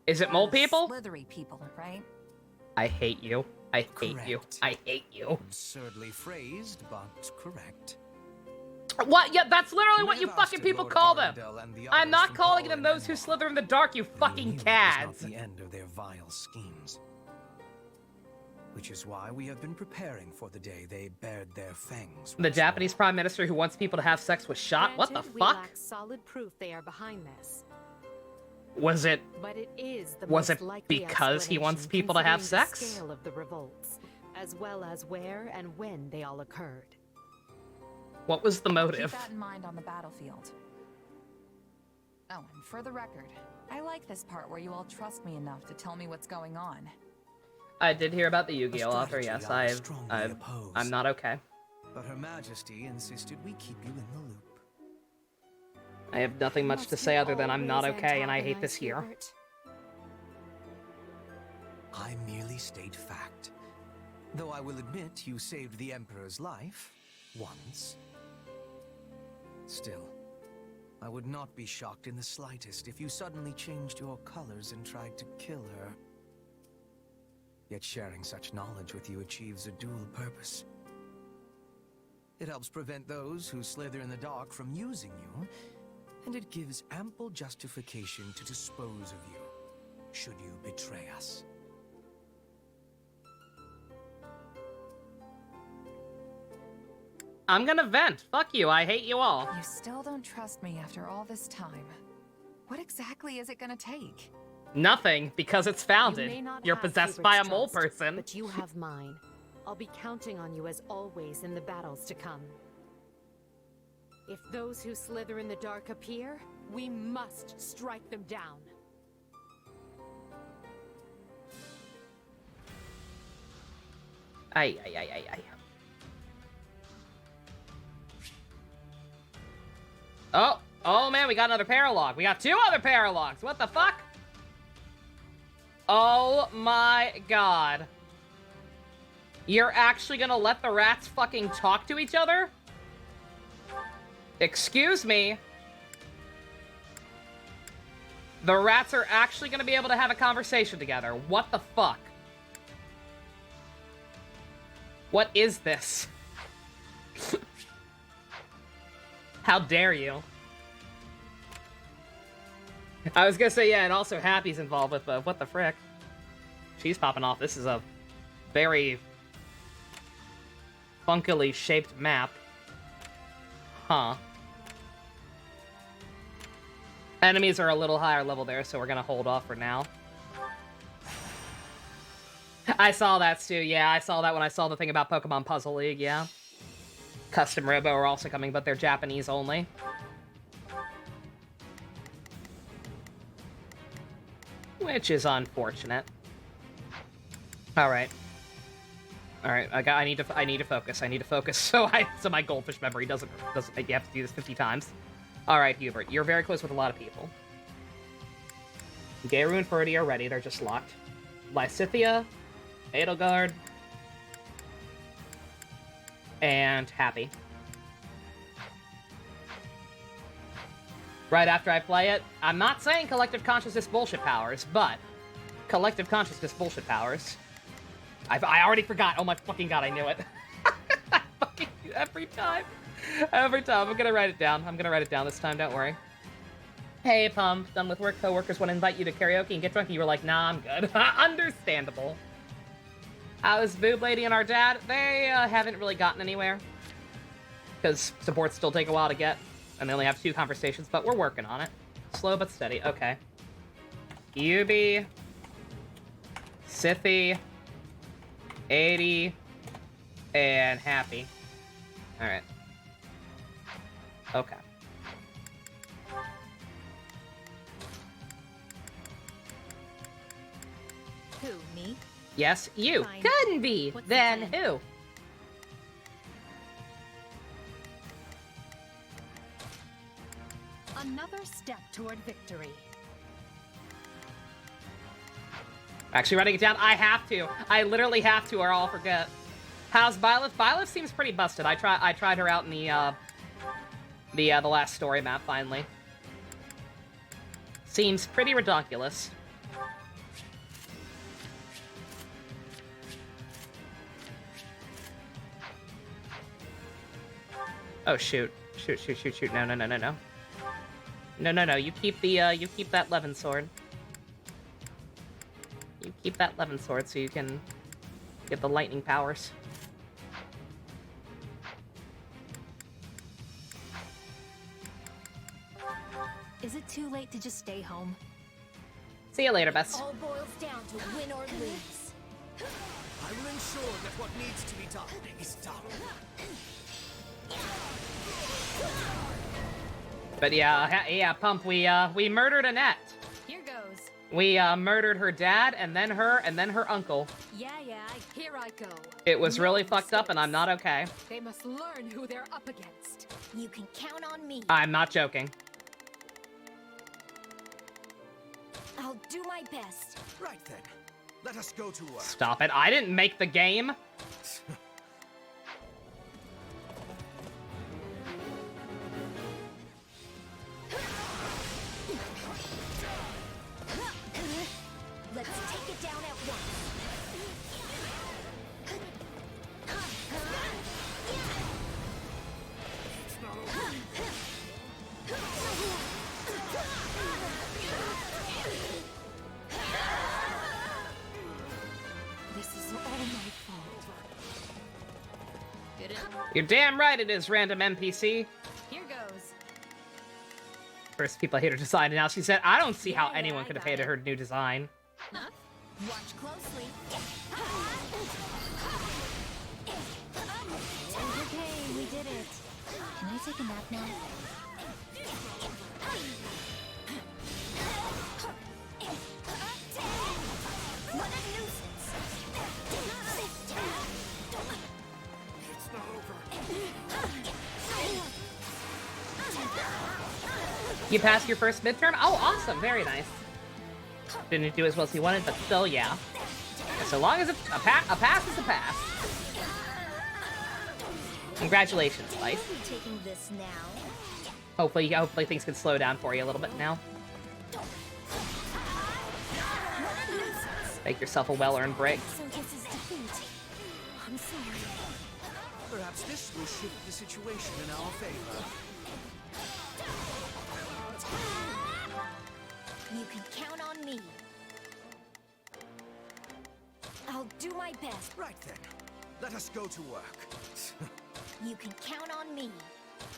Is it mole people? Slithery people, right? I hate you. I hate you. I hate you. Absurdly phrased, but correct. What? Yeah, that's literally You what may you have fucking ousted people Lord call them. Arundel and the I'm others not from calling power them and those who slither in the dark, you fucking It was cads. not the end of their vile schemes. Which is why we have been preparing for the day they bared their fangs. The Japanese prime minister who wants people to have sex was shot? What the Granted, we fuck? lack solid proof they are behind this. Was it... But it is the Was most it likely because he wants explanation people to have considering sex? the scale of the revolts, as well as where and when they all occurred. What was the motive? Keep that in mind on the battlefield. Oh, and for the record, I like this part where you all trust me enough to tell me what's going on. I did hear about the Yu-Gi-Oh author, yes. I'm not okay. But Her Majesty insisted we keep you in the loop. I have nothing much to say other than I'm not okay and I hate this year. I merely state fact. Though I will admit you saved the Emperor's life once. Still, I would not be shocked in the slightest if you suddenly changed your colors and tried to kill her. Yet sharing such knowledge with you achieves a dual purpose. It helps prevent those who slither in the dark from using you, and it gives ample justification to dispose of you, should you betray us. I'm gonna vent. Fuck you. I hate you all. You still don't trust me after all this time. What exactly is it gonna take? Nothing, because it's founded. You may not You're have possessed by a Hubert's mole trust, person. But you have mine. I'll be counting on you as always in the battles to come. If those who slither in the dark appear, we must strike them down. Ay, ay, ay, ay, ay. Oh man, we got another paralog. We got 2 other paralogs. What the fuck? Oh my god. You're actually gonna let the rats fucking talk to each other? Excuse me. The rats are actually gonna be able to have a conversation together. What the fuck? What is this? How dare you? I was gonna say, yeah, and also Happy's involved with what the frick? She's popping off. This is a very funkily shaped map. Huh. Enemies are a little higher level there, so we're gonna hold off for now. I saw that, Stu. Yeah, I saw that when I saw the thing about Pokemon Puzzle League, yeah. Custom Robo are also coming, but they're Japanese only. Which is unfortunate. Alright. Alright, I need to focus. I need to focus so my goldfish memory doesn't make you have to do this 50 times. Alright, Hubert, you're very close with a lot of people. Gayru and Ferdy are ready, they're just locked. Lysithea, Edelgard, and Happy. Right after I play it, I'm not saying collective consciousness bullshit powers, but collective consciousness bullshit powers. I already forgot. Oh my fucking god, I knew it. Every time. Every time. I'm gonna write it down. I'm gonna write it down this time, don't worry. Hey, Pum, done with work, coworkers want to invite you to karaoke and get drunk, and you were like, nah, I'm good. Understandable. How's Boob Lady and our dad? They haven't really gotten anywhere. Because supports still take a while to get, and they only have 2 conversations, but we're working on it. Slow but steady. Okay. Yubi, Sithy, 80, and Happy. Alright. Okay. Who, me? Yes, you. Fine. Couldn't be. What's the Then plan? who? Another step toward victory. Actually writing it down. I have to. I literally have to or I'll forget. How's Byleth? Byleth seems pretty busted. I tried her out in the last story map finally. Seems pretty redonkulous. Oh shoot. Shoot. No. No. You keep that Levin sword. You keep that Levin sword so you can get the lightning powers. Is it too late to just stay home? See you later, Bess. It all boils down to win or lose. I will ensure that what needs to be done is done. But yeah, Pump, we murdered Annette. Here goes. We murdered her dad and then her uncle. Yeah, here I go. It was really fucked up and I'm not okay. They must learn who they're up against. You can count on me. I'm not joking. I'll do my best. Right then. Let us go to work. Stop it. I didn't make the game. Let's take it down at once. This is all my fault. You're damn right it is, random NPC. Here goes. First people hate her design, and now she said, I don't see how anyone could have hated her new design. Watch closely. Okay, we did it. Can I take a nap now? What a nuisance! It's not over. You passed your first midterm? Oh, awesome. Very nice. Didn't do as well as he wanted, but still, yeah. So long as it's a pass is a pass. Congratulations, Spice. We'll be taking this now. Hopefully things can slow down for you a little bit now. Make yourself a well-earned break. So this is defeat. I'm sorry. Perhaps this will shift the situation in our favor. You can count on me. I'll do my best. Right then. Let us go to work. You can count on me.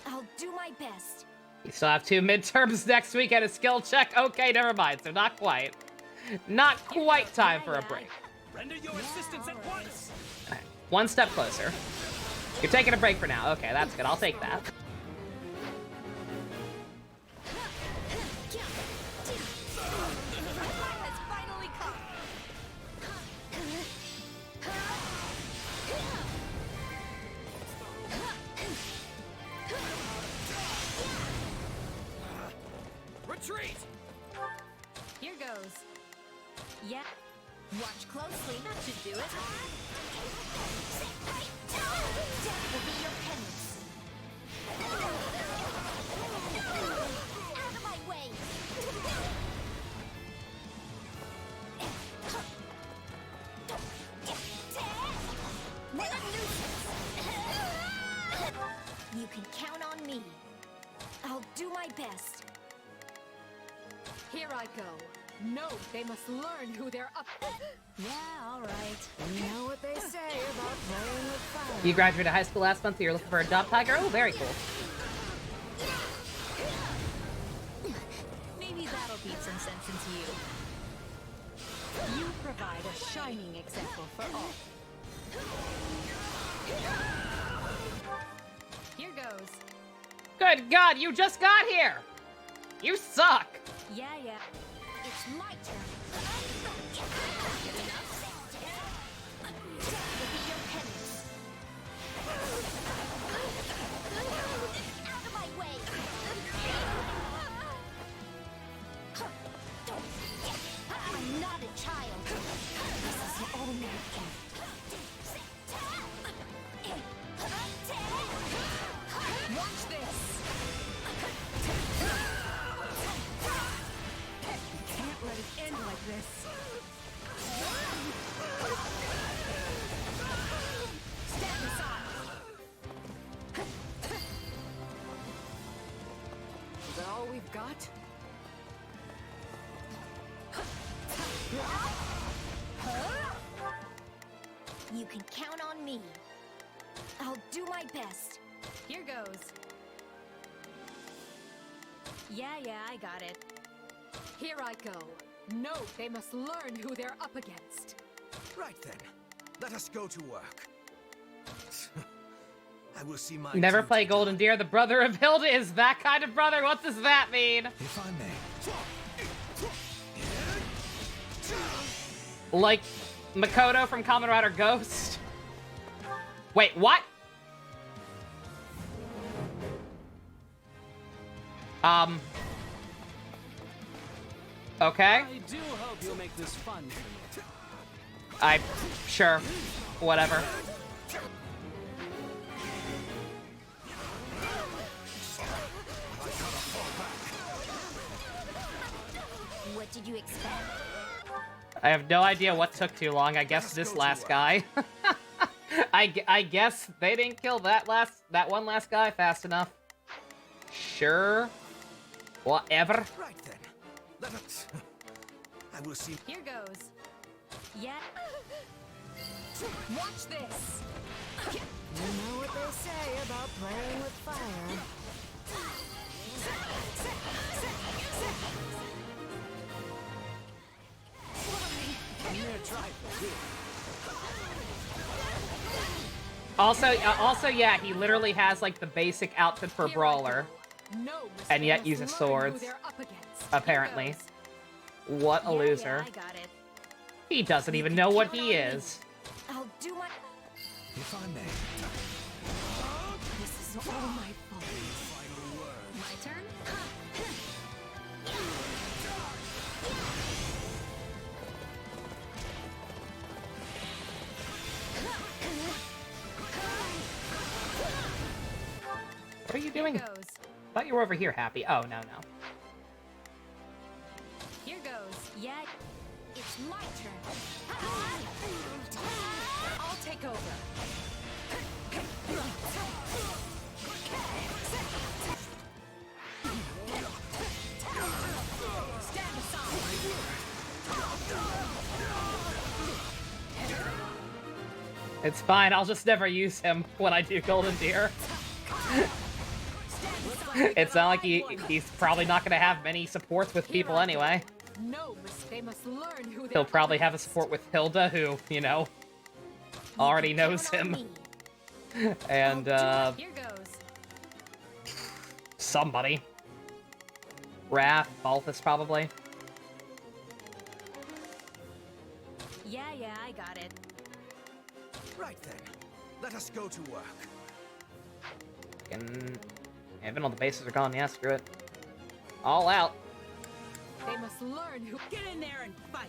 I'll do my best. You still have 2 midterms next week and a skill check? Okay, never mind. So not quite. Not quite time for a break. Render your assistance at once. Right, 1 step closer. You're taking a break for now. Okay, that's good. I'll take that. Retreat! Here goes. Yeah. Watch closely. That should do it. Death will be your penance. Out of my way. What a nuisance. You can count on me. I'll do my best. Here I go. No, they must learn who they're up. Yeah, all right. You know what they say about playing with fire. You graduated high school last month, so you're looking for a job, Tiger? Oh, very cool. Maybe that'll beat some sense into you. You provide a shining example for all. Here goes. Good God, you just got here! You suck! Yeah. It's my turn. Out of my way. I'm not a child. This is all my fault. we've got? You can count on me. I'll do my best. Here goes. Yeah, I got it. Here I go. No, they must learn who they're up against. Right then, let us go to work. I will see my Never duty play Golden done. Deer. The brother of Hilda is that kind of brother. What does that mean? If I may. Like Makoto from Kamen Rider Ghost? Wait, what? Okay. I do hope you'll make this fun for me. Sure. Whatever. What did you expect? I have no idea what took too long. I guess this last guy. I guess they didn't kill that one last guy fast enough. Sure. Whatever. Right then. Let us. I will see. Here goes. Yeah. Watch this. You know what they say about playing with fire. Also, yeah, he literally has like the basic outfit for Brawler, and yet uses swords. Apparently. What a loser. I got it. He doesn't even know what he is. I'll do my... If I may. This is all my fault. My turn? What are you doing? Here goes. Thought you were over here, Happy. Oh, no. Here goes. Yeah, it's my turn. I'll take over. Stand aside. It's fine. I'll just never use him when I do Golden Deer. It's not like he's probably not going to have many supports with people anyway. No, they must learn who He'll probably have a support with Hilda, who, you know, already knows him. And, Here goes. somebody. Raph, Balthus, probably. Yeah, I got it. Right then. Let us go to work. And even all the bases are gone, yeah, screw it. All out. They must learn who. Get in there and fight.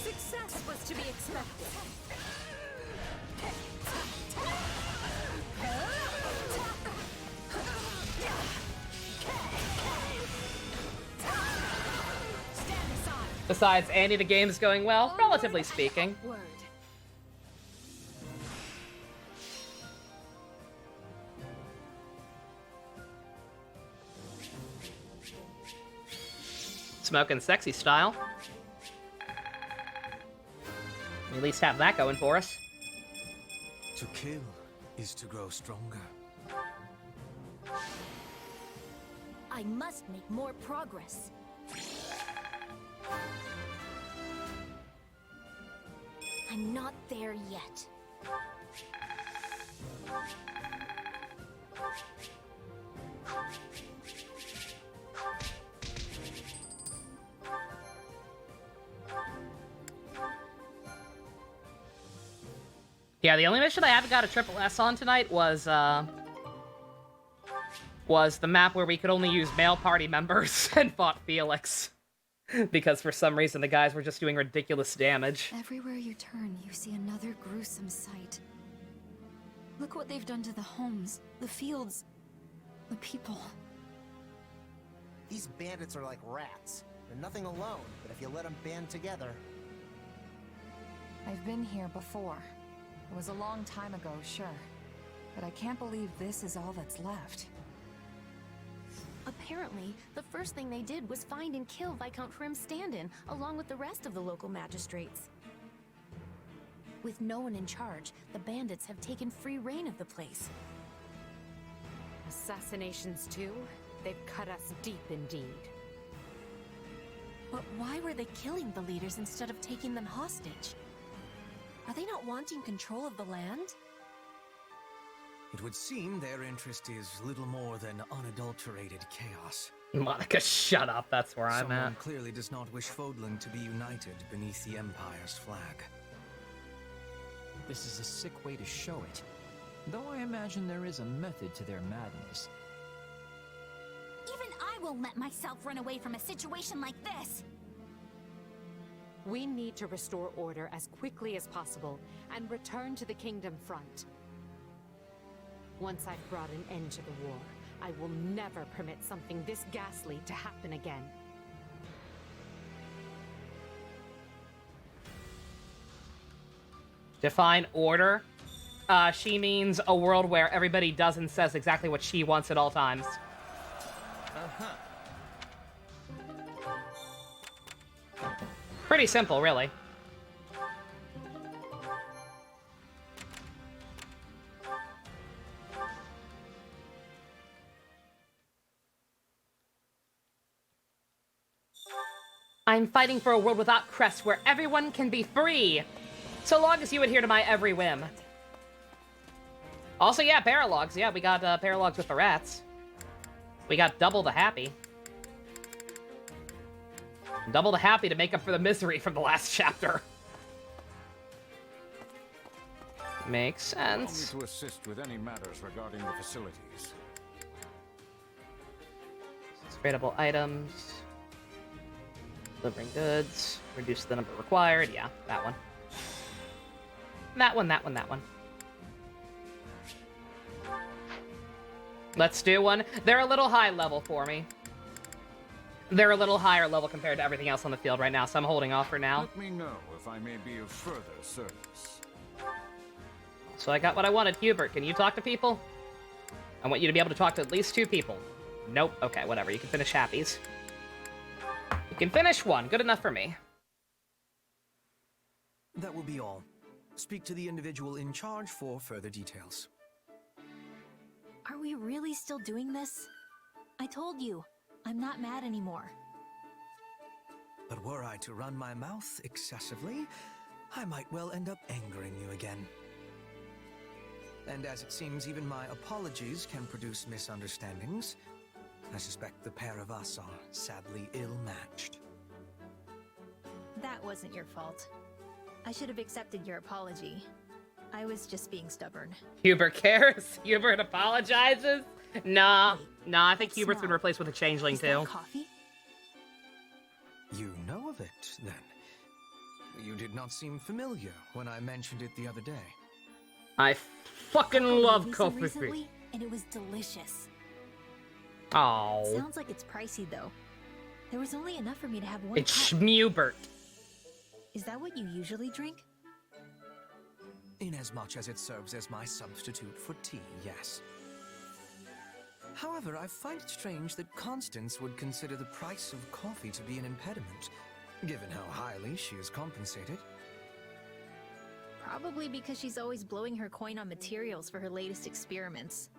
Success was to be expected. Besides, Annie, the game's going well, relatively speaking. Word. Smoking sexy style. We at least have that going for us. To kill is to grow stronger. I must make more progress. I'm not there yet. Yeah, the only mission I haven't got a triple S on tonight was was the map where we could only use male party members and fought Felix. Because for some reason the guys were just doing ridiculous damage. Everywhere you turn, you see another gruesome sight. Look what they've done to the homes, the fields, the people. These bandits are like rats. They're nothing alone, but if you let them band together... I've been here before. It was a long time ago, sure. But I can't believe this is all that's left. Apparently, the first thing they did was find and kill Viscount Prim Standin, along with the rest of the local magistrates. With no one in charge, the bandits have taken free reign of the place. Assassinations too? They've cut us deep indeed. But why were they killing the leaders instead of taking them hostage? Are they not wanting control of the land? It would seem their interest is little more than unadulterated chaos. Monica, shut up. That's where I'm Someone at. clearly does not wish Fodlan to be united beneath the Empire's flag. This is a sick way to show it. Though I imagine there is a method to their madness. Even I won't let myself run away from a situation like this! We need to restore order as quickly as possible and return to the Kingdom front. Once I've brought an end to the war, I will never permit something this ghastly to happen again. Define order. She means a world where everybody does and says exactly what she wants at all times. Pretty simple, really. I'm fighting for a world without crests where everyone can be free, so long as you adhere to my every whim. Also, yeah, paralogs. Yeah, we got paralogs with the rats. We got double the happy. Double the happy to make up for the misery from the last chapter. Makes sense. Allow me to assist with any matters regarding the facilities. Tradable items. Delivering goods. Reduce the number required. Yeah, that one. That one, that one, that one. Let's do one. They're a little high level for me. They're a little higher level compared to everything else on the field right now, so I'm holding off for now. Let me know if I may be of further service. So I got what I wanted. Hubert, can you talk to people? I want you to be able to talk to at least 2 people. Nope. Okay, whatever. You can finish happies. You can finish 1. Good enough for me. That will be all. Speak to the individual in charge for further details. Are we really still doing this? I told you, I'm not mad anymore. But were I to run my mouth excessively, I might well end up angering you again. And as it seems even my apologies can produce misunderstandings, I suspect the pair of us are sadly ill-matched. That wasn't your fault. I should have accepted your apology. I was just being stubborn. Hubert cares? Hubert apologizes? Nah, I think Hubert's been replaced with a changeling too. Coffee? You know of it, then? You did not seem familiar when I mentioned it the other day. I fucking love coffee. Recently, and it was delicious. Oh. Sounds like it's pricey though. There was only enough for me to have one It's cup. Schmubert. Is that what you usually drink? Inasmuch as it serves as my substitute for tea, yes. However, I find it strange that Constance would consider the price of coffee to be an impediment, given how highly she is compensated. Probably because she's always blowing her coin on materials for her latest experiments.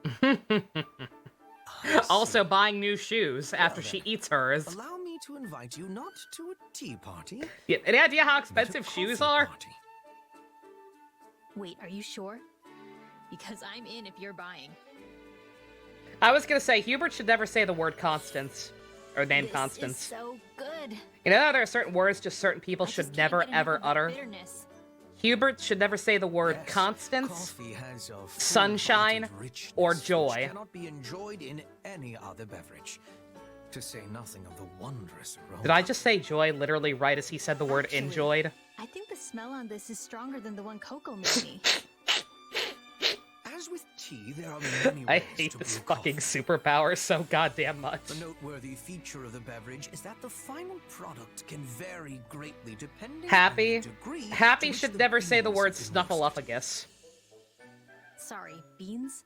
Also buying new shoes after she eats hers. Allow me to invite you not to a tea party. Yeah, any idea how expensive shoes are? Wait, are you sure? Because I'm in if you're buying. I was gonna say, Hubert should never say the word Constance. Or name Constance. This is so good. You know how there are certain words just certain people should never ever utter? Bitterness. Hubert should never say the word constance, Coffee has a sunshine, full-bodied richness or which joy. cannot be enjoyed in any other beverage. To say nothing of the wondrous aroma. Did I just say joy literally right as he said the word enjoyed? I think the smell on this is stronger than the one Coco made me. As with tea, there are many I ways hate to this brew fucking superpower so goddamn much. The noteworthy feature of the beverage is that the final product can vary greatly depending on Happy. the degree Happy to which should the never say the beans word is snuffleupagus. Sorry, beans?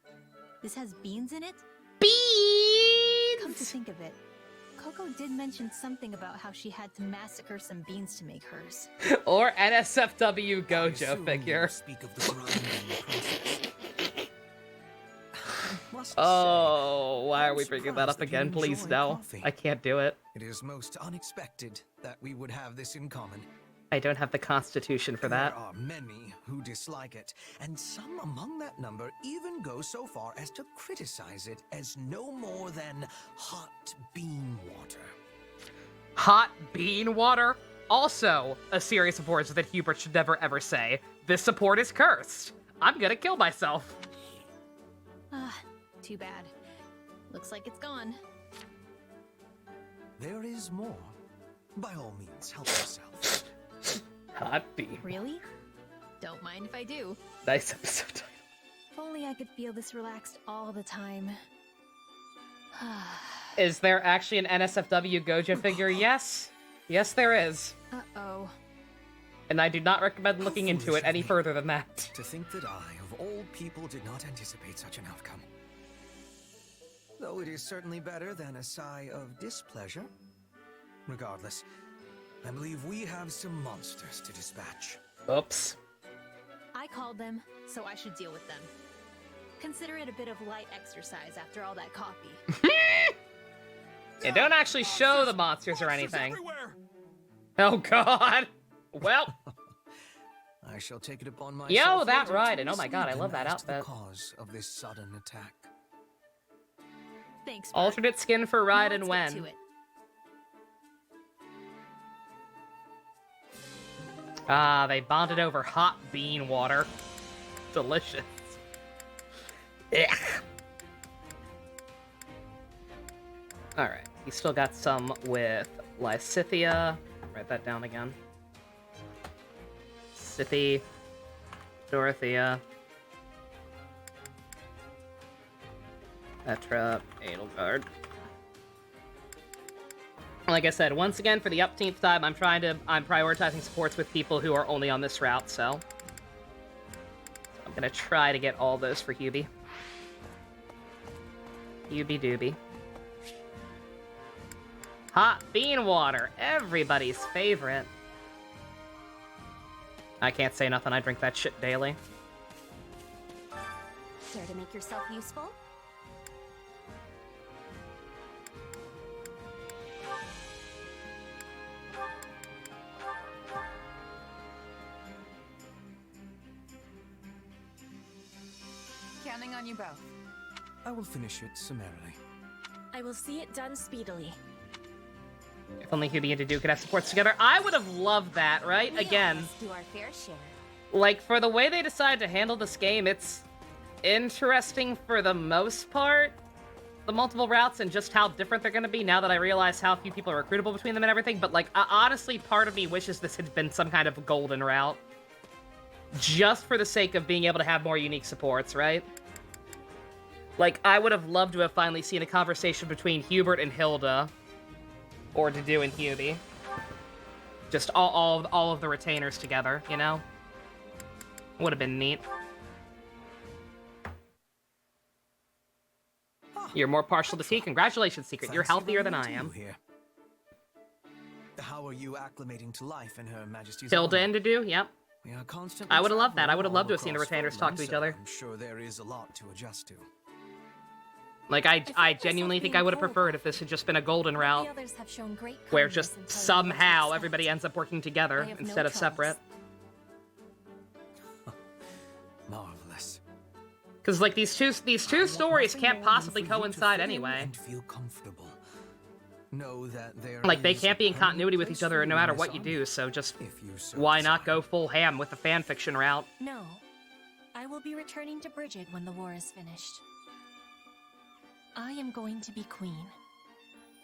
This has beans in it? Beans! Come to think of it, Coco did mention something about how she had to massacre some beans to make hers. Or NSFW Gojo figure. Speak of the grinding process. Oh, why are we bringing that up again? Please no. I can't do it. It is most unexpected that we would have this in common. I don't have the constitution for that. There are many who dislike it, and some among that number even go so far as to criticize it as no more than hot bean water. Hot bean water? Also, a series of words that Hubert should never ever say. This support is cursed. I'm gonna kill myself. Ah, too bad. Looks like it's gone. There is more. By all means, help yourself. Hot bean. Really? Don't mind if I do. Nice episode title. If only I could feel this relaxed all the time. Is there actually an NSFW Gojo figure? Yes. Yes, there is. Uh-oh. And I do not recommend looking into it any further than that. To think that I, of all people, did not anticipate such an outcome. Though it is certainly better than a sigh of displeasure. Regardless, I believe we have some monsters to dispatch. Oops. I called them, so I should deal with them. Consider it a bit of light exercise after all that coffee. It don't actually show the monsters or anything. Oh god. Well. I shall take it upon myself. Yo, that later right. to And oh my god, I love that as to the outfit. cause of this sudden attack. Thanks, Bert. Alternate skin for Ride and Let's get Wen. to it. Ah, they bonded over hot bean water. Delicious. Ugh. Alright, we still got some with Lysithia. Write that down again. Scythie, Dorothea, Petra, Edelgard. Like I said, once again, for the upteenth time, I'm prioritizing supports with people who are only on this route, so I'm gonna try to get all those for Hubie. Hubie doobie. Hot bean water, everybody's favorite. I can't say nothing, I drink that shit daily. Care to make yourself useful? Counting on you both. I will finish it summarily. I will see it done speedily. If only Hubie and Dedue could have supports together. I would have loved that, right? We Again, almost do our fair share. like, for the way they decided to handle this game, it's interesting for the most part. The multiple routes and just how different they're going to be now that I realize how few people are recruitable between them and everything. But, like, honestly, part of me wishes this had been some kind of golden route. Just for the sake of being able to have more unique supports, right? Like, I would have loved to have finally seen a conversation between Hubert and Hilda. Or Dedue and Hubie. Just all of the retainers together, you know? Would have been neat. You're more partial to tea. Congratulations, Secret. You're healthier than I am. How are you acclimating to life in Her Majesty's Hilda honor? and Dedue, yep. We are constantly I would have loved that. I traveling would have loved to have all seen the across retainers talk to each Fordland, other. so I'm sure there is a lot to adjust to. Like, I genuinely think I would have preferred if this had just been a golden route. The others have shown great Where kindness just in telling me what to somehow expect. everybody ends up working I together have no instead of troubles. separate. Marvelous. Because, like, these two stories can't possibly coincide anyway. And feel comfortable. Know that there Like, they is can't be in a continuity with place each other for no you matter in what this you army. do, so just If you so why not desire. go full ham with the fanfiction route? No. I will be returning to Bridget when the war is finished. I am going to be queen.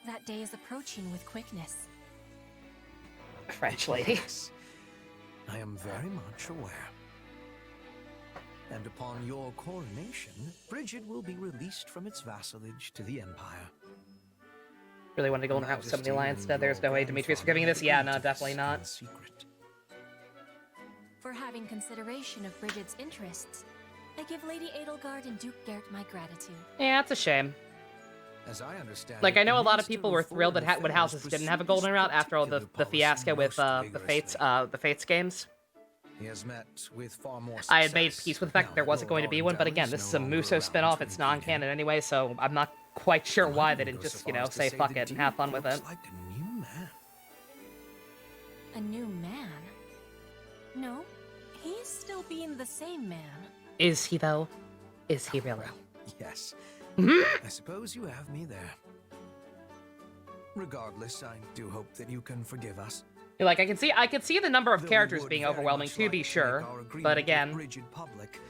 That day is approaching with quickness. French lady. Yes, I am very much aware. And upon your coronation, Bridget will be released from its vassalage to the Empire. Really wanted to go on around with somebody alliance instead. There's no way Demetrius forgiving this. Yeah, no, definitely not. For having consideration of Bridget's interests, I give Lady Edelgard and Duke Gert my gratitude. Yeah, it's a shame. As I understand Like, it, I know a the lot of Minister people of were thrilled that Foreign Wood Affairs Houses didn't have a pursued golden route after all the particular fiasco with policy the most Fates games. He has met with far more I had made success. peace with the fact that there wasn't going to be one, but again, this is a Muso spinoff. It's non-canon anyway, so I'm not quite sure why they didn't just, you know, say fuck it and have fun with it. Like a new man. A new man? No, he's still being the same man. Is he, though? Is he really? Yes. I suppose you have me there. Regardless, I do hope that you can forgive us. Like, I can see the number of Though we characters would being very overwhelming, much to be like to sure. make our agreement But with again, Bridget public,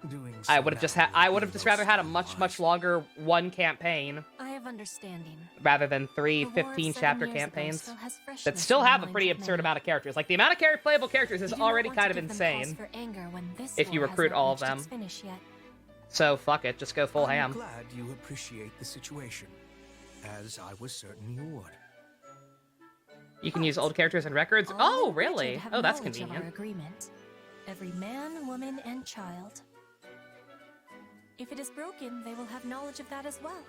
doing I so would have just now rather had a much longer one campaign I have understanding. rather than three The war of 15 7 chapter years ago campaigns still has freshness that still in the have a minds pretty of absurd many. amount of characters. Like, the amount of playable characters is We do not already want to kind of give them cause insane for anger when this if you war has recruit not all of reached them. its finish yet. So fuck it, just go full I'm ham. glad you appreciate the situation, as I was certain you would. You can use old characters and records. All Oh, in Bridget really? have Oh, that's knowledge of convenient. Our agreement. Every man, woman, and child. If it is broken, they will have knowledge of that as well.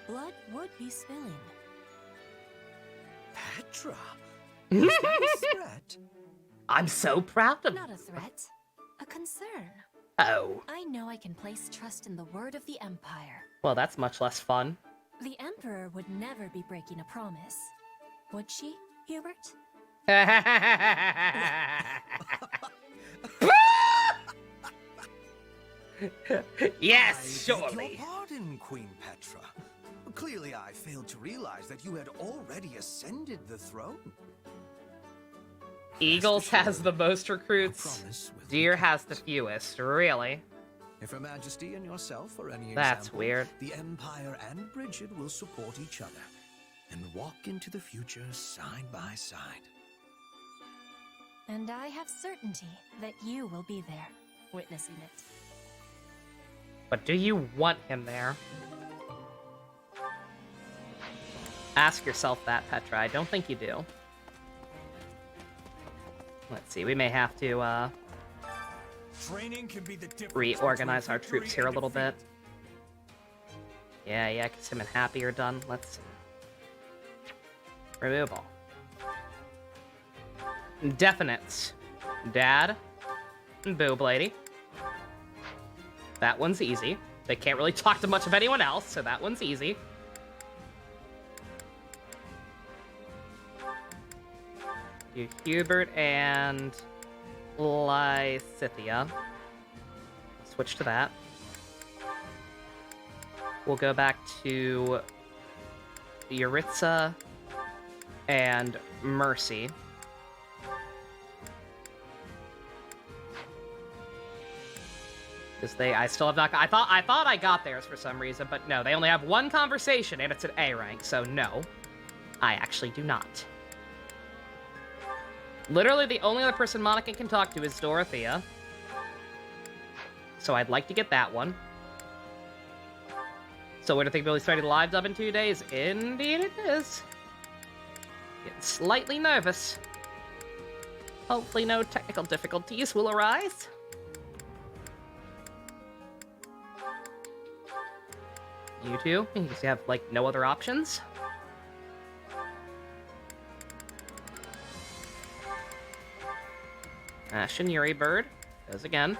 Blood would be spilling. Petra, is that a threat? I'm so proud of. Not a threat, a concern. Oh, I know I can place trust in the word of the Empire. well, that's much less fun. The Emperor would never be breaking a promise. Would she, Hubert? Yes, I surely. beg your pardon, Queen Petra. Clearly, I failed to realize that you had already ascended the throne. Eagles has the most recruits. promise will Deer has the fewest. Really? If Her Majesty and yourself are any That's example, weird. the Empire and Bridget will support each other and walk into the future side by side. And I have certainty that you will be there, witnessing it. But do you want him there? Ask yourself that, Petra. I don't think you do. Let's see. We may have to Training can be the difference reorganize between our troops victory here a and little defeat. bit. Yeah, because him and Happy are done. Let's see. Removal. Definites. Dad. And Boob Lady. That one's easy. They can't really talk to much of anyone else, so that one's easy. You Hubert and Lysithia. Switch to that. We'll go back to Yuritsa and Mercy. Because I still have not. I thought I got theirs for some reason, but no, they only have one conversation and it's an A rank, so no, I actually do not. Literally, the only other person Monica can talk to is Dorothea. So I'd like to get that one. So when I think Billy started live dub in 2 days, indeed it is. Getting slightly nervous. Hopefully no technical difficulties will arise. You two, you just have, like, no other options. Shinuri Bird, as again.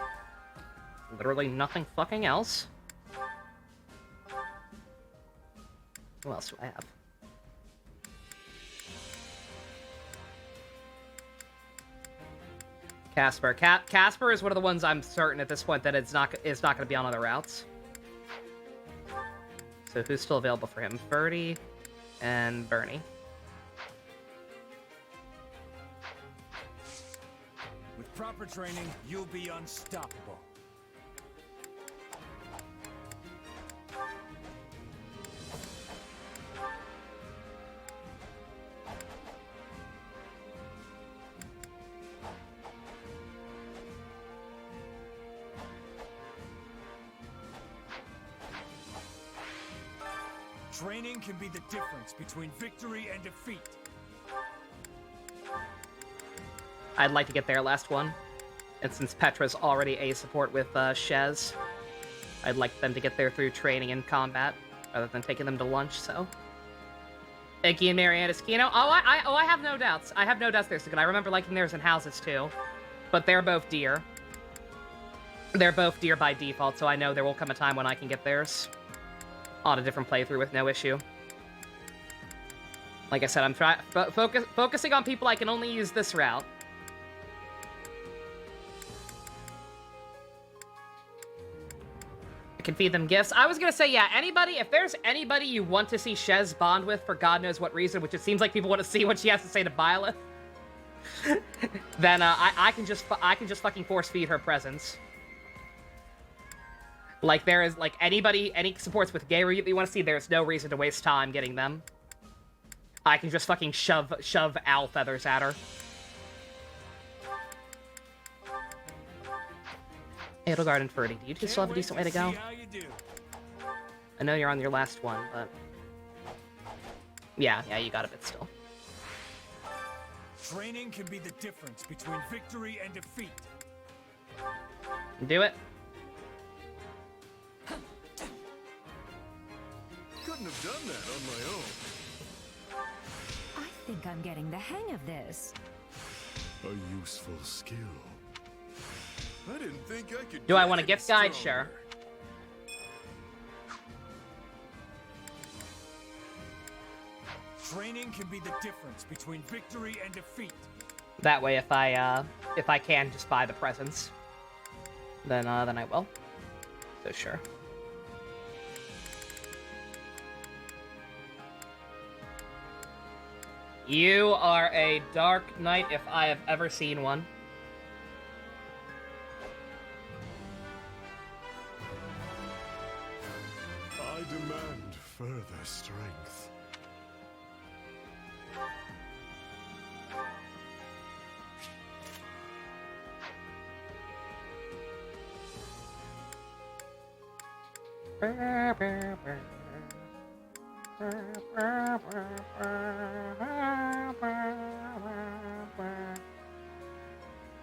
Literally nothing fucking else. Who else do I have? Casper. Casper is one of the ones I'm certain at this point that it's not going to be on other routes. So who's still available for him? Ferdy and Bernie. With proper training, you'll be unstoppable. Training can be the difference between victory and defeat. I'd like to get their last one. And since Petra's already a support with Shez, I'd like them to get there through training and combat, rather than taking them to lunch, so. Icky and Marianne Esquino. I have no doubts. I have no doubts they're so good. I remember liking theirs in houses, too. But they're both deer. They're both deer by default, so I know there will come a time when I can get theirs on a different playthrough with no issue. Like I said, I'm focusing on people I can only use this route. I can feed them gifts. I was gonna say, yeah, anybody, if there's anybody you want to see Shez bond with for God knows what reason, which it seems like people want to see what she has to say to Byleth, then I can just fucking force feed her presence. Like, there is, like, any supports with Gayru that you want to see, there's no reason to waste time getting them. I can just fucking shove owl feathers at her. Edelgard and Ferdy, do you two still have a decent way to go? I know you're on your last one, but... Yeah, you got a bit still. Training can be the difference between victory and defeat. Do it. Couldn't have done that on my own. I think I'm getting the hang of this. A useful skill. I didn't think I could. Do I want a gift guide? Sure. Training can be the difference between victory and defeat. That way, if I can just buy the presents, then I will. So sure. You are a dark knight if I have ever seen one. I demand further strength.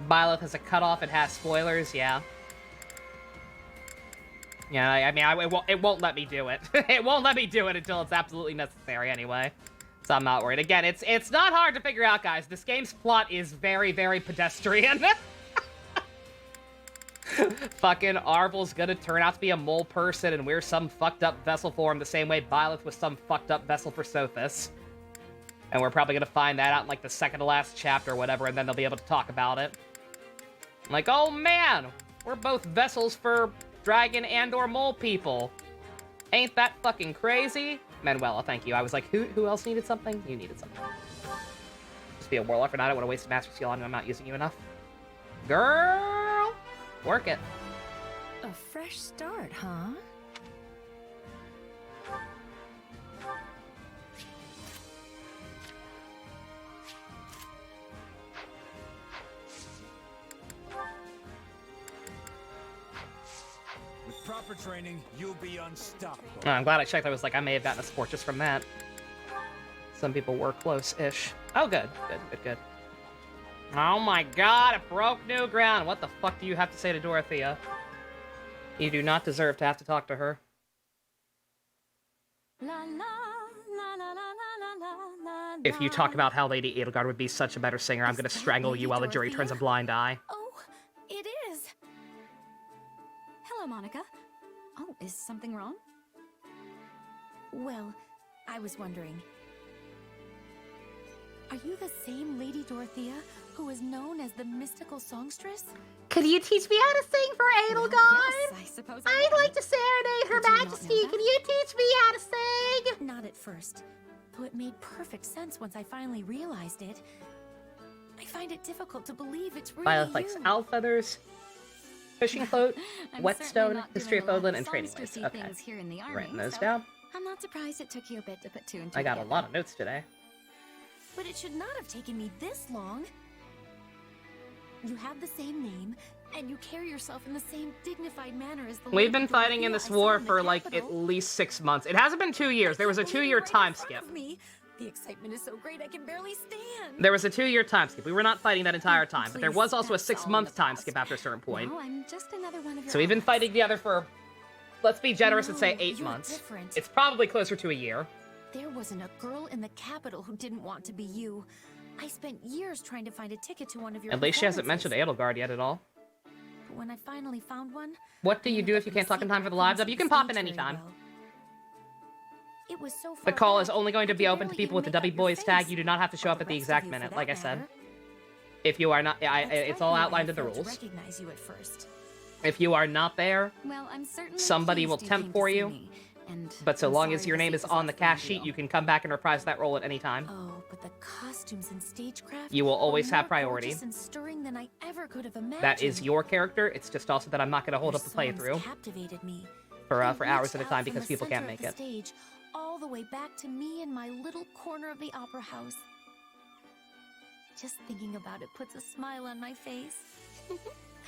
Byleth has a cutoff, it has spoilers, yeah. Yeah, I mean, it won't let me do it. It won't let me do it until it's absolutely necessary anyway. So I'm not worried. Again, it's not hard to figure out, guys. This game's plot is very, very pedestrian. Fucking Arvel's gonna turn out to be a mole person, and we're some fucked up vessel for him the same way Byleth was some fucked up vessel for Sothis. And we're probably gonna find that out in, like, the second to last chapter or whatever, and then they'll be able to talk about it. Like, oh man, we're both vessels for dragon and or mole people. Ain't that fucking crazy? Manuela, thank you. I was like, who else needed something? You needed something. Just be a warlock, and I don't want to waste a master skill on you. I'm not using you enough. Girl! Work it. A fresh start, huh? With proper training, you'll be unstoppable. Oh, I'm glad I checked. I was like, I may have gotten a support just from that. Some people were close-ish. Oh, good. Good. Oh my god, it broke new ground. What the fuck do you have to say to Dorothea? You do not deserve to have to talk to her. If you talk about how Lady Edelgard would be such a better singer, I'm gonna strangle you while the jury turns a blind eye. Oh, it is. Hello, Monica. Oh, is something wrong? Well, I was wondering. Are you the same Lady Dorothea who is known as the mystical songstress? Could you teach me how to sing for Edelgard? Yes, I suppose I'd like to serenade Her Majesty. Can you teach me how to sing? Not at first. Although it made perfect sense once I finally realized it, I find it difficult to believe it's really Violet likes owl feathers, fishing float, I'm whetstone, certainly not history of doing a lot Odin, and training ways. songstressy Okay. things here in the army, Writing those so down. I'm not surprised it took you a bit to put two and two I got a together. lot of notes today. But it should not have taken me this long. You have the same name, and you carry yourself in the same dignified manner as the We've lady been fighting in Dorothea this I saw war in the for like capital. at least 6 months. It hasn't been 2 years. There was a 2-year time skip. Of me. The excitement is so great I can barely stand. There was a 2-year time skip. We were not fighting that entire time, but there Please, was also a that's all in 6-month the time past. skip after a certain point. Well, I'm just another one of your So we've been fighting together for, let's be generous and say No, 8 you're months. different. It's probably closer to a year. There wasn't a girl in the capital who didn't want to be you. I spent years trying to find a ticket to one of your At least she hasn't performances. mentioned Edelgard yet at all. But when I finally found one, What do you do if you can't talk in time for the live dub? You can pop in anytime. it was so far The call back, is only going to I be could open to barely people with the even W make out your Boys tag. face. You do not have to show Or up the at the rest of exact you, for minute, that like I said. matter. If you are not, That's it's all likely why outlined I in the failed to rules. recognize you at first. If you are not there, Well, I'm certainly somebody will pleased you temp came for to see you. me, and But so I'm long as sorry your the name seat is was on not the for my cast sheet, deal. you can come back and reprise that role at any time. Oh, but the costumes and stagecraft You will were always have more priority. gorgeous and stirring than I ever could have imagined. That is your character. It's just also that I'm not going to hold Your up a songs playthrough captivated me. for They hours at a reached time out from because the people can't center make of the it. stage, all the way back to me in my little corner of the opera house. Just thinking about it puts a smile on my face.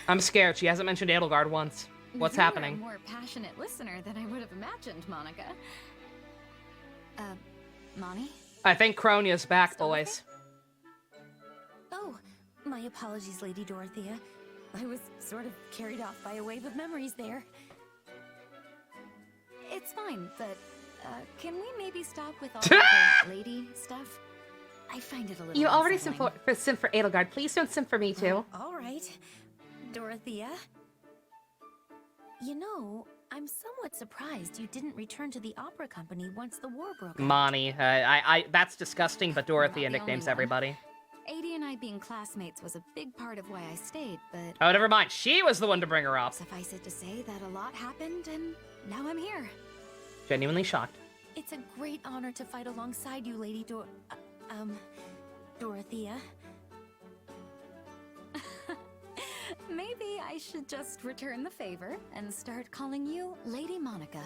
I'm scared. She hasn't mentioned Edelgard once. What's You're happening? a more passionate listener than I would have imagined, Monica. Monty? I think Kronia's back, boys. Oh, my apologies, Lady Dorothea. I was sort of carried off by a wave of memories there. It's fine, but can we maybe stop with all the lady stuff? I find it a little You already simp unsettling. for Edelgard. Please don't simp for me, too. All right, Dorothea. You know, I'm somewhat surprised you didn't return to the opera company once the war broke out. Moni. That's disgusting, but Dorothea Not the nicknames only one. everybody. AD and I being classmates was a big part of why I stayed, but Oh, never mind. She was the one to bring her up. suffice it to say that a lot happened, and now I'm here. Genuinely shocked. It's a great honor to fight alongside you, Lady Dorothea. Maybe I should just return the favor and start calling you Lady Monica.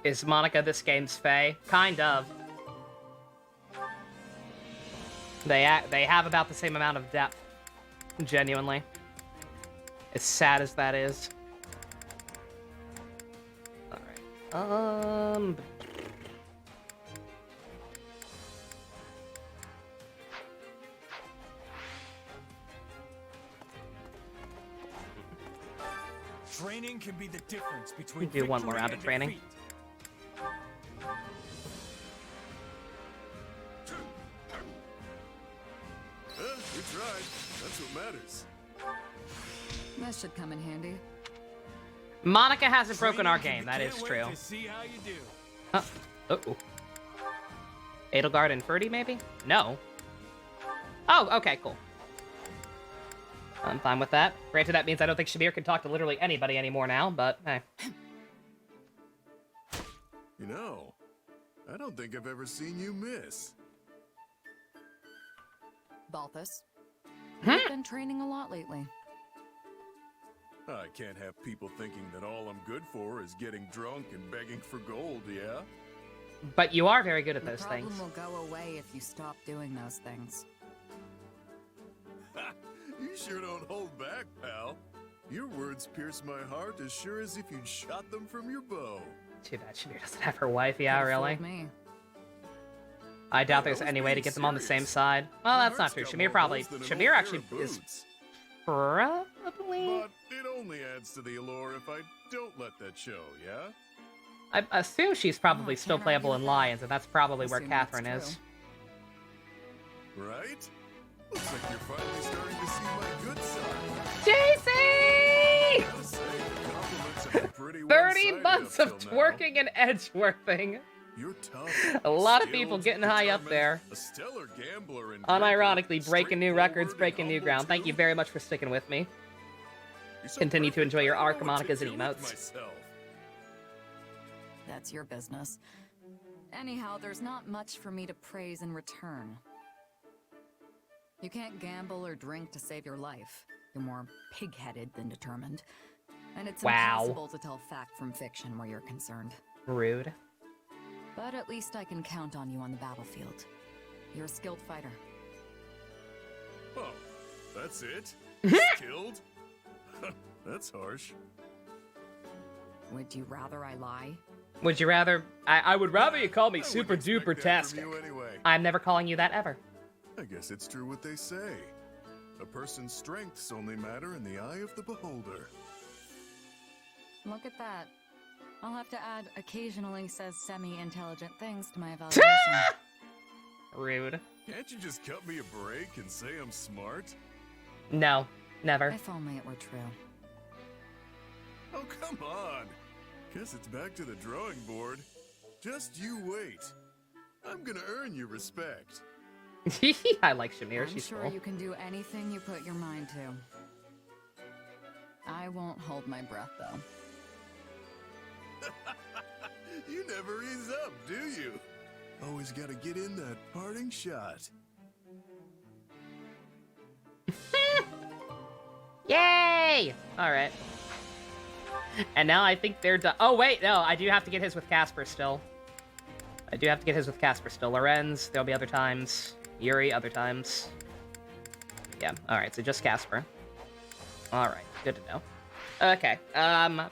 Is Monica this game's Fae? Kind of. They have about the same amount of depth. Genuinely. As sad as that is. Alright. Training can be the difference between do one more victory round of and training. defeat. You tried. That's what matters. That should come in handy. Monica hasn't broken our Training game, that is can't true. wait to see how you do. Uh-oh. Edelgard and Ferdy, maybe? No. Oh, okay, cool. I'm fine with that. Granted, that means I don't think Shamir can talk to literally anybody anymore now, but hey. You know, I don't think I've ever seen you miss. Balthus, you've been training a lot lately. I can't have people thinking that all I'm good for is getting drunk and begging for gold, yeah? But you are very good at The those problem things. will go away if you stop doing those things. You sure don't hold back, pal. Your words pierce my heart as sure as if you'd shot them from your bow. Too bad Shamir doesn't have her wife, yeah, Could've really. fooled me. I doubt I there's was any way to being get them on the same serious. side. Well, My that's not heart's true. got Shamir more probably... holes than an Shamir old actually pair of is... boots. Probably... But it only adds to the allure if I don't let that show, yeah? I assume she's probably still can't playable argue in with that. Lions, and that's probably where Assume that's Catherine is. true. Right? Looks like you're finally starting to see my good side. JC! Gotta say, the compliments have been pretty 30 one-sided months up of till now. twerking and edgeworthing. You're tough. A lot of skilled, people getting high up determined, there. A stellar gambler and Unironically drinker, breaking new records, straightforward breaking and new humble ground. Thank too. you very much for sticking with me. You're so Continue to perfect, enjoy your I don't arc know what to monicas and do with emotes. myself. That's your business. Anyhow, there's not much for me to praise in return. You can't gamble or drink to save your life. You're more pig-headed than determined. And it's impossible to tell fact from fiction where you're concerned. Rude. But at least I can count on you on the battlefield. You're a skilled fighter. Oh, that's it? Skilled? That's harsh. Would you rather I lie? Would you rather... I would rather you call me super duper tastic. Anyway. I'm never calling you that ever. I guess it's true what they say. A person's strengths only matter in the eye of the beholder. Look at that. I'll have to add occasionally says semi-intelligent things to my evaluation. Rude. Can't you just cut me a break and say I'm smart? No, never. If only it were true. Oh, come on. Guess it's back to the drawing board. Just you wait. I'm gonna earn your respect. I like Shamir. I'm She's sure cool. you can do anything you put your mind to. I won't hold my breath, though. You never ease up, do you? Always gotta get in that parting shot. Yay! Alright. And now I think they're done. Oh, wait, no, I do have to get his with Casper still. I do have to get his with Casper still. Lorenz, there'll be other times. Yuri, other times. Yeah, alright, so just Casper. Alright, good to know. Okay,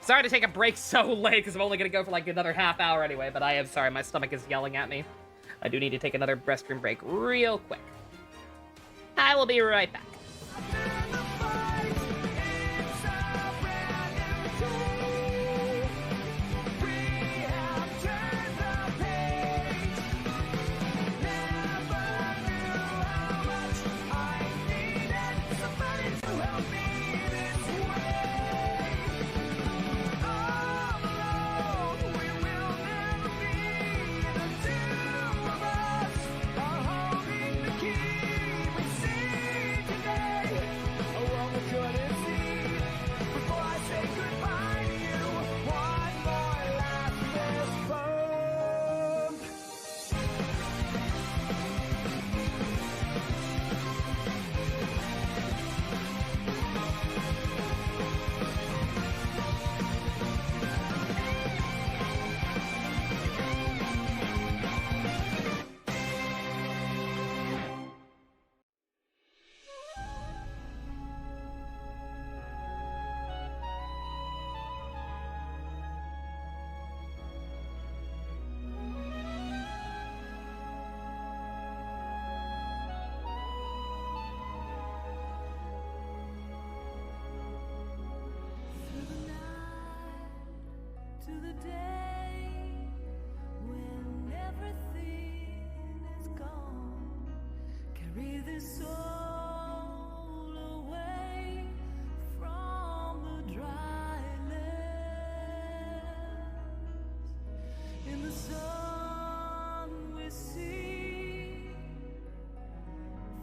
sorry to take a break so late, because I'm only gonna go for like another half hour anyway, but I am sorry, my stomach is yelling at me. I do need to take another restroom break real quick. I will be right back. To the day when everything is gone, carry this soul away from the dry lands. In the sun we see,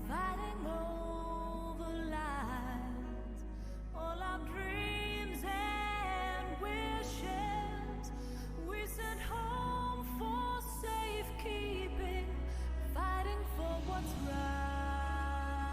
fighting over lives, all our dreams and wishes. We sent home for safekeeping, fighting for what's right.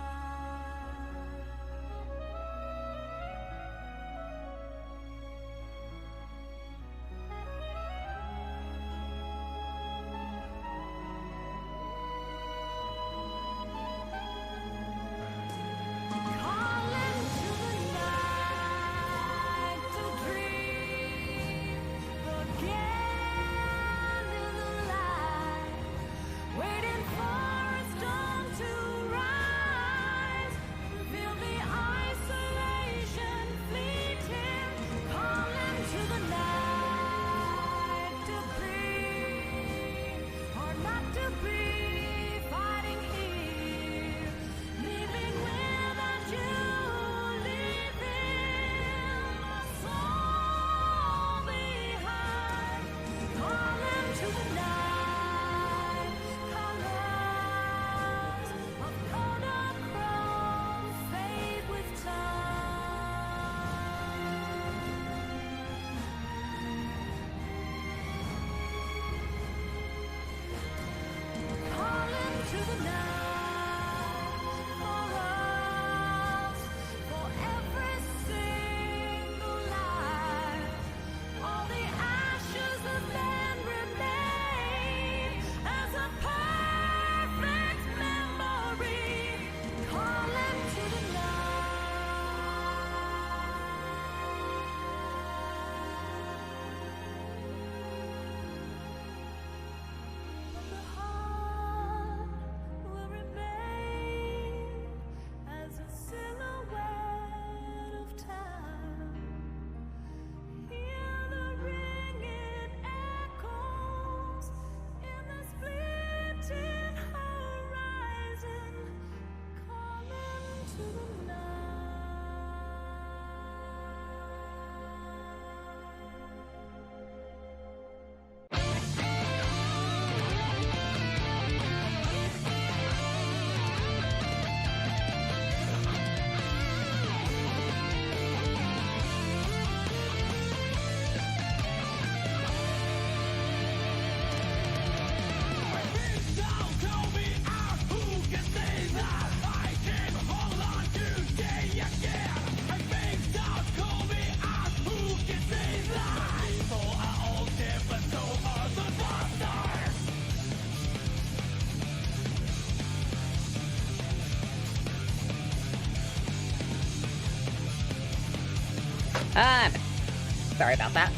Sorry about that.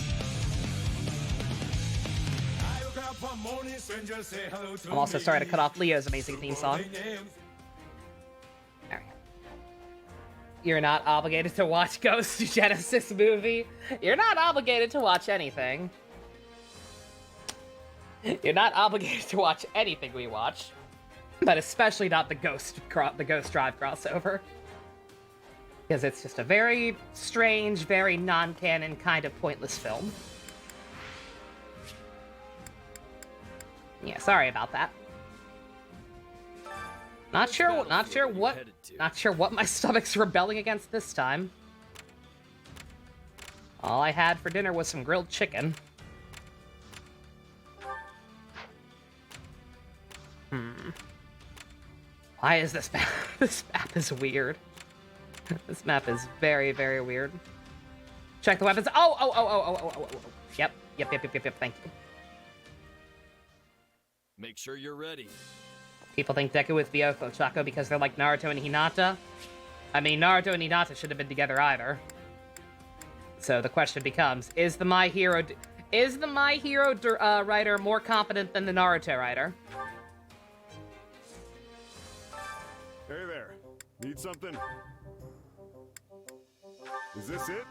I'm also sorry to cut off Leo's amazing theme song. Alright. You're not obligated to watch Ghost Genesis movie. You're not obligated to watch anything. You're not obligated to watch anything we watch. But especially not the Ghost Drive crossover. Because it's just a very strange, very non-canon, kind of pointless film. Yeah, sorry about that. Not sure what my stomach's rebelling against this time. All I had for dinner was some grilled chicken. Why is this map? This map is weird. This map is very, very weird. Check the weapons. Oh. Yep. Thank you. Make sure you're ready. People think Deku is Byoko Chako because they're like Naruto and Hinata. I mean, Naruto and Hinata should have been together either. So the question becomes: is the My Hero writer more competent than the Naruto writer? Hey there. Need something? Is this it?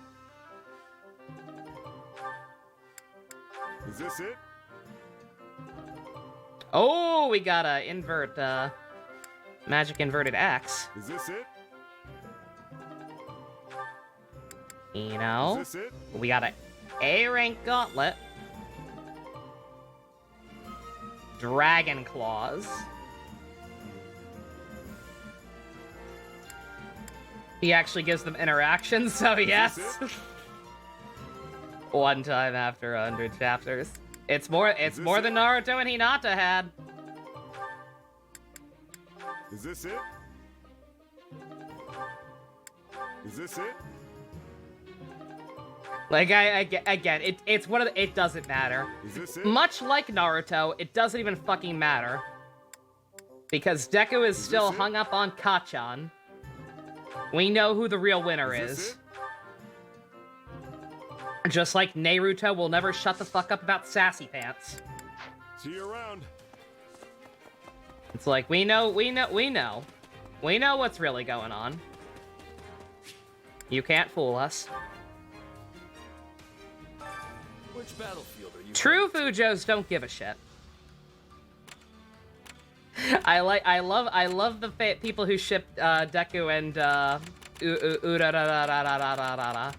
Is this it? Oh, we got a magic inverted axe. Is this it? You know, Is this it? we got a A-rank gauntlet. Dragon claws. He actually gives them interactions, so yes. One time after 100 chapters. It's more than Naruto and Hinata had. Is this it? Is this it? Like it's one of the, it doesn't matter. Is this it? Much like Naruto, it doesn't even fucking matter. Because Deku is still hung up on Kacchan. We know who the real winner is. Just like Naruto will never shut the fuck up about Sassy Pants. See you around. It's like, we know what's really going on. You can't fool us. Which battlefield are you? True Fujos don't give a shit. I love the people who ship Deku and Urararararararara,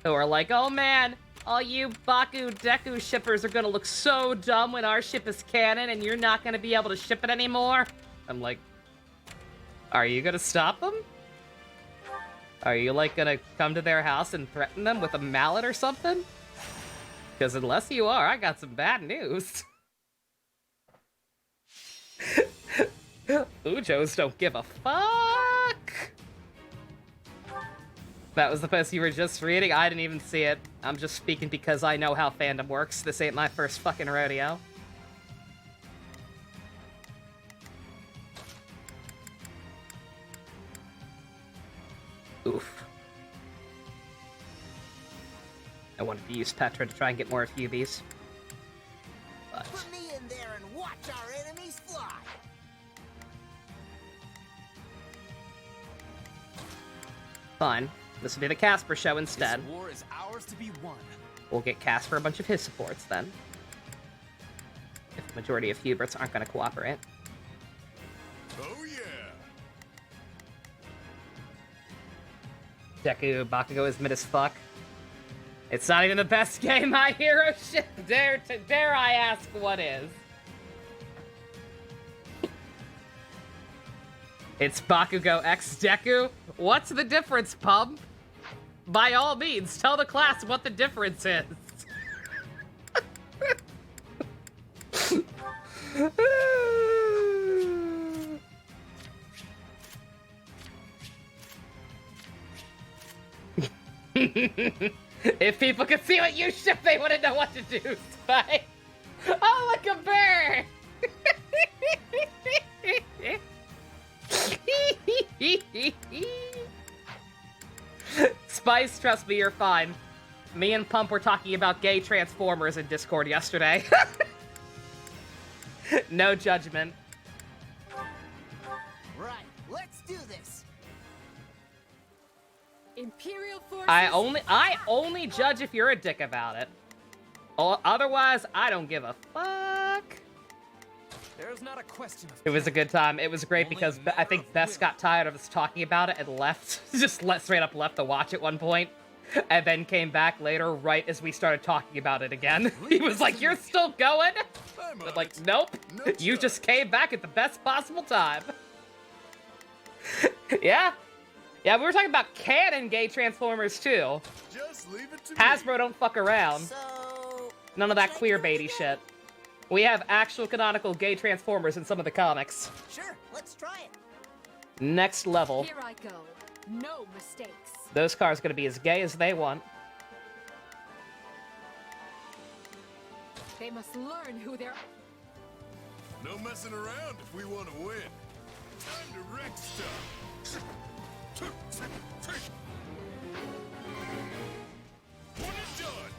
who are like, oh man, all you Baku Deku shippers are gonna look so dumb when our ship is canon and you're not gonna be able to ship it anymore. I'm like, are you gonna stop them? Are you like gonna come to their house and threaten them with a mallet or something? Because unless you are, I got some bad news. Ujos don't give a fuck. That was the post you were just reading? I didn't even see it. I'm just speaking because I know how fandom works. This ain't my first fucking rodeo. Oof. I wanted to use Petra to try and get more Fubies. But Put me in there and watch our enemies fly. fine. This will be the Casper show instead. This war is ours to be won. We'll get Casper a bunch of his supports then. If the majority of Huberts aren't going to cooperate. Oh yeah! Deku Bakugo is mid as fuck. It's not even the best game My Hero ship. Dare I ask what is? It's Bakugo X Deku? What's the difference, Pub? By all means, tell the class what the difference is. If people could see what you ship, they wouldn't know what to do, Spy. Oh, look, a bear! Spy Spice, trust me, you're fine. Me and Pump were talking about gay Transformers in Discord yesterday. No judgment. Right, let's do this. Imperial forces. I only judge if you're a dick about it. Otherwise, I don't give a fuck. There's not a question of It was a good time. It was great because I think Bess got tired of us talking about it and left. Just straight up left to watch at one point. And then came back later right as we started talking about it again. He was like, "You're still going?" I'm like, "Nope. You just came back at the best possible time." Yeah. Yeah, we were talking about canon gay Transformers too. Just leave it to Hasbro don't fuck around. So, None of that queer baity shit. We have actual canonical gay Transformers in some of the comics. sure, let's try it. Next level. Here I go. No mistakes. Those cars gonna be as gay as they want. They must learn who they're. No messing around if we want to win. Time to wreck stuff. One and done.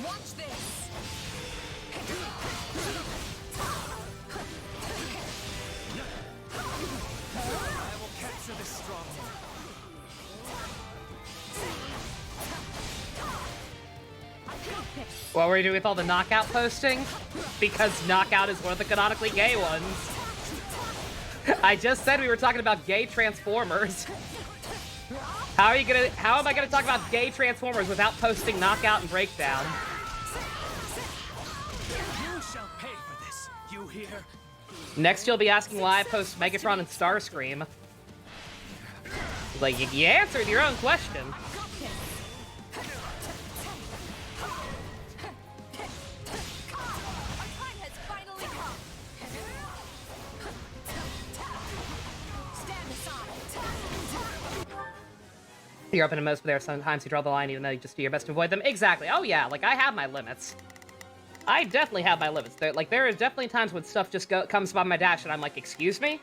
Watch this! I will capture this stronghold. What were you doing with all the knockout posting? Because knockout is one of the canonically gay ones. I just said we were talking about gay Transformers. How am I gonna talk about gay Transformers without posting knockout and breakdown? You shall pay for this. You hear? Next you'll be asking why I post Megatron and Starscream. Like, you answered your own question. You're open to most, but there are sometimes you draw the line even though you just do your best to avoid them. Exactly. Oh yeah, like I have my limits. I definitely have my limits. There is definitely times when stuff just comes by my dash and I'm like, excuse me?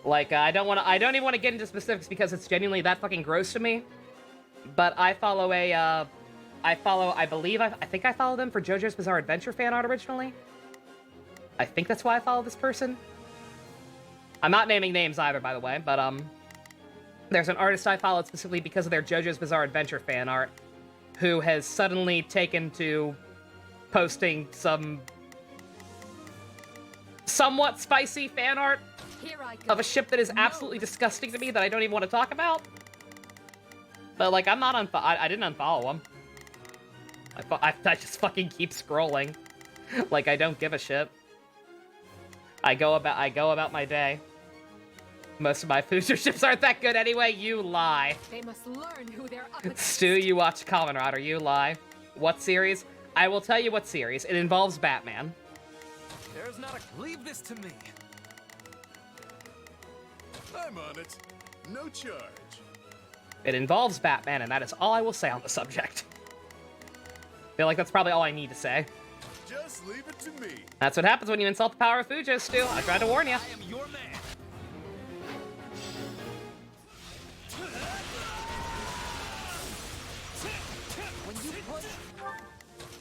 Like, I don't even want to get into specifics because it's genuinely that fucking gross to me. But I follow I think I follow them for JoJo's Bizarre Adventure fan art originally. I think that's why I follow this person. I'm not naming names either, by the way, but, there's an artist I followed specifically because of their JoJo's Bizarre Adventure fan art, who has suddenly taken to posting some somewhat spicy fan art of a ship that is absolutely disgusting to me that I don't even want to talk about. But, like, I'm not I didn't unfollow him. I just fucking keep scrolling. Like, I don't give a shit. I go about my day. Most of my Future ships aren't that good anyway, you lie. They must learn who they're up against. Stu, you watch Kamen Rider, you lie. What series? I will tell you what series. It involves Batman. There's not a... Leave this to me. I'm on it. No charge. It involves Batman, and that is all I will say on the subject. I feel like that's probably all I need to say. Just leave it to me. That's what happens when you insult the power of Fujo, Stu. I tried to warn you. I am your man.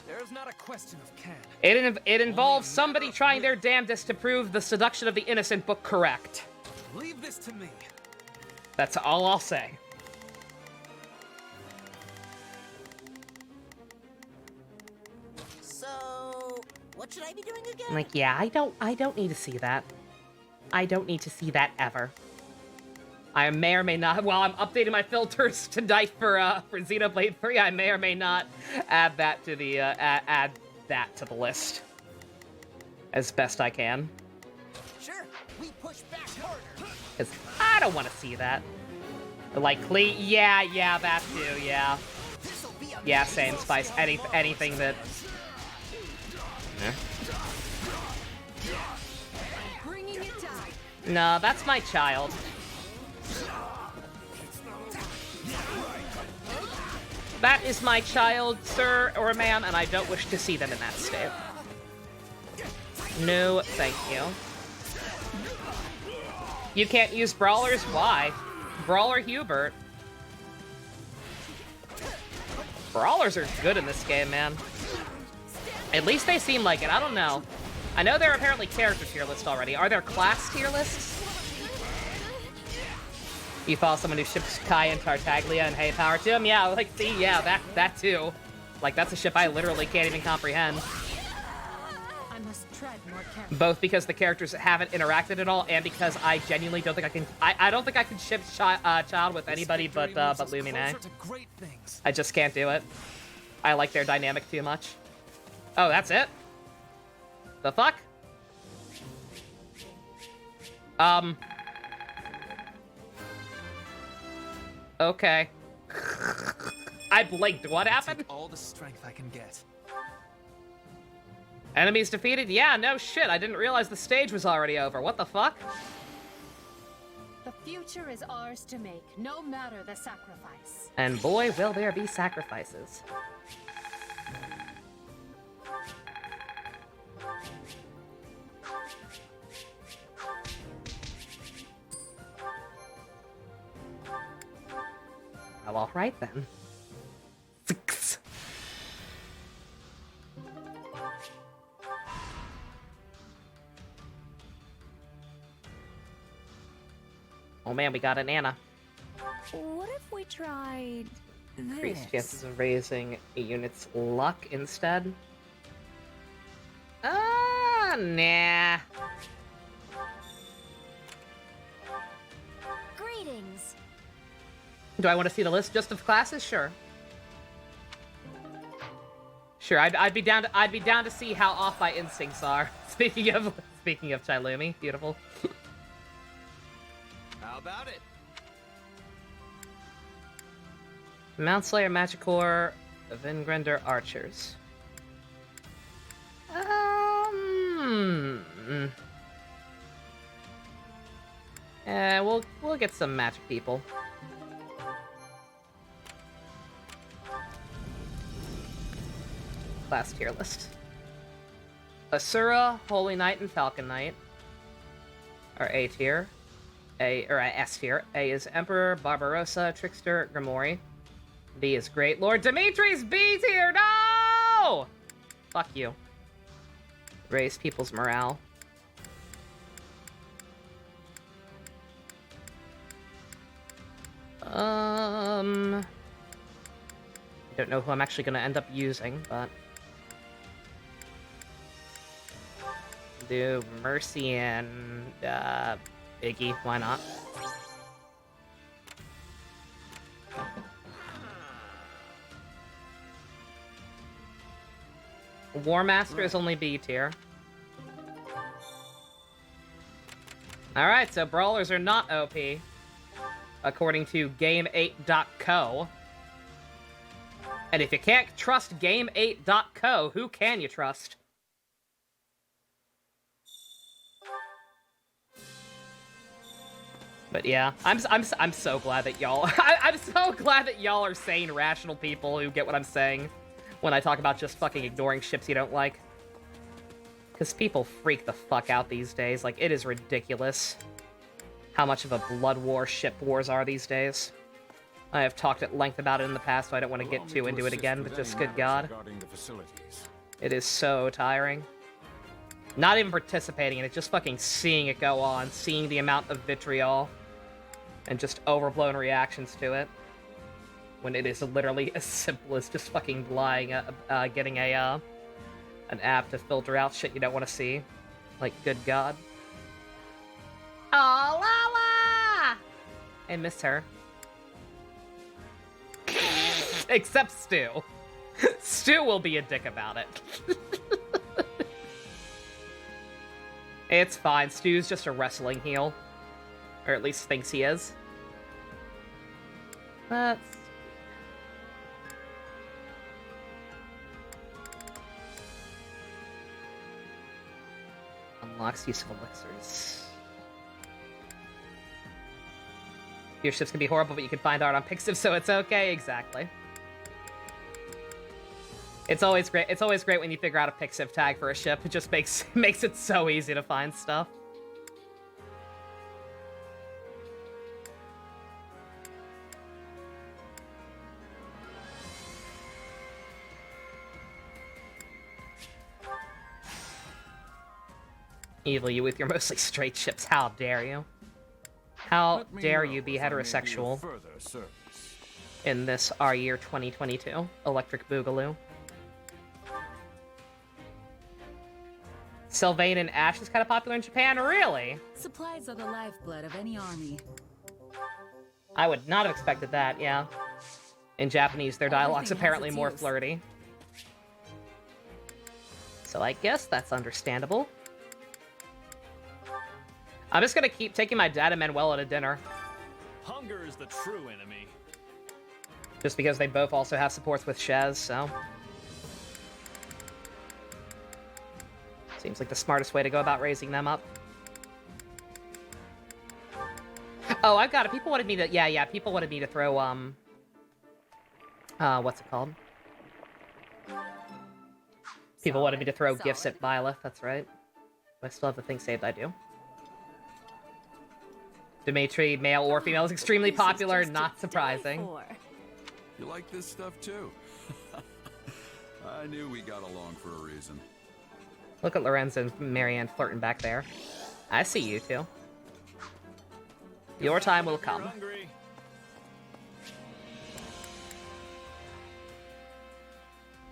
There's not a question of can. It involves somebody trying their damnedest to prove the seduction of the innocent book correct. Leave this to me. That's all I'll say. So, what should I be doing again? I'm like, yeah, I don't need to see that. I don't need to see that ever. I may or may not, while I'm updating my filters tonight for Xenoblade 3, I may or may not add that to the, add that to the list. As best I can. Sure, we push back harder. Because I don't want to see that. Like, yeah, that too, yeah. Yeah, same, Spice, anything that... Yeah. Bringing it down. No, that's my child. That is my child, sir or ma'am, and I don't wish to see them in that state. No, thank you. You can't use brawlers? Why? Brawler Hubert. Brawlers are good in this game, man. At least they seem like it. I don't know. I know there are apparently character tier lists already. Are there class tier lists? You follow someone who ships Kai and Tartaglia and hey, power to him? Yeah, like, see, yeah, that too. Like, that's a ship I literally can't even comprehend. I must tread more carefully. Both because the characters haven't interacted at all, and because I genuinely don't think I can. I don't think I can ship Child with anybody but Lumine. I just can't do it. I like their dynamic too much. Oh, that's it? The fuck? Okay. I blinked. What happened? All the strength I can get. Enemies defeated? Yeah, no shit. I didn't realize the stage was already over. What the fuck? The future is ours to make, no matter the sacrifice. And boy, will there be sacrifices. Well, all right then. Six. Oh man, we got an Anna. What if we tried Increased this? chances of raising a unit's luck instead. Nah. Greetings. Do I want to see the list just of classes? Sure. Sure, I'd be down to see how off my instincts are. Speaking of Chilumi, beautiful. How about it? Mount Slayer, Magicore, Vingrender, Archers. We'll get some magic people. Class tier list. Asura, Holy Knight, and Falcon Knight are A tier. S tier. A is Emperor, Barbarossa, Trickster, Grimoire. B is Great Lord Dimitri's B tier. No! Fuck you. Raise people's morale. I don't know who I'm actually gonna end up using, but do Mercy and Iggy. Why not? War Master is only B tier. Alright, so Brawlers are not OP, according to Game8.co. And if you can't trust Game8.co, who can you trust? But yeah, I'm so glad that y'all I'm so glad that y'all are sane, rational people who get what I'm saying when I talk about just fucking ignoring ships you don't like. Because people freak the fuck out these days. Like, it is ridiculous how much of a blood war ship wars are these days. I have talked at length about it in the past, so I don't want to get too into it again, but just good god. It is so tiring. Not even participating in it, just fucking seeing it go on, seeing the amount of vitriol, and just overblown reactions to it. When it is literally as simple as just fucking getting an app to filter out shit you don't want to see. Like, good god. Oh, Lala! I miss her. Except Stu. Stu will be a dick about it. It's fine. Stu's just a wrestling heel. Or at least thinks he is. That's... Unlocks use of elixirs. Your ships can be horrible, but you can find art on Pixiv, so it's okay. Exactly. It's always great. It's always great when you figure out a Pixiv tag for a ship. It just makes it so easy to find stuff. Evil, you with your mostly straight ships. How dare you? How dare you be heterosexual in this our year 2022? Electric Boogaloo. Sylvain and Ash is kind of popular in Japan, really? Supplies are the lifeblood of any army. I would not have expected that, yeah. In Japanese, their dialogue's apparently more flirty. So I guess that's understandable. I'm just gonna keep taking my dad and Manuela to dinner. Hunger is the true enemy. Just because they both also have supports with Shez, so... Seems like the smartest way to go about raising them up. Oh, I've got it. People wanted me to... Yeah, people wanted me to throw, what's it called? People wanted me to throw gifts at Byleth, that's right. I still have the thing saved, I do. Dimitri, male or female, is extremely popular, not surprising. You like this stuff too? I knew we got along for a reason. Look at Lorenzo and Marianne flirting back there. I see you two. Your time will come.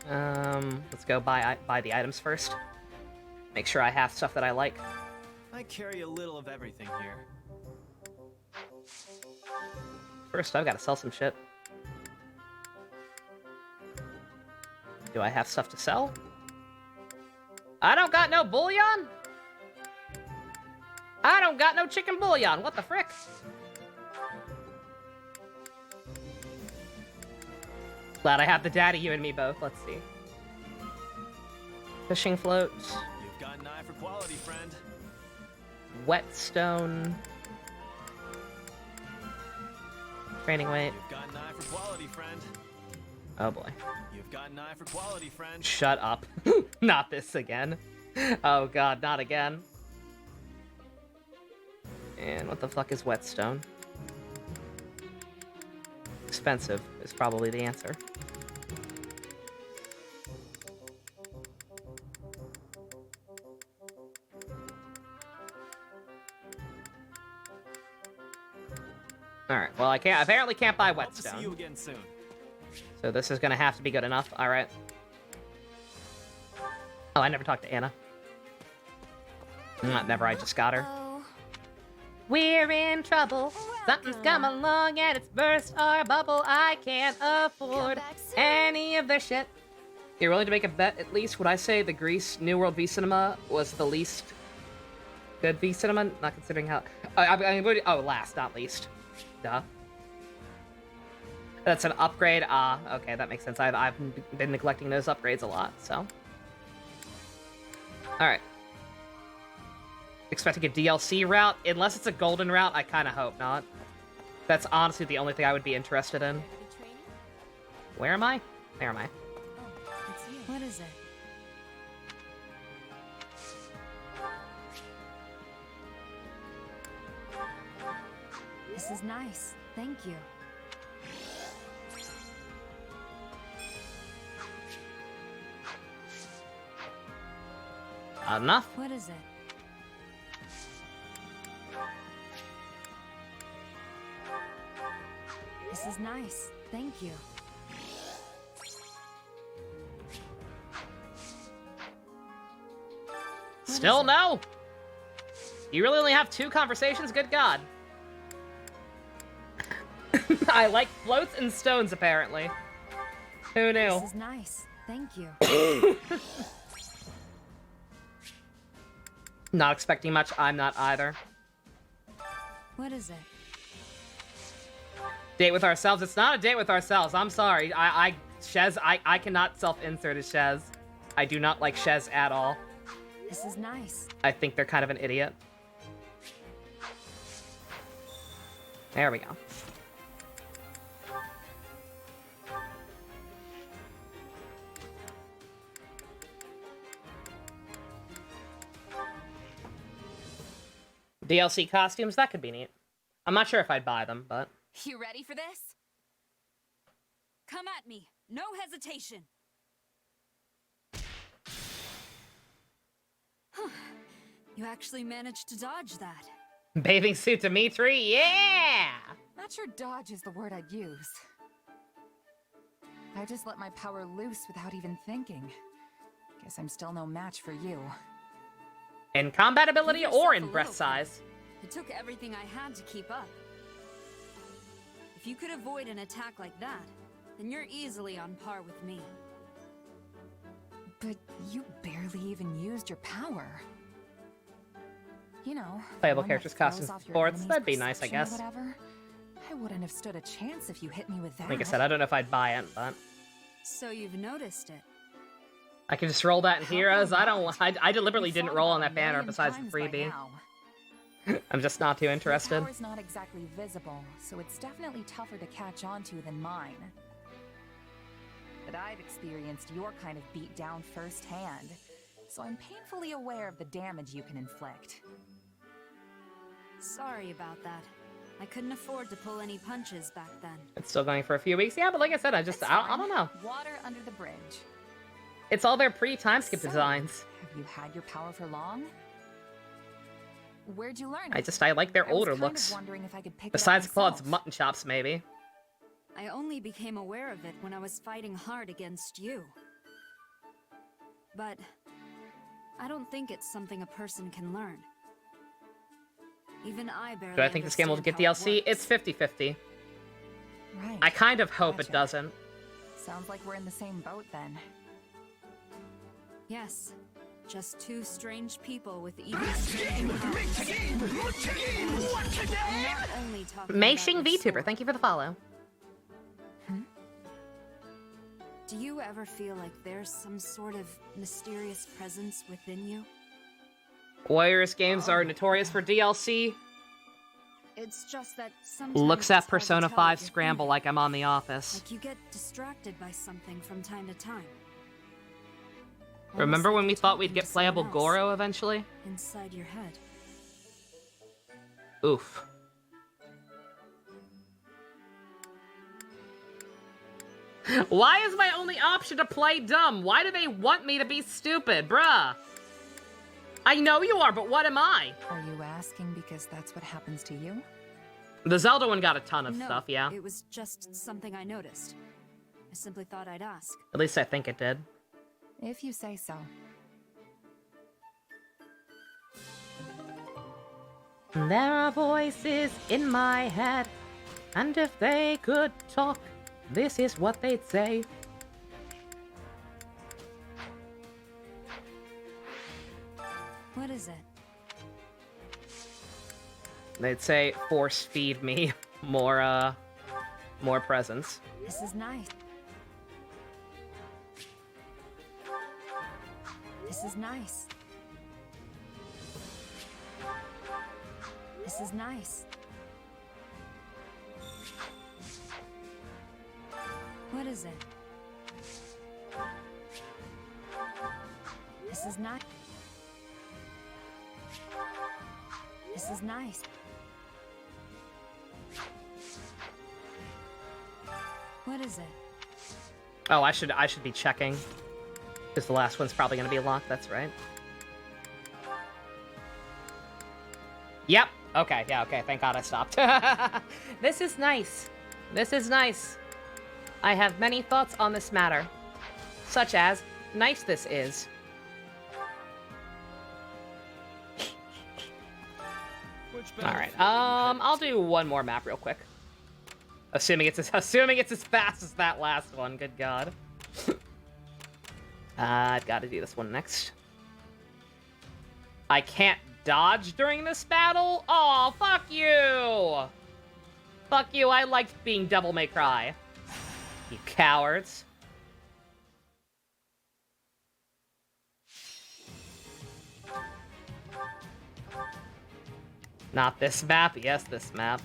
Let's go buy the items first. Make sure I have stuff that I like. I carry a little of everything here. First, I've got to sell some shit. Do I have stuff to sell? I don't got no bullion? I don't got no chicken bullion. What the frick? Glad I have the daddy, you and me both. Let's see. Fishing floats. You've got an eye for quality, friend. Whetstone. Training weight. You've got an eye for quality, friend. Oh boy. You've got an eye for quality, friend. Shut up. Not this again. Oh god, not again. And what the fuck is Whetstone? Expensive is probably the answer. Alright, well I apparently can't buy Whetstone. Hope to see you again soon. So this is gonna have to be good enough. Alright. Oh, I never talked to Anna. Never, I just got her. We're in trouble. Something's come along and it's burst our bubble. I can't afford any of their shit. You're willing to make a bet at least? Would I say the Greece New World V Cinema was the least good V Cinema? Not considering how... last, not least. Duh. That's an upgrade. Okay, that makes sense. I've been neglecting those upgrades a lot, so... Alright. Expecting a DLC route? Unless it's a golden route, I kind of hope not. That's honestly the only thing I would be interested in. Where am I? There am I. What is it? This is nice. Thank you. Enough? What is it? This is nice. Thank you. Still no? You really only have 2 conversations? Good God. I like floats and stones, apparently. Who knew? This is nice. Thank you. Not expecting much. I'm not either. What is it? Date with ourselves? It's not a date with ourselves. I'm sorry. Shez, I cannot self-insert as Shez. I do not like Shez at all. This is nice. I think they're kind of an idiot. There we go. DLC costumes, that could be neat. I'm not sure if I'd buy them, but... You ready for this? Come at me. No hesitation. You actually managed to dodge that. Bathing suit Dimitri, yeah! Not sure dodge is the word I'd use. I just let my power loose without even thinking. Guess I'm still no match for you. In combat ability Give or yourself in a breast little size. It took everything I had to keep up. If you could avoid an attack like that, then you're easily on par with me. But you barely even used your power. You know, Playable one characters, that throws costumes, off your sports. enemy's That'd be nice, I perception or guess. Whatever. I wouldn't have stood a chance if you hit me with that. Like I said, I don't know if I'd buy it, but... So you've noticed it. I can just roll that in Heroes. I deliberately didn't roll on that banner besides the freebie. I'm just not too interested. Your power's not exactly visible, so it's definitely tougher to catch on to than mine. But I've experienced your kind of beatdown firsthand, so I'm painfully aware of the damage you can inflict. Sorry about that. I couldn't afford to pull any punches back then. It's still going for a few weeks. Yeah, but like I said, I don't know. Water under the bridge. It's all their pre-time skip So, designs. Have you had your power for long? Where'd you learn it? I like their I was older kind looks. of wondering if I could pick it up Besides Claude's myself. mutton chops, maybe. I only became aware of it when I was fighting hard against you. But I don't think it's something a person can learn. Even I barely Do I think this game will get DLC? It's 50-50. Right. I kind of hope Gotcha. it doesn't. Sounds like we're in the same boat then. Yes. Just two strange people with even stranger powers. I'm not only talking Meishing about your VTuber, sword. thank you for the follow. Do you ever feel like there's some sort of mysterious presence within you? Warriors games are notorious for DLC. It's just that sometimes Looks it's at hard to Persona tell 5 if you're Scramble thinking. like I'm on The Office. Like you get distracted by something from time to time. Remember Almost when like we you're thought we'd talking get to someone playable else Goro eventually? inside your head. Oof. Why is my only option to play dumb? Why do they want me to be stupid, bruh? I know you are, but what am I? Are you asking because that's what happens to you? The Zelda one got a ton of No, stuff, yeah. It was just something I noticed. I simply thought I'd ask. At least I think it did. If you say so. There are voices in my head, and if they could talk, this is what they'd say. What is it? They'd say, force feed me more presents. This is nice. This is nice. This is nice. What is it? This is nice. This is nice. What is it? Oh, I should be checking. Because the last one's probably gonna be locked, that's right. Yep. Okay, yeah, okay. Thank God I stopped. This is nice. This is nice. I have many thoughts on this matter. Such as, nice this is. Alright, I'll do one more map real quick. Assuming it's as fast as that last one, good God. I've got to do this one next. I can't dodge during this battle? Oh, fuck you! Fuck you, I liked being Devil May Cry. You cowards. Not this map, yes, this map.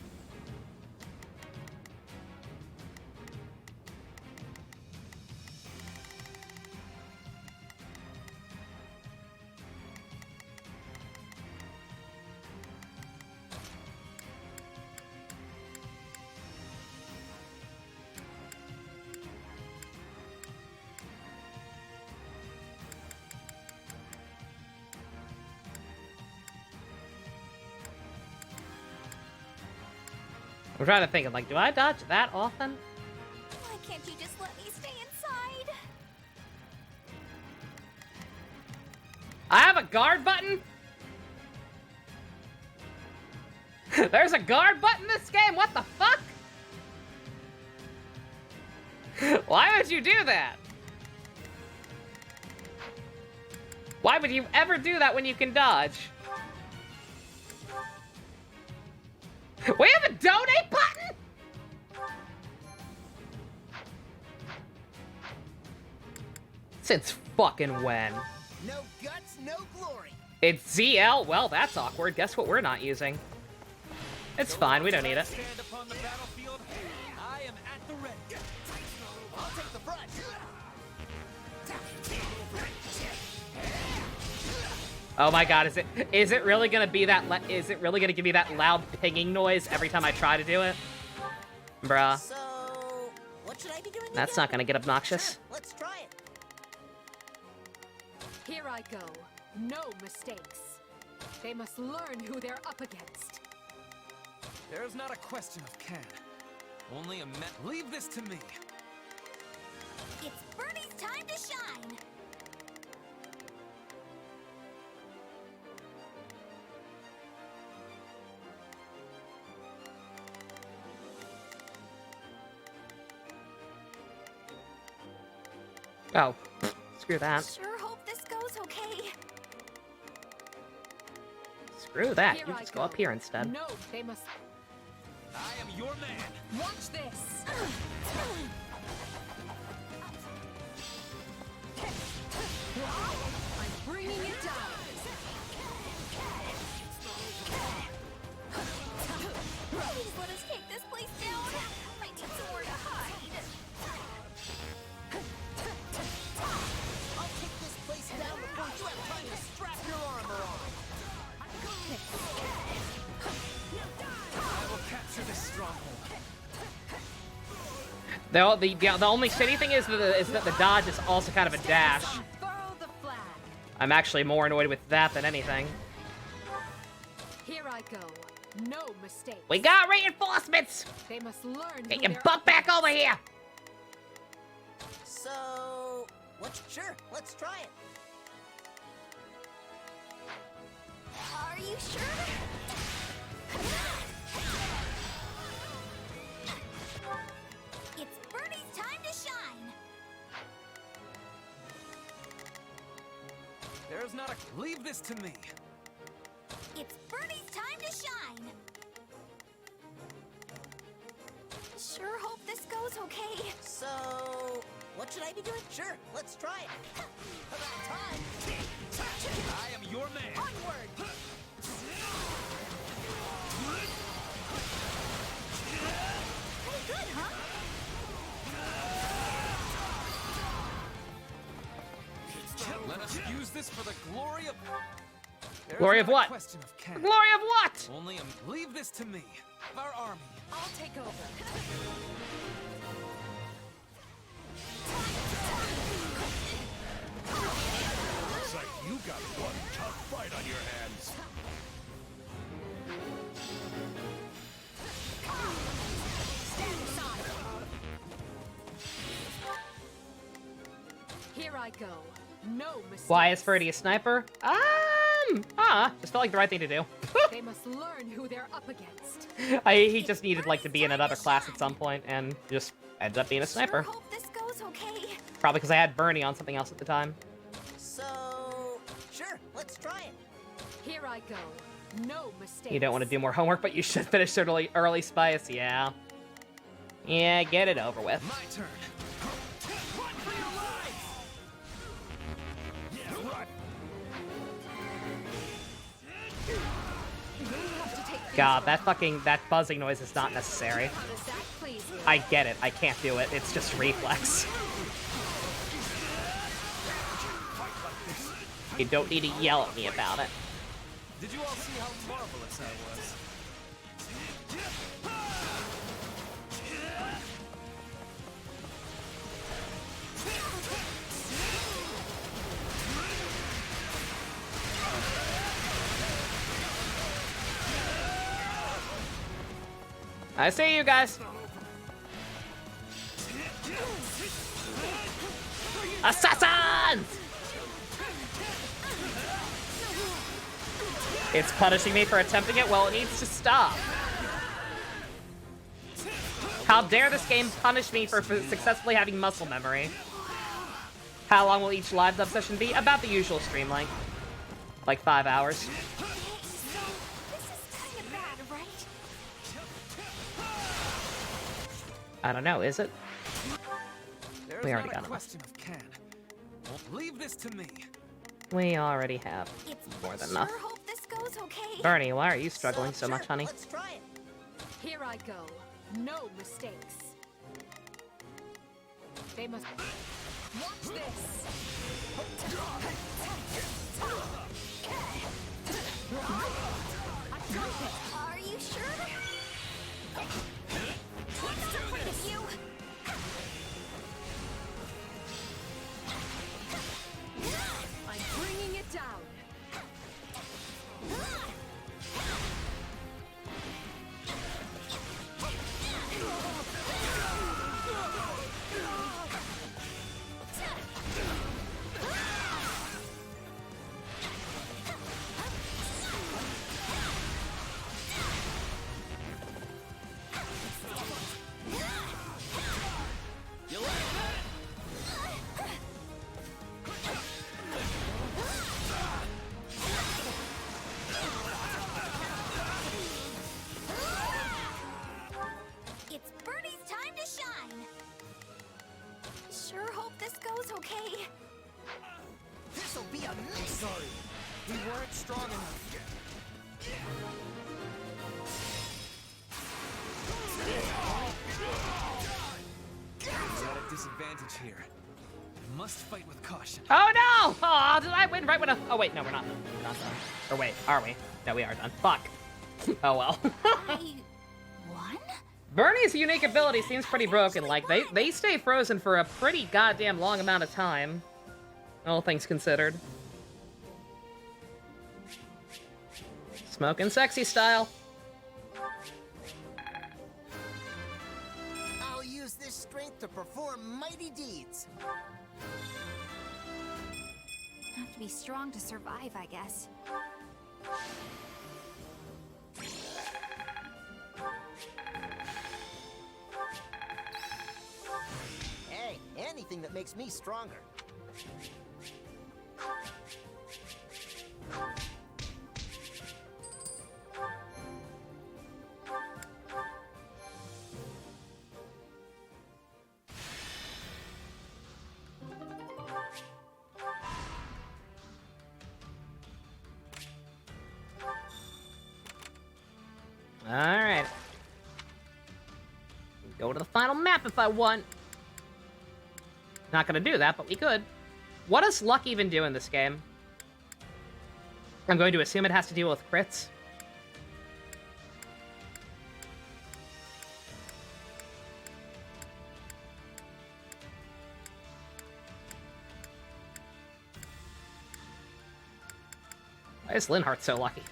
I'm trying to think of, like, do I dodge that often? Why can't you just let me stay inside? I have a guard button? There's a guard button in this game? What the fuck? Why would you do that? Why would you ever do that when you can dodge? We have a donate button? Since fucking when? No guts, no glory. It's ZL? Well, that's awkward. Guess what we're not using? It's fine, we don't need it. Stand upon the battlefield. I am at the ready. I'll take the front. Oh my god, is it really gonna be that is it really gonna give me that loud pinging noise every time I try to do it? Bruh. So, what should I be doing? That's not gonna get obnoxious. Let's try it. Here I go. No mistakes. They must learn who they're up against. There's not a question of can. Only a leave this to me. It's Bernie's time to shine. Oh, screw that. Sure hope this goes okay. Screw that. Here You I just go up here instead. No, they must. I am your man. Watch this. I'm bringing it down. Please let us take this place down. I need somewhere to hide. I'll take this place down before you have time to strap your armor on. I will capture this stronghold. The only shitty thing is that the dodge is also kind of a dash. I'm actually more annoyed with that than anything. Here I go. No mistakes. We got reinforcements! They must learn. Get who your they're butt up back against. over here! So, sure, let's try it. Are you sure? It's Bernie's time to shine. There's not a leave this to me. It's Bernie's time to shine. Sure hope this goes okay. So, what should I be doing? Sure, let's try it. About time. I am your man. Onward. Pretty good, huh? Let us use this for the glory of. There's Glory of not a what? question of can. The glory of what? Only leave this to me. Our army. I'll take over. Looks like you got one tough fight on your hands. Here I go. No mistakes. Why is Ferdy a sniper? Just felt like the right thing to do. They must learn who they're up against. He just needed like to be in another class at some point and just ended up being a sniper. Sure hope this goes okay. Probably because I had Bernie on something else at the time. So, sure, let's try it. Here I go. No mistakes. You don't want to do more homework, but you should finish early Spice. Yeah. Yeah, get it over with. My turn. Run for your lives! Yeah, right. God, that buzzing noise is not necessary. I get it. I can't do it. It's just reflex. You don't need to yell at me about it. Did you all see how marvelous I was? I see you guys. Assassins! It's punishing me for attempting it. Well, it needs to stop. How dare this game punish me for successfully having muscle memory? How long will each live dub session be? About the usual stream length. Like 5 hours. I don't know, is it? We already got enough. Leave this to me. We already have more than enough. Hope this goes okay. Bernie, why are you struggling so much, honey? Let's try it. Here I go. No mistakes. They must... Watch this! Are you sure? What's the point of you? I'm bringing it down. It's Birdie's time to shine. Sure hope this goes okay. This'll be a mess. Sorry, we weren't strong enough. We're at a disadvantage here. Must fight with caution. Oh no! Oh, did I win right when I... Oh wait, no, we're not done. We're not done. Or wait, are we? No, we are done. Fuck. Oh well. I won? Bernie's unique ability seems pretty broken. Like, they stay frozen for a pretty goddamn long amount of time. All things considered. Smoking sexy style. I'll use this strength to perform mighty deeds. Have to be strong to survive, I guess. Hey, anything that makes me stronger. Alright. Go to the final map if I want. Not gonna do that, but we could. What does luck even do in this game? I'm going to assume it has to deal with crits. Why is Linhardt so lucky?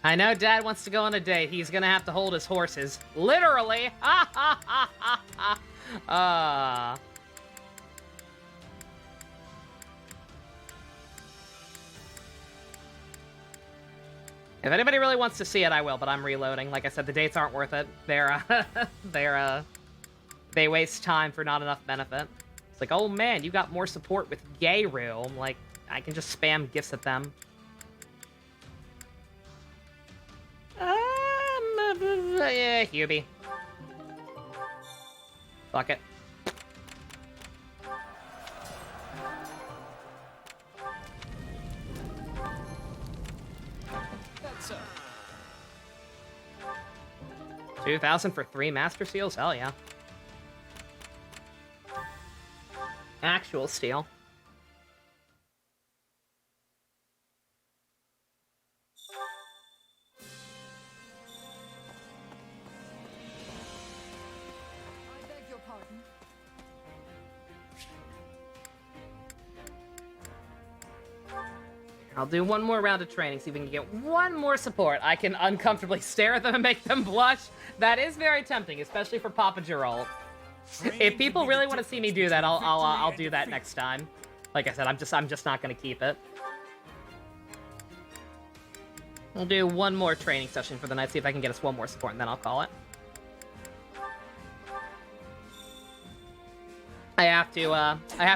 I know Dad wants to go on a date. He's gonna have to hold his horses. Literally! Ha ha ha ha ha! Ah. If anybody really wants to see it, I will, but I'm reloading. Like I said, the dates aren't worth it. They waste time for not enough benefit. It's like, oh man, you got more support with Gay Room. Like, I can just spam gifts at them. Yeah, Hubie. Fuck it. That's so. 2,000 for 3 Master Seals? Hell yeah. Actual steel. I'll do one more round of training, see if we can get one more support. I can uncomfortably stare at them and make them blush. That is very tempting, especially for Papa Geralt. If people really want to see me do that, I'll do that next time. Like I said, I'm just not gonna keep it. We'll do one more training session for the night, see if I can get us one more support, and then I'll call it. I have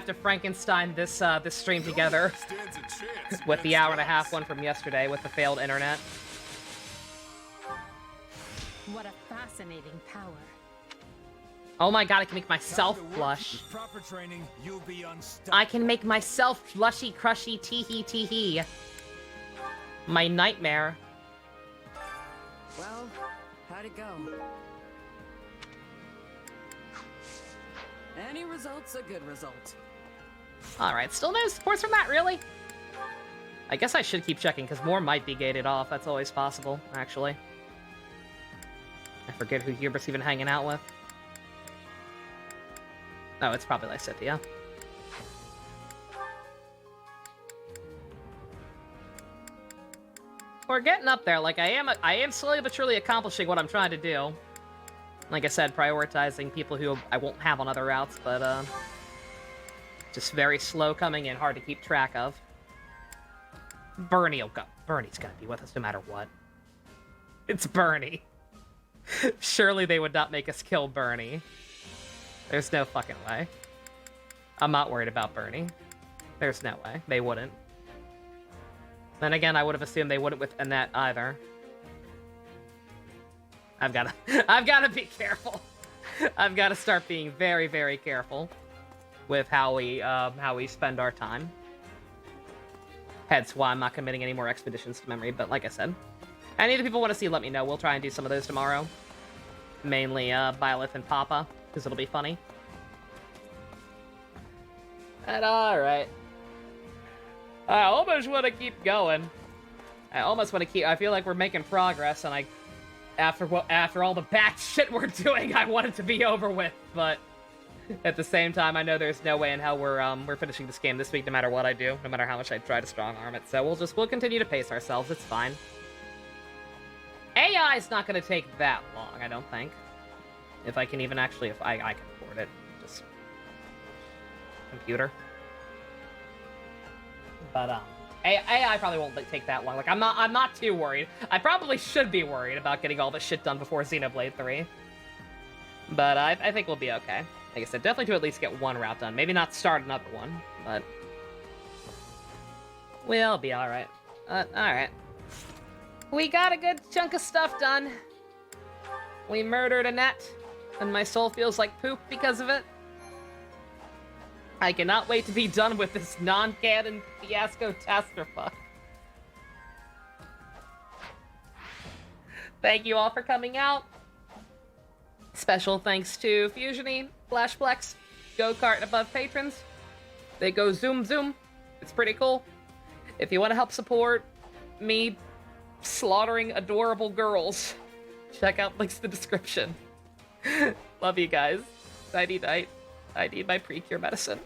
to Frankenstein this stream together with the hour-and-a-half one from yesterday with the failed internet. What a fascinating power. Oh my god, I can make myself blush. With proper training, you'll be unstoppable. I can make myself blushy, crushy, tee-hee, tee-hee. My nightmare. Well, how'd it go? Any result's a good result. Alright, still no supports from that, really? I guess I should keep checking, because more might be gated off. That's always possible, actually. I forget who Hubert's even hanging out with. Oh, it's probably Lysithea. We're getting up there. Like, I am slowly but surely accomplishing what I'm trying to do. Like I said, prioritizing people who I won't have on other routes, but, just very slow coming in, hard to keep track of. Bernie's gonna be with us no matter what. It's Bernie. Surely they would not make us kill Bernie. There's no fucking way. I'm not worried about Bernie. There's no way. They wouldn't. Then again, I would have assumed they wouldn't with Annette either. I've gotta be careful. I've gotta start being very, very careful with how we spend our time. Hence why I'm not committing any more expeditions to memory, but like I said, any of the people want to see, let me know. We'll try and do some of those tomorrow. Mainly, Byleth and Papa, because it'll be funny. And alright. I almost want to keep going. I feel like we're making progress, and after all the back shit we're doing, I want it to be over with, but at the same time, I know there's no way in hell we're finishing this game this week, no matter what I do, no matter how much I try to strong arm it. So we'll continue to pace ourselves. It's fine. AI's not going to take that long, I don't think. If I can even actually, if I can afford it, just computer. But AI probably won't take that long. Like I'm not too worried. I probably should be worried about getting all this shit done before Xenoblade 3. But I think we'll be okay. Like I said, definitely to at least get one route done. Maybe not start another one, but we'll be alright. Alright. We got a good chunk of stuff done. We murdered Annette, and my soul feels like poop because of it. I cannot wait to be done with this non-canon fiasco tasterfuck. Thank you all for coming out. Special thanks to Fusiony, Flashplex, Go-Kart, and above patrons. They go zoom zoom. It's pretty cool. If you want to help support me slaughtering adorable girls, check out links in the description. Love you guys. Nighty night. I need my pre-cure medicine.